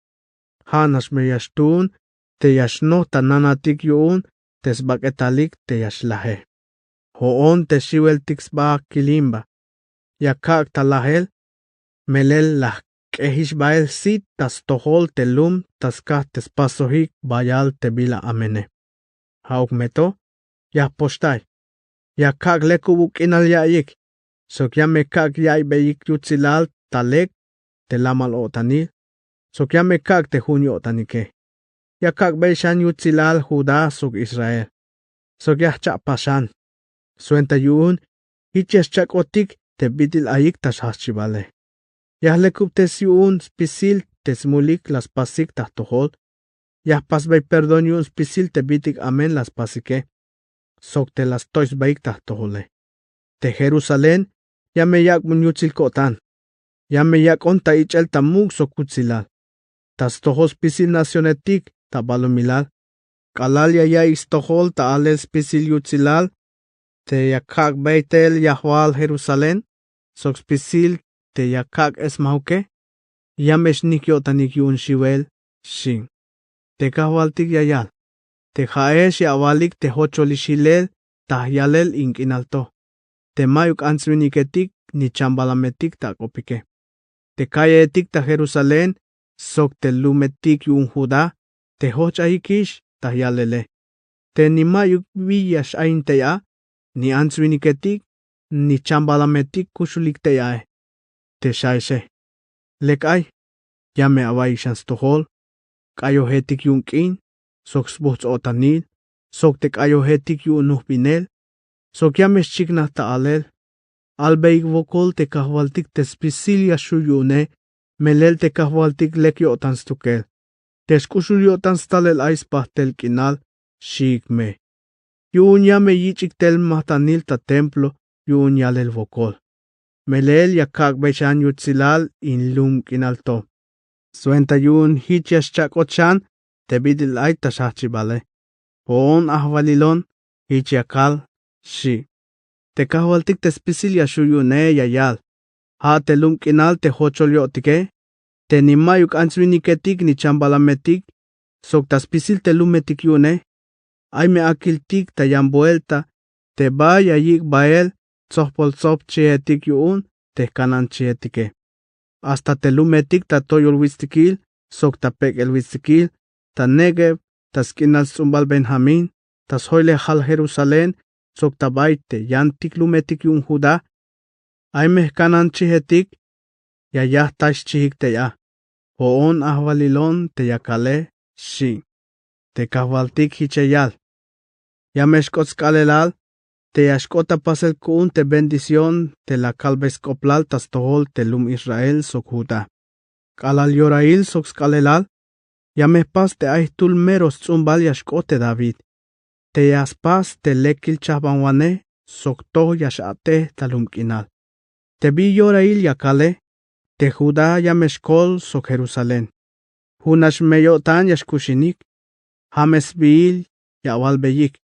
Hanas me yashtun, te yashno ta nanatik yuun, tes baketalik te yashlahe. Hoon te shiwel tixba kilimba, yakak talahel, melel lah kehishbael sit tas tohol te lum tas kah tes pasohik bayal te bila amene. Hauk meto, ya postai, yakak lekubuk inal yaik, sok ya mekak yai beyik yutzilal talek te lamal otanil, sok ya mekak te junyo otanike. Yakak beishan yutzilal Judá sok Israel, sok ya chapashan. Suenta yuun, hiches chakotik te bitil ayik tas hachibale. Yah lekup tes yuun spisil tes mulik las pasik tahtohol. Yah pasbay perdon yuun spisil te bitik amen las pasike. Sok te las tois baik tahtohole. Te Jerusalén, ya me yak mun yutzil kotan. Ya me yak on ta ichel tamuk sok kutzilal. Tas tohos spisil nacionetik ta balumilal. Kalal ya istohol ta alel spisil yutzilal. Te yakak beitel yahwal Jerusalén, sok spisil te yakak esmauke, yamesh nikyotanik yun shiwel, shin. Te kahwaltik yayal, te jaesh yawalik te hocholishilel, tahyalel inkinalto. Te mayuk answiniketik ni chambalametik ta kopike. Te kayetik ta Jerusalén, sok te lumetik yun Judá, te hochahikish tahyalele. Te ni mayuk viyash ainteya, ni answiniketik, ni chambalametik kushulik te yae. Te shaise. Lek ay, yame away shans tohol, kayo hetik yung kin, sok sbuhts otanil, sok te kayo hetik yung nuhpinel, sok yames chikna ta alel, albeik vokol te kahwaltik te spisilia shuyune, melel te kahwaltik lek yotans tukel, te skushu yotans talel aispahtel kinal, shikme. Yun ya me yichik tel mahtanil ta templo, yun ya lel vokol. Melel ya kak bechan yutzilal in lum kinalto. Suenta yun hichias chakochan, te bidil ay tashachibale. Hoon ahvalilon, hichiakal, shi. Te kahwaltik te spisilia shuyune yayal. Ha te lum kinal te hocholyotique. Te nimayuk answiniketik ni chambalametik, sok ta spisil te lumetik yune. Ay me akiltik ta yan vuelta, te vaya yik bael, tsohpol tsop chietik yuun, te kanan chietike. Hasta te lumetik ta toyol wistikil, sok ta pek el wistikil, ta Negev, ta skinal zumbal Benjamin, ta soile hal Jerusalén, sok ta baite, yantik lumetik yun Judá. Ay me kanan chietik, ya yah tash chihik te ya. Hoon ahvalilon te yakale, shi. Te kahwaltik hicheyal. Ya meshkots kalelal, te yashkota pasel kuun te bendición te la kalbescoplal tas tohol te lum Israel sok Judá. Kalal yorail sok skalelal, ya mehpas te aihtul meros tzumbal yashkote David. Te yaspas te lekil chahbanwane, sok toh yashate talum kinal. Te bi yorail yakale, te Judá ya meshkol sok Jerusalén. Hunash meyotan yashkushinik, hames biil yawal beyik.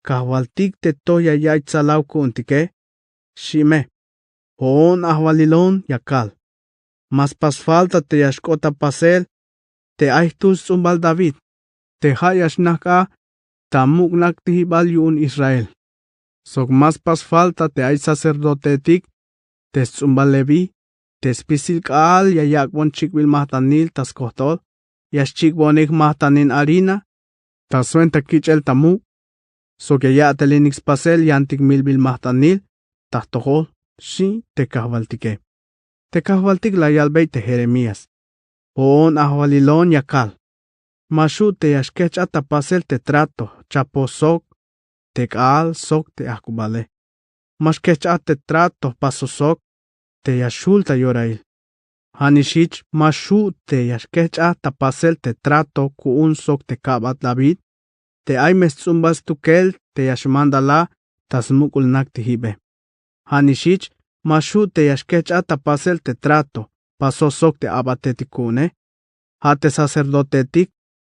Kahwaltik te toya yay tzalaw kuntike, shime. Hoon ahwalilon yakal. Mas pas falta te yashkota pasel, te aihtus zumbal David. Te hayash naka, tamuk naktihibal yun Israel. Sok mas pas falta te ay sacerdotetik, te zumbal Levi, te spisil kaal yayakbon chikwil mahtanil tas kohtol, yash chikbonik mahtanin harina, tas suenta kichel tamuk. So que ya telinix pasel yantik milbil mahtanil, tahtohol, shi te kahvaltike. Te kahwaltik la yalbei te Jeremías. On ahwalilon yakal. Mashu te yashkech ata pasel te trato. Chapo sok. Te kaal sok te akubale. Mashkech ate trato paso sok. Te yashulta yorail. Hanishich mashu te yashkech ata pasel te trato kuun sok te kabat David. Te aimes tzumbas tukel te yashmandala tasmukul nak te hibe. Hanishich mashu te yashkech ata pasel te trato. Paso sok te abatetikune. Hate sacerdotetik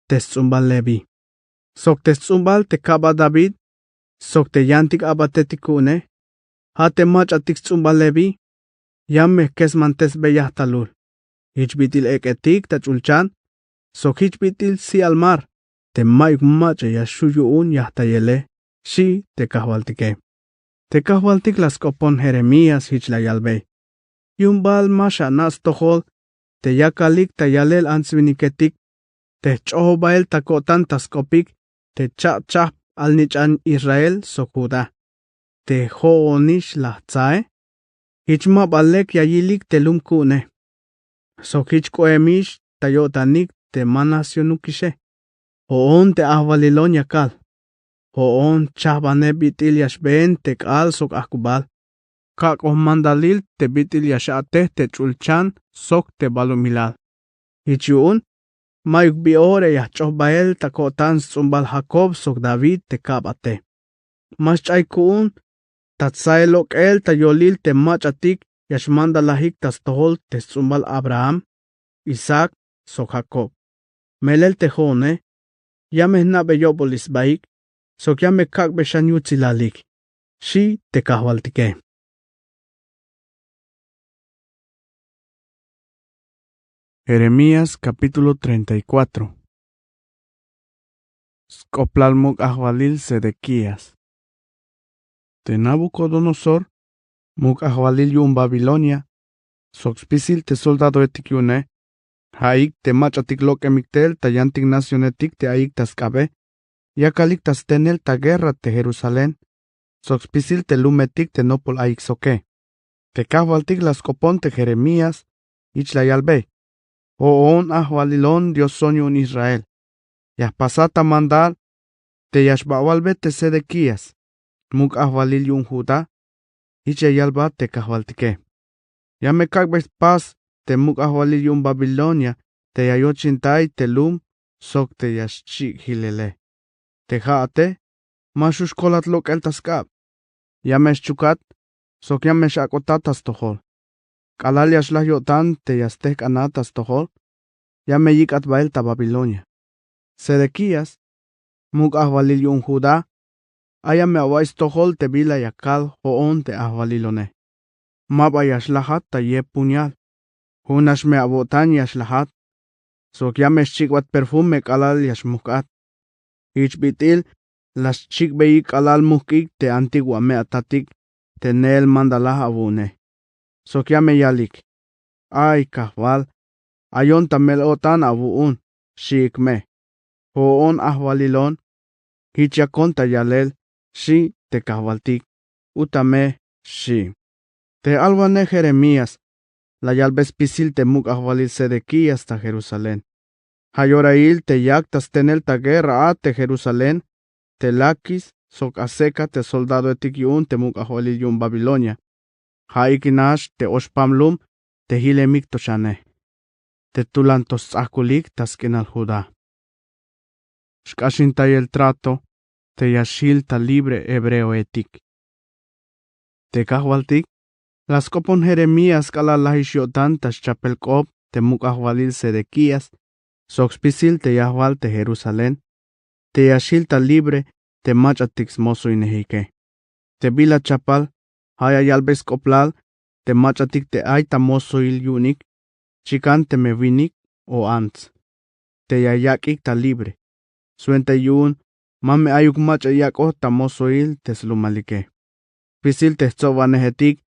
te tzumbal Levi. Sok te tzumbal te kaba David. Sok te yantik abatetikune. Hate machatik tzumbal Levi. Yamme kesmantes beyahtalul. Hichbitil eketik ta chulchan. Sok hichbitil si almar. Te mayuk mache yashuyuun yahtayele. Shi te kahwaltike. Te kahwaltik las kopon Jeremías hichlayalbe. Yumbal masha nas tohol. Te yakalik ta yalel ansviniketik. Te chohobael takotan taskopik. Te chap al nichan Israel sokuda. Te hoonish la tzae. Hichma balek yayilik te lumkune. Sok hichkoemish tayotanik te manasyonukishe. Hoon te ahwalilon yakal. Hoon chabane bitil yashben te kal sok akubal. Kak mandalil te bitil yashate te chulchan sok te balumilal. Hichun mayuk biore yachobbael takotan tzumbal Jacob sok David te kabate. Maschaykuun tatsailok el tayolil te machatik yashmandalahik tas tohol te tzumbal Abraham, Isaac sok Jacob. Melel te jone, yame nabe yobolis baik, sok yame kak beshanyutzilalik. Shi te kahwaltike. Jeremías capítulo 34. Skoplalmuk ahwalil Sedequías. Te Nabucodonosor, muk ahwalil yun Babilonia, soxpisil te soldado etikyune, haik te machatik lo emiktel tayantik nacionetik te aik taskabe, yakalik tastenel ta guerra te Jerusalén, soxpisil te lumetik te nopol aik soke. Te kahwaltik las kopon te Jeremías, ichlayalbe. Hoon ahwalilon Dios sonyo en Israel. Yahpasata mandal te yashbawalbe te Sedequías. Muk ahwalil yun Judá. Ichayalba te kahwaltike. Yame kakbes pas te muk ahwalil yun Babilonia. Te yayochintai te lum sok te yashchik hilele. Te jaate mashush kolat lok el taskab. Yamesh chukat sok yamesh akotatas tohol. Kalal yashlah yotan te yastek anatas tohol. Yame yikat bael ta Babilonia. Sedequías muk ahwalil yun Judá. Ayame awais tohol te bila yakal hoon te ahwalilone. Maba yashlahat ta ye puñal. Hunash me abotan yashlahat. Sok yamesh chikwat perfume kalal yashmukat. Ich bitil las chikbei kalal mukik te antigua me atatik te nel mandalah abune. Sok yame yalik. Ay kahwal. Ayon ta melotan abuun. Shikme. Hoon ahwalilon. Hichakon ta yalel. Shi te kahwaltik. Utame shi. Te alwane Jeremías. La yalbes pisil te muk ahwalil Sedequías ta Jerusalén. Hayorail te yaktas tenel ta guerra a te Jerusalén. Te lakis sok aseca te soldado etikyun te muk ahwalil yun Babilonia. Haikinash te oshpamlum te hilemik toshane. Te tulantos akulik taskenal Judá. Shkashin el trato. Te yashil ta libre hebreo etik. Te kahwaltik. Las kopon Jeremías kalalahishotan tas chapelkop te muk ahwalil Sedequías. Soxpisil te yahwal te Jerusalén. Te yashil ta libre te machatix mozo inehike. Te bila chapal. Haya yalbes koplal. Te machatik te aita mozo il yunik. Chikan te mevinik o ants. Te yayakik ta libre. Suente yun. Mame ayuk macha yako ta mozo il teslumalike. Pisil te tzovanehetik.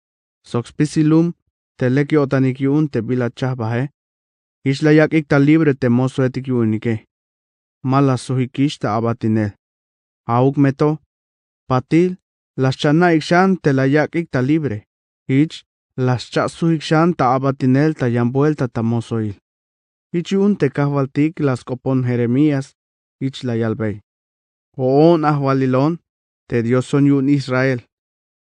Soxpisilum te lekiotanik yun te bila chahbahe. Ishlayak ikta libre te mozo etik yunike. Mala suhikish ta abatinel. Auk meto. Patil. Las chana ikshan te layak ikta libre. Ich las chasuhikshan ta abatinel ta yambuelta ta mosoil. Ichiun te kahvaltik las copon Jeremías, ich la yalbey. Oon ahwalilon, te Dios son yun Israel.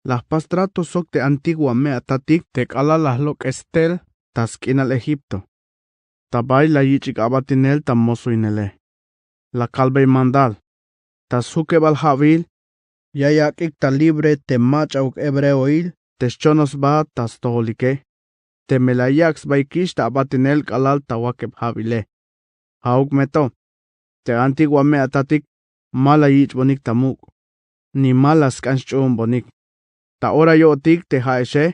Las pastratos sok te antigua me atatik te kala las lok estel taskin al Egipto. Tabay la yichik abatinel ta mosoinele. La calbey mandal. Tas hukebal havil, yayak ik ta libre te mach auk hebreoil, tes chonos ba tas toholike. Te melayaks baikish ta abatinel kalal ta wakeb havile. Hauk meto. Te antigua me atatik mala yich bonik tamuk. Ni malas kanchum bonik. Ta ora yo tik te haeshe.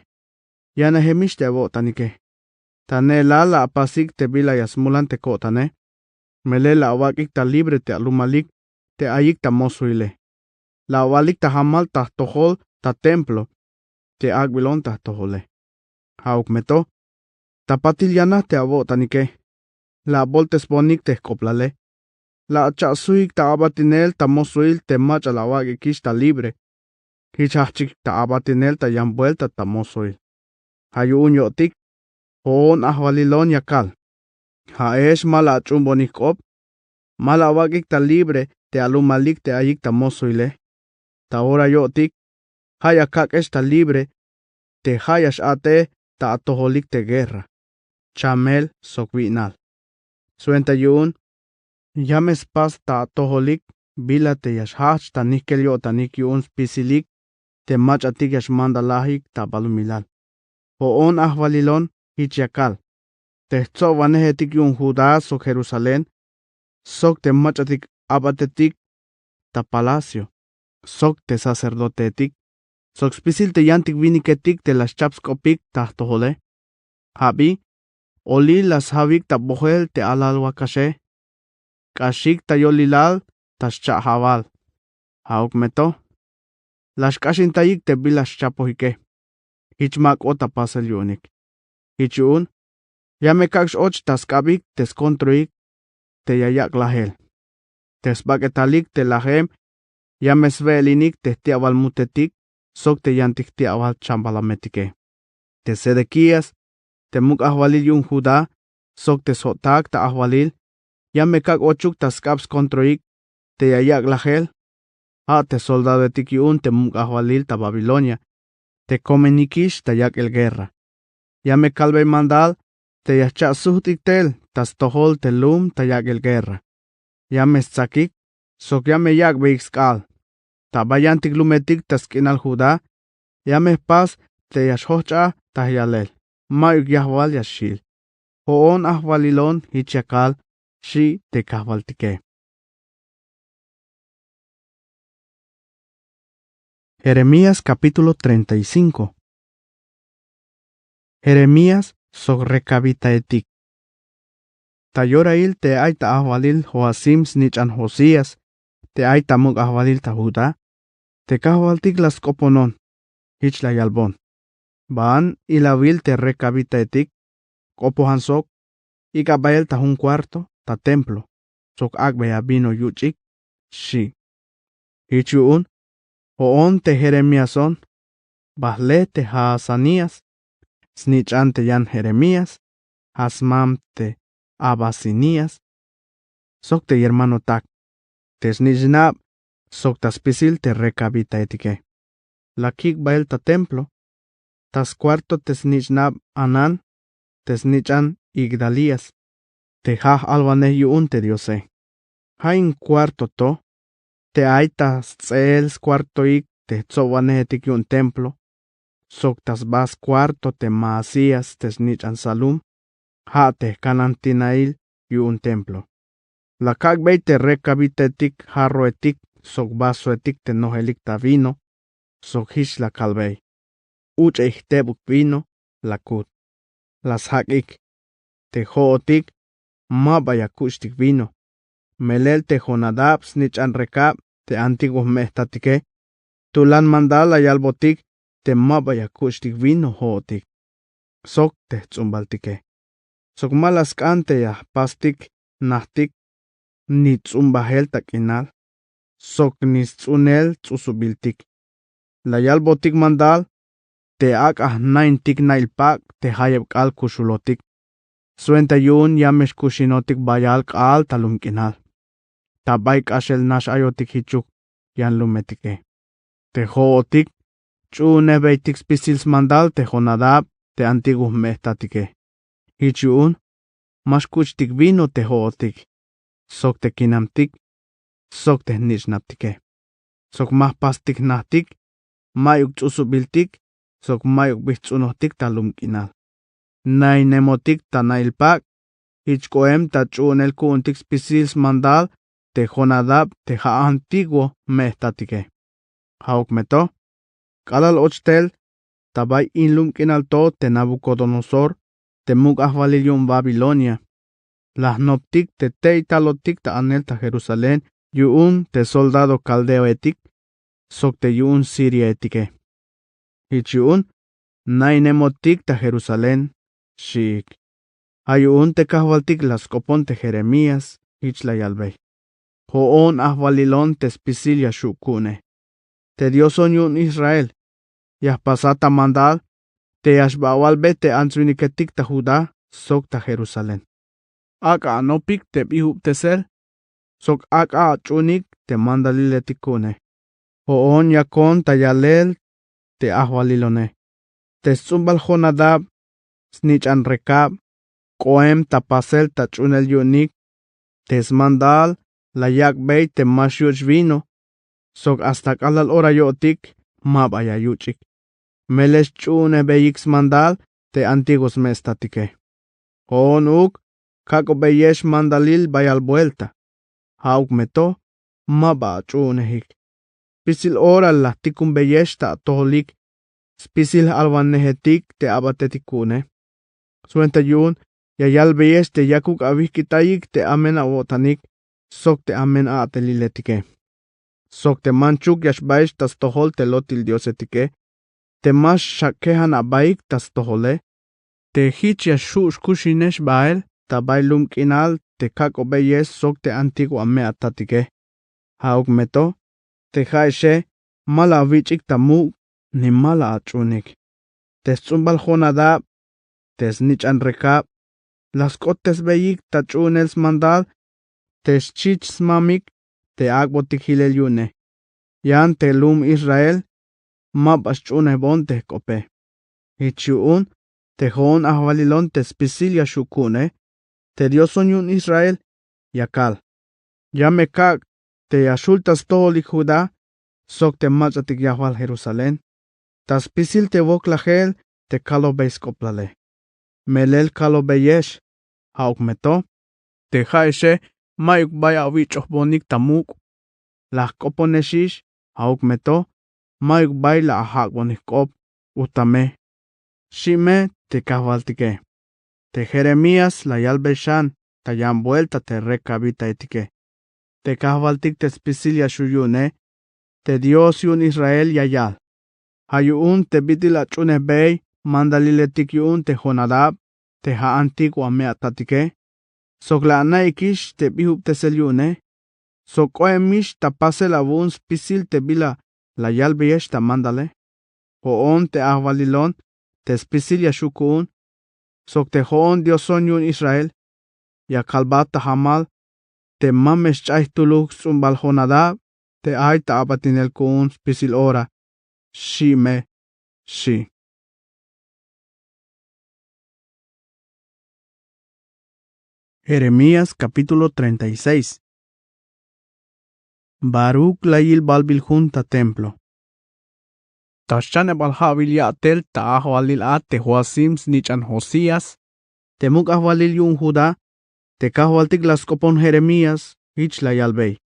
Yana hemish te botanike. Tane lala apasik te bila yasmulan te kotane. Melela awakik ta libre te alumalik te ayik ta mosuile. La awalik ta hamal ta tohol ta templo te agbilon ta tohole. Hauk meto. Ta patilyana te abotanike. La voltes bonik te koplale. La chasuik ta abatinel ta mosuil te mach la awakik ta libre. Hichachik ta abatinel ta yambuelta ta mosuil. Hayun yotik. Hoon ahwalilon yakal. Haesh mala chumbonik op. Mala awakik ta libre te alumalik te ayik ta mosuile. Ta ora yotik. Hayakak esta libre. Te hayash ate ta atoholik te guerra. Chamel sokvinal. Suenta yun. Yames pas ta atoholik. Bila te yashach ta nikel yotanik yun spisilik. Te mach atik yash mandalahik ta balumilal. Hoon ahwalilon hichiakal. Te tzovanehetik yun Judá so Jerusalén. Sok te machatik abatetik ta palacio. Sok te sacerdotetik. Sok spisil te yantik viniketik te las chapskopik ta tohole. Habi. Oli las havik ta bohel te alalwakashe. Kashik ta yolilal ta shahabal. Hauk meto. Las kashin tayik te bilas chapohike. Hichmak ota pasel yunik. Hichun. Yame kaksh och tas kabik tes kontroik te yayak lahel. Tes baketalik te lahem. Yame svelinik te tiawal mutetik. Sok te yantik tiawal chambalametike. Te Sedequías. Te muk ahwalil yun Judá. Sok te sotak ta ahwalil. Yame kak ochuk tas kabs kontroik te yayak lahel. Ha te soldado etik yun te muk ahwalil ta Babilonia. Te komenikish ta yak el guerra. Yame kalbey mandal. Te yachak suhtik tel, tas tohol te lum ta yak el guerra. Yame tsakik, sok yame yak beikskal. Ta bayantik lumetik tas kinal Judá. Yame pas te yashocha ta yalel. Mayuk yahwal yashil. Hoon ahwalilon hichakal, shi te kahwaltike. Jeremías capítulo 35. Jeremías sok recabita etik. Tayorail te aita ahwalil Joasim snichan Josías, te aita muk ahwalil ta Judá, te kahwaltik las koponon, hich la yalbon. Baan ilawil te recabita etik, kopohan sok, ikabayel ta un cuarto, ta templo, sok agbea vino yuchik, shi. Hichuun, hoon te Jeremíason, bahle te Haasanías, snichan te yan Jeremías, Hasmam te Abasinías, sok te hermano tak, te snichnab, sok ta spisil te recabita etike. La kik bael ta templo, tas cuarto te snichnab Anan, te snichan Igdalías, te haj albaneh yuun te diose. Hain cuarto to, te aita tsels cuarto ik te tzobaneh etik yun templo, sok tas bas cuarto te Maasías te snichan Salum, ha te Canantinail yun templo. La kagbey te recabita etik jarro etik, sok vaso etik te nohelik ta vino, sok hish la kalbey. Uch tebuk vino, la kut. Las hakik. Te jootik, mabaya kushtik vino. Melel te Jonadab snichan rekab, te antiguos mehtatike. Tulan mandala yalbotik, te mabaya kushtik vino jootik. Sok te tzumbaltike. Sok malas kante ya pastik, nahtik, ni tzumbahel takinal. Sok nis tzunel tzusubiltik. La yalbotik mandal, te ak nain tik nailpak te hayeb kal kushulotik. Suenta yun yamesh kushinotik bayal kal talumkinal. Tabay kashel nash ayotik hichuk yan lumetike. Te hootik, chune beitik spisils mandal te honadab te antiguos mehtatike. Hichun, mas kuchtik vino te hootik. Sok te kinamtik, sok te nishnaptike. Sok mas pastik nahtik, mayuk chusubiltik, sok mayuk bichtsunohtik talumkinal. Nay nemotik ta nailpak, hichkoem ta chunel kuntik spisils mandal te honadab te ha antiguo mehtatike. Hauk meto, kalal ochtel, tabay inlumkinal to te Nabucodonosor, te muk ahvalilium Babilonia. Las noptik te teitalotik ta anel ta Jerusalén, yuun te soldado caldeo etik, sok te yuun Siria etike. Hichun, nainemotik ta Jerusalén, shik. Ayuun te kahvaltik las kopon te Jeremías, hichla yalbey. Hoon ahvalilon te spisilia shukune. Te dioson yun Israel, yah pasata mandal, te ashbawalbe te anzuniketik ta Judá, sok ta Jerusalén. Aka anopik te bihub te sel, sok aka achunik te mandaliletikune. Hoon yakon ta yalel te ahvalilone. Te zumbal Jonadab, snich an rekab, koem ta pasel ta chunel yunik, te smandal, la yak bey te mashuch vino, sok hasta kalal ora yotik, mabaya yuchik. Meles chune beyix mandal, te antiguos mestatike. Hoon uk, kako beyesh mandalil bayal vuelta. Hauk meto, maba chunehik. Pisil ora la tikum beyesh ta toholik, spisil alvanehetik te abatetikune. Suenta yun, yayal beyesh te yakuk avihkitayik te amen awotanik, sok te amen aateliletike. Sok te manchuk yashbaish tas tohol te lotil diosetike, te mas shakehan abaik tas tohole, te hich yashush kushinesh bael, ta bailum kinal te kako beyesh sok te antiguo ame atatike. Hauk meto, te haishe, mala avichik tamuk, ni mala achunik. Te zumbal Jonadab, te snich an rekab, las kotes beyik ta chunels mandal, te schich mamik, te agbotik hilel yune. Yan te lum Israel, mabas chune bon te kope. Hichiun, te hon ahvalilon te spisilia shukune, te dioson yun Israel, yakal. Ya me kak, te ashultas toholik Judá, sok te machatik yahwal Jerusalén, tas pisil te voklahel, te kalobeis koplale. Melel kalobeyesh, hauk meto, te haishe, mayuk baya avichoh bonik tamuk, las koponeshish, hauk meto, mayuk bay la ahak bonik kop, utame. Shime te kahvaltike. Te Jeremías la yalbeshan, ta yan vuelta te recabita etike. Te kahvaltik te spisilia shuyune, te Dios yun Israel yayal. Hayuun te bitila chune bey, mandaliletik yun te Jonadab, te ha antiguo ame atatike. Sok la anaikish te bihub te selyune. Sok oemish ta pasel avun spisil te bila la yalbeyesh ta mandale. Hoon te ahvalilon, te spisilia shukun. Sok te hoon dioson yun Israel. Ya kalbata hamal, te mamesh chaituluk zumbal Jonadab, te aita abatinel kun spisil ora. Shime, shi. Jeremías capítulo 36. Baruch layil balbil junta templo. Tashane balhavil yatel ta ahwalil te Joasim snichan Josías, te muk ahwalil yun Judá, te kahwaltik las kopon Jeremías, hich la yalbey.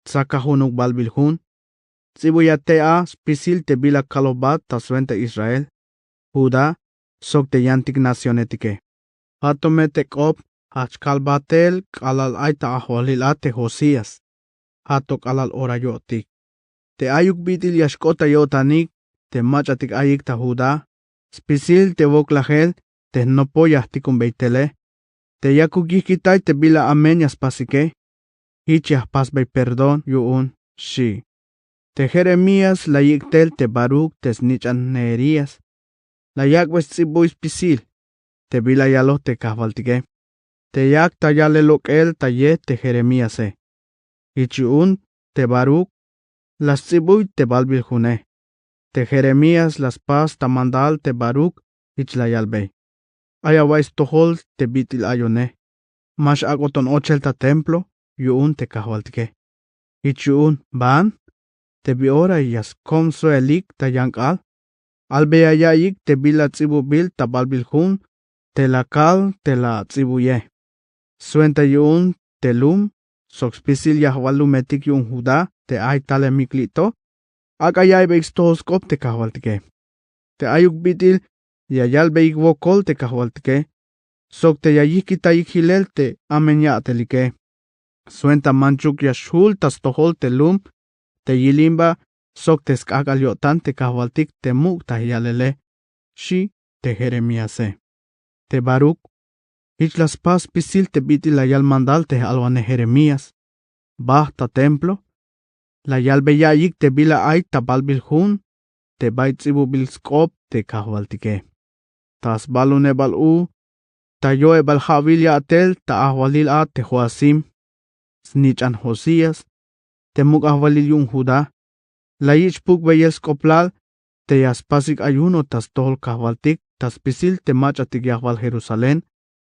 Tsaka hunuk balbil hun, tzibuyate a spisil te bila kalobat ta suente Israel, Judá, sok te yantik nacionetike. Hatome te kop, hach kalbatel kalal aita ahwalil te Josías, hatok alal ora yotik. Te ayuk bitil yashkota yotanik, te machatik ayik ta Judá, spisil te voklahel, te nopoyah tikun beitele, te yakukikitay te bila amenyas pasike, hichiah pasbay perdón yuun, shi. Te Jeremías la yiktel te Baruch te snichan Neerías, La yak wes tsibuy spisil. Te bila yalo te kahvaltike. Te yak ta yale lokel ta ye te Jeremías. Ichiun te Baruch. Las tsibuy te balbil june. Te Jeremías las paz ta mandal te Baruch ich la yalbey. Ayawais tohol te bitil ayone. Mash agoton ochel ta templo. Yuun te kahvaltike. Ichiun ban. Te biora yas komso elik ta yankal. Albeyayayik te bila tsibu bil ta balbil jun. Te la kal te la tsibuye. Suenta yuun te lum. Soxpisil yahwalumetik yun Judá te ay tale miklito. Akayay beik tohoskop te kahvaltike. Te ayuk bitil yayal beik wokol te kahvaltike. Sok te yayiki tayik hilel te amenya telike. Suenta manchuk yashul tas tohol te lum. Te yilimba sok te skagalyotan te kahvaltik te muk ta yalele. Shi te Jeremías. Te Baruch. Ich las paz pisil te bitil la yal mandal te alwane Jeremías. Bah ta templo. La yal beyayik te bila ay ta balbil jun. Te baitzibu bil skop te kahvaltike. Tas balune balu. Ta yoe bal javilya atel ta ahwalil a te Joasim. Snichan Josías. Te muk ahwalil yun Judá. La yich puk beyel skoplal. Te yaspasik ayuno tas tohol kahvaltik. Tas pisil te machatik yahwal Jerusalén.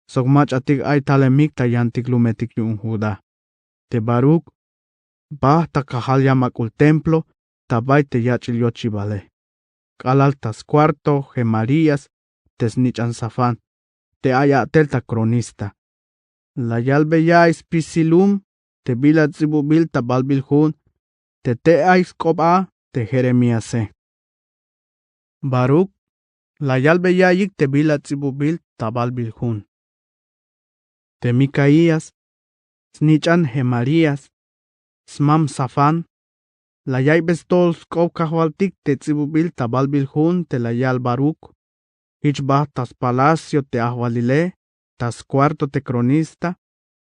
Sok machatik ay talemik ta yantik lumetik yun Judá. Te Baruch. Bah ta kahal yamakul templo. Ta bay te yachil yochibale. Kalal tas cuarto Gemarías. Te snichan Safán. Te aya telta cronista. La yalbe ya ispisilum. Te bila tsibu bil ta balbil jun. Te ay skoba te Jeremías. Baruch. La yalbe ya yik te bila tsibu bil ta balbil jun. Te Micaías. Snichan Gemarías. Smam Safán. La yaibes tol skop kahvaltik te tsibu bil ta balbil jun te la yal Baruch. Ich bah tas palacio te ahwalile. Tas cuarto te cronista.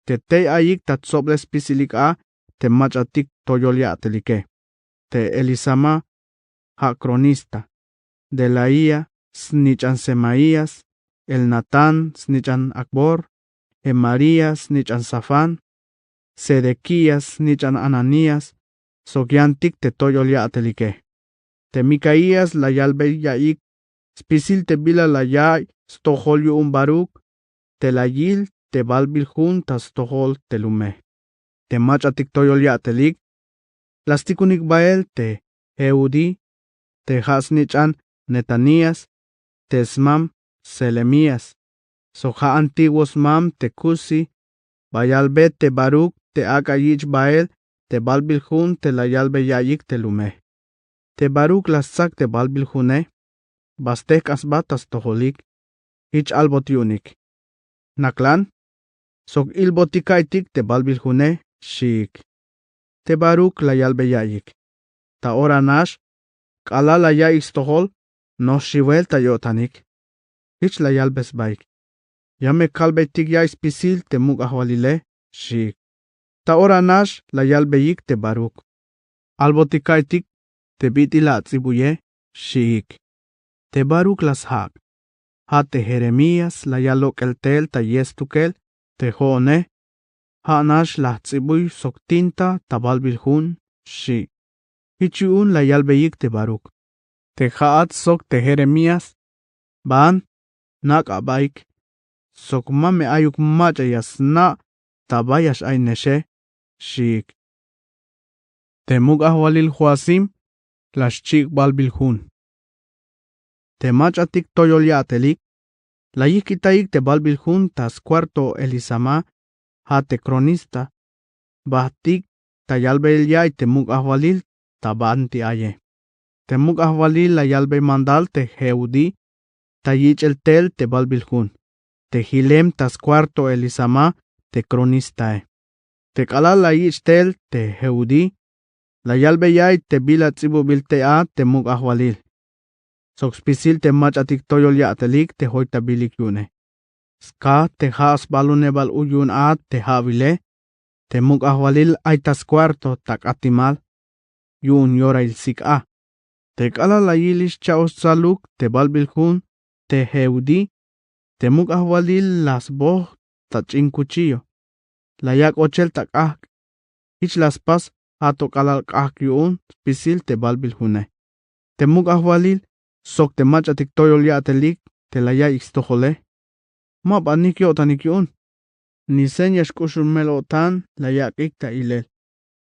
Te ayik ta tsobles pisilik a. Te machatik toyolia telike. Te Elisama. Ha cronista. De la ia. Snichan Semaías. El Natán. Snichan Akbor. Marías. Snichan Safán. Sedequías. Snichan Ananías. Sogiantik te toyolia telike. Te Micaías la yalbe yaik. Spisil te bila la yay. Stohol yu un Baruch. Te la yil. Te balbil jun tas tohol te lume. Te machatik toyolia telik. Lastikunik bael te Eudi. Te hasnichan Netanías. Te smam Selemías. Soja antiguos mam te kusi. Bayalbe te Baruch. Te akayich bael. Te balbil jun te la yalbe yayik te lume. Te Baruch las sak te balbil june. Bastek asbatas toholik. Ich albotiunik. Naklan. Sok ilbotikaitik te balbil june. Shik. Te Baruch la yalbe yayik. Ta ora nash. Kala la yayik tohol. No shivel ta yotanik. Ich la yalbes baik. Yame kalbetik ya ispisil te muk ahwalile. Shik. Ta ora nash la yalbeyik te Baruch. Albotikaitik te bitila tsibuye. Shik. Te Baruch las hak. Ha te Jeremías la yalok el tel ta yestukel. Te jone. Ha nash la tsibuy soktinta ta balbil jun. Shik. Ichiun la yalbeyik te Baruch. Te haat sok te Jeremías. Ban. Nak abaik. Sok mame ayuk macha yasna. Tabayash ay neshe. Shik. Te muk ahwalil Joasim. Las chik balbil jun. Te machatik toyolia telik. La yikitaik te balbil jun tas cuarto Elisama. Ha te cronista. Bahtik ta yalbe el yay te muk ahwalil. Tabanti aye. Te muk ahwalil la yalbe mandal te Jeudi. Ta yich el tel te balbil jun. Te Hilem tas cuarto Elisama. Te cronista. Te kalal la yich tel te Jeudi. La yalbe yay te bila tsibu bil te a te muk ahwalil. Soxpisil te machatik toyolia telik te hoita bilik yune. Ska te haas balune bal uyun a te havile. Te muk ahwalil ay tas cuarto tak atimal. Yun yora il sik a. Te kalal la yilish chaos saluk te balbil jun. te Jehudi, te muk ahwalil las boh tachin cuchillo. La yak ochel takak, ich las pas ato kalal kak yuun pisil te balbil hune. Te muk ahwalil, sok te mach atik toyol ya atelik, te la ya ixtojole. Ma ba nikyo tanik yuun. Ni senyas kushun melotan la yak ikta ilel.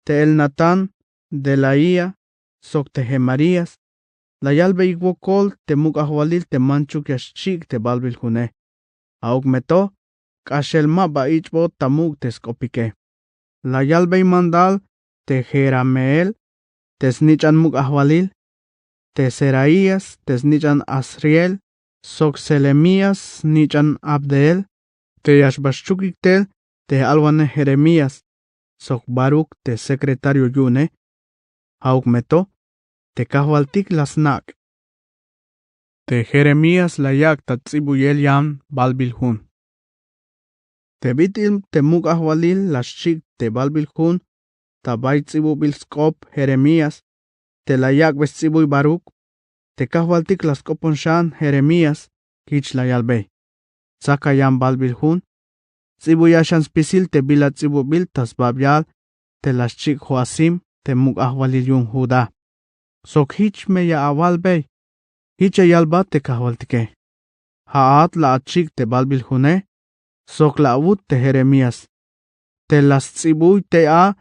Te el Natán de la ia, sok te Gemarías. La yalbe igwokol te muk ahwalil te manchuk yashchik te balbil hune. Auk meto, kashel ma ba ichbo tamuk te skopike. La yalbe mandal te Jerameel, te snichan muk ahwalil. Te Seraías, te snichan Asriel, sok Selemías, snichan Abdeel. Te yashbashchukiktel, te alwane Jeremías, sok Baruch te secretario yune. Auk meto, te kahwaltik las nak. Te Jeremías la yak tatzibuyel yam balbil hun. Te bitil te muk ahwalil las chik te balbil hun. Ta baitzibu bil skop Jeremías. Te la yak vestibuy Baruch. Te kahwaltik las kopon shan Jeremías. Kich la yalbe. Saka yam balbil hun. Tzibu yashan spisil te bilat tzibu bil tas babyal. Te las chik Joasim te muk ahwalil yun Judá. Sok hich me ya awalbey. Hicha yalba te kahwaltike. Haat la achik te balbil hune. Sok la awut te Jeremías. Te las tzibuy te a.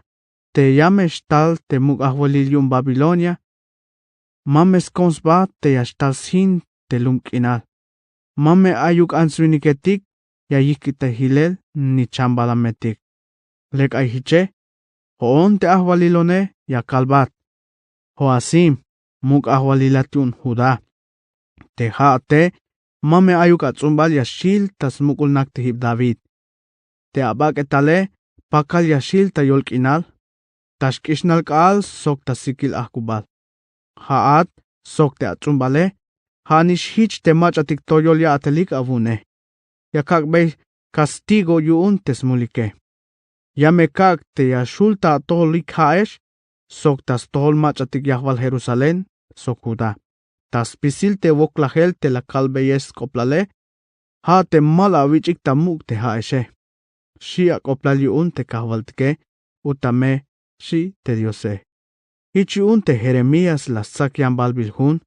Te yamesh tal te muk ahwalil yun Babilonia. Mames konsba te yashtal sin te lumkinal. Mame ayuk answiniketik. Ya yikite hilel ni chambalametik. Lek ay hiche. Hoon te ahwalilone ya kalbat. Joasim, muk ahwalilatun Judá. Te haate, mame ayuk atzumbal yashil tas mukul naktihib David. Te abak etale, pakal yashil ta yolkinal. Tashkishnal kaal sok tasikil ahkubal. Haat, sok te atzumbale. Hanish hich te machatik toyol ya atelik avune. Yakakbey castigo yuun tesmulike. Yamekak te yashulta tolik haesh. Sok tas tol machatik yahwal Jerusalén, sok Judá. Tas pisil te woklahel te la kalbeyes koplale. Ha te mala wichik tamuk te haeshe. Shia koplali un te kahwaltike. Utame shi te diose. Hichi un te Jeremías la sakyan balbil hun.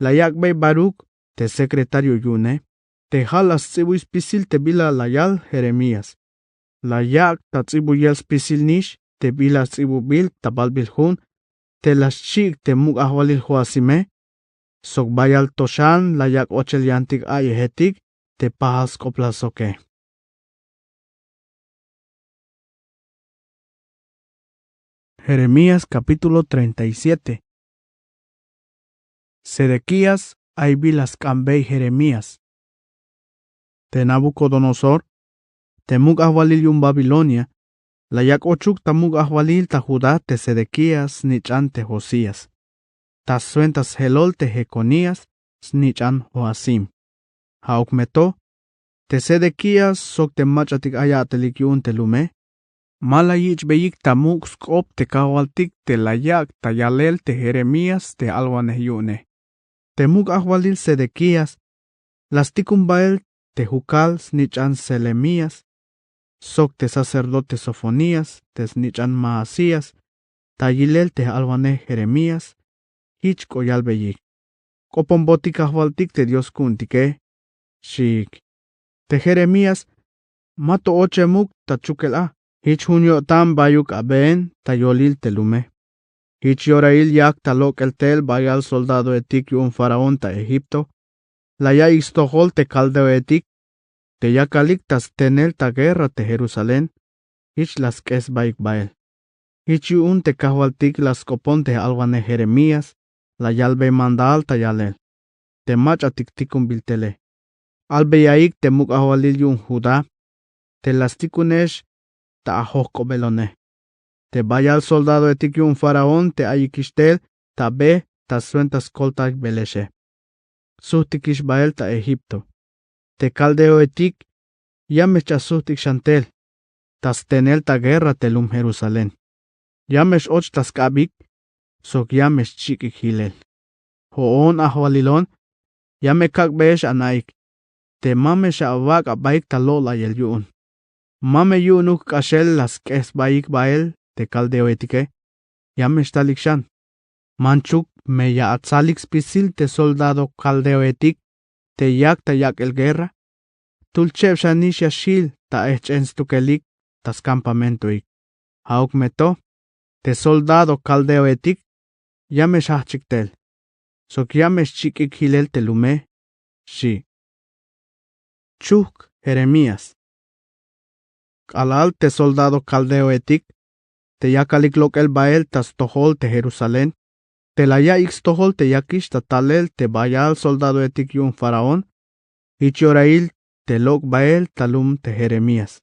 La yakbey Baruch te secretario yune. Te halas tsibuis pisil te bila layal Jeremías. La yak ta tsibuyel spisil nish. Te bila tzibu bil tabalbil hun. Te las chik te muk ahwalil Joasime. Sok bayal toshan la yak ochel yantik ayehetik. Te pahas koplasoke. Jeremías capítulo 37. Sedequías aybilas cambey Jeremías. Te Nabucodonosor. Te muk ahwalil yun Babilonia. La yak ochuk ta muk ahwalil ta Judá te Sedequías nichan te Josías. Tas suentas helol te Jeconías snichan Joasim. Hauk meto. Te Sedequías sok te machatik ayatelik yun te lume. Mala yich beyik ta muk skop te kahwaltik te la yak ta yalel te Jeremías te alwaneh yune. Te muk ahwalil Sedequías. Las tikumbael te Jukal snichan Selemías. Sok te sacerdote Sofonías, te snichan Maasías, ta yilel te alwaneh Jeremías, hich koyal beyik. Kopon botik ahwaltik te Dios kuntike, shik. Te Jeremías, mato oche muk ta chukela, hich hunyo tam bayuk aben ta yolil te lume. Hich yorail yak ta lokel tel bayal soldado etik yun faraón ta Egipto, la ya ixtohol te caldeo etik, te yakalik tas tenel ta guerra te Jerusalén, hich las kes baik bael. Hich yun te kahwaltik las kopon te alwane Jeremías, la yalbe mandal ta yalel. Te mach atiktikum biltele. Albe yaik te muk ahwalil yun Judá, te las tikunesh ta ahok kobelone. Te bayal soldado etik yun faraón te ayikishtel ta be ta suentas koltak beleshe. Suhtikish bael ta Egipto. Te caldeo etik, yamesh chasuhtik shantel, tas tenel ta guerra telum Jerusalén. Yamesh och tas kabik, sok yamesh chikik hilel. Hoon ahwalilon, Ya me kak besh anaik. Te mame sha'awak abaik talola yel yuun. Mame yuunuk kashel las kes baik bael te caldeo etike. Ya me stalikshan. Manchuk me ya atzalik spisil te soldado caldeo etik. Te yak el guerra. Tulchev shanish yashil ta echens tukelik tas campamentoik. Hauk meto. Te soldado caldeo etik. Ya me shachiktel. Sok ya me chikik hilel telume. Shi. Chuk Jeremías. Alal te soldado caldeo etik. Te yakalik lok el bael tas tohol te Jerusalén. Te la ya ix tohol te yakish ta talel te bayal soldado etik yun faraón. Ichiorail te lok bael talum te Jeremías.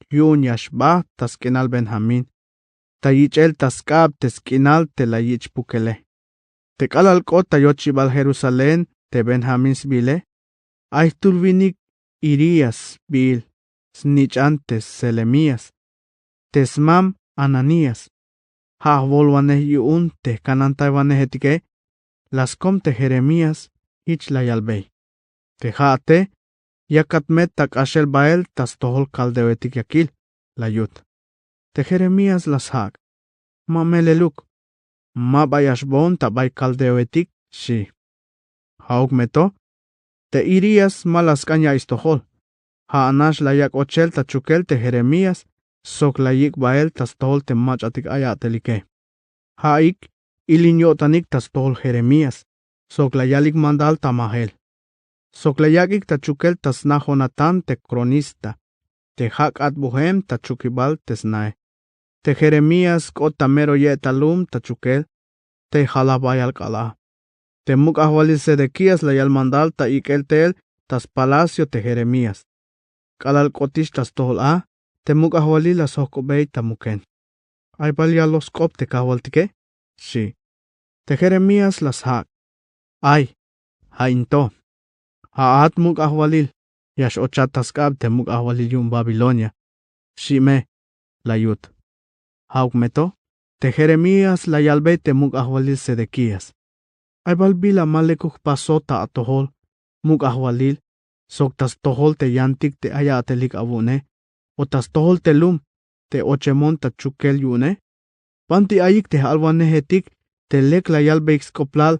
Yun yashba tas kenal Benjamín. Ta yichel tas kab te skinal te la yich pukele. Te kalal kota yochibal Jerusalén te Benjamín bile. Ay tulvinik Irías bil. Snich antes Selemías. Tesmam Ananías. Ha volvaneh yun te kanantaivaneh etike. Las com te Jeremías ich la yalbei. Te haate. Yakatmet tak ashel bael tas tohol caldeo etik yakil. La yut. Te Jeremías las hak. Ma meleluk. Ma bayashbon ta bay caldeo etik. Shi. Hauk meto. Te Irías malas kanya istohol. Ha anash la yak ochel ta chukel te Jeremías. Sok la yik bael tas tohol te mach atik ayatelike. Ha ik ilinyotanik tas tohol Jeremías. Sok la yalik mandal ta mahel. Sok la yakik ta chukel tas Nahonatán te cronista. Te hak at buhem ta chukibal tesnae. Te Jeremías kot tamero ye talum ta chukel. Te halabayal kala. Te muk ahwalil Sedequías la yal mandal ta ikel tel tas palacio te Jeremías. Kalal kotish tas tohol a. Te muk ahwalil la sohkobei ta muken. Ay balia los kop te kahwaltike? Shi. Te Jeremías las hak. Ay. Ha into. Ha at muk ahwalil. Yash ochatas kab te muk ahwalil yun Babilonia. Shi me. La yut. Hauk meto. Te Jeremías la yalbe te muk ahwalil Sedequías. Ay balbila malekuk pasota a tohol. Muk ahwalil. Sok tas tohol te yantik te ayatelik abune. O tas tohol te lum. Te ochemon ta chukel yune. Panti ayik te alwanehetik. Te lek la yalbe excoplal.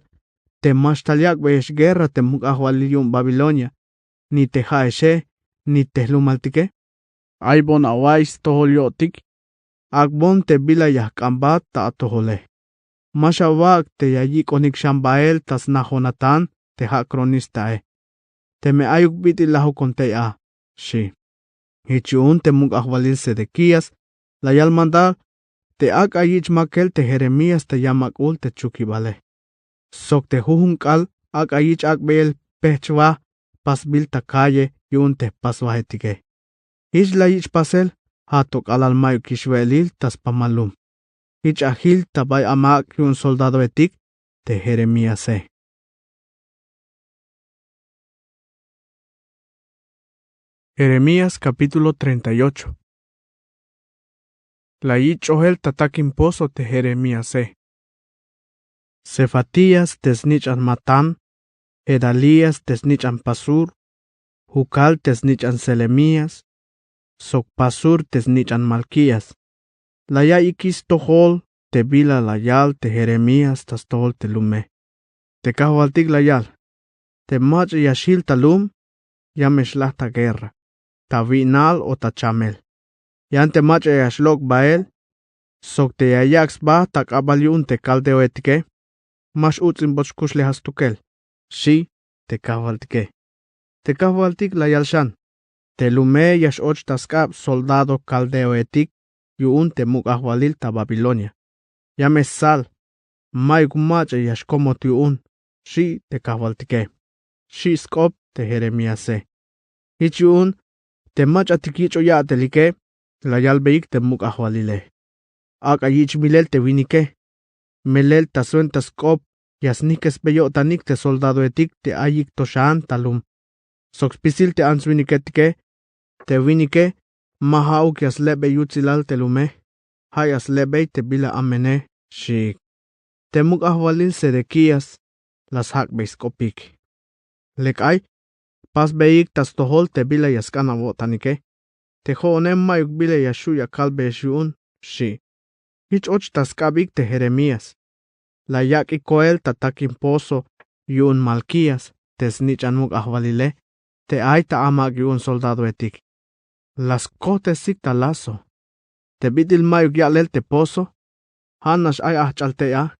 Te mashtaliak besh guerra te muk ahwalil yun Babilonia. Ni te haeshe. Ni te lumaltike. Ay bon awais tohol yotik. Akbon te bila yahkambat ta tohole. Mashawak te yayik onik shambael tas Nahonatán te ha cronistae. Te me ayuk biti lahu kontei a. Shi. Hichun te muk ahwalil Sedequías. La yal mandal. Te ak ayich makel te Jeremías te yamakul te chukibale. Sok te huhunkal ak ayich ak beel pechwa. Pasbil ta calle yun te paswahetike. Hich la yich pasel. Hatok alal mayu kishwelil tas pamalum. Ich ahil tabay amak yun soldado etik te Jeremías. Jeremías capítulo 38. La ich ohel tatakin pozo te Jeremías. Cefatías tesnichan Matán. Edalías tesnichan Pasur. Jukal tesnichan Selemías. Sok Pasur tesnichan Malquías. La ya ikis tohol te bila la yal te Jeremías tas tohol te lume. Te kahwaltik la yal. Te mach yashil talum. Yameshlah ta guerra. Ta vinal o ta chamel. Yan te mach yashlok bael. Sok te yayaks ba tak abaliun te caldeo etike. Mash utzin bochkush lehas tukel. Shi te kahwaltike. Te kahwaltik la yalshan. Te lume yash och taskab soldado caldeo etik. Yun te muk ahwalil ta Babilonia. Yames sal. May kumach yash komot yun. Shi te kahwaltike. Shi skop te Jeremías. Hich yun. Te mach atikicho ya telike. La yalbeik te muk ahwalile. Ak ayich milel te vinike. Melel ta suen ta skop. Yasnikes beyo tanik te soldado etik te ayik toshan talum. Sokspisil te answiniketike. Te vinike. Mahauk yas lebe yutzilal te lume. Hayas lebe te bila amene. Shik. Te muk ahwalil Sedequías. Las hak beiskopik. Lekay, pas beik tas tohol te bila yaskana botanike. Te joonem mayuk bila yashuya kalbe shun, shi. Hich och tas kabik te Jeremías. La yak y koel tatakin pozo yun Malquías, te snichan muk ahvalile, te aita amag yun soldado etik. Las cotes sikta lazo. Te bidil mayuk yalel te pozo, hanas ay ahchaltea,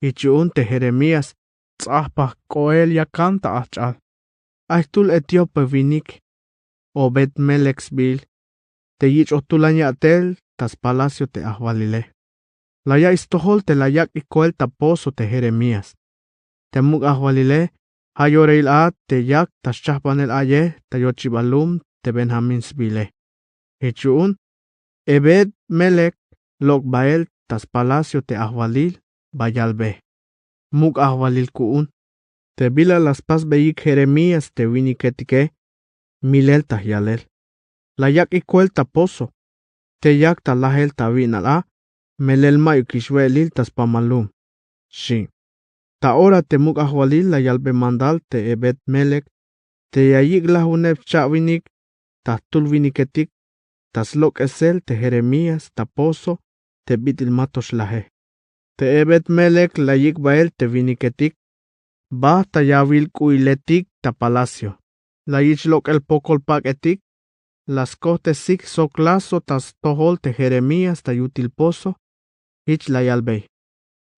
ichun te Jeremías, tzahpa koel ya canta ahchal. Aitul Etiope vinik, Obed Melex bil, te yich otulaña tel, tas palacio te ahvalile. La ya istohol te la yak y koel ta pozo te Jeremías. Te muk ahvalile, hayoreil a te yak tas chahpanel aye, ta yochibalum te Benjamin sbile. Ichun, Ebed Melech lok bael tas palacio te ahvalil, bayalbe. Muk ahvalil kuun. Te bila las pas beik Jeremías te winiketike, milel tas yalel. La yak y koel ta pozo, te yak ta lahel ta vinal a, melel mayu kishwelil tas pamalum. Shi. Ta ora te muk ahvalil la yalbe mandal te Ebed Melech, te yayik la hunep chavinik, tas tul viniketik, tas lok esel te Jeremías ta pozo, te bitil matos lahe. Te Ebed Melech la yik bael te viniketik, ba ta yavil kuiletik ta palacio. La yich lok el pokol paketik, las cotes sik sok lazo tas tohol te Jeremías ta yutil pozo, ich la yalbei.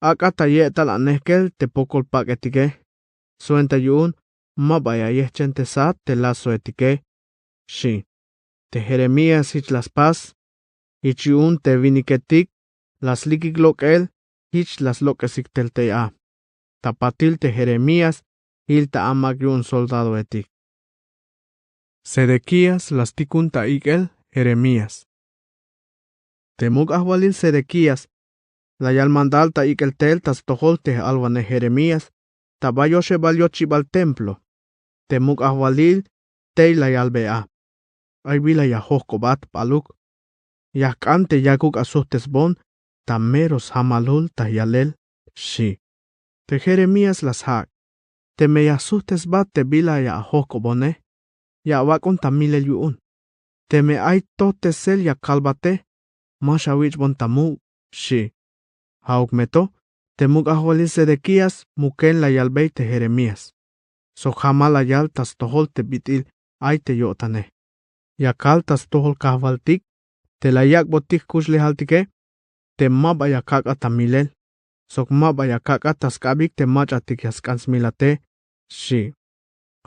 Aka ta yetal anehkel te pokol paketike, suenta yun, mabaya yechen te sat te lazo etike, shi. Te Jeremías ich las pas, ich yun te viniketik, las likik lok el, ich las lokesik tel te a. Tapatil te Jeremías, il ta amag yun soldado etik. Sedequías las tikunta ikel Jeremías. Temuk ahvalil Sedequías, la yalmandal ta ikel tel tas tohol te alvane Jeremías, tabayoshe balyochibal templo. Temuk ahvalil te la yalbea. Ay vila yahokobat paluk. Yakante yakuk asustes bon, tameros hamalul ta yalel, shi. Te Jeremías las hak. Te me asustes bat te vila ya ahokobone. Ya wakon tamile yuun. Te me ay tote sel ya kalbate, mashawich bon tamu, shi. Hauk meto, te muk ahvalil Sedequías, muken la yalbei te Jeremías. So jamala yal tas tohol te bitil ay te yotane. Ya kal tas tohol kahvaltik, te la yak botik kusle haltike, te mabaya kaka tamilel. Sok mabaya kaka tas kabik te machatik yaskans milate, shi.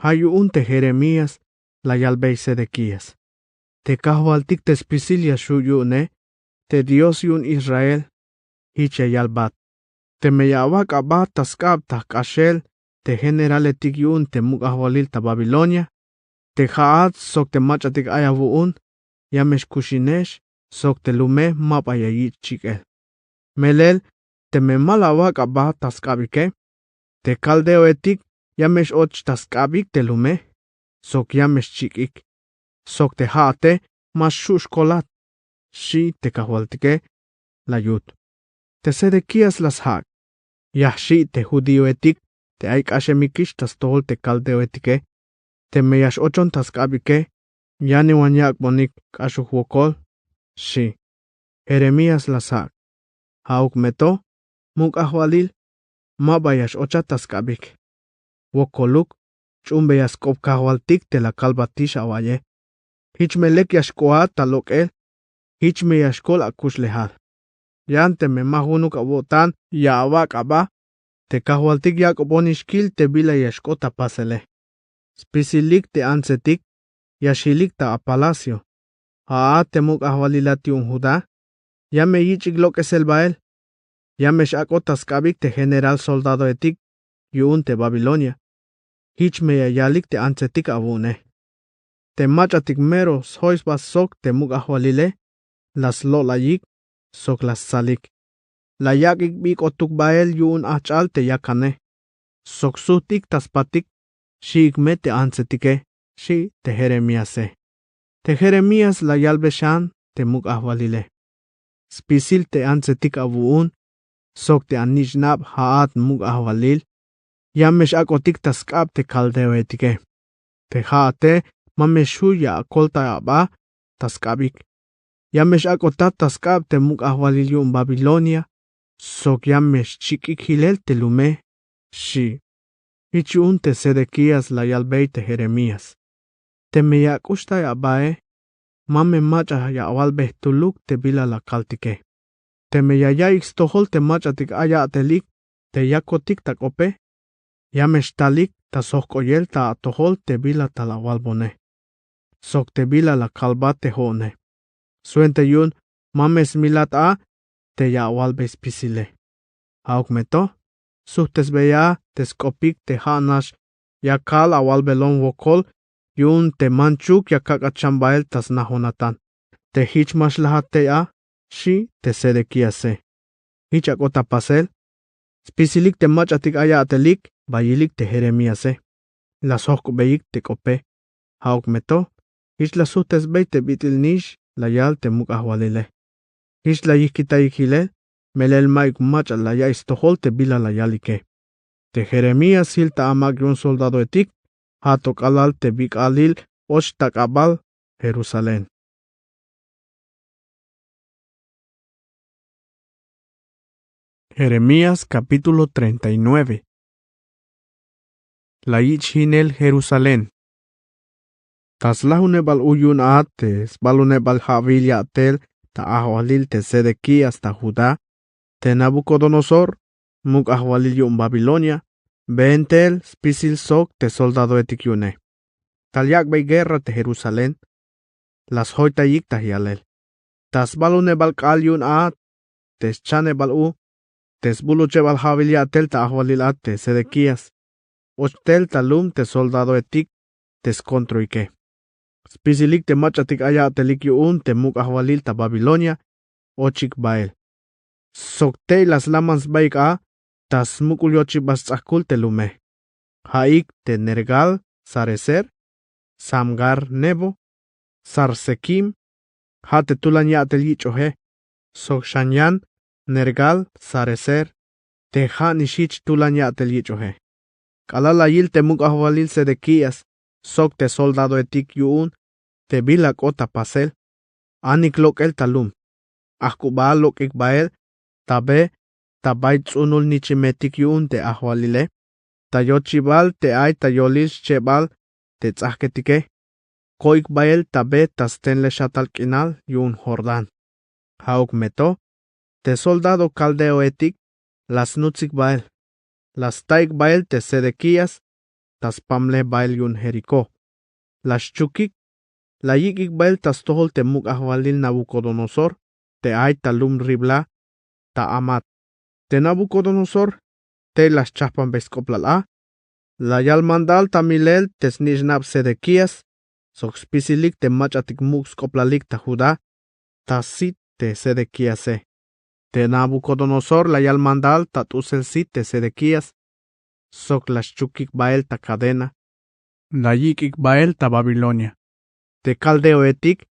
Hayuun te Jeremías, la yalbei Sedequías. Te kahvaltik te spisilia shuyune, te Dios yun Israel, hiche yalbat. Te meyawak abat tas kab tas kashel, te generaletik yun te muk ahvalil ta Babilonia, te haat sok te machatik ayavuun, yamesh kushinesh, sok te lume mabaya yichikel. Melel, te me malawak abat tas kabike, te kaldeo etik, yamesh och tas kabik te lume, sok yamesh chikik. Sok te haate, mas shush kolat. Shi te kahvaltike, la yut. Te Sedequías las hak. Yahshi te judío etik, te aik ashemikish tas tohol te kaldeo etike, te meyash ochon tas kabike, yani wanyak bonik kashuhuokol, shi. Jeremías las hak. Hauk meto, muk ahvalil, mabayash ocha tas kabik. Wokoluk, chumbeyas kop kahvaltik te la kalbatish awaye. Hich melek yashkoa talok el, hich me yashkol akush lehal. Yante me mahunuk abotan ya awak aba, te kahwaltik yak obonishkil te bila yashkota pasele. Spisilik te ansetik, yashilik ta a palacio. Te muk ahwalilati un Judá, ya me yichik lo que es el bael. Ya me shakotas kabik te general soldado etik, yun te Babilonia. Hich me yayalik te ansetik abune. Te machatik mero sois bas sok te muk ahwalile, las lo layik, sok las salik. La yakik bik otuk bael yun achal te yakane. Sok sutik tas patik, shik me te ansetike, shi te Jeremíase. Te Jeremías la yalbeshan te muk ahwalile. Spisil te ansetik avuun, sok te anishnab haat muk ahwalil, Yamesh akotik taskab te kaldeo etike. Te haate mameshu ya akolta aba taskabik. Yamesh akotat taskab te muk ahwalil yun Babilonia. Sok yamesh chikik hilel te lume. Shi. Ichun te Sedequías la yalbei te Jeremías. Te me yakushta ya bae. Mame macha ya awalbeh tuluk te bila la kaltike. Te me yaix tohol te machatik aya atelik. Te yakotik takope. Yamesh talik ta sohkoyel ta atohol te bila ta la walbone. Sok te bila la kalbate hone. Suente yun mames milat a te ya walbes pisile. Auk meto, suhtes beya te skopik te hanash ya kal awalbelon wokol yun te manchuk ya kakachambael tas nahonatan. Te hichmash lahate a shi te Sedequíase. Hichakota pasel. Spisilik te machatik aya atelik bayilik te Jeremíase. Las hok beik te kope. Hauk meto. Hich la suhtes bey te bitil nish la yal te muk ahwalile. Hich la yikita yikile. Melel maik macha la ya istohol te bila la yalike. Te Jeremías hilta amag yun soldado etik. Hatok alal te bik alil och takabal Jerusalén. Jeremías capítulo 39. La hinel Jerusalén. Taslahune bal uyun ates, balune bal havilia tel, ta ahwalil te Sedequías ta Judá, te Nabucodonosor, muk ahwalil yun Babilonia, bentel spisil sok te soldado etikyune. Talyak bay guerra te Jerusalén, las hoita yik ta hialel. Tas balune bal kalyun tes chane bal tes buluche bal havilia tel ta ahwalil te Sedequías, ochtel talum te soldado etik, tes kontroike. Spisilik te machatik aya atelik yun te muk ahwalil ta Babilonia, ochik bael. Soktei las lamans baik tas mukulyochi basakul te lume. Haik te Nergal, Sarecer, Samgar Nebo, Sarsekim, hate tulan ya atelichohe. Sokshanyan, Nergal, Sarecer, te hanishich tulan ya atelichohe. Kalala yil te muk ahwalil Sedequías, sok te soldado etik yun, te bilak ota pasel, anik lok el talum, ahkubaal lok ikbael, tabe, tabait unul nichimetik yun te ahwalile, tayochibal te ay tayolis chebal, te tzahketike, ko ikbael tabe tastenle shatal kinal yun Jordán. Hauk meto, te soldado caldeo etik, las nutzik bael, las taik bael te Sedequías, tas pamle bael yun Jericó. Las chukik, la yikik bael tas tohol te muk ahwalil Nabucodonosor, te ay talum ribla, ta amat. Te Nabucodonosor, te las chahpan beskoplal la yal mandal tamilel tes nishnab Sedequías, sok spisilik te machatik muk skoplalik ta Judá, tas sit te Sedequíase. Te Nabucodonosor la yal mandal tat usel sit te Sedequías, sok las chukik bael ta cadena, la yikik bael ta Babilonia. Te caldeo etik,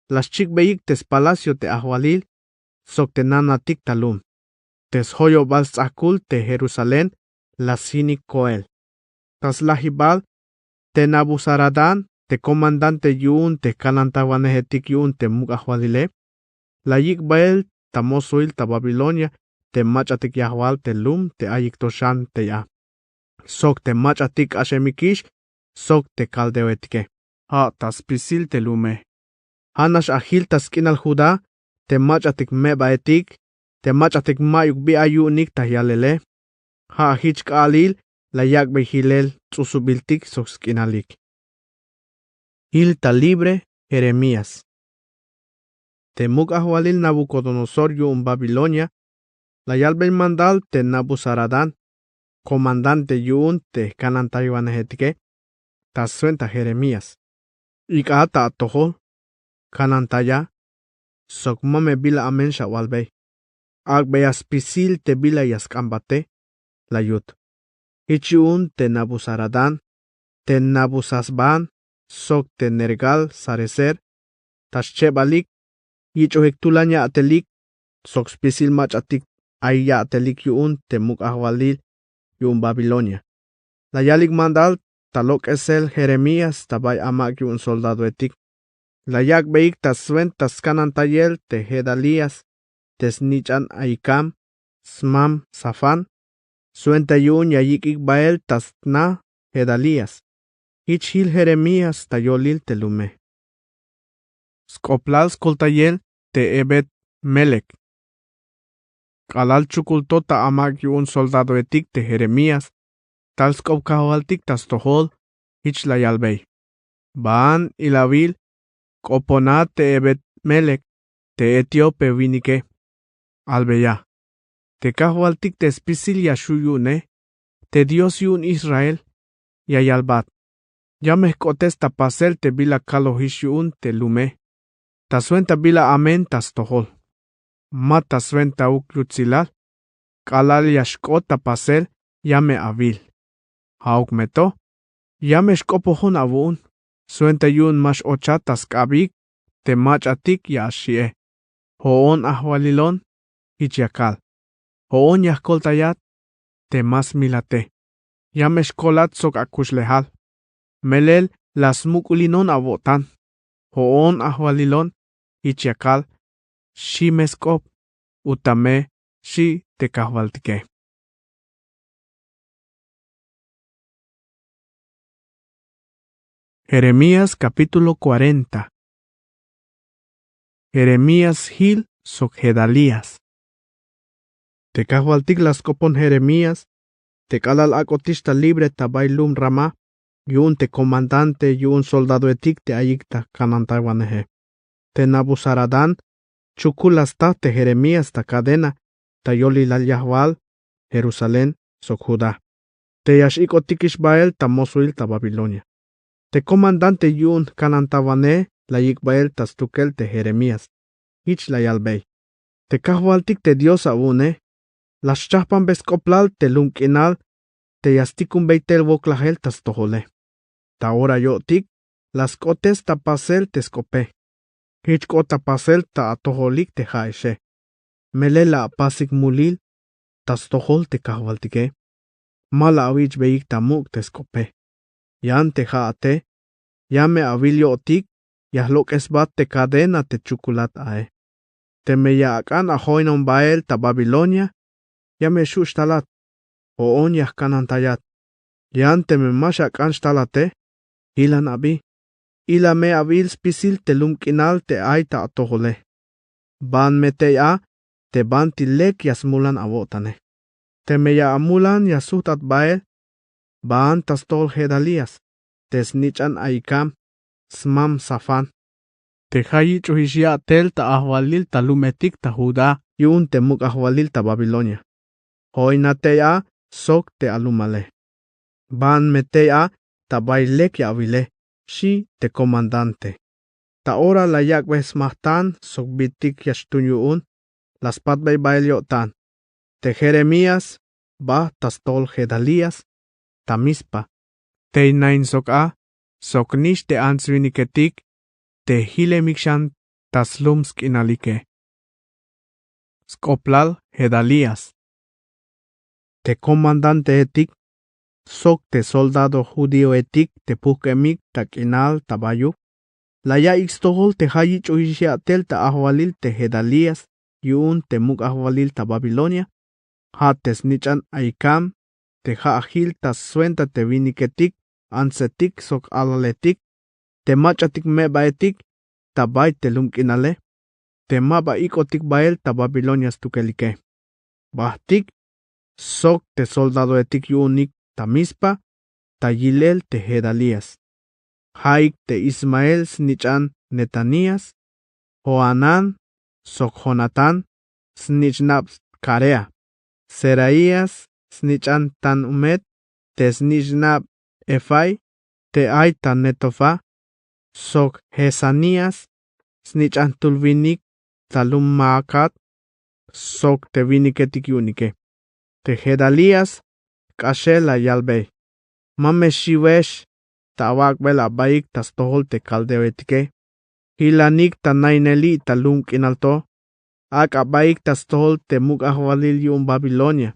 las chik beik tes palacio te ahwalil, sok te nanatik talum. Tes hoyo bal tzakul te Jerusalén, la sinik koel. Tas lahibal, te Nabuzaradán, te comandante yun te kalantawanehetik yun te muk ahwalile, la yik bael ta mosuil ta Babilonia, te machatik yahwal te lum te ayik toshan te ya. Sok te machatik ashemikish, sok te caldeo etike. Ha tas pisil te lume. Hanash ahil tas kinal Judá, te machatik meba etik, te machatik mayuk bi ayunik ta yalele. Ha hich kaalil, la yak be hilel tsusubiltik sok skinalik. Hilta libre Jeremías. Te muk ahwalil Nabucodonosor yun Babilonia, la yalbel mandal te Nabuzaradán, comandante yun te kanantayuanehetike, tas suenta Jeremías. Ikata atohol, kanantaya, sok mame bila amen shawalbey. Agbeyas pisil te bila yaskambate, la yut. Ichiun te Nabuzaradán, te Nabuzazban, sok te Nergal, Sarecer, tashchebalik, yichohek tulanya atelik, sok spisil machatik ayya atelik yun te muk ahwalil yun Babilonia. La yalik mandal talok esel Jeremías tabay amak un soldado etik. La yak beik taswen taskanan tayel te Gedalías, tesnichan Aikam, Smam Safan, suenta yun yayik ikbael tasna Gedalías. Ichil Jeremías tayolil telume. Skoplal skoltayel te ebet melek. Kalal chukultota amak un soldado etik te Jeremías, tal skop kahualtik tas tohol, ich la yalbey. Baan ilavil, koponat te ebet melek, te etiope vinike. Albeya. Te kahualtik te spisil yashuyune, te Dios yun Israel, ya yalbat. Ya mehkotes tapasel te bila kalohishun te lume. Taswenta bila amen tas tohol. Ma taswenta ukyutzilal, kalal yashko tapasel, yame avil. Hauk meto, yame shkopohon avun, suenta yun mash ochatas kabik, te mach atik ya ashie. Hoon ahwalilon, ichiakal. Hoon yahkoltayat, te mas milate. Yame shkolat sok akushlehal. Melel las mukulinon avotan. Hoon ahwalilon, ichiakal. Shi meskop, utame, shi te kahwaltike. Jeremías capítulo 40. Jeremías Gil sok Gedalías. Te kahwaltik las copon Jeremías, te kalal akotista libre tabailum rama, yun te comandante yun soldado etik te ayikta kanantaiwaneje. Te Nabuzaradan, chukulasta te Jeremías ta cadena, ta yolilal Yahwal, Jerusalén, sok Judá. Te yashikotik Ishbael ta mosuil ta Babilonia. Te comandante yun kanantawane la yikbael tas tukel te Jeremías, ich la yalbey. Te kahwaltik te Dios aune, las chahpan bescoplal te lunkinal, te yastikun beitel voklahel tas tohole. Ta ora yotik, las cotes tapasel te scope. Hichko tapasel ta atoholik te jaeshe. Melela apasik mulil, tas tohol te kahwaltike. Mala awich beik tamuk te scope. Yan te jaate, yame avilio otik, yahlok esbat te cadena te chukulat ae. Te meyakan ahoinon bael ta Babilonia, yame shushtalat, hoon yahkanantayat. Yan te memashakan shtalate, ilan abi, ila me avil spisil te lumkinal te aita atohole. Ban metea, te ban tilek yasmulan avotane. Te meya amulan yasutat bael, ban tastol Gedalías, te snichan Aikam, Smam Safan. Te hayi chuhishia tel ta ahwalil ta lumetik ta Judá, yun te muk ahwalil ta Babilonia. Hoinatea sok te alumale. Ban metea ta bailek ya avile, shi te comandante. Ta ora la yakbes mahtan sok bitik yashtunyuun, las patbay bailyotan. Te Jeremías, ba tastol Gedalías, ta mispa. Te inain sok a, sok nish te ansviniketik, te hilemikshan taslumsk inalike. Skoplal Gedalías. Te comandante etik, sok te soldado judío etik te pukemik takinal tabayu. La ya ixtohol te hayich uishiatel ta ahwalil te Gedalías, yun te muk ahwalil ta Babilonia. Ha te snichan Aikam, te ha ahil ta suenta te viniketik, ansetik sok alaletik, te machatik mebaetik, ta bay te lumkinale, te maba ikotik bael ta Babilonias tukelike. Bahtik, sok te soldado etik yunik ta mispa, ta yilel te Gedalías. Haik te Ismael snichan Netanías, Joanán, sok Jonatán, snichnab Carea, Seraías, snichan tan umet, te snichnab Efai, te ay tan netofa, sok Jesanías, snichan tulvinik, talum maakat, sok te viniketik yunike. Te Gedalías, kashela yalbey. Mame shiwesh, tawak bela baik tas tohol te kaldeoetike. Hilanik ta naineli talum kinalto. Ak abaik tas tohol te muk ahwalil yun Babilonia.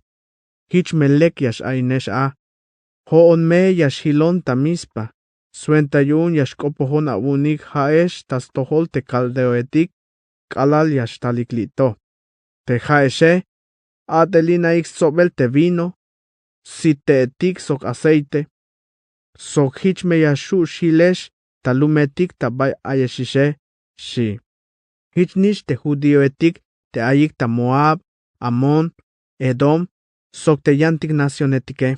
Hich melek yash ainesh a. hoon me yashilon tamispa. Suentayun yashkopohon abunik haesh tas tohol te caldeoetik kalal yashtaliklito. Te haeshe atelina ix sobel te vino. Si te etik sok aceite. Sok hichme yashu shilesh talumetik tabay ayeshishe shi. Hichnish te judioetik te ayik ta Moab, Amon, Edom, sok te yantik nacionetike.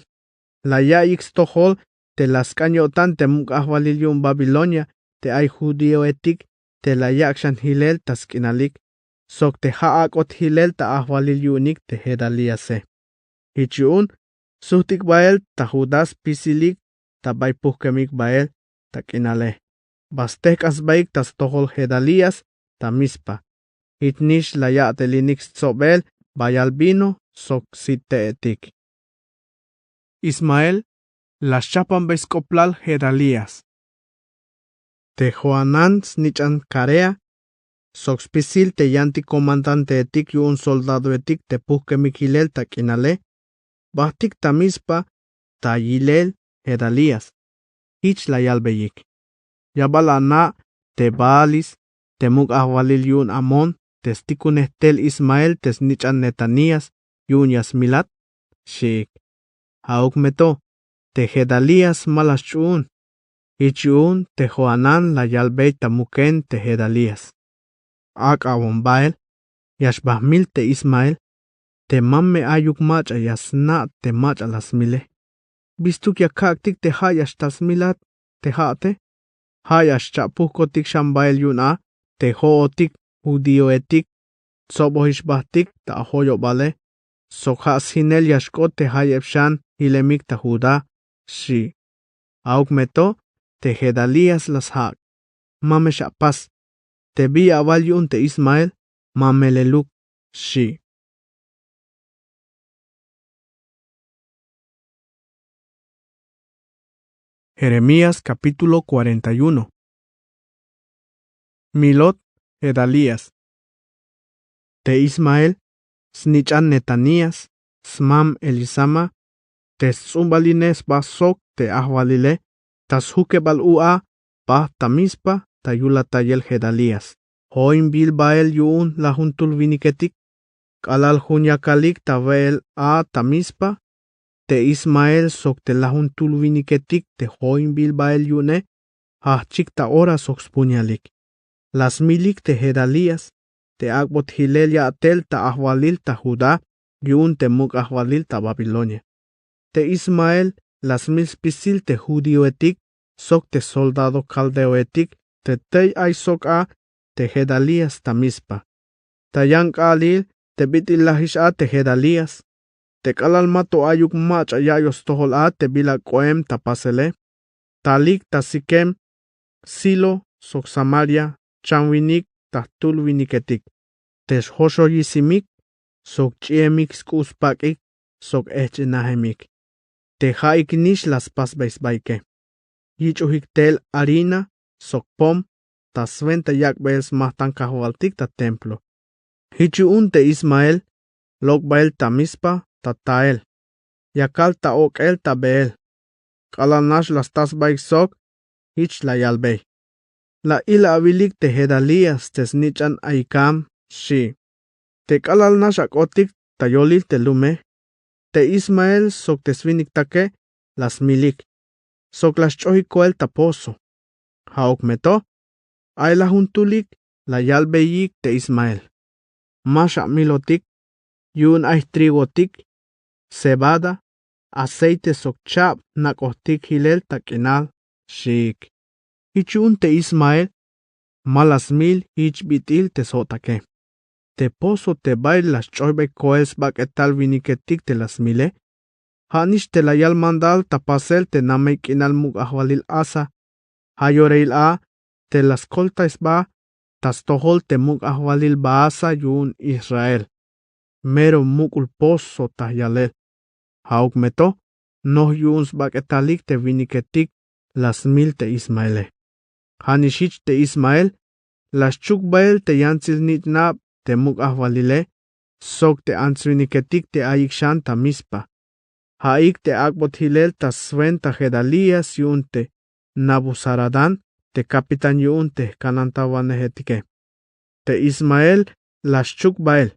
La ya ix tohol te las cañotan te muk ahwalilium Babilonia te ay judioetik te la yakshan hilel taskinalik. Sok te haakot hilel ta ahwaliliunik te hedaliase. Hichun suhtik bael ta Judas pisilik ta bay puhkemik bael ta kinale. Bastek asbaik tas tohol hedalias ta mispa. Hitnish la ya telinik sobel bayalbino sok site etik. Ismael la chapan beiskoplal hedalias. Te Joanán snichan karea. Sok spisil te yanti comandante etik yu un soldado etik te puhkemik hilel ta kinale. Bahtik ta mispa ta yilel hedalias. Hich la yalbeyik. Yabala na te baalis te muk ahwalil yun Amon testikun estel Ismael tesnichan Netanías yun yasmilat shik. Hauk meto te hedalias malashun. Hichun te Joanán la yalbey ta muken te hedalias. Ak awon bael yashbahmil te Ismael te mamme ayuk macha yasna te macha lasmile. Bistuk yakaktik te hayash tasmilat te hate. Hayash chapukotik shambael yuna te hootik judioetik sobohishbahtik ta ahoyo bale. Sokhas hinel yashkot te hayepshan hilemik ta Judá shi. Auk meto te hedalias las hak. Mame shapas. Te vi aval yun te Ismael mameleluk shi. Jeremías capítulo 41. Milot Hedalías. Te Ismael, snichan Netanías, smam Elisama, te zumbalines basok te ahwalile, tas hukebal ua, bah tamispa, tayula tayel Hedalías. Hoin bilbael yuun la juntul viniketik, kalal hunyakalik tabel a tamispa, te Ismael sok te la juntul viniketik te hoin bilbael yune, hachik ta ora sok spunyalik. Las milik te Hedalías, te akbot hilel ya atel ta ahwalil ta Judá, yun te muk ahwalil ta Babilonia. Te Ismael, las mil spisil te judioetik, sok te soldado caldeoetik, te tey ay sok a, te Hedalías ta mispa. Ta yank alil, te bitilahish a te Hedalías. Te kalal mato ayuk mach ayayos tohol a te bila koem ta pasele. Talik ta Sikem, Silo, sok Samaria, chanwinik ta tulwiniketik. Te hosho yisimik, sok chiemik skuspakik, sok echenahemik. Te haik nish las pasbeis baike. Yichuhik tel harina, sok pom, ta sventa yakbels mahtan kahwaltik ta templo. Hichuun te Ismael, lokbael ta mispa, ta tael. Yakal ta ok el ta beel. Kalanash las tasbaik sok, hich la yalbey. La ila abilik te Hedalías te snichan aikam, shi. Te kalal nash akotik ta yolil te lume. Te Ismael sok te svinik take, las milik. Sok las chohikoel ta pozo. Haok meto, ay la juntulik, la yalbeyik te Ismael. Masha milotik, yun ay trigotik, cebada, aceite sok chap nakotik hilel ta kinal, shik. Hichun te Ismael, malas mil hich bitil te sotake. Te pozo te bail las choibe koels bak etal viniketik te las mile. Hanish te la yal mandal ta pasel te nameik inal muk ahwalil asa. Hayoreil a, te las koltais ba, tas tohol te muk ahwalil baasa yun Israel. Mero mukul pozo ta yalel. Hauk meto, noh yuns bak etalik te viniketik las mil te Ismaele. Hanishich te Ismael, las chukbael te yansil nitnab te muk ahwalile, sok te ansviniketik te ayikshan ta mispa. Haik te akbot hilel ta Sventa Gedalías yunte Nabuzaradan te kapitan yunte kanantawanehetike. Te Ismael lashchuk bael.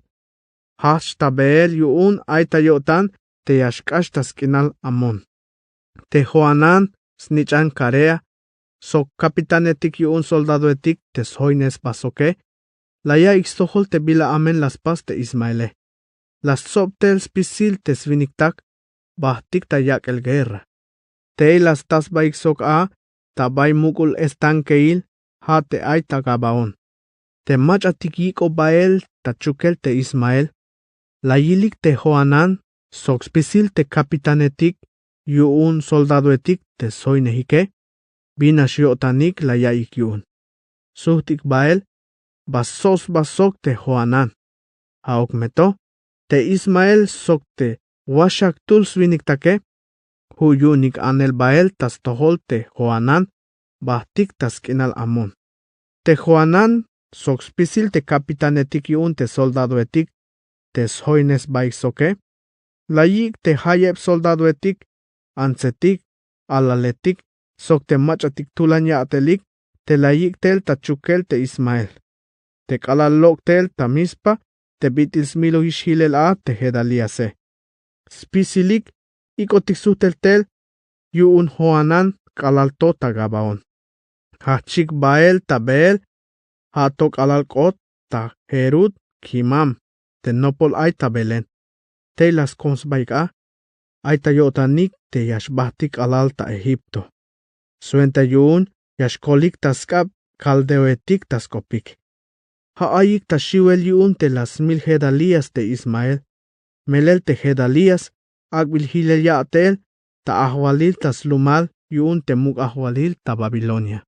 Hashta beel yun aita yotan te yashkashtas kinal amon. Te Joanan snichan karea. Sok kapitanetik yun soldado etik te soines basoke. Laya ixtohol te bila amen las pas te Ismaele. Las soptel spisil te sviniktak. Bahtik ta yak el guerra. Te las tas baik sok a. Tabay mukul estankeil. Ha te aita gabaon. Te machatik yiko bael ta chukel te Ismael. La yilik te Joanan. Sok spisil te kapitanetik. Yun soldado etik te soinehike. Binash yotanik la yaik yun. Suhtik bael. Basok te Joanan. Haok meto. Te Ismael sok te washak tul swiniktake. Huyunik anel bael tas tohol te Joanan. Bahtik tas kinal amon. Te Joanan sok spisil te kapitanetik yun te soldado etik. Te soines baik soke. La yik te hayeb soldado etik. Ansetik. Alaletik. Sok te machatik tulan yaatelik. Te la yik tel ta chukel te Ismael. Te kalalok tel ta mispa. Te bitis milo ishilel a te Gedalíase. Spisilik. Ikotik suhtel tel. Yun Joanan kalalto ta Gabaon. Hachik bael ta beel. Hatok alalkot ta Herud Kimam. Te nopol aita belen. Te las konsbaik a. Aita yotanik te yashbahtik alal ta Egipto. Suenta yun yashkolik taskab kaldeoetik taskopik. Haayik ta shiwel yun te las mil Gedalías te Ismael. Melel te Gedalías. Agbil hilel yaatel. Ta ahwalil tas lumal yun te mug ahwalil ta Babilonia.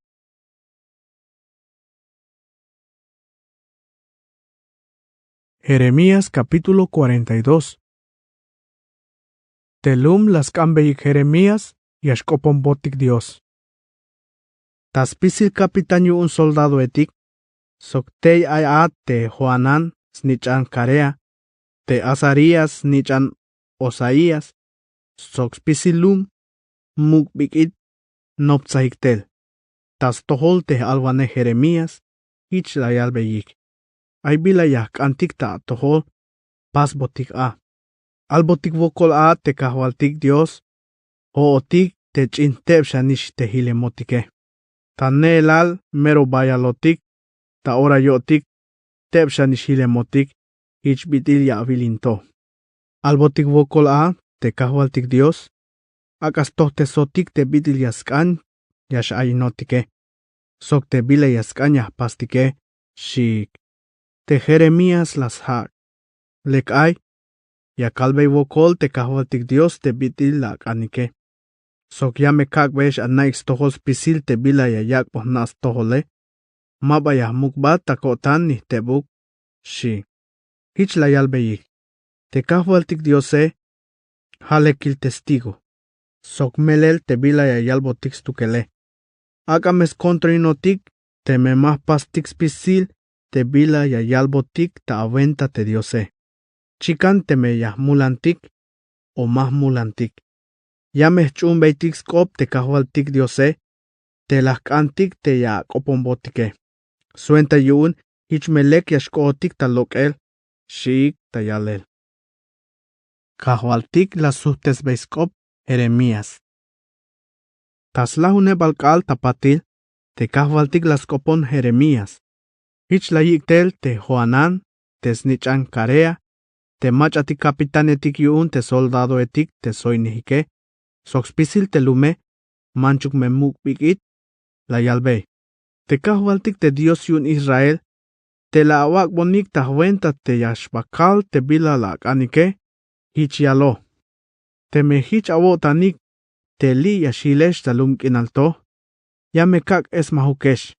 Jeremías capítulo 42. Telum las cambeyik Jeremías yashkopon botik Dios. Taspisil kapitan yun soldado etik. Soktei ayat te Joanan snichan karea. Te Azarías snichan Osaías. Sokspisilum mukbikit nopsahiktel. Tas tohol te alwane Jeremías. Ich layal beyik. Ay bilayak antik ta tohol. Pas botik a. Albotik vokol a te kahwaltik Dios. Hootik te chinteb shanish te hilemotike. Ta nelal mero bayalotik. Ta ora yotik teb shanish hilemotik. Ich bitil ya vilinto. Albotik vokol a te kahwaltik Dios. Akas tohte sotik te bitil yaskan. Yash aynotike. Sok te bila yaskan yah pastike. Shik. Te Jeremías las hak. Lek ay. Ya kalbey vokol te kahwaltik Dios te bitil la kanike. Sok ya me kakbesh anaix tohol spisil te bila ya yak pohnas tohole. Mabaya mukbat takotan ni tebuk. Shi. Hich la yalbeyik. Te kahwaltik Diose. Halekil testigo. Sok melel te bila ya yalbotik stukele. Akames kontrinotik. Te me mah pastik spisil. Te bila ya yalbotik ta aventa te Diose. Chikan te me ya mulantik. O mah mulantik. Ya me chumbeitik skop te kahwaltik Diose. Te lahkantik te ya kopombotike. Suenta yun. Ich melek yashkootik ta lokel. Shik ta yalel. Kahwaltik la suhtes beiskop Jeremías. Taslahune balkal tapatil. Te kahwaltik las kopon Jeremías. Ich la yiktel te Joanan. Te snichan karea. Te machatik kapitanetik yun te soldado etik te soinihike. Sokspisil te lume. Manchuk me mukbikit. La yalbey. Te kahwaltik te Dios yun Israel. Te la awak bonik tahwenta te yashbakal te bila la kanike. Hich yalo. Te me hich awotanik. Te li yashilesh talum kinalto. Ya me kak es mahukesh.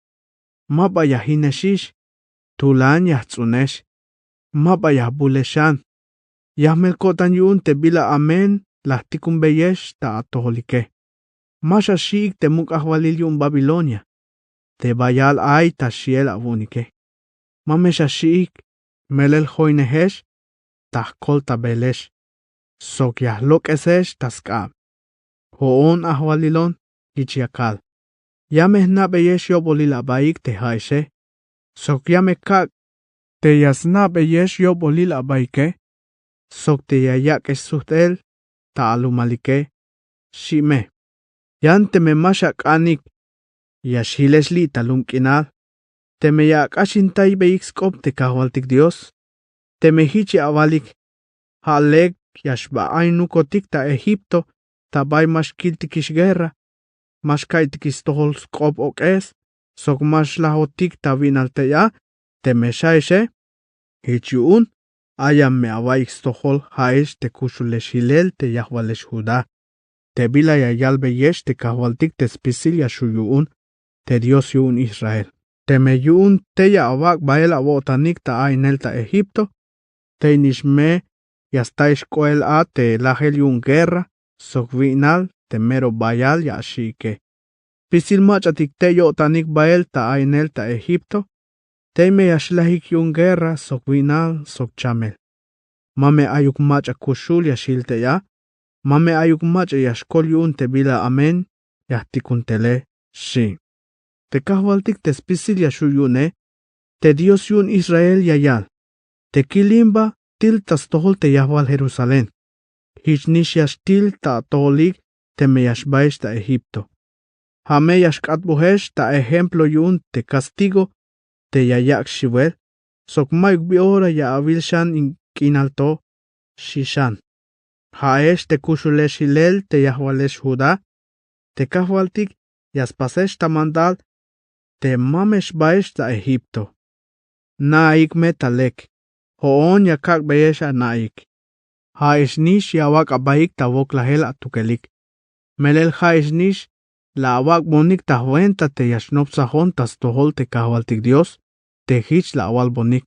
Maba yahineshish. Tulan yahtsunesh. Maba yahbuleshan. Yahmel kotan yun te bila amen. Lahtikum beyesh ta atoholike. Masha shik te muk ahwalil yun Babilonia. Te bayal ay ta shiel avunike. Mamesha shik. Melel hoinehesh. Tahkol ta belesh. Sok yahlok esesh taskab. Hoon ahwalilon hichiakal. Yameh nabeyesh yobolil abaik te haishe. Sok yamekak. Te yasnabeyesh yobolil abaike. Sok te yayak esuhtel. Ta alumalike. Shime. Yan teme mashak anik. Yashileshli talumkinal. Teme yak ashintay beikskop te kahwaltik Dios. Teme hichi awalik. Halek yashba ainukotik ta Egipto. Tabay mashkiltikish guerra. Mashkaitikis tohol skop okes. Sok mashlahotik ta vinalteya. Teme shaishe. Hichiun. Ayam me awaix tohol haish te kushuleshilel te yahwalesh Judá. Te bila yayal beyesh te kahwaltik te spisil yashuyuun. Te Dios yuun Israel. Te me yuun te ya awak bael abotanik ta ainel ta Egipto. Te nishme yastaish koel a te lahel yuun guerra. Sok vinal te mero bayal ya ashike. Pisil machatik te yotanik bael ta ainel ta Egipto. Te me yashlahik yuun guerra sok vinal sok chamel. Mame ayuk macha kushul yashilte ya. Mame ayuk macha yashkol yuun te bila amen. Yahtikuntele shi. Te kahwaltik te spisil yashuyune. Te Dios yun Israel yayal. Te kilimba til tas tohol te yahwal Jerusalén. Hichnish yashtil ta toholik te me yashbaish ta Egipto. Hame yashkatbuhesh ta ejemplo yun te castigo te yayak shivel. Sok mayuk biora ya avilshan in kinalto shishan. Haesh te kushuleshilel te yahwalesh Judá. Te kahwaltik yaspasesh ta mandal. Te mamesh baesh ta Egipto. Naik metalek. Hoon yakak beesha naik. Haeshnish yawak abaik ta wok lahel atukelik. Melel haeshnish la awak bonik ta huenta te yashnop sahon tas tohol te kahwaltik Dios. Te hich la awal bonik.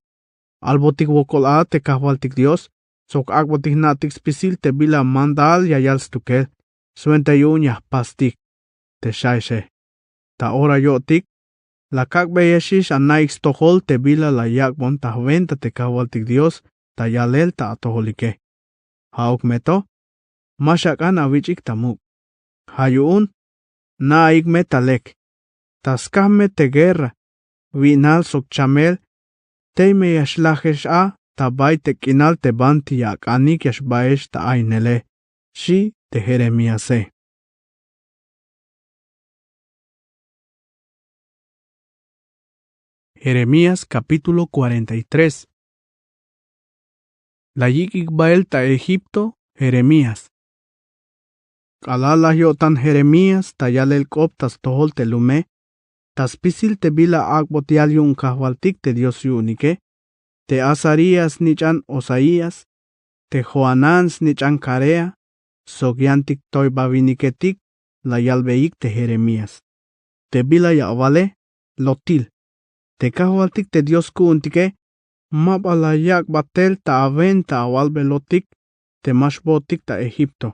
Albotik wokol a te kahwaltik Dios. Sok akbotik natik spisil te bila mandal yayal stukel. Suenta yun yahpastik. Te shaishe. Ta ora yotik. La kak beyeshish anaik tohol te bila la yakbon ta huenta te kahwaltik Dios. Ta yalel ta atoholike. Hauk meto. Mashakan awichik tamuk. Hayun. Naik metalek. Taskahme te guerra. Vinal sok chamel. Te me yashlahesh a. Tabay te kinal te banti yak anik yashbaesh ta ainele. Shi te Jeremías. Jeremías capítulo 43. La yikik bael ta Egipto, Jeremías. Kalala yotan Jeremías ta yalel koptas tohol te lume. Tas pisil te bila akbotial yun kahwaltik te Dios yunike. Te Azarías nichan Osaías. Te Joanans nichan Carea. Sogyantik toy baviniketik. La yalbeik te Jeremías. Te bila yavale. Lotil. Te kahwaltik te Dios kuuntike. Mabalayak batel ta aventa awalbelotik. Te mashbotik ta Egipto.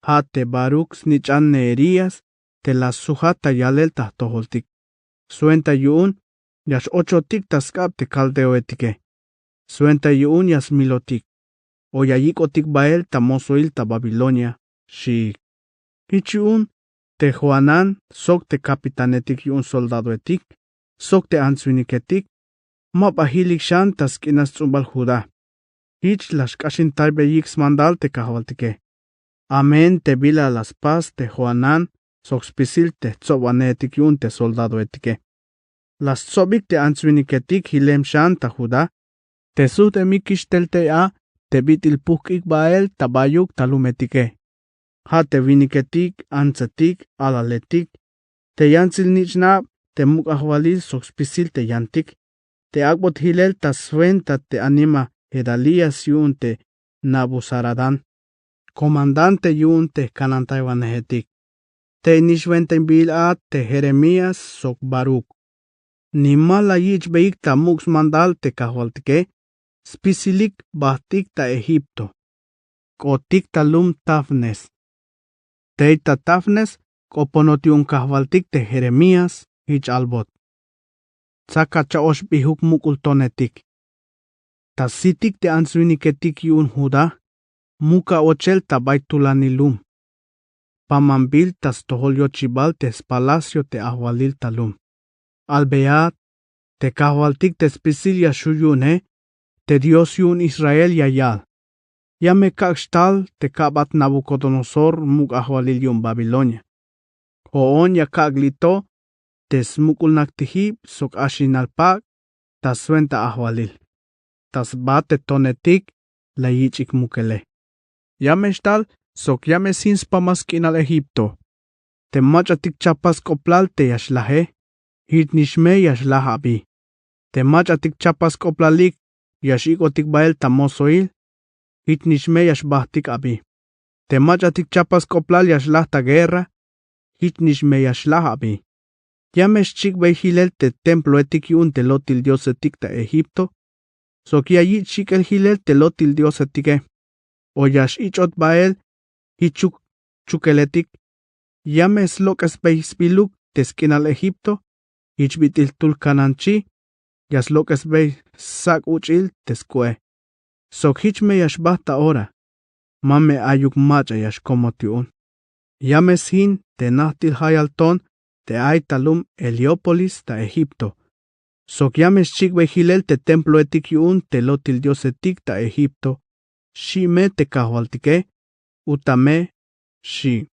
Ha te Baruch nichan Neerías. Te la sujata yalel ta toholtik. Suenta yuun. Yash ochotik taskap te kaldeoetike. Suenta yuun yas milotik. Oyayikotik bael ta mosoil ta Babilonia. Shik. Hichiun. Te Joanan. Sok te kapitanetik yuun soldadoetik. Sok te answiniketik. Mapahilik shan tas kinas tzumbal Judá. Hich las kashin taibe yix mandal te kahwaltike. Amen te bila las paz te Joanan. Sok spisil te tzobanetik yun te soldado etike. Las tzobik te answiniketik hilem shan ta Judá. Te sut emikish tel te a. Te bitil pukik bael tabayuk talumetike. Ha te viniketik antzetik alaletik. Te yansil nichnab. Te mukahwalil sok spisil te yantik. Te akbot hilel ta suenta te anima Gedalías yun te Nabuzaradán. Comandante yun te kanantaywanehetik. Te nishwenten bil a te Jeremías sok Baruch. Nimala yich beik ta mux mandal te kahwaltike. Spisilik bahtik ta Egipto. Kotik ta lum Tafnes. Teita Tafnes koponotiun kahwaltik te Jeremías. Hich albot. Tsaka chaosh bihuk mukul tonetik. Tasitik te answiniketik yun Judá. muka ochel tabaitulanilum. Pamambil tas toholyochibal tes palacio te ahwalil talum. Albeat, te kahwaltik te spicilia shuyune, te Dios yun Israel yayal. Yame kakshtal te kabat Nabucodonosor muk ahwalil yun Babilonia. Hoon ya kaglito, te smukul naktihib sok ashinalpak, tas suenta ahwalil. Tas bate tonetik, la yichik mukele. Yame shtal, sok yame sins pamaskin al Egipto. Te machatik chapas koplal te yashlahe, hitnishme yashlahabi. Te machatik chapas koplalik, yashikotik bael tamosoil, hitnishme yashbahtik abi. Te machatik chapas koplal yashlahta guerra, hitnishme yashlahabi. Yamesh chik hilel te templo etik yun te lotil dios etik ta Egipto, sok yayit chik el hilel te lotil dios etike. O yash ichot bael, hichuk chukeletik, yames lokas beisbiluk teskin al Egipto, hichbitil tulkananchi, yas lokas bei sak uchil teskue. Sok hichme yashbahta ora, mame ayuk macha yash komotiun. Yames hin te nahtil hayalton, te aitalum Heliópolis ta Egipto. Sok yames chik hilel te templo etik yun te lotil dios etik ta Egipto. Shime te kahwaltike, utame, shi.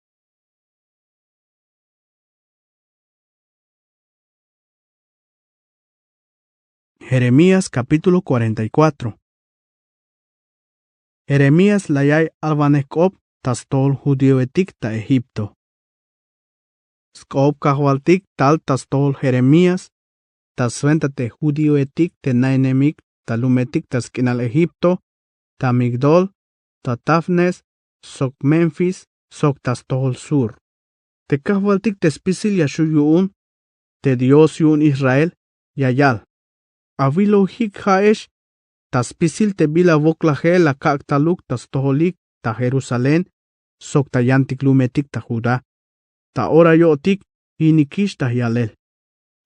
Jeremías capítulo 44. Jeremías layay albanekop tastol judío etik ta Egipto. Skop kahwaltik tal tastol Jeremías, tasventate judío etik te nainemik talumetik taskinal Egipto, ta Migdol, ta Tafnes, sok Memphis, sok tastol sur. Te kahwaltik te spisil yashuyun, te Dios yun Israel, yayal. Avilo hik haesh, ta spisil te bila voklaje la kaktaluk tastoholik ta Jerusalén, sok ta yantik lumetik ta Judá. Ta ora yotik, inikish ta yalel.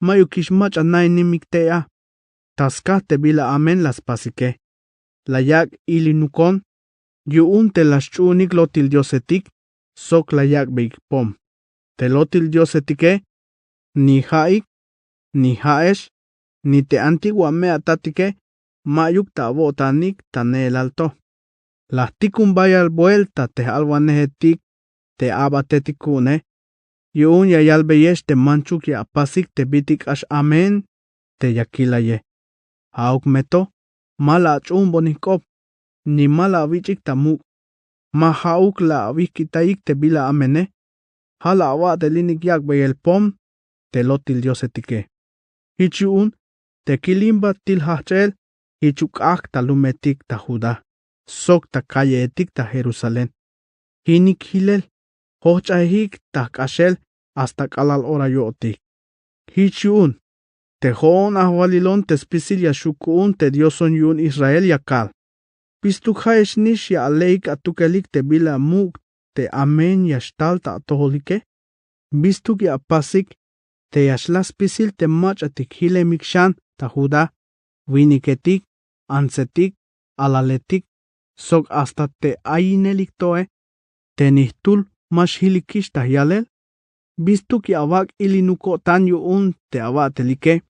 Mayukish mach anay nimiktea. Taskah te bila amen las pasike. Layak ilinukon, yuun te las chunik lotil diosetik, sok layak beik pom. Te lotil diosetike, ni haik, ni haesh, ni te antigua mea tatike, mayuk ta botanik ta neel alto. Lahtikun bayal vuelta te alwanehetik, te abatetikune, yuun yayal beyesh te manchuk ya pasik te bitik ash amen, te yakilaye. Hauk meto, mala achumbo nikop, ni mala avichik tamuk. Ma hauk la avikitaik te bila amene, hala awa te linik yak beyel pom, te lotil diosetike. Hichun, te kilimba til hachel, hichuk ak talumetik ta Judá, sok ta calle etik ta Jerusalén. Hinik hilel, hochahik ta kashel, hasta kalal ora yotik. Hichun, te hoon ahwalilon te spisil yashukun te dioson yun Israel yakal. Pistuk haesh nish ya aleik atukelik te bila muk te amen yashtal ta atoholike. Bistuk ya pasik te yashlas pisil te mach atik hile mikshan ta Judá, winiketik, ansetik, alaletik, sok hasta te aineliktoe, te nihtul mash hilikish ta yalel. Bistuk ya awak ilinuko tan yuun te awatelike.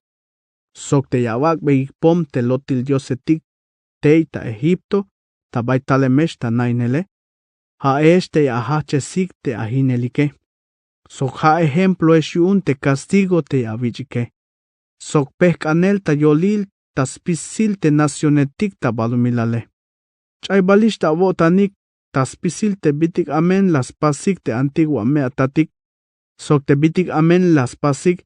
Sok te yawak beik pom te lotil diosetik teita Egipto, ta baitalemesh ta nainele. Haesh te ahachesik te ahinelike. Sok ha ejemplo eshyun te castigo te avichike. Sok pehkanel ta yolil ta spisil te nacionetik ta balumilale. Chaybalish ta botanik ta spisil te bitik amen las pasik te antigua mea tatik. Sok te bitik amen las pasik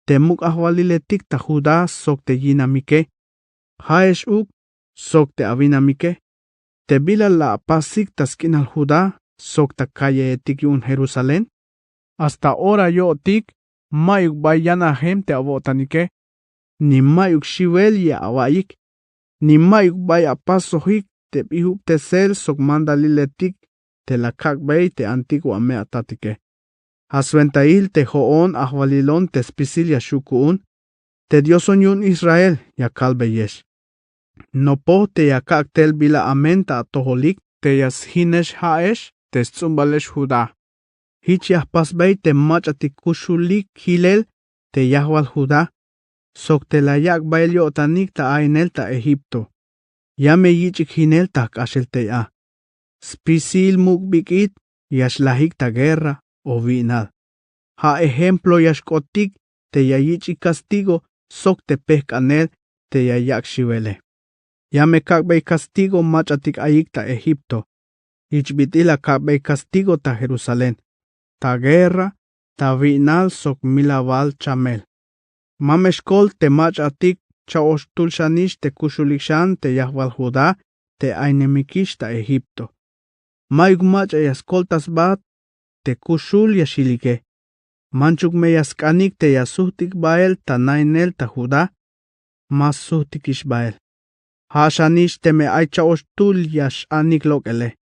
te muk ahwaliletik ta Judá sok te yinamike. Haesh uk sok te avinamike. Te bila la pasik ta skin al Judá sok ta calle etik yun Jerusalén. Hasta ora yo tik mayuk bayana hem te abotanike. Ni mayuk shivel ya awayik. Ni mayuk baya pasohik te bihuk te sel sok mandaliletik te la kakbei te antigua mea tatike. Hasventail te hoon ahwalilon te spisil yashukun, te dioson yun Israel ya kalbeyesh. No po te ya kaktel bila amenta atoholik, te yas hinesh haesh te tzumbalesh Judá. Hich yahpasbay te machati kushulik hilel te yahwal Judá. Sok te la yak bail yotanik ta ainel ta Egipto. Yame yichik hinel ta kashel te ya. Spisil mukbikit yashlahik ta guerra o vinal. Ha ejemplo yashkotik te yayichik castigo sok te pescanel te yayak shivele. Yame kakbay castigo machatik ayik ta Egipto. Ichbitila kakbay castigo ta Jerusalén. Ta guerra ta vinal sok milaval chamel. Mameshkol te machatik chaoshtul shanish te kushulikshan te yahwal Judá te ainemikish ta Egipto. Mayuk macha yaskoltas bat te kushul yashilike. Manchuk me yaskanik te yasuhtik bael ta nainel ta Judá. Mas suhtik ishbael. Hashanish te me aicha oshtul yash anik lokele.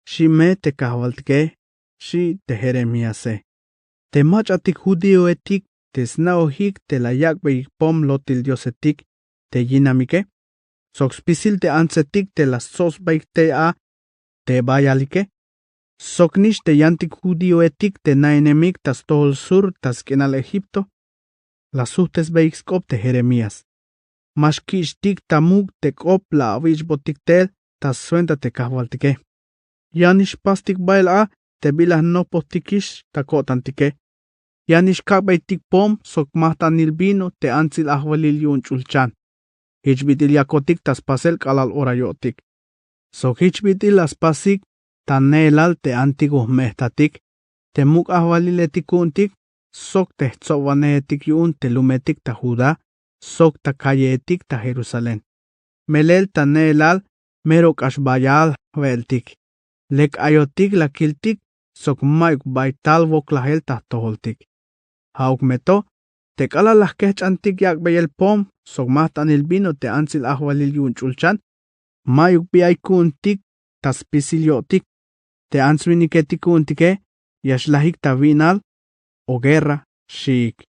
Shi me te kahwaltke. Shi te Jeremíase. Te machatik judío etik te snaohik te la yakbe pom lotil diosetik te yinamike. Sokspisil te ansetik te la sosbaik te a te bayalike. Soknish te yantik judío etik te naenemik tas tohol sur tas kenal Egipto. La suhtes beixkop te Jeremías. Mashkishtik tamuk te kop la avish botiktel tas suenta te kahwaltike. Yanish pastik bail a te bilah no postikish ta kotantike. Yanish kakbaitik pom sok mahtanil vino te ansil ahwalil yun chulchan. Hichbitil yakotik tas pasel kalal orayotik. Sok hichbitil as pasik tan nelal te antiguo mehtatik. Te muk ahwaliletik sok te tzovanetik yun te lumetik ta Judá. Sok ta kayetik ta Jerusalén. Melel ta nelal merok ashbayal veltik. Lek ayotik la kiltik sok maik baital vok la hel ta toholtik. Hauk meto te kala las kech antik yak bayel pom sok mahtan il vino te ansil ahwalil yun chulchan. Mayuk biay kuntik tas pisilyotik. Te answiniketik kuntike yashlahik ta vinal o guerra shik.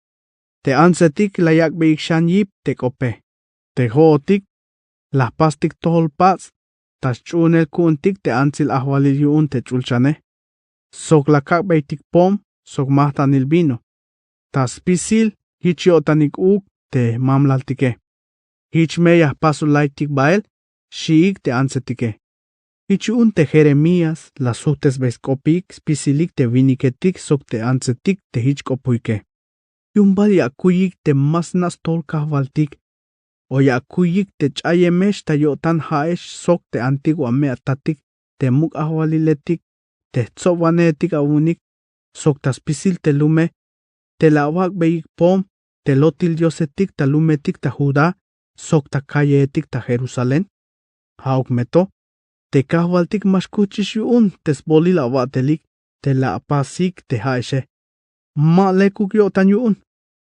Te ansetik la yak bayik shan yip te kope. Te hootik las pastik tohol paz. Tas chunel kuntik te ansil ahwalil yun te chulchane. Sok la kakbaitik pom sok mahtan il vino. Tas pisil hich yotanik uk te mamlaltike. Hich meyah pasulaitik bael shiik te ansetike. Hich un te Jeremías la suhtes beskopik spisilik te viniketik sok te ansetik te hich kopuike. Yumbal yakuyik te masnas tol kahvaltik. O yakuyik te chayemesh ta yotan haesh sok te antigua meatatik te muk ahwaliletik te tzovanetik awunik sok tas pisil te lume te lawak beik pom te lotil diosetik ta lumetik ta Judá sok ta kayetik ta Jerusalén. Hauk meto te kahwaltik mashkuchish yun tes bolil awatelik te la apasik te haeshe. Ma lekuk yotan yun.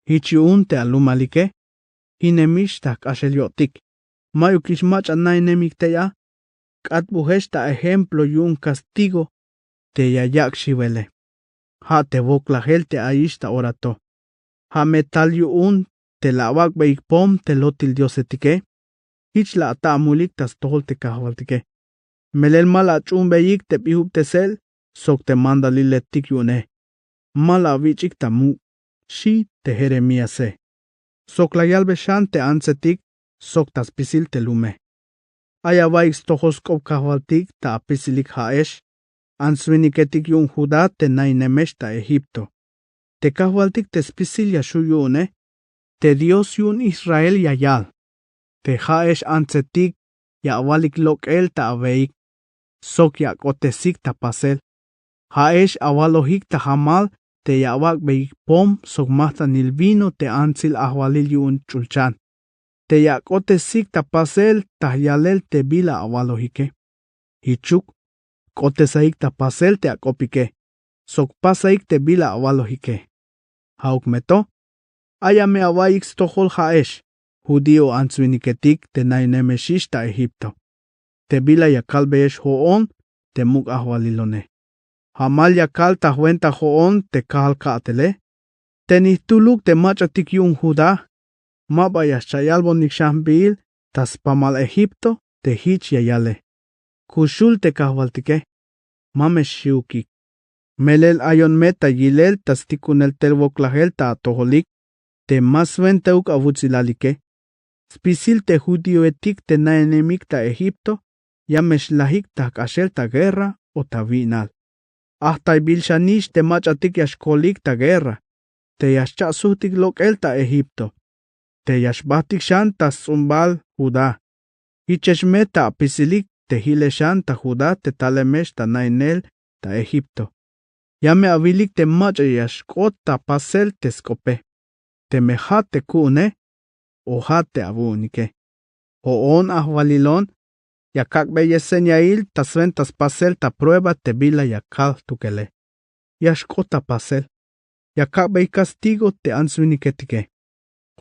Hich yun te alumalike. Hinemish ta kashelyotik. Mayukish mach anainemik te ya. Katbuhesh ta ejemplo yun castigo te yayak shivele. Ha te voklahel te aish ta orato. Ha metal yun te lawak beik pom te lotil diosetike. Hich la ata amulik tas tohol te kahwaltike. Melel mala chun beyik te pihub te sel sok te mandaliletik yune. Mala vichik ta mu. Shi te Jeremíase. Sok la yalbe shan te ansetik sok tas pisil te lume. Aya vais tohoskop kahwaltik ta pisilik haesh. Answiniketik yun Judá te nainemesh ta Egipto. Te kahwaltik te spisil yashu yune. Te Dios yun Israel yayal. Te haesh ansetik ya awalik lokel ta aveik. Sok ya kotesik ta pasel. Haesh awalohik ta hamal te yawak beik pom sok mahtan il vino te ansil ahwalil yun chulchan. Te yakotesik ta pasel ta yalel te bila awalohike. Hichuk kotesaik ta pasel te akopike. Sok pasaik te bila awalohike. Hauk meto ayame awaik stohol haesh. Judío answiniketik te nainemeshish ta Egipto. Te bila yakalbeesh hoon te muk ahwalilone. Hamal yakal ta huenta hoon te kahal kaatele. Te nihtuluk te machatik yun Judá. Mabayas chayalbo nikshahbil tas pamal Egipto te hich yayale. Kushul te kahwaltike. Mame shiuki. Melel ayon meta yilel tastikunel telwoklahel ta atoholik. Te masvente uk avutzilalike. Spisil te judío etik te na enemik ta Egipto. Yamesh lahik ta kashel ta guerra o ta vinal. Hasta bilshanish te machatik yashkolik ta guerra. Te yashchasutik lokel ta Egipto. Te yashbatik shan ta zumbal Judá. Hicheshmeta pisilik te hileshan ta Judá te talemesh ta nainel ta Egipto. Yame abilik te macha yashkot ta pasel te skope. Te mejate kune o hate abunike. O on ahvalilon yakak beyesenyail ta sventas pasel ta prueba te bila yakal tukele. Yashkota pasel. Yakak be castigo te answiniketike.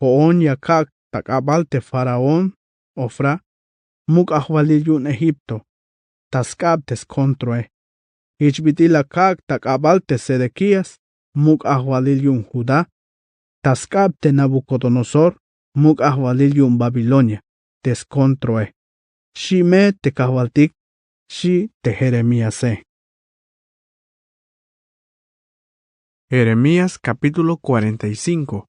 O on yakak takabal te faraón ofra. Muk ahvaliyun Egipto. Taskab tes kontroe. Ichbitila kak takabal te Sedequías. Muk ahvaliyun Judá. Taskab te Nabucodonosor. Muk ahvaliyun Babilonia. Tes kontroe. Shi me te kahwaltik. Shi te Jeremías. Jeremías capítulo 45.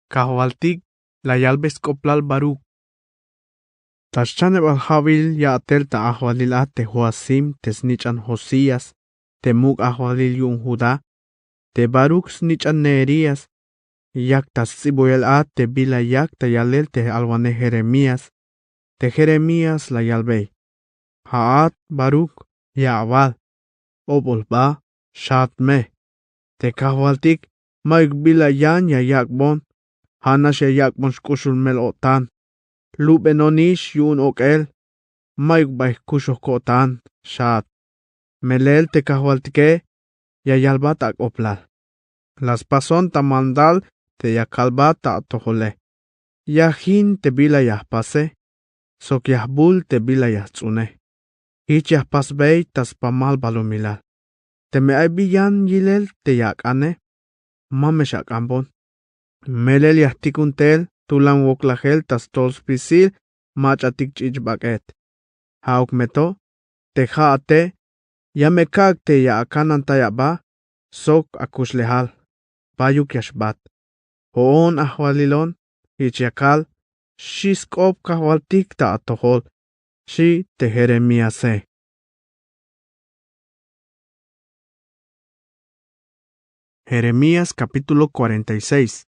Kahwaltik la yalbes koplal Baruch. Tashchane balhavil ya atel ta ahwalil te Joasim te snichan Josías te muk ahwalil yun Judá te Baruch snichan Neerías yak ta siboyel te bila yak ta yalel te alwane Jeremías te Jeremías la yalbei Haat Baruch ya abal obolba shatme te kahwaltik maik bila yan ya yakbon hanash ya yakbon shkushul mel otan Lubenonish yun okel, maik bay kushokotan, shat. Melel te kahwaltike, ya yalbat ak oplal. Las pason ta mandal te yakalbat ta tohole. Yahin te bila yahpase, sok yahbul te bila yahtsune. Hich yahpasbey tas pamal balumilal. Te me ay biyan yilel te yakane, mameshak ambon. Melel yahtikuntel, tulan woklahel tas tols pisil machatik chichbaket. Hauk meto, te haate, yamekak te ya akanan tayaba, sok akuslehal, payuk yashbat. Hoon ahwalilon, hichiakal, shiskop kahwaltik ta atohol, shi te Jeremías. Jeremías capítulo 46.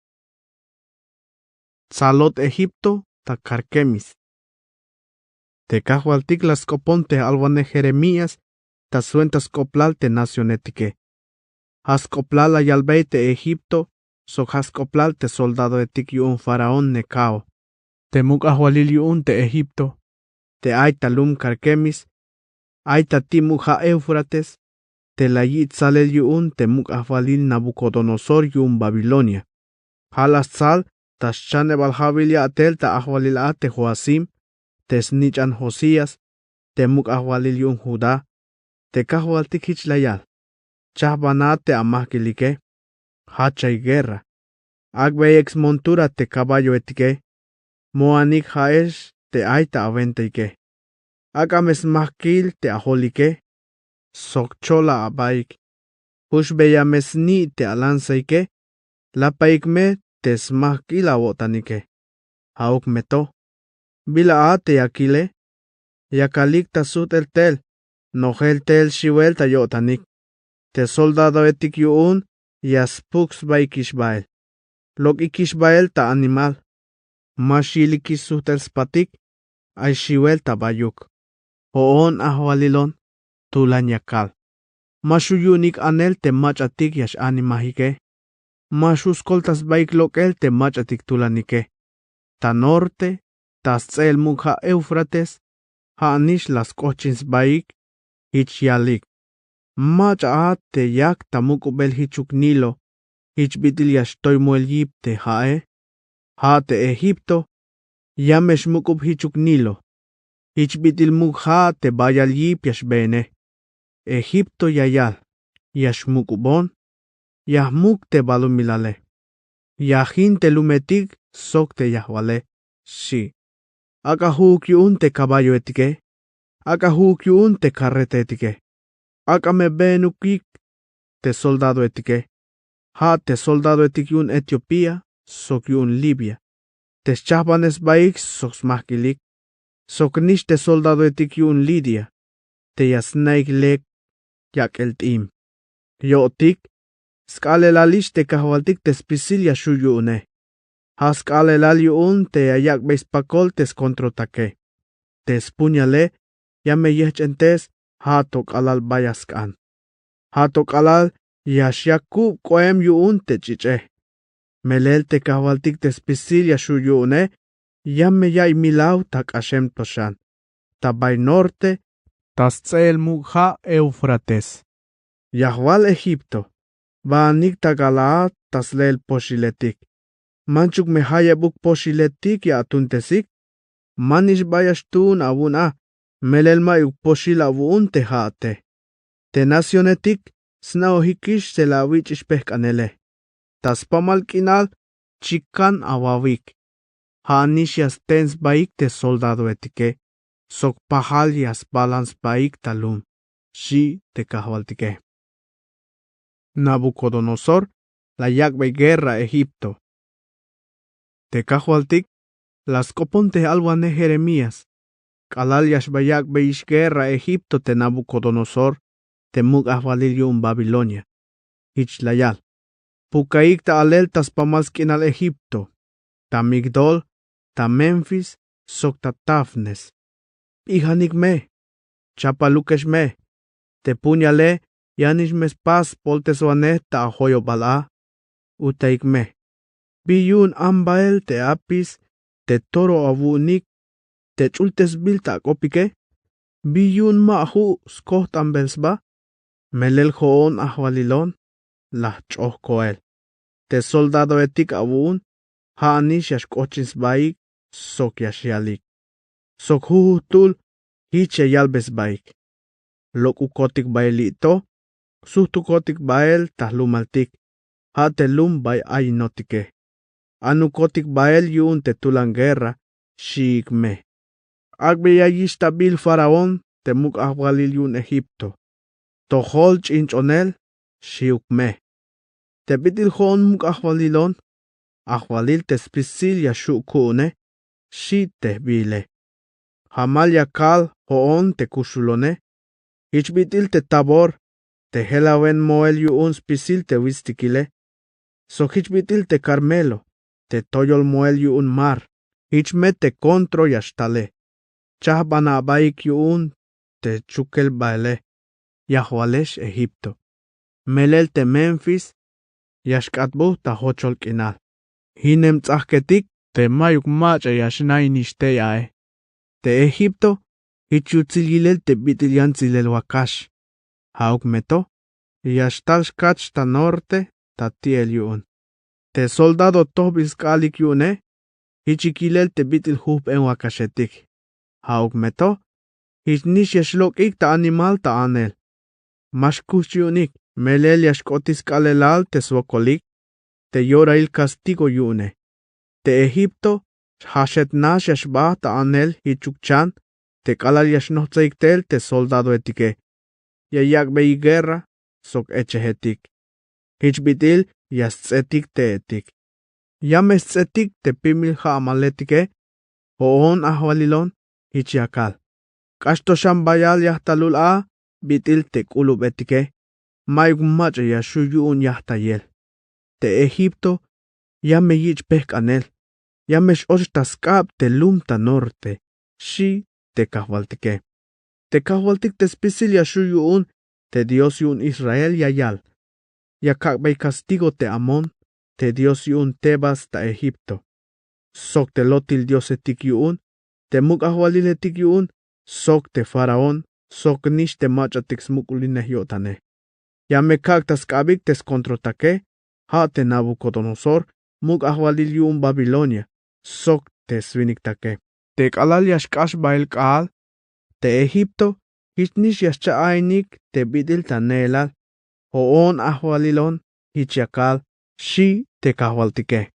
Salot Egipto ta Carquemis. Te kahwaltik las coponte alwane Jeremías ta suentas coplal te nacionetike. Has coplal ayalbei te Egipto, so has coplal te soldado etik yun faraón necao. Te muk ahwalil yun te Egipto, te aita lum Carquemis, aita timuk ha Eufrates, te layit salel yun te muk ahwalil Nabucodonosor yun Babilonia. Halas sal, Tashchane balhavilia atel ta ahwalil te Joasim, te snichan Josías, te muk ahwalil yun Judá, te kahwaltik hich layal. Chahbanate amahkilike, hachay guerra. Agbey ex montura te caballo etike, moanik haesh te aita aventeike. Agames mahkil te aholike, sokchola abaik. Hushbeyames ni te alansaike, lapaikme te smahkila wotanike. Hauk meto. Bila ate yakile. Yakalik ta sut el tel. Nogel tel shiwel ta yotanik. Te soldado etik yuun. Yaspux baikishbael. Lok ikishbael ta animal. Mashilikis sutel spatik. Ay shiwel ta bayuk. Hoon ahwalilon. Tulan yakal. Mashuyunik anel te machatik yash animahike. Mashus koltas baik lokel te machatik tulanike. Ta norte, tas tsel mukha Eufrates, ha anish las cochins baik, hich yalik. Macha te yak ta mukubel hichuk Nilo, hich bitil yashtoy muel yip te hae. Ha te Egipto, yamesh mukub hichuk Nilo. Hich bitil mukha te bayal yip yash bene. Egipto yayal, yash mukubon. Yahmuk te balumilale. Yahin te lumetik sok te yahwale. Shi. Akahuk yun te caballo etike. Aka huk yun te carrete etike. Aka me benukik te soldado etike. Ha te soldado etik yun Etiopía, sok yun Libia. Te chapanes baik sok smakilik. Sok nish te soldado etik yun Lidia. Te yasnaik lek yak el tim. Yo tik, skale lalish te kahwaltik te spisilia shu yune. Ha skale lal yun te ayak beispakol tes kontrotake. Te spunyale, ya me yechentes, ha tok alal bayaskan. Ha tok alal, yashyaku koem yun te chiche. Melel te kahwaltik te spisilia shu yune, ya me yay milau tak ashem toshan. Tabay norte, tas tsel mugha Eufrates. Yahwal Egipto, baanik tagala taslel poshiletik. Manchuk me hayabuk poshiletik ya atuntesik. Manish bayashtun abuna, melel mayuk poshil abun te haate. Te nacionetik, snaohikish se la wich ispehkanele. Tas pamalkinal, chikan awawik. Haanishas tens baik te soldado etike. Sok pahalias balans baik talum. Shi te kahwaltike. Nabucodonosor, la yakbe guerra Egipto. Te kahwaltik, las coponte alwane Jeremías. Kalalias bayak beish guerra Egipto te Nabucodonosor, te mug ahwalilium Babilonia. Hichlayal. Pukaik ta aleltas pamalskin al Egipto. Ta Migdol, ta Memphis, sok ta Tafnes. Ihanik me, chapalukesh me, te puñale, yanish mes pas poltesoane ta ahoyo bala, utaik me. Biyun ambael te apis, te toro avunik, te chultes bilta kopike, biyun maahu skoht ambelsba, melel hoon ahwalilon, lah choh koel. Te soldado etik avun, haanish yashkochins baik, sok yashialik. Sok huhutul, hiche yalbes baik. Loku kotik bailito, suhtu kotik bael tahlumaltik, hate lum bay ainotike. Anu kotik bael yun te tulan guerra, shiik me. Agbe yayista bil faraón, te muk ahwalil yun Egipto. Tohol chinchonel, shiuk me. Te bitil hoon muk ahwalilon, ahwalil te spisil ya shukune, shi te bile. Hamal yakal hoon te kushulone, hichbitil te tabor, te helawen moel yun spisil te wistikile. So hichbitil te Carmelo, te toyol moel yun mar, hichme te kontro yashtale. Chahbana baik yun, te chukel baile. Yahwalesh Egipto. Melel te Memphis, yashkatbu ta hochol kinal. Hinem tzahketik, te mayuk macha yashnai nishte yae. Te Egipto, hichutzililel te bitilyantzilel wakash. Hauk meto, yashtal shkach ta norte, ta tiel yun. Te soldado tobis kalik yune, hichikilel te bitil hub en wakashetik. Hauk meto, hichnish yashlok ik ta animal ta anel. Mashkush yunik, melel yashkotis kalelal te swokolik, te yora il castigo yune. Te Egipto, hashet nash yashba ta anel hichukchan, te kalal yashnohtzeiktel te soldado etike. Yayak bei guerra, sok echehetik. Hichbitil yastzetik te etik. Yamestzetik te pimil ha amaletike, hoon ahwalilon, hichiakal. Kashtosham bayal yahtalul a, bitil te kulub etike, mayuk macha yashuyun yahtayel. Te Egipto, yame yich pehkanel, yamesh ochtaskab te lumta norte, shi te kahwaltike. Te kahwaltik te spisil yashuyun, te Dios yun Israel yayal. Yakakbay castigo te Amon, te Dios yun Tebas ta Egipto. Sok te lotil Dios etik yun, te muk ahwalil etik yun, sok te Faraón, sok nish te machatik smukulineh yotane. Yame kaktas kabik tes kontrotake, ha te Nabucodonosor, muk ahwalil yun Babilonia, sok te swiniktake. Te kalal yashkash bail kaal, te Egipto, hichnish yashcha ainik te bidil tanelal, hoon ahwalilon, hichiakal, shi te kahwaltike.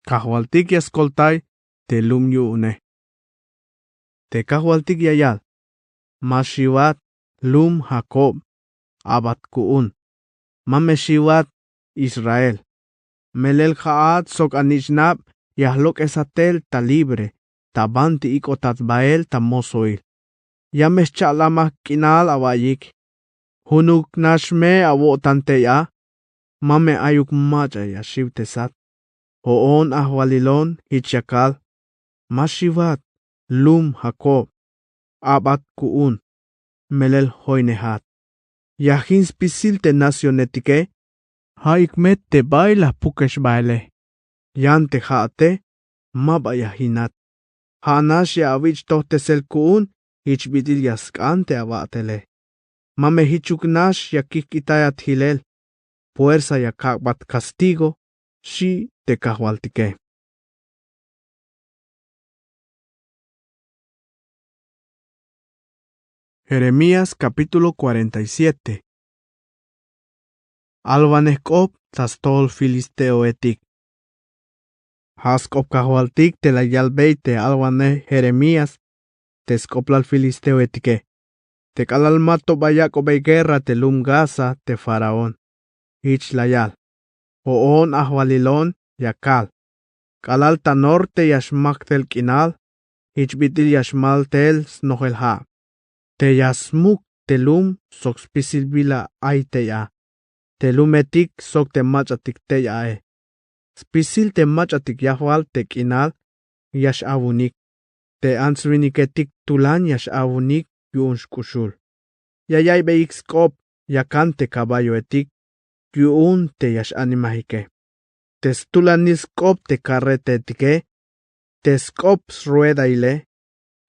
Kahwaltik yaskoltai, te lum yune. Te kahualtik yayal. Mashivat lum Jacob. Abat kuun. Mameshivat Israel. Melel jaat sok anishnab yahlok esatel ta libre. Tabanti ikotat bael ta mosoil. Yames chalama kinal awayik. Hunuk nashme awotante ya. Mame ayuk macha ya shivtesat. Hoon ahwalilon hichakal. Mashivat lum Jacob. Abat kuun. Melel hoinehat. Yahin spisil te nacionetike. Haikmet te baila pukesh baile. Yante haate. Maba yahinat. Hanash ya avich tohtesel kuun. Hichbidil yaskante abatele. Mame hichuknash ya kikitayat hilel. Fuerza ya kakbat castigo. Shi te kahualtike. Jeremías capítulo 47. Albaneskop tastol filisteo etik. Haskop kahualtik te la yalbeite albane Jeremías tescoplal filisteo etike. Te kalal mato bayako be guerra te lum Gaza te faraón. Ich layal. Hoon ahwalilon yakal. Kalal ta norte yashmaktel kinal. Ich bitil yashmaltel snohel ha. Te yasmuk telum sok spisilbila aite ya. Telum etik sok te machatik te ya e. Spisil te machatik yahwal te kinal yash avunik. Te answiniketik tulan yash avunik yunsh kushul. Yayay beixkop yakante caballo etik yun te yash animahike. Te stulaniskop te carrete etike. Te skops rueda ile.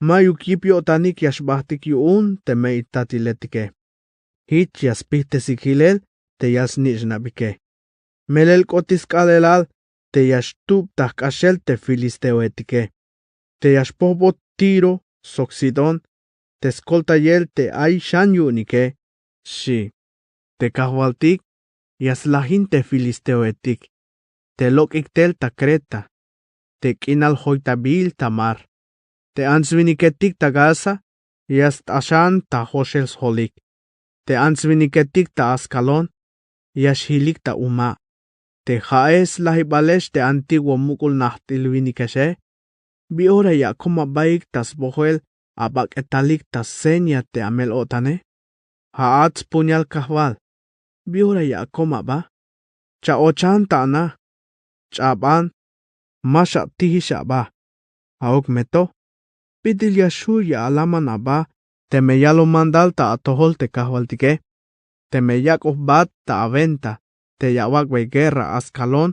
Mayukipio tanik yashbahtik yun te meitatiletike. Hich yaspihte sikilel te yasnishnabike. Melel kotiskalelal te yashtub tahkashel te filisteo etike. Te yashpobot tiro soxidon te skoltayel te ay shanyunike. Shi. Te kahualtik yaslahin te filisteo etik. Te lokiktel ta Creta. Te kinal hoitabil tamar. Te ansviniketik ta Gaza, yast ashan ta hoshels holik. Te ansviniketik ta Ascalon, yashilik ta uma. Te jaes lahibalesh te antiguo mukul nahtilvinikeshe. Biora ya koma baik tas bohel abak etalik tas senya te amel otane. Haats punyal kahwal. Biora ya koma ba. Cha ochan ta na. Chaban. Masha tihisha ba. Auk meto. Pidil yashu ya alaman aba, te me yalo mandal ta atohol te kahualtike, te me yakov bat ta aventa, te yawakwe guerra Ascalon,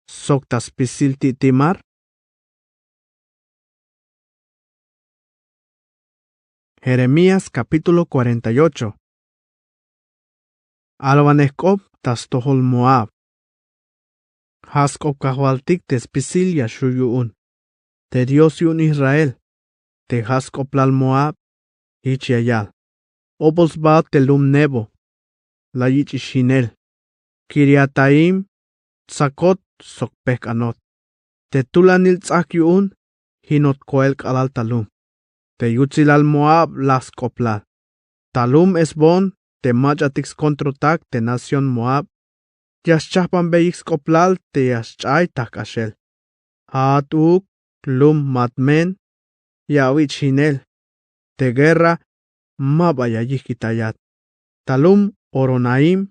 sok ta spisil titimar. Jeremías capítulo 48. Albaneskop tas tohol Moab. Haskop kahualtik te spisil yashu yuun. Te Dios yun Israel. Te haskoplal Moab, ichiayal. Obos bat te lum nebo, la yichishinel. Kiriataim, sakot sok pekanot. Te tulanil tzakyun, hinot koel kalal talum. Te yutzilal Moab las koplal. Talum esbon, te machatix kontrotak te nación Moab. Yaschapan beix koplal te yaschay takashel. Hatuk, lum matmen, Yawich hinel. Te guerra mabaya yikitayat. Talum oronaim.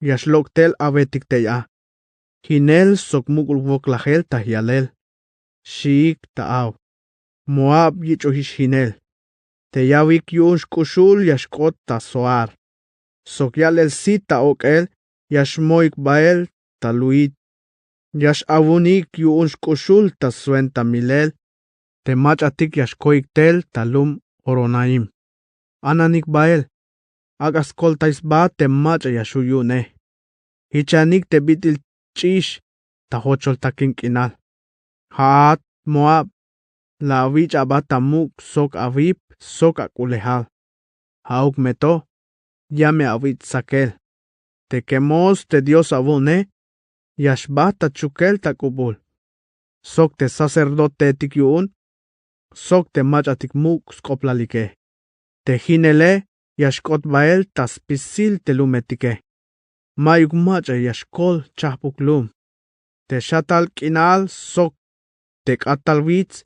Yashloktel abetik teya. Hinel sokmukul voklahel tahyalel. Shiik taaw. Moab yichohish hinel. Te yawik yunsh kushul yashkot tasoar. Sokyalel sita okel yashmoik bael taluit. Yash avunik yunsh kushul tasuenta milel. Te machatik yashkoik tel talum oronaim. Ananik bael. Agas koltais ba te macha yashuyune. Hichanik te bitil chish tahochol takin kinal. Haat Moab. La avich abatamuk sok avip sok akulehal. Hauk meto. Llame avit sakel. Te quemos te Dios avune. Yashbata chukel takubul. Sok te sacerdote tikyun. Sok te machatik muk skoplalike. Te hinele yashkot bael tas pisil te lumetike. Mayuk macha yashkol chahpuk lum. Te shatal kinal sok te katal wits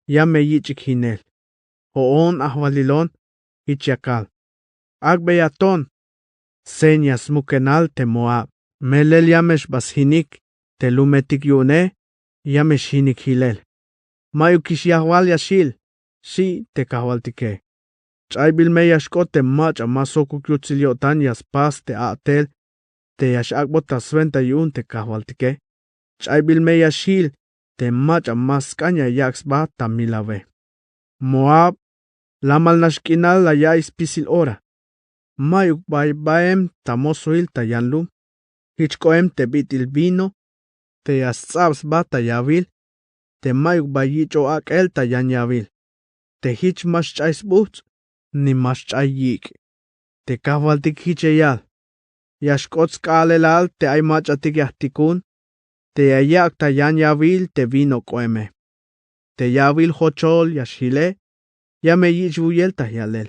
yame yichik hinel. Hoon ahwalilon hichiakal. Agbeyaton señas mukenal te Moab. Melel yamesh bas hinik te lumetik yune yamesh hinik hilel. Mayukish yahwal yashil shi te kahwaltike. Chaybil me yashkot te macha masokuk yutziliotan yaspas te atel te yashakbota sventa yun te kahwaltike. Chaybil me yashil te macha maskanya yaxba tamilave. Moab lamal nashkinal la yais pisil ora. Mayuk baem tamosuil tayanlum. Hichkoem te bitil vino. Te yasabs bata yavil. Te mayuk bayicho akel tayan yavil. Te hich mas chais buts. Ni mas chayik. Te kahwaltik hicheyal. Yashkots kalelal te ay machatik yahtikun. Te ayak tayan yavil te vino koeme. Te yavil hochol yashile. Yame yichuyel tahyalel.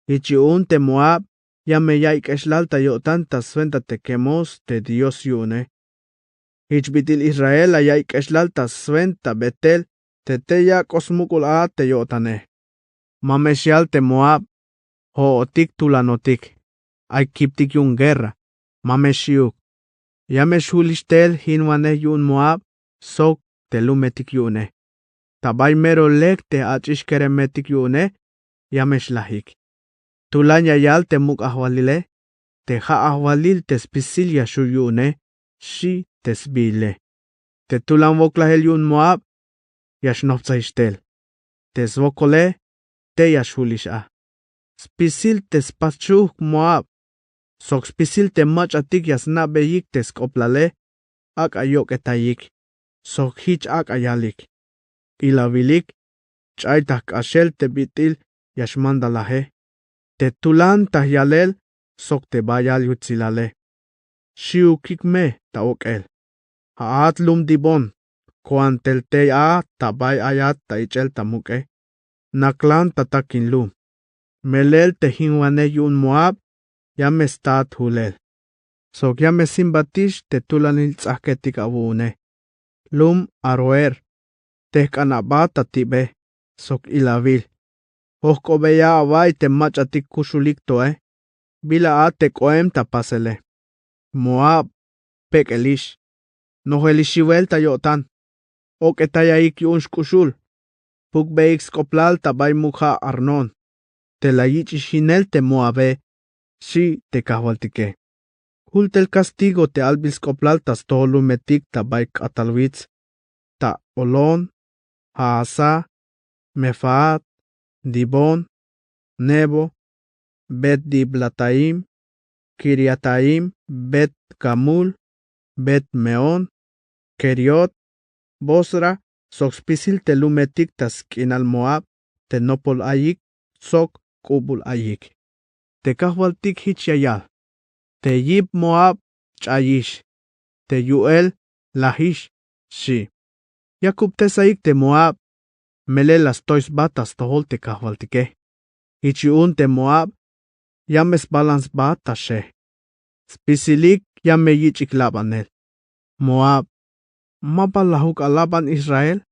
Hichiun te Moab. Yame yaik eslal tayotan tasventa te quemos te Dios yune. Hichbitil Israel ayaik eslal tasventa Betel te teya kosmukul a te yotane. Mameshial te Moab. Hootik tulanotik. Ay kiptik yun guerra. Mameshiuk. Yameshulistel hinwane yun Moab. Sok te lumetik yune. Tabay mero lek te achishkeremetik yune. Yameshlahik. Tulanya yal te muk ahwalile. Te ha ahwalil te spisil yashuyune. Shi te sbile. Te tulan voklahel yun Moab. Yashnopzaishtel. Te zvokole. Te yashulisha. Spisil te spachuk Moab. Sok spisil te machatik yasnabeyik te skoplale. Ak ayok etayik. Sok hich ak ayalik. Ilabilik. Chaytak ashel te bitil yashmandalahe. Te tulan tahyalel. Sok te bayal yutzilale. Shiukik me taokel. Haat lum dibon. Koantel te a tabay ayat taichel tamuke. Naklan tatakin lum. Melel te hinwane yun Moab. Yamestat hulel. Sok yamesin te tulanil tzahketik abune. Lum aroer. Tehkanabata tibe. Sok ilavil. Hohkobeya abay te machatik kushuliktoe. Bila a te koem tapasele. Moab. Pekelish. Nohelishivel tayotan. Ok etayaik yun shkushul. Pukbeik skoplal tabay mukha Arnon. Te la yichishinel te Moabe. Shi te kahwaltike. Hultel castigo te albil skoplal tas tolumetik tabay katalwitz. Ta Olon. Haasa. Mefaat. Dibon. Nebo. Bet Diblataim. Kiriataim. Bet Gamul. Bet Meon. Keriot. Bosra. Soxpisil te lumetik tas kinal Moab. Te nopol ayik. Sok kubul ayik. Te kahwaltik hichayal. Te yib Moab chayish. Te yuel lahish shi. Yakub te saik te Moab. Melelas tois batas tohol te kahwaltike. Hichiun te Moab. Yames balans batashe. Spisilik yame yichik labanel. Moab. Mapalahuk alaban Israel.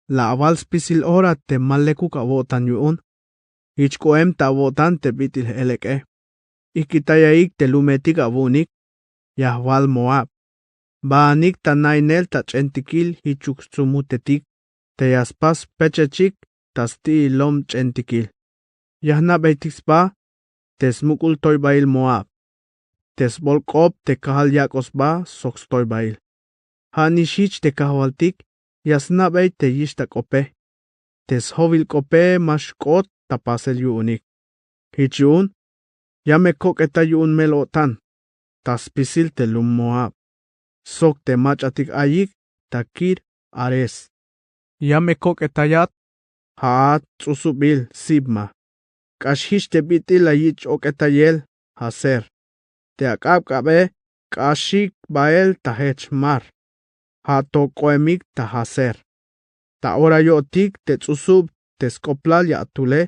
La aval spisil ora te malekuk avotan yuun. Hichkoem ta avotan te bitil eleke. Ikitayaik te lumetik avunik. Yahwal Moab. Baanik ta nainel ta chentikil hichuk sumutetik. Te yaspas pechechik tasti lom chentikil. Yahna beitixba. Tesmukul toibail Moab. Tesbolkop te kahal yakosba sox toibail. Hanishich te kahwaltik. Yasnabay te yishtak ope. Teshovil kope mashkot tapasel yuunik. Hichun. Yamekok eta yuun melotan. Taspisil te lum Moab. Sok te machatik ayik. Takir ares. Yamekok etayat. Haat tsusubil sibma. Kashish te bitil ayich ok etayel. Haser. Te akabkabe. Kashik bael tahech mar. Hato koemik tahaser. Ta ora yo tik te tsusub te skoplal ya atule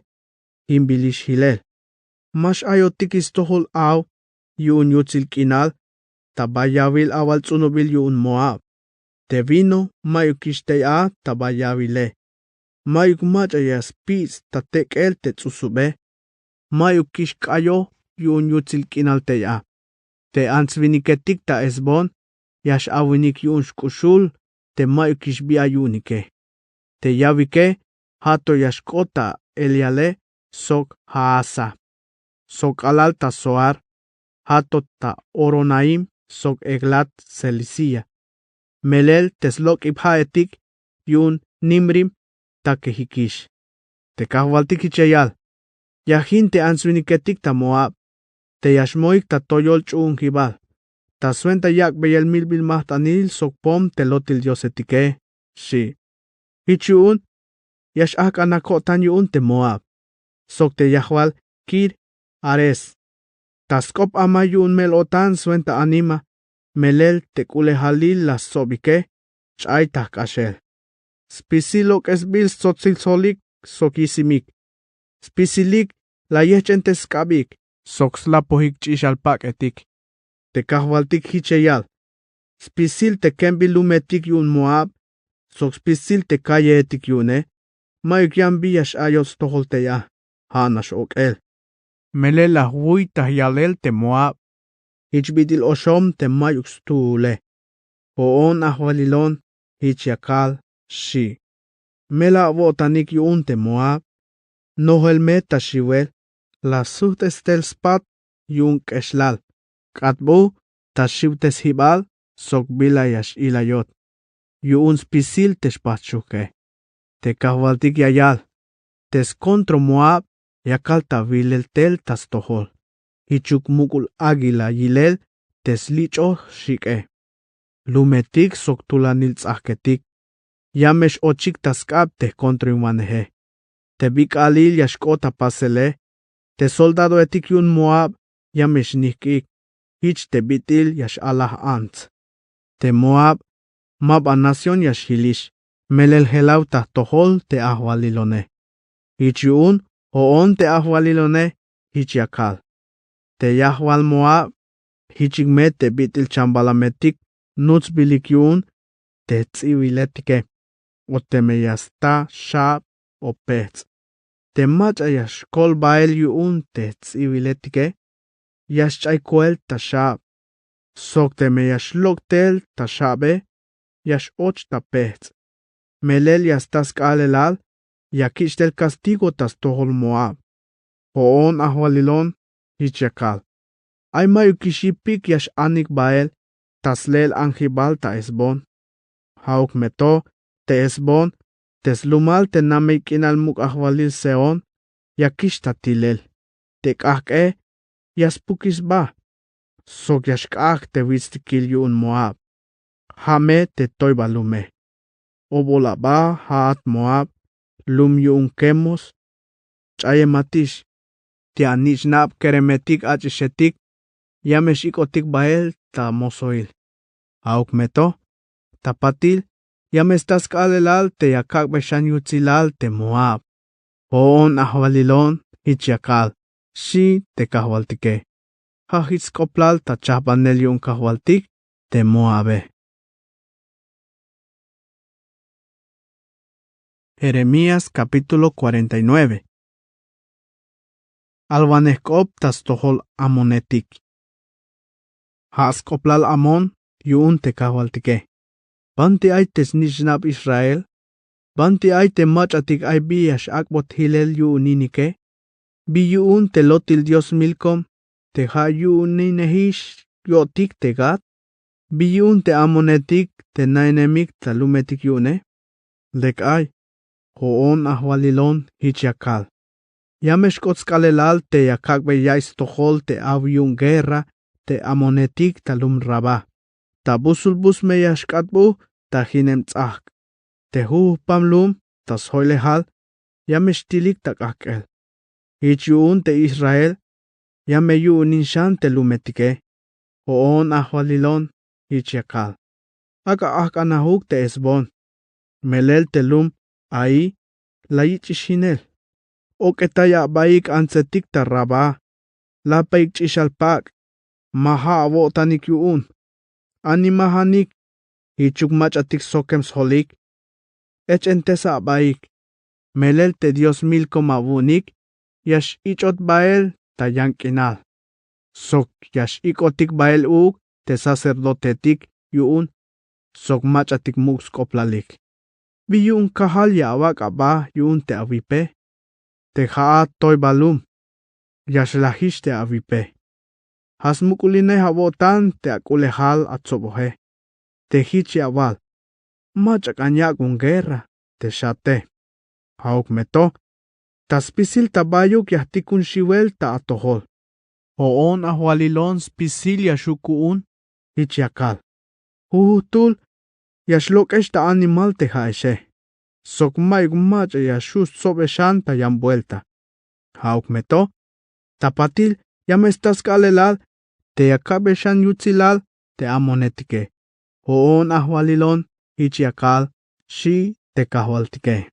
imbilish hilel. Mash ayo tik istohol aw yun yutzil kinal tabayawil awal tsunubil yun Moab. Te vino mayuk ishtea tabayawile. Mayuk machayas pis ta tekel te tsusube. Mayuk kishkayo yun yutzil kinal teya. Te ansviniketik ta esbon yash awinik yun shkushul te mayuk ishbia yunike. Te yavike hato yashkota eliale sok haasa. Sok alal ta soar hato ta oronaim sok eglat selisia. Melel teslok ibhaetik yun nimrim ta kehikish. Te kahwaltik hichayal. Yahin te ansviniketik ta Moab. Te yashmoik ta toyol chun hibal. Ta suenta yak beyel milbil mahtanil sok pom te lotil diosetike. Shi. Hichun yash ak anakotan yun te Moab. Sok te yahwal kir ares. Taskop ama yun melotan suenta anima. Melel te kule halil la sobike. Chay takashel. Spisilok esbil sotzil solik sokisimik. Spisilik la yechentes kabik. Soksla pohik chishalpak etik. Te kahwaltik hicheyal. Spisil te kembilumetik yun Moab. Sok spisil te kaye etik yune. Mayuk yan biyash ayos toholteya. Hanash okel. Melela hui tahyalel te Moab. Hichbidil oshom te mayuk stule. Hoon ahwalilon hichiakal shi. Mela votanik yun te Moab. Nohel meta shiwel. La suhtes tel spat yun keshlal. Katbu tashiwtes hibal sok bilayash ilayot. Yun spisil teshpachuke. Te kahwaltik yayal. Tes kontro Moab yakal ta vilel tel tas tohol. Hichuk mukul agila yilel tes licho shike. Lumetik sok tulanil tzahketik. Yamesh ochik taskab te kontro imanehe. Te bik alil yashkota pasele. Te soldado etik yun Moab yamesh nihkik. Hich te bitil yash alah ants. Te Moab mab a nación yash hilish. Melel helauta tohol te ahwalilone. Hich yun hoon te ahwalilone hich yakal. Te yahwal Moab hichigme te bitil chambalametik nuts bilik yun te tziwiletike. O te meyasta shab o pets. Te macha yash kol bael yun te tziwiletike. Yash chay koel ta shab. Sok te meyash loktel ta shabe. Yash och ta pets. Melel yastas kalelal. Yakish del castigo tas tohol Moab. Hoon ahwalilon hichakal. Ay mayukishipik yash anik bael. Taslel anjibal ta esbon. Hauk meto te esbon. Teslumal te namik inal muk ahwalil seon. Yakish ta tilel. Te kahke. Yaspukis ba. Sok yashkak te wistikil yun Moab. Hame te toibalume. Obola ba haat Moab. Lum yun kemos. Chaye matish. Te anishnab keremetik achishetik. Yamesh ikotik bael ta mosoil. Auk meto. Tapatil. Yamestas kalelal te yakak beshan yutzilal te Moab. Hoon ahwalilon hichiakal. Shi te kahwaltike. Hahitz koplal ta chapanel yun kahwaltik te Moabe. Jeremías capítulo 49. Albaneskop tas tohol amonetik. Haaskoplal amon yun te kahwaltike. Banti ay tes nishnab Israel. Banti ay te machatik ay biyash akbot hilel yuninike. Bi yun te lotil Dios milkom. Te ha yuninehish yotik te gat. Bi yun te amonetik te nainemik talumetik yune. Lek ay. Hoon ahwalilon hichiakal. Yamesh kotzkalelal te yakakbe yais tohol te avyun guerra te amonetik talum raba. Ta busulbus me yashkatbu ta hinem tzak. Te pamlum tas hoylehal yamesh tilik takakel. Hichun te Israel yame yunishan te lumetike. Hoon ahwalilon hichiakal. Aka akanahuk te esbon. Melel telum Ahí la yichishinel. Oketaya baik ansetik tarraba. La paik chishalpak. Maha abotanik yuun. Animahanik. Hichuk machatik sokem solik. Echentesa baik. Melel te Dios milko mabunik. Yash ichot bael tayankinal. Sok yash ikotik bael te sacerdotetik yuun. Sok machatik mux koplalik. Biyun kahal yawak aba yuun te avipe. Te haa toy balum. Yash lahish te avipe. Hasmukuline habotan te akulehal atsobohe. Te hichi awal. Machak anyak un guerra. Te shate. Hauk meto. Taspisil tabayuk yahtikun shiwel ta atohol. Hoon ahwalilon spisil yashukuun. Hichiakal. Huhutul. Yashlokesh ta animal te haeshe. Sokmayuk macha yashus sobeshan ta yambuelta. Hauk meto. Tapatil yamestas kalelal. Te yakabeshan yutzilal. Te amonetike. Hoon ahwalilon. Hichiakal. Shi te kahwaltike.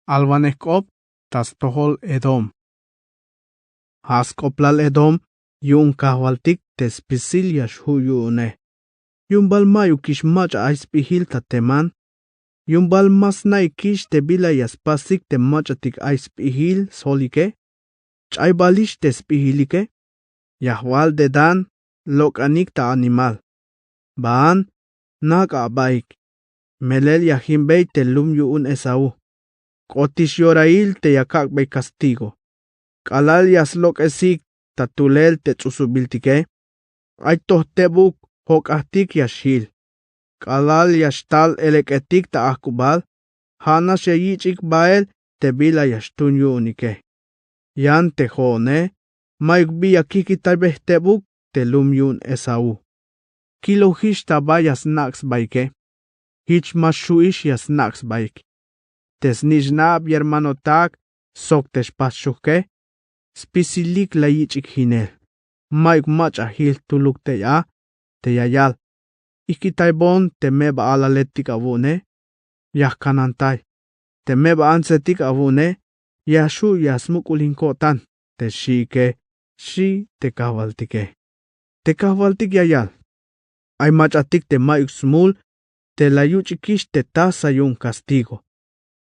Albaneskop tas tohol Edom. Haskoplal Edom yun kahwaltik te spisilyash huyune. Yumbal mayu kish macha aispihil ta teman. Yumbal mas nai kish te bilayas pasik te machatik aispihil solike. Chaybalish te spihilike. Yahwal de dan lokanik ta animal. Baan naga abaik. Melel yahimbei te lum yuun Esau. Kotish yorail te yakak be castigo. Kalal yaslok esik tatulel te tsusubiltike. Ay tohtebuk hokahtik yashil. Kalal yashtal eleketik ta akubal. Hana sheyichik bael te bila yashtun yunike. Yan te jone. Maik biya kiki talbehtebuk te lum yun Esau. Kilo hish tabayas naks baike. Hich mashuish yas naks baik. Tesnishnab yermanotak sok teshpashuke. Spisilik la yichik hinel. Maik macha hil tuluk te ya. Te yayal. Ikitaibon te meba alaletik avune. Yahkanantay. Te meba ansetik avune. Yashu yasmukulinkotan. Te shike. Shi te kahwaltike. Te kahwaltik yayal. Ay machatik te maik smul. Te la yuchikish te tasa yun castigo.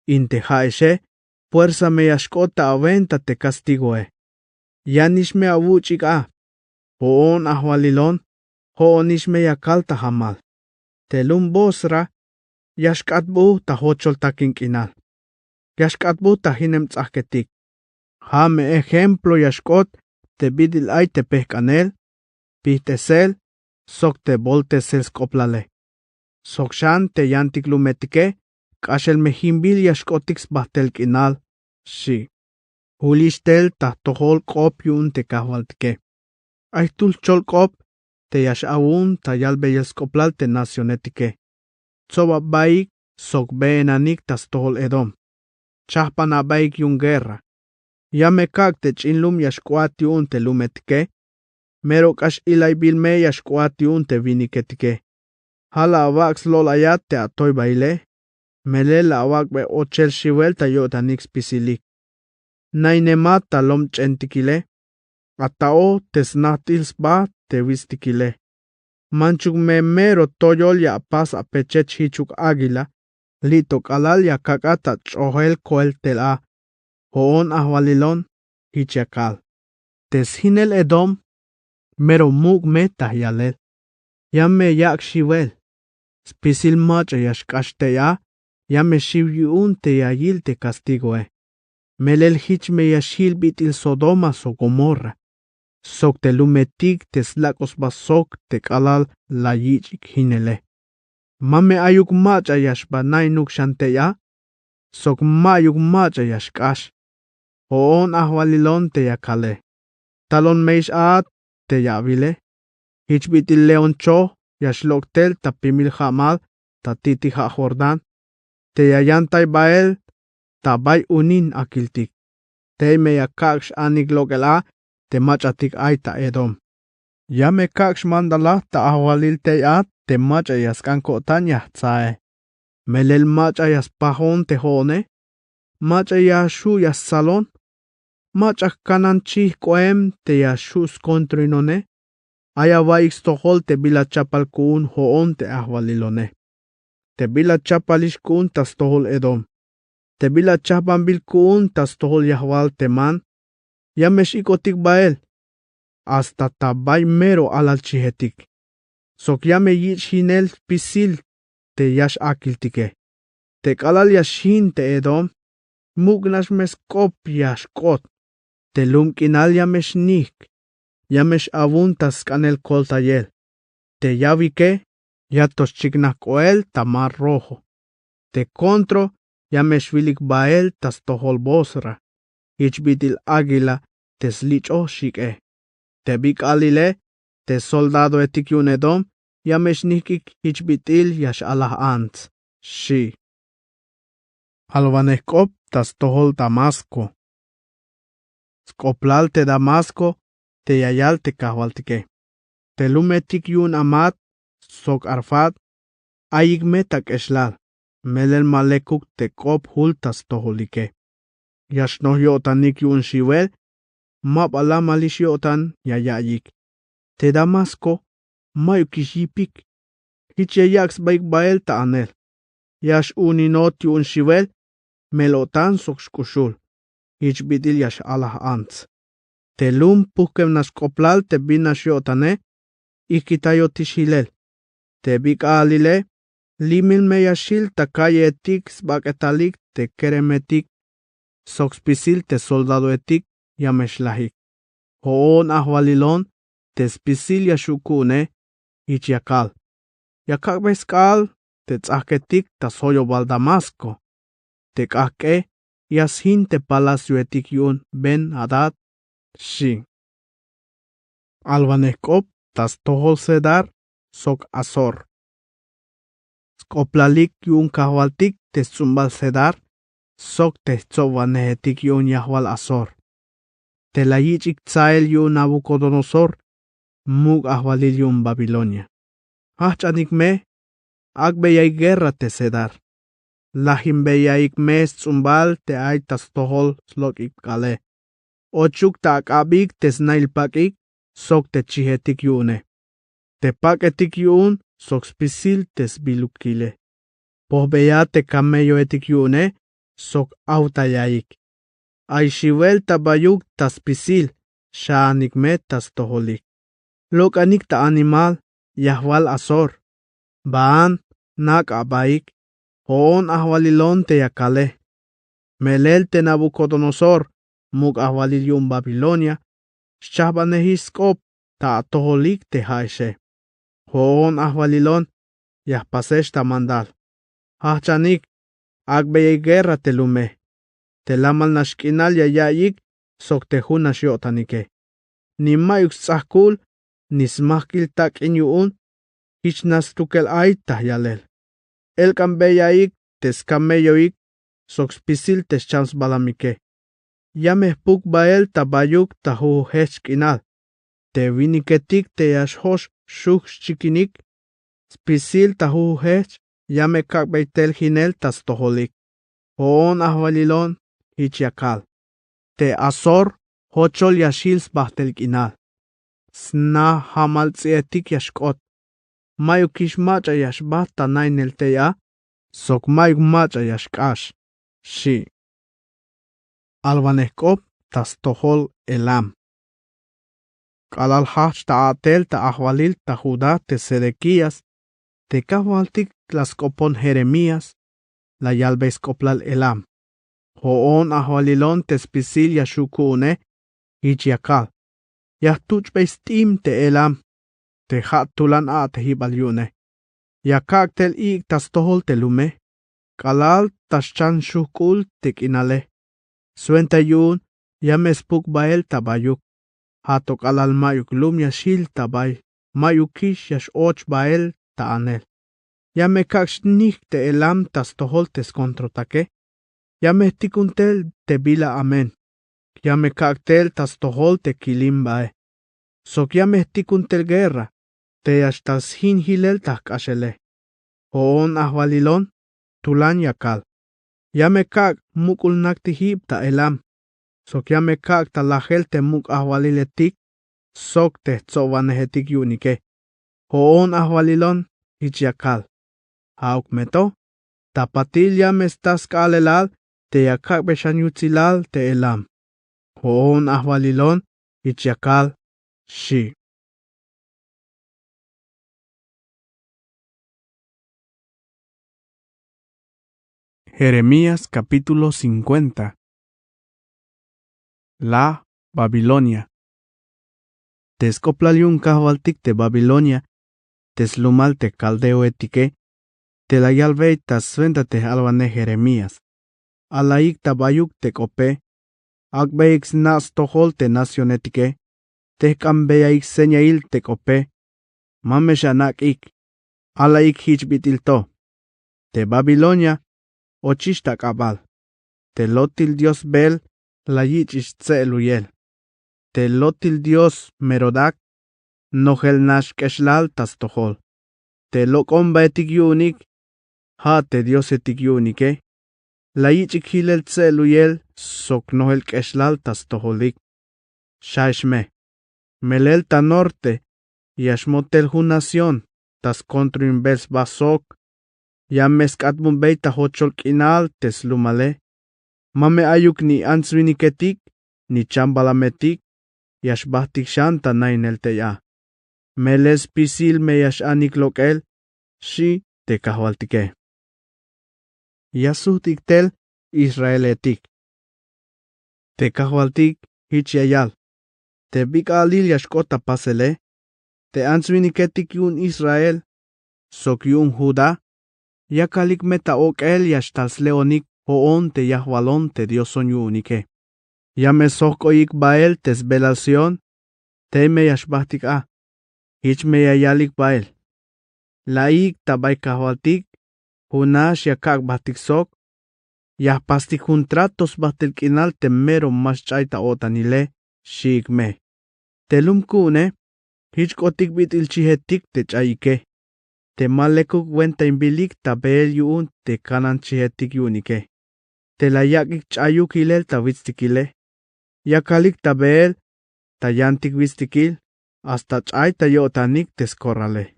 Inte haeshe, fuerza me yashkota aventa te castigoe. Yanish me avuchik a. Hoon ahwalilon, hoonish me yakalta hamal. Te lum bosra, yashkatbu ta hochol takinkinal. Yashkatbu ta hinem tzahketik. Hame ejemplo yashkot, te bidil ay te pehkanel, pihtesel, sok te voltesel skoplale. Sokshan te yantik lumetike, Kashel mehimbil yashkotix bahtel kinal, shi. Hulishtel tahtohol kop yun te kahwaltike. Aitul chol kop, te yash aun tayal beyelskoplal te nacionetike. Tsoba baik, sok beenanik tas tohol Edom. Chahpan abaik yun guerra. Yame kak te chinlum yashkuat yun te lumetike. Mero kash ilay bilme yashkuat yun te viniketike. Hala avax lolayat te atoy baile. Melel awak be ochel shiwel ta yotanix pisilik. Nainemat talom chentikile. Atao tesnatils ba te vistikile. Manchuk me mero toyol ya pas apechech hichuk águila. Lito kalal ya kakata chohel koel tela. Hoon ahwalilon hichakal. Teshinel Edom. Mero mug me tahyalel. Yamme yak shiwel. Spisil macha yashkaste ya. Yame shivyun te yayil te castigoe. Melel hich me yashil bitil Sodoma so Gomorra. Sok te lumetik te slakos basok te kalal la yichik hinele. Mame ayuk macha yashba nainuk shante ya. Sok mayuk macha yashkash. Hoon ahwalilon te yakale. Talon meish aat te yavile. Hich bitil leon cho yashloktel tapimil hamal tatiti ha Jordan. Te yayantay bael, tabay unin akiltik. Te me yakaksh anik lokela, te machatik ay ta Edom. Ya me kaksh mandala ta ahwalil te at, te machayaskan kotan yahtsae. Melel macha yas pahon te hone, macha yashu yas salon, macha kananchi koem te yashus kontrinone, ayava ixtohol te bila chapal kuun hoon te ahvalilone. Te bila chapalish kuun tas tohol edom. Te bila chapan bil kuun tas tohol yahwal teman, yamesh ikotik bael, hasta tabay mero alal chihetik. Sok yame yich hinel pisil te yash akiltike. Te kalal yashin te edom, mugnash meskop yashkot. Te lumkinal yamesh nik, yamesh avuntas kanel koltayel. Te yavike, yatos chignakoel tamar rojo. Te contro, yamesh vilik bael tas tohol bosra. Ichbitil águila, teslich shike. Te bik alile, te soldado etik yun edom, yamesh nikik ichbitil yash alah ants. Shi. Alvanekop tas tohol Damasco. Skoplal te Damasco, te yayal te kahwaltike. Te lumetik yun amat, sok arfat, ayik metak eslal. Melel malekuk te kop hultas toholike. Yash no yotanik yun shivel, map alamalish yotan yayayik. Te Damasco, mayukishipik. Hich yayaks baik bael ta anel. Yash uninot yun shivel, melotan sok shkushul. Hich bidil yash alah ants. Te lum pukem naskoplal te binash yotane, ikitayotish hilel. Te bik alile, limil me yashil ta calle etik sbaketalik te keremetik, soxpisil te soldado etik yameshlahik. Hoon ahvalilon te spisil yashukune ich yakal. Yakak beskal te tzaketik ta soyo bal Damasco. Te kake yashin te palacio etik yun ben Hadad shi. Alvanekop tas tohol sedar sok Azor. Skoplalik yun kahwaltik te zumbal sedar, sok te tzovanehetik yun yahwal Azor. Te layichik tzael yun Nabucodonosor, mug ahwalil yun Babilonia. Hachanik me, agbeyay guerra te sedar. Lahim beyaik me zumbal te aitas tohol slok ikale. Ochuk ta akabik te snailpakik, sok te chihetik yune. Te paketik yun, sok spisil tes bilukile. Pohbeya te camello etik yune, sok autayaik. Ay shivel tabayuk tas pisil, shaanik me tas toholik. Lokanik ta animal, yahwal Azor. Baan, nak abaik, hoon ahwalilon te yakale. Melel te Nabucodonosor, mug ahwalil yun Babilonia, shahbanehiskop ta toholik te haishe. Hoon ahwalilon, yahpasesh ta mandal. Hachanik, agbeye guerra te lume. Te lamal nashkinal yayayik, sok te hunash yotanike. Ni mayuk tzahkul, nismahkil tak inyuun, hich nastukel ay tahyalel. El kambeyaik, tes kameyoik, sok spisil tes chans balamike. Yameh puk bael tabayuk tahu hechkinal. Te viniketik te yashhosh shuk chikinik, spisil tahu hech, yame kakbeitel hinel tas toholik. Hoon ahvalilon, hichiakal. Te Azor, hochol yashils bahtel kinal. Sna hamal tsietik yashkot. Mayuk ishmacha yashbata nainel teya, sok mayuk macha yashkash. Shi. Alvanekop tas tohol Elam. Kalal hach ta atel ta ahvalil ta Judá te Sedequías, te kahwaltik las kopon Jeremías, la yalbes koplal Elam. Hoon ahvalilon te spisil yashukune, hichiakal. Yahtuch bestim te Elam, te hatulan a te hibalyune. Yakak tel ik tas tohol te lume, kalal tas chan shukul te kinale. Suentayun, yamespuk bael tabayuk. Hatok alal mayuk lum yashil tabay, mayukish yash och bael ta anel. Yame kakshnik te Elam tas tohol tes kontrotake. Yame tikuntel te bila amen. Yame kaktel tas tohol te kilim bae. Sok yame tikuntel guerra, te yash tas hin hilel tak ashele. Hoon ahvalilon, tulan yakal. Yame kak mukul naktihib ta elam. Sok yame kak ta lahel te muk ahwaliletik. Sok te tzovanehetik yunike. Hoon ahwalilon ich yakal. Hauk meto. Tapatil yame estas kalelal te yakak beshan yutzilal te elam. Hoon ahwalilon ich yakal. Shi. Jeremías capítulo 50. La Babilonia. Tescoplaliun kahwaltik te Babilonia, teslumal te caldeo etique, te la yalvei tasventa te alvane Jeremías. Alaik tabayuk te cope, akbeix nas tohol te nación etique, te cambeaik señail te cope, mameshanak ik, alaik hichbitilto. Te Babilonia, ochishta cabal, te lotil Dios bel, la yichish tseluyel. Te lotil Dios Merodac, nogel nash keshlal tas tohol. Te lokomba etik yunik, ha te Dios etik yunike. La yichik hilel tseluyel, sok nogel keshlal tas toholik. Shaishme, melel ta norte, yashmotel hu nación, tas kontruin bels basok, yameskat mumbeita hochol kinal tes lumale. Mame ayuk ni answiniketik, ni chambalametik, yashbahtik shanta nainel teya. Meles pisil me yash anik lokel, shi te kahwaltike. Yasuhtik tel Israeletik. Te kahwaltik hichiayal. Te bikalil yashkota pasele. Te answiniketik yun Israel. Sok yun Juda. Yakalik meta okel yashtas leonik hoon te yahwalon te dioson yunike. Yame sokoik bael tes belación, te me yashbahtik a, hich me yayalik bael. Laik tabay kahwaltik, hunash yakak bahtik sok, yahpastik huntratos bahtil kinal te mero mas chayta otanile, shik me. Telum kune, hich kotik bitil chihetik te chayike. Te malekuk wenta imbilik tabel yun te kanan chihetik yunike. Te la yakik chayuk hilel tawitztikile. Yakalik tabel, tayantik vistikil, hasta chay tayotanik tescorrale.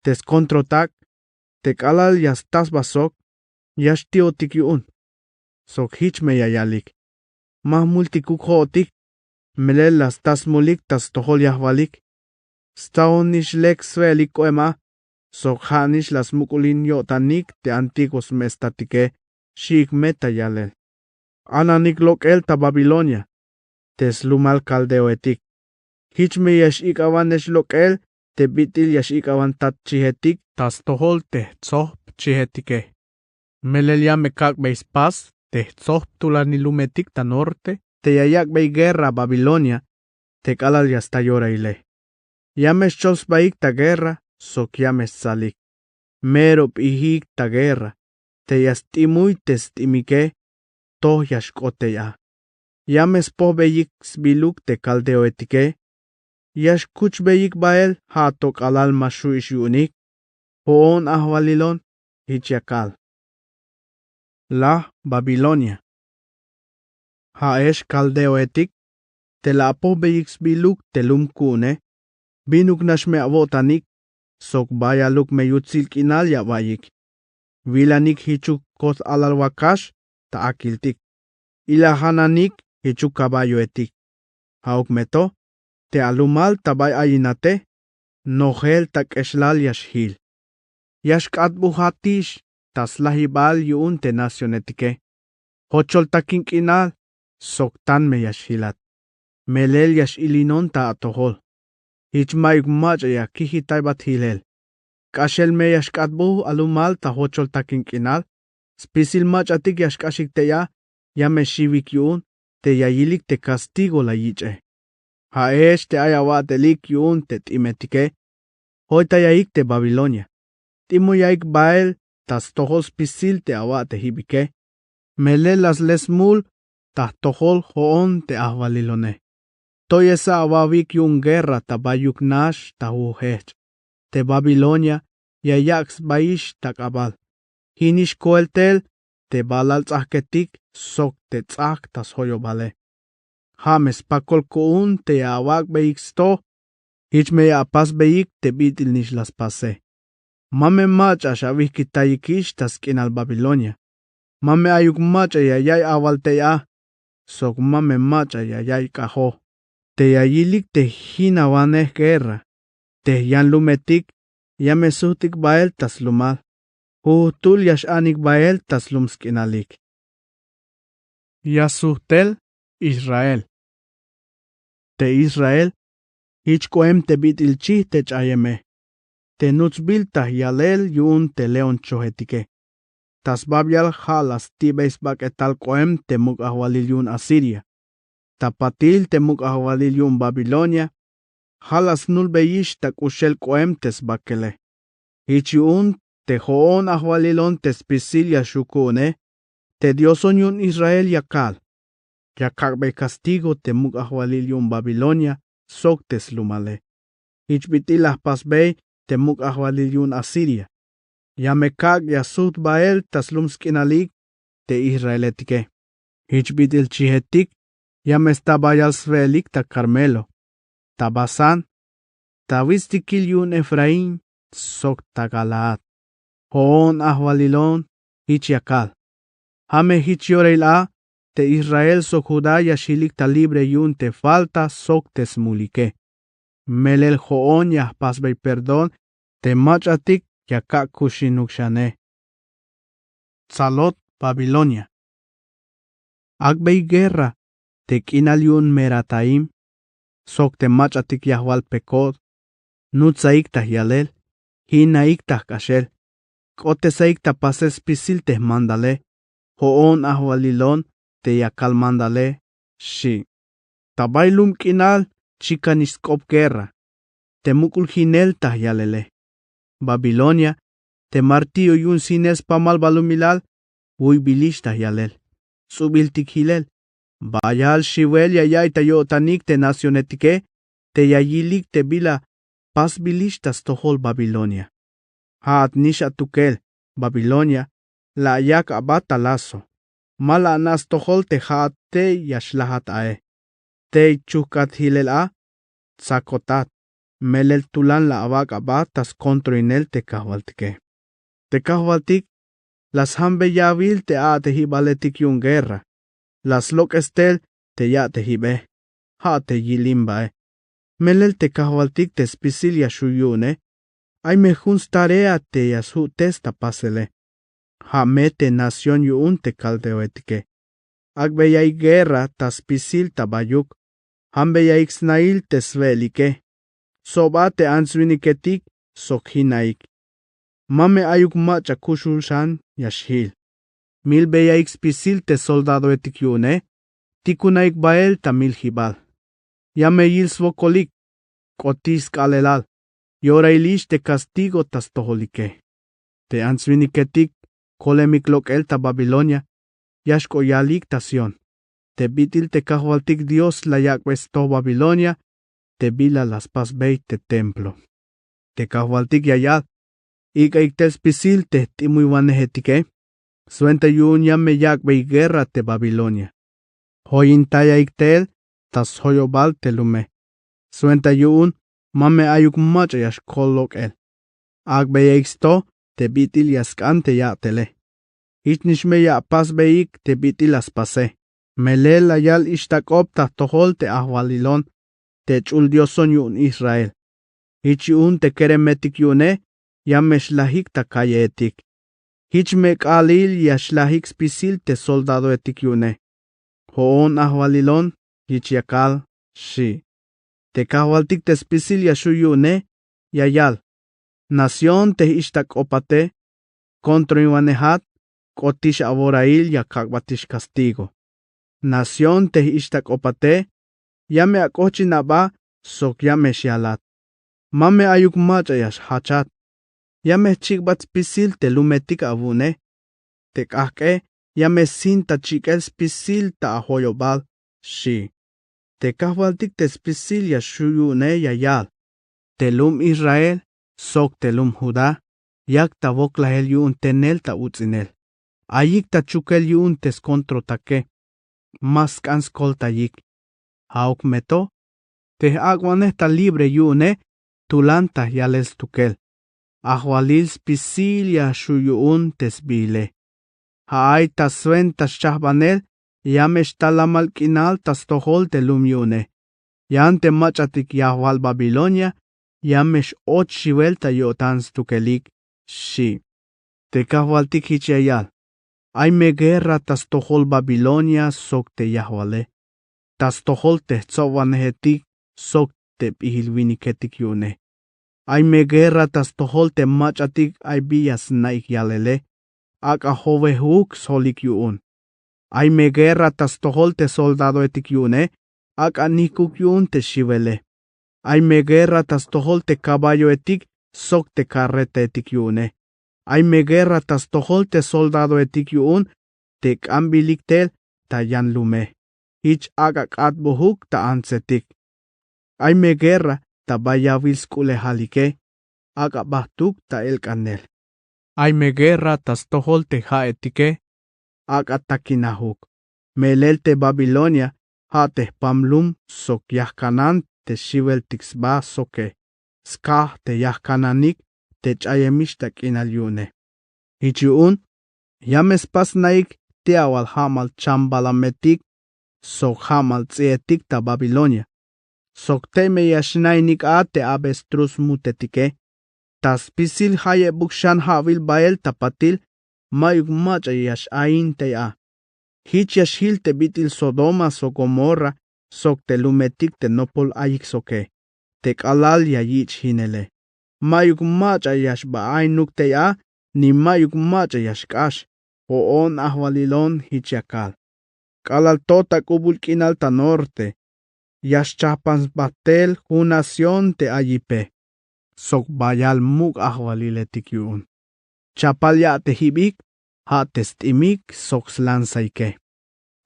Tescontrotak, tekalal yastas basok, yashtiotik yun. Sok hich me yayalik. Mah multikuk hootik, melel las tas mulik tas tohol yahwalik. Staonish lek svelik oema, sok hanish las mukulin yotanik te antigos mestatike, shik meta yalel. Ananik lokel ta Babilonia. Teslumal caldeo etik. Hich me yash ikawanesh lokel, te bitil yash ikawan tat chihetik, tas tohol te tzohp chihetike. Melelia me kak beis pas, te tzohp tulanilumetik ta norte, te yayak bei guerra Babilonia, te kalal yas tayora ile. Yames chos baik ta guerra, sok yames salik. Merop ihik ta guerra, te yas timuy tes timike, toh yash kote ya. Yames po beyik sbiluk te caldeo etike. Yash kuch beyik bael hatok alal mashu ish hoon ahwalilon hichiakal. La Babilonia. Haesh caldeo etik. Te la po beyik sbiluk te lumkune. Binuk nashme avotanik. Sok bayaluk me yutzil kinal ya bayik. Vilanik hichuk koth alal wakash ta akiltik. Ilahananik hichuk caballo etik. Hauk meto, te alumal tabay ayinate, nogel tak eshlal yashhil. Yashkat buhatish, tas lahibal yun te nación etike. Hochol takin kinal, soktan me yashhilat. Melel yash ilinon ta atohol. Hichmayuk machaya kihitay bat hilel. Kashel me yashkat buh alumal ta hochol takin kinal. Spisil machatik yashkashik te ya me shivik yun. Te yayilik te castigo la yiche. Haesh te ayawatelik yun te timetike. Hoy yaik te Babilonia. Timo yaik bael, tas tohos pisil te awate hibike. Melelas lesmul, tas tohol hoon te ahvalilone. Toyesa awavik yun guerra tabayuk nash ta uhech. Te Babilonia, yayaks baish takabal. Hinish koeltel te balal tzahketik sok te tzak tas hoyo bale. Hames pakol koun te awak beik sto, hich me apas beik te bitil nish las pase. Mame macha shavih kitayikish tas kinal Babilonia. Mame ayuk macha yayay awal te ya, sok mame macha yayay kaho. Te yayilik te hinawaneh guerra, te yan lumetik, yamesutik bael tas lumal. Tul yash anik bael tas lumskinalik. Yasuhtel Israel. Te Israel, ich koem te bitil chih te chayeme. Te nutzbil tah yalel yun te leon chohetike. Tas babyal halas tibes baketal koem te muk ahwalil yun Asiria. Tapatil te muk ahwalil yun Babilonia. Halas nul beyish tak ushel koem tes bakele. Ich yun te hoon ahwalilon tes pisilia shukune. Te dioson yun Israel yakal. Yakakbe castigo te muk ahwalil yun Babilonia sok tes lumale. Ich bitilah pasbey te muk ahwalil yun Asiria. Yamekak yasut bael tas lumskinalik te Israeletike. Ich bitil chihetik yamestabayal svelik ta Carmelo. Ta Basan. Ta wistikil yun Efraín sok ta Galaad. Hoon ahwalilon ich yakal. Hame hich yoreila te Israel sok Judá yashilik ta libre yun te falta sok tes mulike. Melel hoon yah pasbey perdón te machatik yakak kushinukshaneh. Tzalot Babilonia. Agbey guerra te kinal yun Merataim. Sok te machatik yahwal pekod. Nutzaik tah yalel. Hinaik tah kashel. Kotesaik ta pases pisil te mandale. Hoon ahwalilon te yakal mandale. Shi. Tabailum kinal chikaniskop guerra. Te mukul hinel tah yalele. Babilonia, te martillo yun sines pamal balumilal, uy bilish tah yalel. Subiltik hilel. Bayal shivel yayay tayo tanik te nacionetike, te yayilik te bila pas bilish tas tohol Babilonia. Haat nisha tukel, Babilonia, la yak abata lazo. Mala nas tohol te haat te yashlahat ae. Te chukat hilel a, tsakotat. Melel tulan la abak abatas kontroinel te kahwaltike. Te kahwaltik, las hambe yavil te a te hibaletik yun guerra. Las lokestel te ya te hibe. Ha te yilimbae. Melel te kahwaltik te spisilia shuyune. Ay mejuns tarea te yasu testa pasele. Ha mete nación yun te caldeoetike. Agbe yay guerra ta spisil tabayuk. Hambe ya ixnail te svelike. Soba te answiniketik sokhinaik. Mame ayuk macha kushulshan yashil. Mil beya ixpisil te soldado etikyune. Tikunaik bael ta mil hibal. Yame yil svokolik. Kotis kalelal. Yorailish te castigo tas toholike. Te answiniketik kolemik lokel ta Babilonia. Yashko yalik tasion. Te bitil te kahwaltik Dios la yakwesto Babilonia. Te bila las pas te templo. Te kahwaltik yayal. Ika iktes pisil te timuiwanehetike. Suenta yun yamme yakbe guerra te Babilonia. Hoyintaya iktel tas hoyobal te lume. Suenta yun mame ayuk macha yash kolok el. Agbe exto te bitil yaskante ya tele. Itnishme ya pas beik te bitil as pase. Melel ayal ishtakop ta tohol te ahwalilon. Te chul dioson yun Israel. Hich yun te keremetik yune, yameshlahik ta kaye etik. Hich mek alil yashlahik spisil te soldado etik yune. Hoon ahwalilon, hich yakal, shi. Te kahwaltik te spisil yashu yune, yayal. Nación te ishtak opate, kontro iwanehat, kotish aborail yakakbatish castigo. Nación te ishtak opate, Yame akochi naba sok yame shialat. Mame ayuk machayash hachat. Yame chikbat spisil te lumetik avune. Te kahke yame sinta chikel spisil ta ahoyobal. Shi. Te kahwaltik te spisil yashuyune yayal. Telum Israel sok telum Judá. yakta voklahel yuun tenel ta utzinel. Ayikta chukel yuun tes kontro take. Mas kanskol tayik. Hauk meto. Te agwaneta libre yuune. Tulanta yales tukel. Ahwalil spisilia shuyuun tes bile. Haay tas suentas chahbanel. Yamesh talamal kinal tas tohol te lumyune. Yante machatik yahwal Babilonia. Yamesh 8 vuelta yotans tukelik. Shi. Te kahwaltik hichayal. Ay me guerra tas tohol Babilonia sok te yahwale. Tas tohol te tzovanehetik sok te pihilviniketik yune. Ay me guerra tas tohol te machatik ay bias naik yalele. Aka hovehuk solik yuun. Ay me guerra tas tohol te soldado etik yune. Aka nikuk yun te shivele. Ay me guerra tas tohol te caballo etik sok te carreta etik yune. Ay me guerra tas tohol te soldado etik yuun te kambilik tel ta yan lume. Ich aga katbohuk ta ansetik. Ay me guerra ta bayavils kulehalike. Aga bahtuk ta el kanel. Ay me guerra tas tohol te haetike. Aga takinahuk. Melel te Babilonia ha te pamlum sok yahkanan te shivel tixba soke. Skah te yahkananik te chayemish ta kinal yune. Hichiun, yames pas naik te awal hamal chambalametik, sok hamal tsietik ta Babilonia. Sok te me yashnainik a te abestrus mutetike. Tas pisil haye bukshan havil bael tapatil, mayuk macha yash ain te a. Hich yashil te bitil Sodoma so Gomorra, sok te lumetik te nopol ayik soke. Te kalal ya yich hinele. Mayuk macha yash ba ainuk te a, ni mayuk macha yash kash, o on ahwalilon hichakal. Kalal tota kubul kinal ta norte, yash chapans batel hunacion te ayipe. Sok bayal muk ahwaliletik yun. Chapal ya te hibik, ha testimik sok slansaike.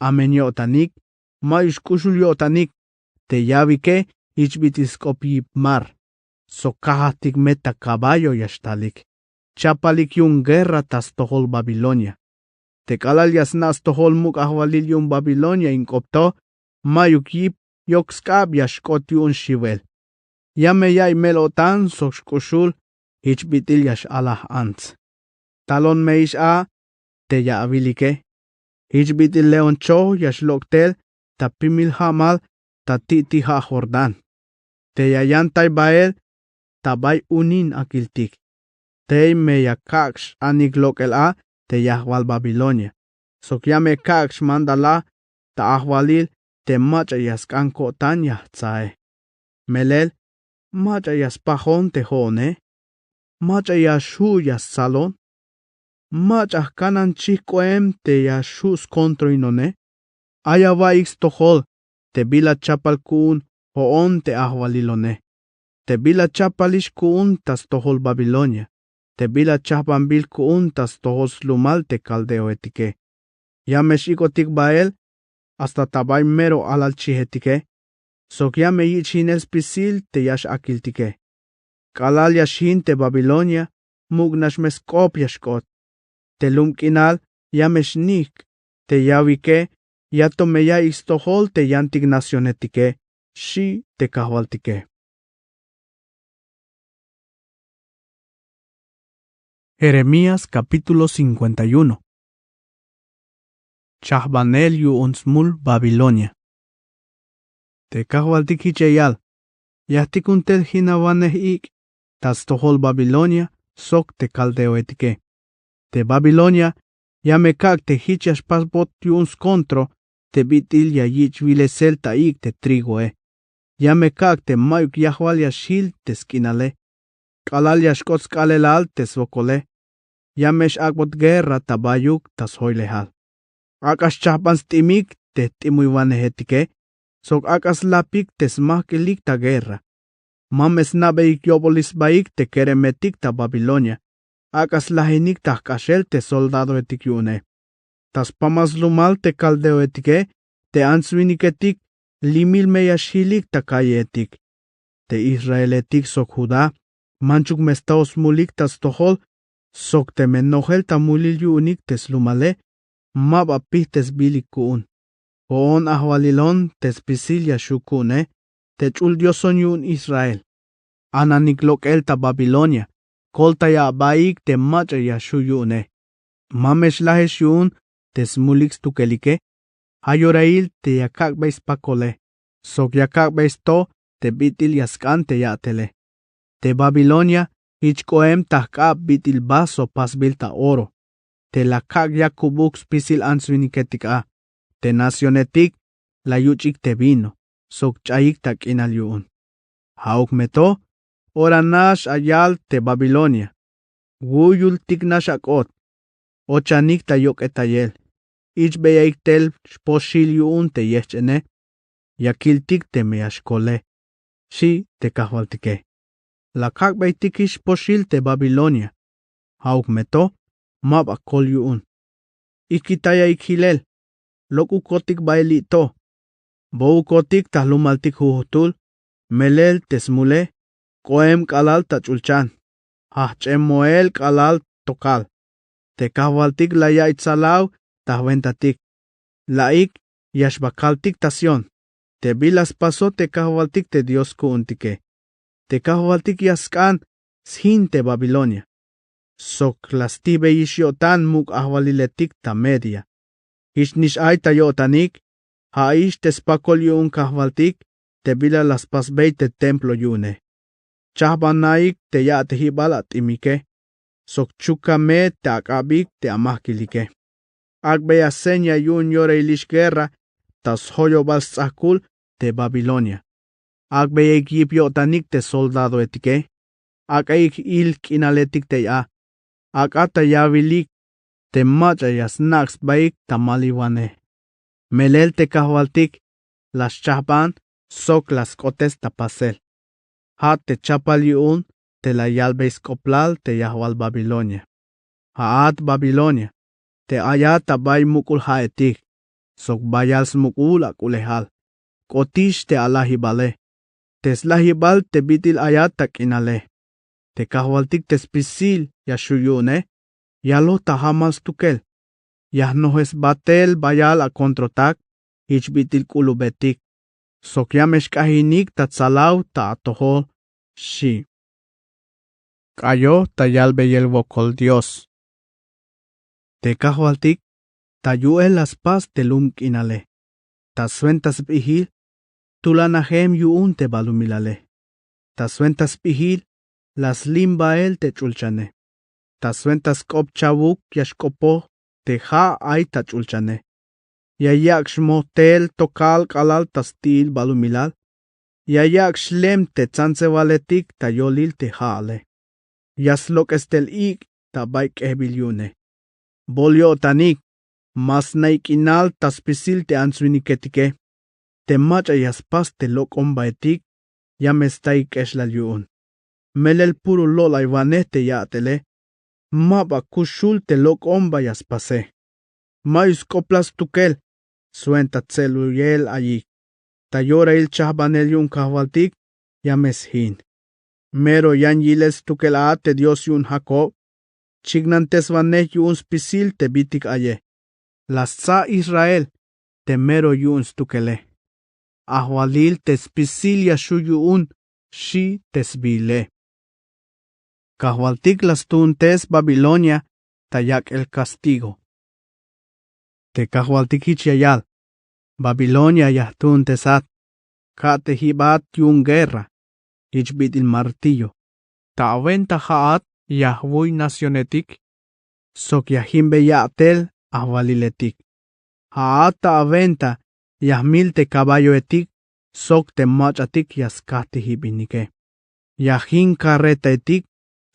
Amen yotanik, mayush kushul yotanik, te yavike, ichbitiskopyip mar. Sok kahatik meta caballo yashtalik. Chapalik yun guerra tas tohol Babilonia. Te kalal yasnas tohol muk ahwalil yun Babilonia inkopto, mayuk yip yokskab yashkot yun shivel. Yame yay melotan sok kushul, ichbitil yash alah ants. Talon meish a, te ya abilike. Ichbitil leon cho yash loktel, ta pimil hamal, ta titi ha Jordan. Te yayantay bael, ta bay unin akiltik. Te me ya kaksh anik lokel a, te yahwal Babilonia. Sok yame kaksh mandala, ta ahwalil, te macha yaskanko tan yahtsae. Melel, macha yaspajon te jone. Macha yashu yas salon. Macha kanan chikoem te yashus kontroinone. Ayava ix tohol, te bila chapal kun, hoon te ahwalilone. Te bila chapalish kun tas tohol Babilonia. Te bila chapambil kun tas tohol slumal te caldeo etike. Yamesh ikotik bael, hasta tabay mero alal chihetike. Sok yame yichin espisil te yash akiltike. Kalal yashin te Babilonia, mugnash meskop yashkot. Te lumkinal yamesh nik, te yavike, yato meya istohol te yantig nacionetike, shi te kahwaltike. Jeremías capítulo 51. Chahbanel yu unsmul Babilonia. Te kahwaltik hichayal. Yahtikuntel hinawaneh ik. Tas tohol Babilonia sok te caldeo etike. Te Babilonia yame kak te hichas pasbot yuns kontro te bitil ya yich vilesel ta ik te trigo e. Yame kak te mayuk yahwal yashil te skinale. Kalal yashkots kalelal te sokole. Yamesh agbot guerra tabayuk tas hoylehal. Akas chapans timik te timuywanehetike. Sok akas lapik te smahkilik ta guerra. Mames nabeik yobolis baik te keremetik ta Babilonia. Akas lahinik ta kashel te soldado etik yune. Tas pamas lumal te caldeo etike. Te answiniketik limil meyashilik ta kayetik. Te Israeletik sok Judá. Manchuk mestaos mulik tas tohol. Sok te menojel tamulil yuunik tes lumale, maba pistes bilikuun. Oon ahwalilon tes pisilya shukune, te chul dioson yuun Israel. Ananik lokelta Babilonia, kolta ya baik te macha ya shuyune. Mamesh lahesh yuun tes mulix tukelike, hayorail te yakak beis pakole. Sok yakak beis to te bitil yaskante yatele. Te Babilonia, hichkoem tahkab bitil baso pasbilta oro. Te lakak yakubux pisil answiniketika. Te nacionetik la yuchik te vino. Sok chayik tak inal yuun. Hauk meto, ora nash ayal te Babilonia. Wuyul tik nash akot. Ochanik ta yok etayel. Ich beyaik tel shposhil yuun te yechene. Yakiltik te meashkole. Shi te kahwaltike. La kak beitikish poshil te Babilonia. Hauk meto, mab akol yuun. Ikitaya ikhilel. Loku kotik bailito. Bou kotik tahlumaltik huhutul. Melel tesmule. Koem kalal tachulchan. Hachem moel kalal tokal. Te kahwaltik la ya itzalaw tahventatik. Laik yashbakaltik tasion. Te bilas paso te kahwaltik te Dios kuuntike. Te kahwaltik yaskan sin te Babilonia. Sok lastibe ishyotan muk ahwaliletik ta media. Ishnish ay ta yotanik. Haish tespakol yun kahwaltik. Te bila las pasbei te templo yune. Chahbanaik te ya te hibalat imike. Sok chukame te akabik te amahkilike. Akbeya senya yun yore ilish guerra. Tas hoyo balsakul te Babilonia. Akbeik yip yotanik te soldado etike. Akaik il kinaletik te ya. Akata yavilik te macha yasnaks baik tamaliwane. Melel te kahwaltik. Las chahban sok las kotes tapasel. Hat te chapal yuun te la yalbeis koplal te yahwal Babilonia. Haat Babilonia. Te ayata bay mukul haetik. Sok bayals mukul akulehal. Kotish te alahibale. Teslahibal te bitil ayatak inale. Te kahwaltik te spisil yashuyune. Yalo tahamas tukel. Yahnohes batel bayal a kontrotak. Ich bitil kulubetik. Sok yamesh kahinik tatsalaw ta atohol. Shi. Kayo tayalbe yelvokol Dios. Te kahwaltik. Tayuel las pas te lumk inale. Taswentas bihil. Tulanahem yuun te balumilale. Taswentas bihil. Las limbael te chulchane. Taswentas kop chabuk yashkopo. Te ha ay ta chulchane. Yayak shmotel tokal kalal tastil balumilal. Yayak shlem te tzansevaletik ta yolil te haale. Yaslok estel ik ta baik ebilyune. Bolyo tanik. Mas naikinal taspisil te answiniketike. Te macha yaspas te lok ombaetik. Yamestaik eshlalyun. Melel puru lola ivane te yatele. Maba kushul te lok omba yaspase. Mais koplas tukel. Suenta tseluyel allí. Tayora il chahbanel yun kahwaltik. Yameshin. Mero yan yiles tukelaate Dios yun Jacob. Chignantes vaneh yun spisil te bitik aye. Las tsa Israel. Te mero yun stukele. Ahwalil te spisil yashu yun. Shi tesbile. Kahwaltik las tuntes Babilonia. Tayak el castigo. Te kahwaltik hichayal. Babilonia yahtun tesat. Kate hibat yun guerra. Ichbit il martillo. Ta aventa haat yahwui nacionetik. Sok yahimbe yatel ahwaliletik. Haat ta aventa yahmil te caballo etik. Sok te machatik yaskati hibinike. Yahin carreta etik.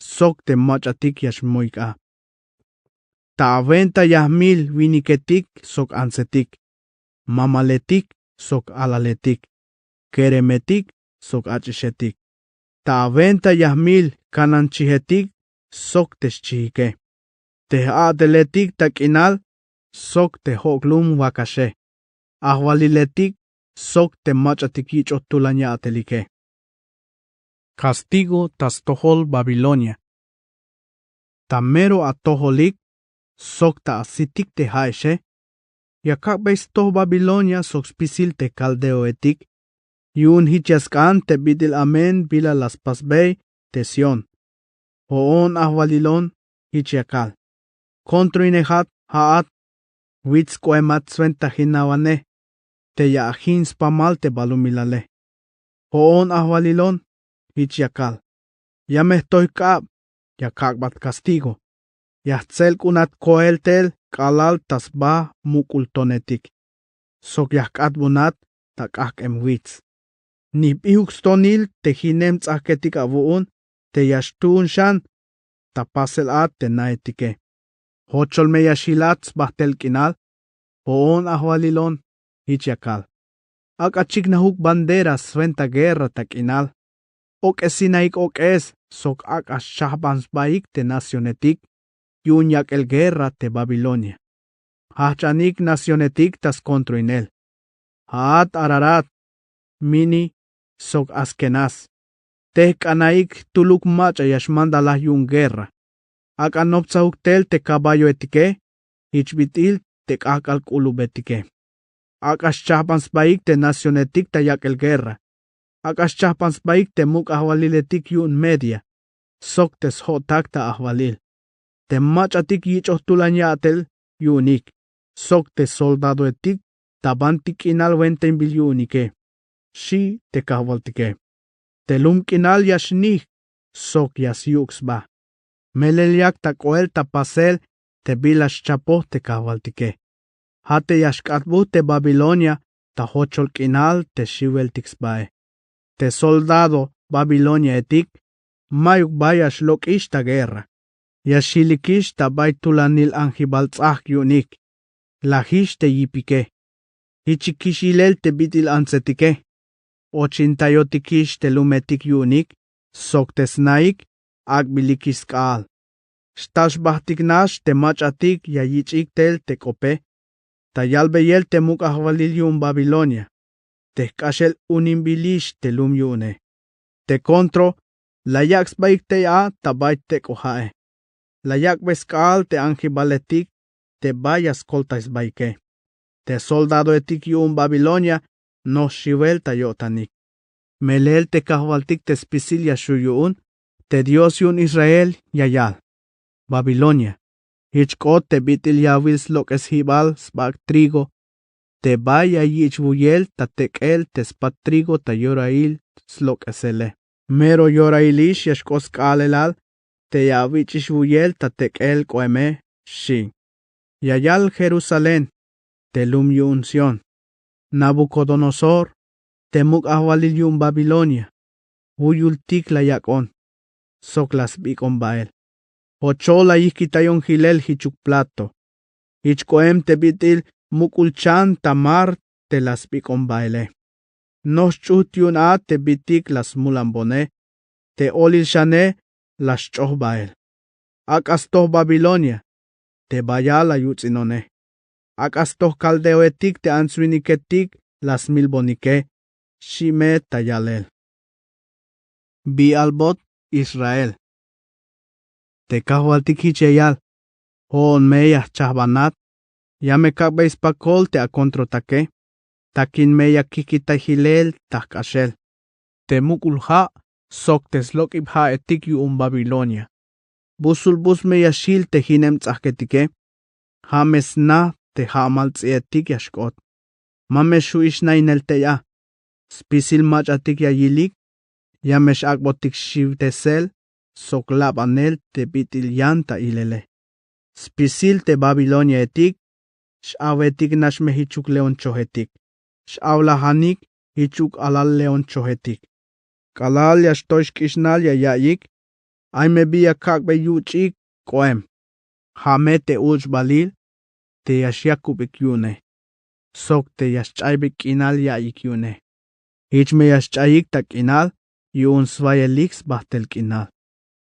Sok te machatik yashmoika. Ta aventa yahmil viniketik sok ansetik. Mamaletik sok alaletik. Keremetik sok achishetik. Ta aventa yahmil kananchihetik sok teschihike. Te adeletik takinal sok te hoglum wakashe. Ahwaliletik sok te machatikich otulanyatelike. Castigo tas tohol Babilonia. Tamero atoholik, sokta asitik te haishe, yakak beis toh Babilonia sok spisil te caldeo etik, yun hichaskan te bidil amen bila las pasbei te Sion. Hoon ahwalilon hichiakal. Kontroinehat haat, wits koemat swenta hinawane, te yahin spamal te balumilale. Hoon ahwalilon hichiakal. Yamehtoy kaab, yakakbat castigo. Yahtsel kunat koeltel kalal tasba mukultonetik. Sok yakat bunat takak wits. Nip iukstonil te hinem tsaketik avuun, te yashtun shan, tapasel at te naetike. Hochol me yashilats bahtel kinal, hoon ahwalilon hichiakal. Ak achik nahuk banderas swenta guerra takinal. Ok esinaik ok es, sok ak ashahbans baik te nacionetik, yun yak el guerra te Babilonia. Hachanik nacionetik tas kontroinel. Haat ararat, mini, sok askenas. Tek anaik tuluk macha yashmandalah yun guerra. Ak anoptsahuktel te caballo etike, hichbitil tek akal kulubetike. Ak ashahbans baik te nacionetik ta yak el guerra. Ak ashahbans baik te muk ahwaliletik yun media. Sok tes hotak ta ahwalil. Te machatik yichohtulan yatel yunik. Sok te soldado etik tabantik inal wenten bil yunike. Shi te kahwaltike. Te lumkinal yashnih. Sok yas yuksba. Meleliak ta koel ta pasel te bilash chapo te kahwaltike. Hate yashkatbu te Babilonia ta hochol kinal te shiveltiksbae. Te soldado Babilonia etik mayuk bayash lok ishta guerra. Yashilikish ta baitulanil anjibaltzah yunik. Lahish te yipike. Hichikishilel te bitil ansetike. 88 te lumetik yunik. Sok te snaik agbilikiskal. Stashbahtiknash te machatik yayichik tel te kope. Ta yalbeyel te muk ahwalil yun Babilonia. Te kashel unimbilish te lum yune. Te kontro la yaks baik te ya tabait te kohae. La yak beskal te anjibaletik te bayas koltais baike. Te soldado etik yun Babilonia no shivel ta yotanik. Melel te kahwaltik te spisil yashuyun te Dios yun Israel yayal. Babilonia. Hichkot te bitil yawils lo es hibal sbak trigo. Te baya yichbuyel ta tekel te spat trigo ta yorail slok esele. Mero yorailish yashkos kalelal te yawichishbuyel ta tekel koeme shi. Yayal Jerusalén te lum yun Sion. Nabucodonosor te muk ahwalil yun Babilonia. Huyultik la yakon. Soklas bikon bael. Ochola ikitayon hilel hichuk plato. Hichkoem te bitil mukulchan tamar te las bikon baile. Nos chutyun a te bitik las mulambone. Te olil shane las choh bael. Akastoh Babilonia. Te bayala yutzinone. Akastoh caldeo etik te answiniketik las milbonike. Shime tayalel. Bialbot Israel. Te kahwaltik hicheyal. Hoon meya chahbanat. Yame kakbeis pakol te akontrotake. Takin meya kikita hilel takashel. Te mukulha sok teslok ibha etik yu Babilonia. Busul bus meya shil te hinem tzahketike. Hames na te hamal tzietik yashkot. Mameshu ishna inel te ya. Spisil machatik ya yilik. Yamesh akbotik shivtesel. Sok labanel te bitil yanta ilele. Spisil te Babilonia etik. Shawetik nash me hichuk leon chohetik. Shawlahanik hichuk alal leon chohetik. Kalal yashtosh kishnal ya yayik. Ay me biya kakbe yuchik koem. Hamete uch balil. Te yashyakubik yune. Sok te yashchaybik inal yayik yune. Hich me yashchayik tak inal. Yun swayeliks bahtel kinal.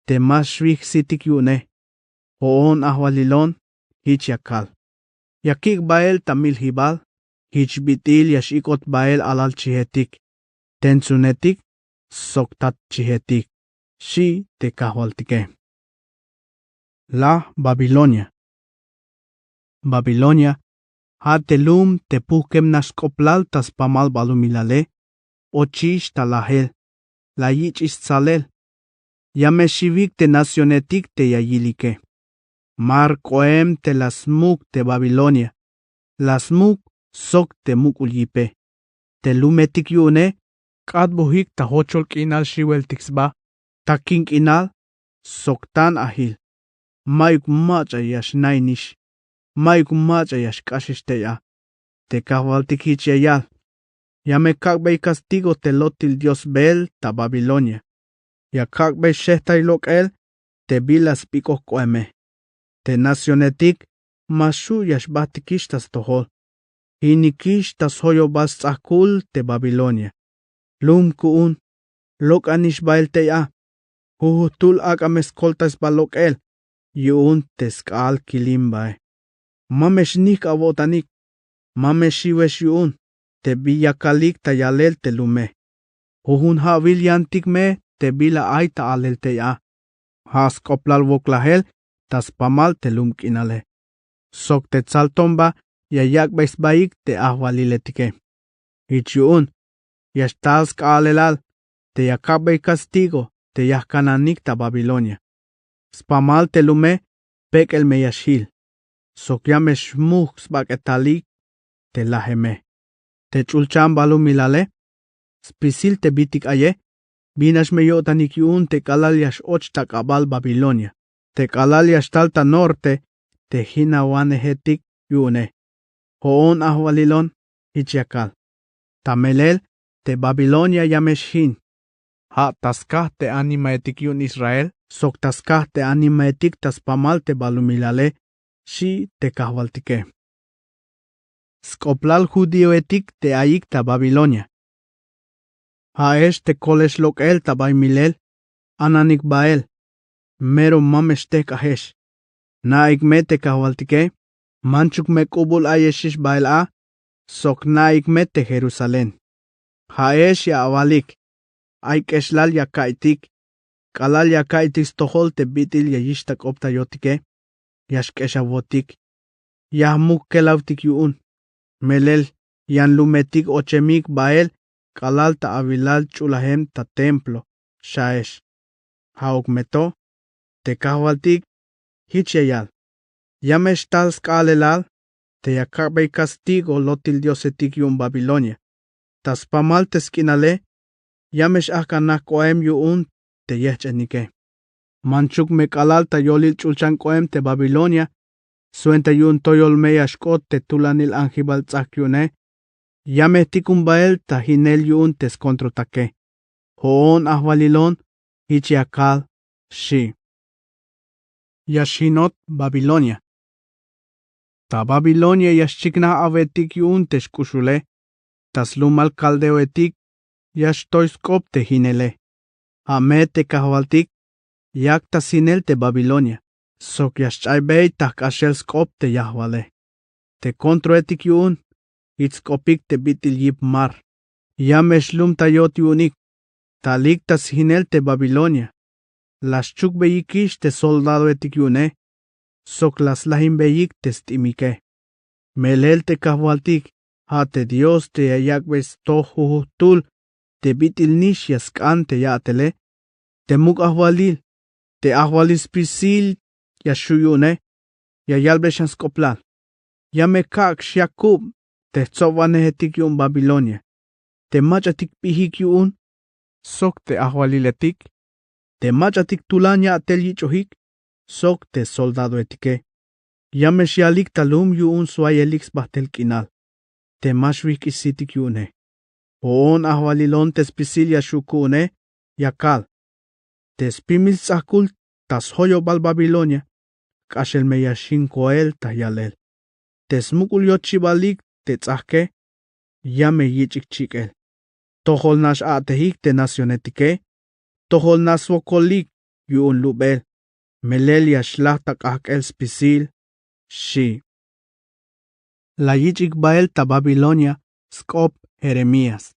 Te mashvik sitik yune. Hoon ahwalilon hich yakal. Yakik bael tamil hibal. Hich bitil yashikot bael alal chihetik. Tensunetik soktat chihetik. Shi te kahwaltike. La Babilonia. Babilonia, ha telum te puhkem nashkoplal tas pamal balumilale, ochish talahel, la yichis salel, yameshivik te nacionetik te yayilike. Mar koem te lasmuk te Babilonia, lasmuk sok te mukulyipe. Te lumetik yune, kadbuhik ta hochol kinal shiwel tixba, ta king inal, soktan ahil. Mayuk macha yash nainish, mayuk macha yash kashishtea. Te kahwaltik hichiayal. Yame kakbei castigo te lotil Dios Bel ta Babilonia. Ya kakbei shehtay lok el, te bilas pikos koeme. Te nacionetik, mashu yash batikishtas tohol. Hinikishtas hoyo bas tzakul te Babilonia. Lum kuun, lok anish bael te ya. Huhutul akames koltas balok el. Yun teskal kilimbae. Mamesh nik avotanik. Mamesh shiwesh yun. Te biyakalik ta yalel te lume. Huhun ha vilyantik me te bila aita alel te ya. Has koplal voklahel tas pamal te lumkinale. Sok te tzaltomba ya yakbais baik te ahwaliletike. Ich yun. Yashtals kaalelal. Te yakabay castigo te yakananik ta Babilonia. Spamal te lume pek el meyashil. Sok yamesh muh sbaketalik te laheme. Te chulchan balumilale. Spisil te bitik aye. Binash meyotanik yun te kalaliash och ta kabal Babilonia. Te kalaliash talta norte te hinawanehetik yune. Hoon ahwalilon hichiakal. Tamelel te Babilonia yameshin. Ha taskah te anima etik yun Israel. Sok taskah te anima etik tas pamal te balumilale. Shi te kahwaltike. Skoplal judío etik te aik ta Babilonia. Haesh te kolesh lok el ta baimilel. Ananik bael. Mero mamesh te kahesh. Naik me te kahwaltike. Manchuk me kubul ayeshish bael a. Sok naik me te Jerusalén. Haesh ya awalik. Aik eshlal ya kaitik. Kalal ya kaitis tohol te bitil ya yishtak opta yotike. Yashkesha votik. Yahmuk kelautik yuun. Melel yan lumetik ochemik bael. Kalal ta avilal chulahem ta templo. Shaesh. Hauk meto. Te kahwaltik. Hicheyal. Yamesh tal skalelal. Te yakabay castigo lotil diosetik yun Babilonia. Tas pamal te skinale. Yamesh akanak koem yuun te yechenike. Manchuk me kalal ta yolil chulchan koem te Babilonia. Suenta yun toyol me yashkot te tulanil anjibal tzak yune. Yame tikun bael ta hinel yun tes kontrotake. Hoon ahwalilon hichiakal shi. Yashinot Babilonia. Ta Babilonia yashchikna avetik yun tes kushule. Tas lumal kaldeo etik. Yashtoiskop te hinele. Ame te kahwaltik. Yak ta sinel te Babilonia. Sok yashchaybei tak ashel skop te yahwale. Te kontro etik yun. Itzkopik te bitil yip mar. Yamesh lum tayot yunik. Talik tas hinel te Babilonia. Las chuk beyikish te soldado etik yune. Sok las lahim beyik te stimike. Melel te kahwaltik. Ha te Dios te ayakbes tohuhutul. Te bitil nish yaskan te yatele. Te muk ahwalil. Te ahwalis pisil yashuyune. Yayalbeshan skoplal. Yame kak shiakub. Te tzovanehetik yun Babilonia. Te machatik pihik yun. Sok te ahwaliletik. Te machatik tulanya atel yichohik. Sok te soldado etike. Yame shialik talum yun suayelix bahtel kinal. Te mashwik isitik yune. Hoon ahwalilon te spisil yashukune. Yakal. Te spimil tzakul tas hoyo bal Babilonia. Kashel me yashin koel ta yalel. Te smukul yochibalik. Te tzahke, yame yichik chikel. Tohol nash atehik te nacionetike. Tohol naswokolik yun lubel. Melel yashlahtak akel spisil. Shi. La yichik bael ta Babilonia. Skop Jeremías.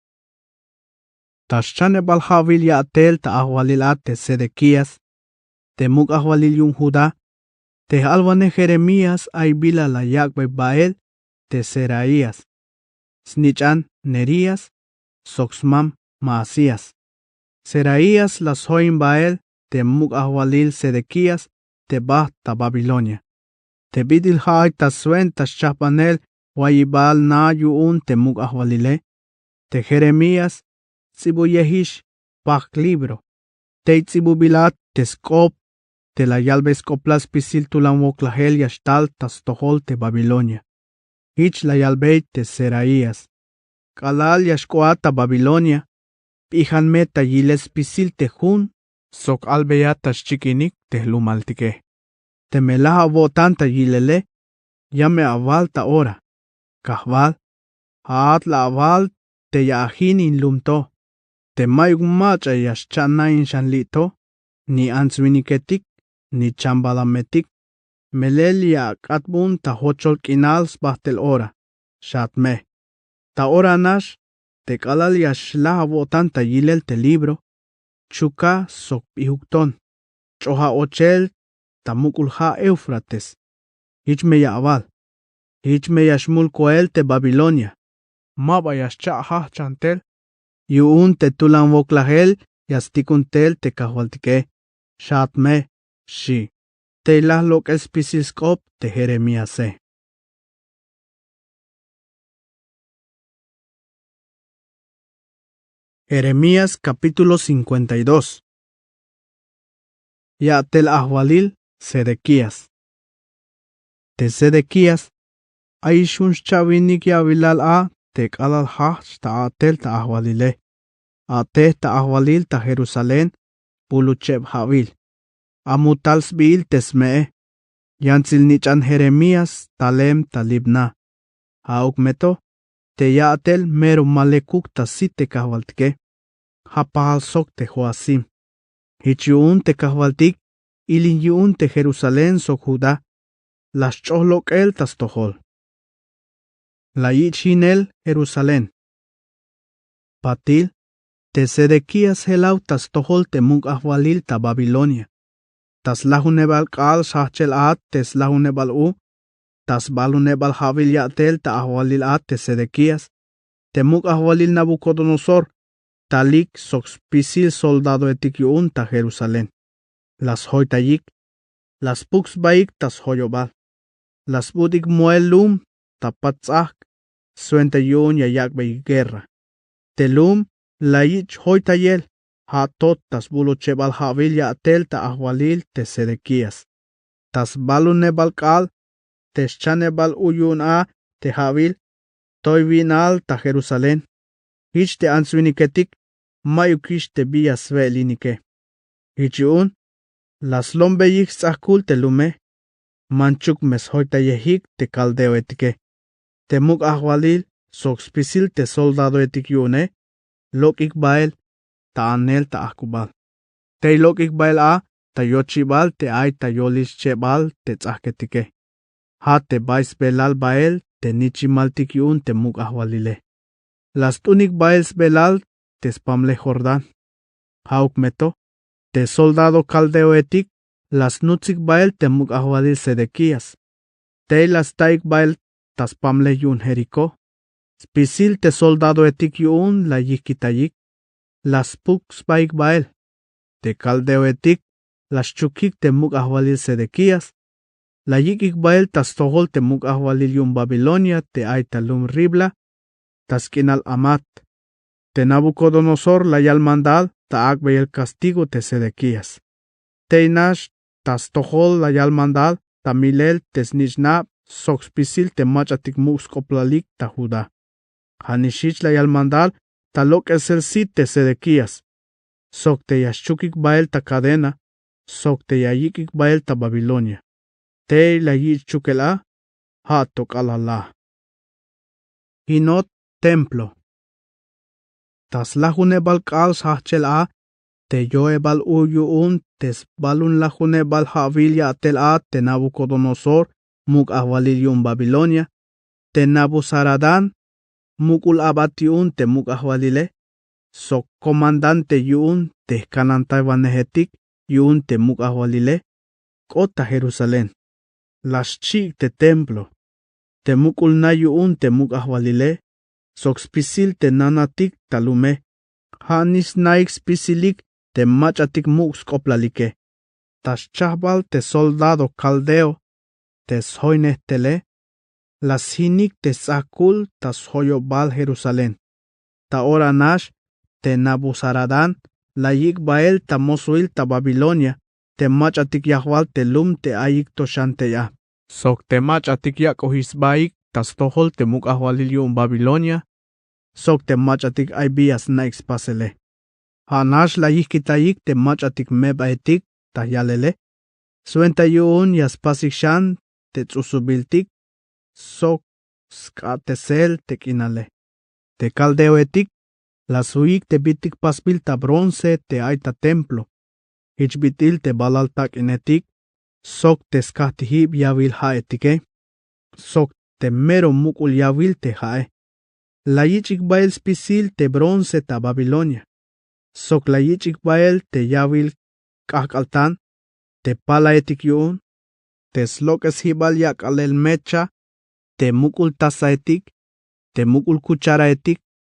Tashchane balhavil ya atel ta ahwalilat te Sedequías. Te muk ahwalil yun Judá. Te alvane Jeremías ay bila la yakbe Bael te Seraías. Snichan Nerías, Soxmam Maasías. Seraías las hoin Bael te muk ahwalil Sedequías te bah ta Babilonia. Te bidil haay ta swen ta shapanel wayibal na yuun te muk ahwalile. Te Jeremías tsibu yehish pak libro. Te tsibu bilat te skop te la yalbes koplas pisil tulan woklahel yashtal tas tohol te Babilonia. Ich la yalbeit te Seraías. Kalal yashkoata Babilonia. Pijan meta yiles pisil te hun. Sok albeyatas chikinik te lumaltike. Te melaha votanta yilele. Yame aval ta ora. Kahval. Haat la aval te yahin lumto. Te mayug macha yashchanain shanlito. Ni answiniketik. Ni chambalametik. Melelia katbun ta hochol kinals bahtel ora. Shatme. Ta ora nash. Te kalal yashlaha votanta yilel te libro. Chuka sok pihukton. Choha ochel. Ta mukulha Eufrates. Hichme ya aval. Hichme yashmul koel te Babilonia. Maba yashcha chantel. Yuun te tulan voklahel yastikuntel te kahwaltike. Shatme. Shi. Te lahlok espisiskop te Jeremías. Jeremías capítulo 52. Ya tel ahwalil Sedequías. Te Sedequías. Aishun chavinik ya vilal a te kalal hach ta atel ta ahwalile. Ate ta ahwalil ta Jerusalén. Pulucheb havil. Amutals bil tesmee. Yantzil nichan Jeremías talem talibna. Haukmeto. Te ya atel mero malekuk ta site kahwaltike. Hapahal sok te Joasim. Hichiun te kahwaltik. Ilin yun te Jerusalén sok Judá. Las chohlok el tas tohol. La yichinel Jerusalén. Patil. Te Sedequías helau tas tohol te muk ahwalil ta Babilonia. Tas lahunebal kal shachel at tes lahunebal u. Tas balunebal havil yatel ta ahwalil at te Sedequías. Te muk ahwalil Nabucodonosor. Talik sox pisil soldado etik yun ta Jerusalén. Las hoytayik. Las puks baik tas hoyobal. Las budik muelum tapatzak. Suente yun yayak bay guerra. Telum la yich hoytayel. Hatot tas buluchebal havil yatel ta ahwalil te Sedequías. Tas balunebal kal. Teschanebal uyun a te havil. Toy vinal ta Jerusalén. Hich te answiniketik. Mayukish te via svelinike. Hichun. Las lombeyik tzakul te lume. Manchuk mes hoyta yehik te caldeo etike. Te muk ahwalil. Soxpisil te soldado etik yune. Lokik bael. Ta anel ta akubal. Te lokik bael a. Ta yochibal te ay ta yolish chebal te tzaketike. Ha te bais belal bael. Te nichimaltik yun te muk ahwalile. Las tunik baels belal. Te spamle Jordán. Hauk meto. Te soldado caldeo etik. Las nutzik bael te muk ahwalil Sedequías. Te las taik bael. Tas pamle yun Jericó. Spisil te soldado etik yun la yikitayik. Las puks baik bael. Te caldeo etik. Las chukik te muk ahwalil Sedequías. La yikik bael tas tohol te muk ahwalil yun Babilonia te aitalum ribla. Tas kinal amat. Te Nabucodonosor la yalmandal ta akbe el castigo te Sedequías. Te inash tas tohol la yalmandal ta milel te snijnab soxpisil te machatik muxkoplalik ta Judá. Hanishich la yalmandal ta lok es el sit te Sedequías. Sok te yashchukik bael ta cadena. Sok te yayikik bael ta Babilonia. Te la yichukela. Hatok alala. Hinot templo. Tas lahunebal kal shachel a. Te yoebal uyuun tes balun lahunebal havil yatel a te Nabucodonosor. Muk ahwalil yun Babilonia. Te Nabuzaradán. Mukul abatiun te muk ahwalile. Sok comandante yun te kanantay vanehetik. Yun te muk ahwalile. Kota Jerusalén. las chik te templo, te mukul na yuun te muk ahwalile, sok spisil te nanatik talume, hanis naik spisilik te machatik muk skoplalike, tas chahbal te soldado caldeo, te soinehtele, las hinik te sakul tas hoyobal Jerusalén, ta ora nash te Nabuzaradan, la yik bael ta mosuil ta Babilonia, te machatik yahwal te lum te ayik to shanteya. Sok te machatik yak ohisbaik tas tohol te muk ahwalil yun Babilonia, sok te machatik aibias naix pasele. Hanash la yik kitayik te machatik mebaetik ta yalele, suenta yun yaspasik shan te tsusubiltik, sok skatesel te kinale. Te caldeo etik, la suik te bitik pasbil ta bronce te aita templo, hichbitil te balaltak inetik, sok te skatihib yavil haetike, sok te mero mukul yavil te hae. La yichik bael spisil te bronce ta Babilonia, sok la yichik bael te yavil kakaltan, te pala etik yun, te slokes hibal yak alel mecha, te mukul tasa etik, te mukul kuchara etik,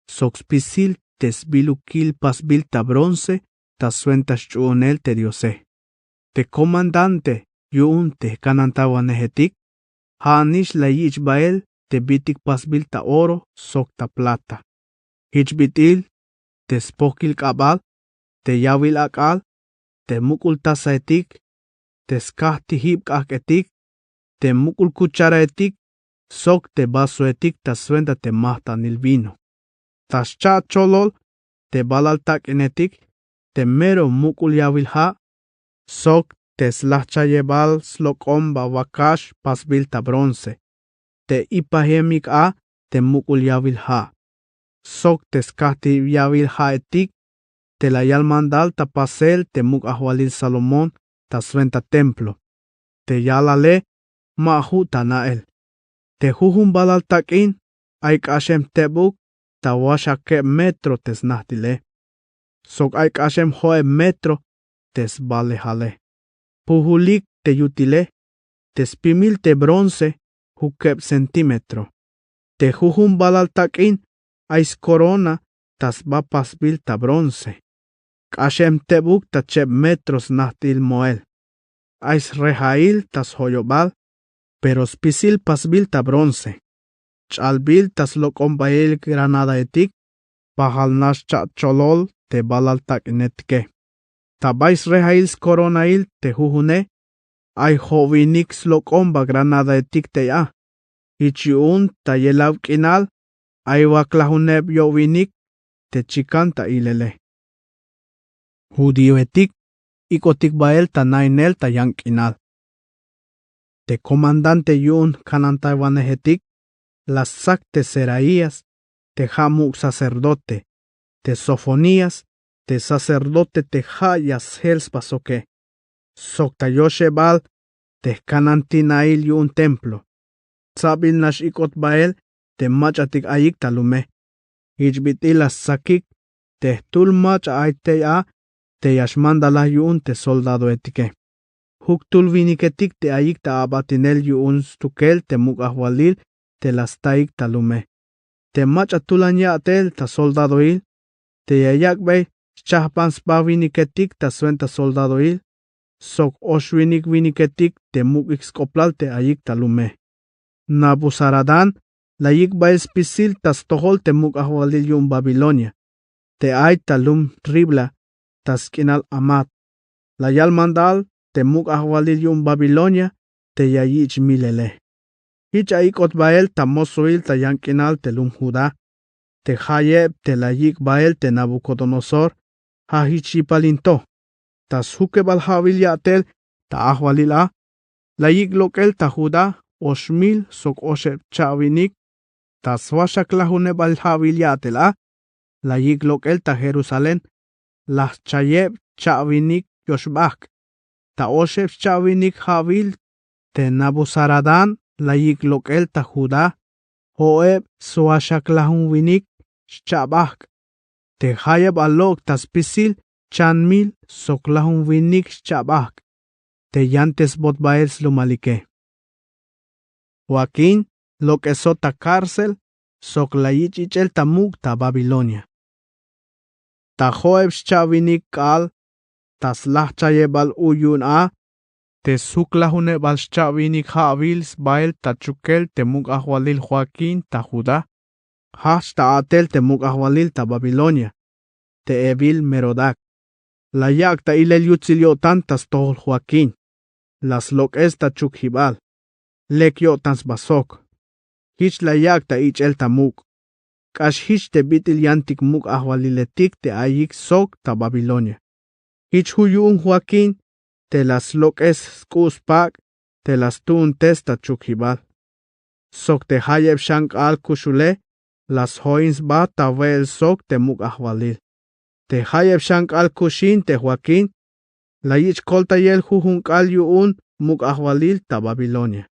sok spisil te sbilukil pasbil ta bronce, ta suentas chuonel te diose. Te comandante yun te kanantawanehetik, haanish la yich bael te bitik pasbil ta oro sok ta plata. Hichbitil te spokil kabal, te yawil akal, te mukul tasa etik, te skahti hib kak etik, te mukul kuchara etik, sok te baso etik ta suenta te mahta nil vino. Tas cha cholol, te balaltak enetik, te mero mukul yawil ha, sok te slahcha yebal slokomba wakash pasbil ta bronce, te ipahemik a, te mukul yawil ha. Sok te skahti yawil ha etik, te la yalmandal ta pasel te muk ahwalil Salomón ta suenta templo, te yalale mahu ta nael. Te huhun balaltak in, aik ashem tebuk, ta washake metro tes nahtile. Sok aik ashem hoe metro tes balehale. Puhulik te yutile, tes pimil te bronce, hukeb centimetro. Te huhun balaltak in, ais corona, tas bapasbil ta bronce. Kashem tebuk ta cheb metros nahtil moel. Ais rehail tas hoyobal, pero spisil pasbil ta bronce. Chalbil tas lokombail granada etik, pahal nash cha cholol te balaltak netke. Tabais rehails coronail te huhune, ay hovinix lokomba granada etik te ya. Ichiun ta yelav kinal, ay waklahuneb yovinik te chikanta ilele. Judío etik, ikotik bael ta nainel ta yankinal. Te comandante yun kanantaiwanehetik, las sac te Seraías, te Jamuk sacerdote, te Sofonías, te sacerdote te Hayas helspasoke, sok ta Yoshebal, te kanantinail yun templo, sabil nash ikot bael, te machatik ayik talume, hichbitilas sakik, te tulmach aite a, te yashmandala yun te soldado etike. Huktul viniketik te ayik ta abatinel yun stukel te muk ahwalil, te las taik talume. Te machatulan yatel ta soldadoil, te yayakbay chahpans ba viniketik ta suenta soldadoil, sok oshwinik viniketik te muk ixkoplal te ayik talume. Nabuzaradan, la yikba espisil tas tohol te muk ahwalil yun Babilonia, te ay talum ribla, tas kinal amat. La yalmandal, te muk ahwalil yun Babilonia, te yayich milele. Hich aikot bael ta mosuil ta yankinal te lum Judá, te hayeb te la yik bael te Nabucodonosor, ha hichipalinto, tas hukebal havil yatel ta ahwalil a, la yik lokel ta Judá, 8,000 sok osheb chavinik, tas washak lahunebal havil yatel a, la yik lokel ta Jerusalén, las chayeb chavinik yoshbak, ta osheb chavinik havil te Nabuzaradan, la yik lokel ta Judá, hoeb swashak lahunwinik chabak, te hayeb alok tas pisil 100,000 sok lahunwinik chabak, te yantes botbaels lumalike. Joaquín, lo que sota cárcel, sok la yichichel tamuk ta Babilonia. Ta Joeb xchavinik kal, tas lachayebal uyun a, te suklahune bal xchavinik habil sbael ta chukel temuk ahwalil Joaquín ta Judá. Hash ta atel temuk ahwalil ta Babilonia, te evil Merodac. La yak ta ilel yutzilio tantas tohol Joaquín, las lok esta chukhibal, lek yo tans basok. Hich la yak ta ich el tamuk, kash hich te bitil yantik muk ahwaliletik te ayik sok ta Babilonia. Hich huyun Joaquín, te las lok es skuspak, te las tun testa chukhibal. Sok te hayeb shank al kushule, las hoins ba ta vel sok te muk ahwalil. Te hayeb shank al kushin te Joaquín, la yich kolta yel jujun kal yuun muk ahwalil ta Babilonia.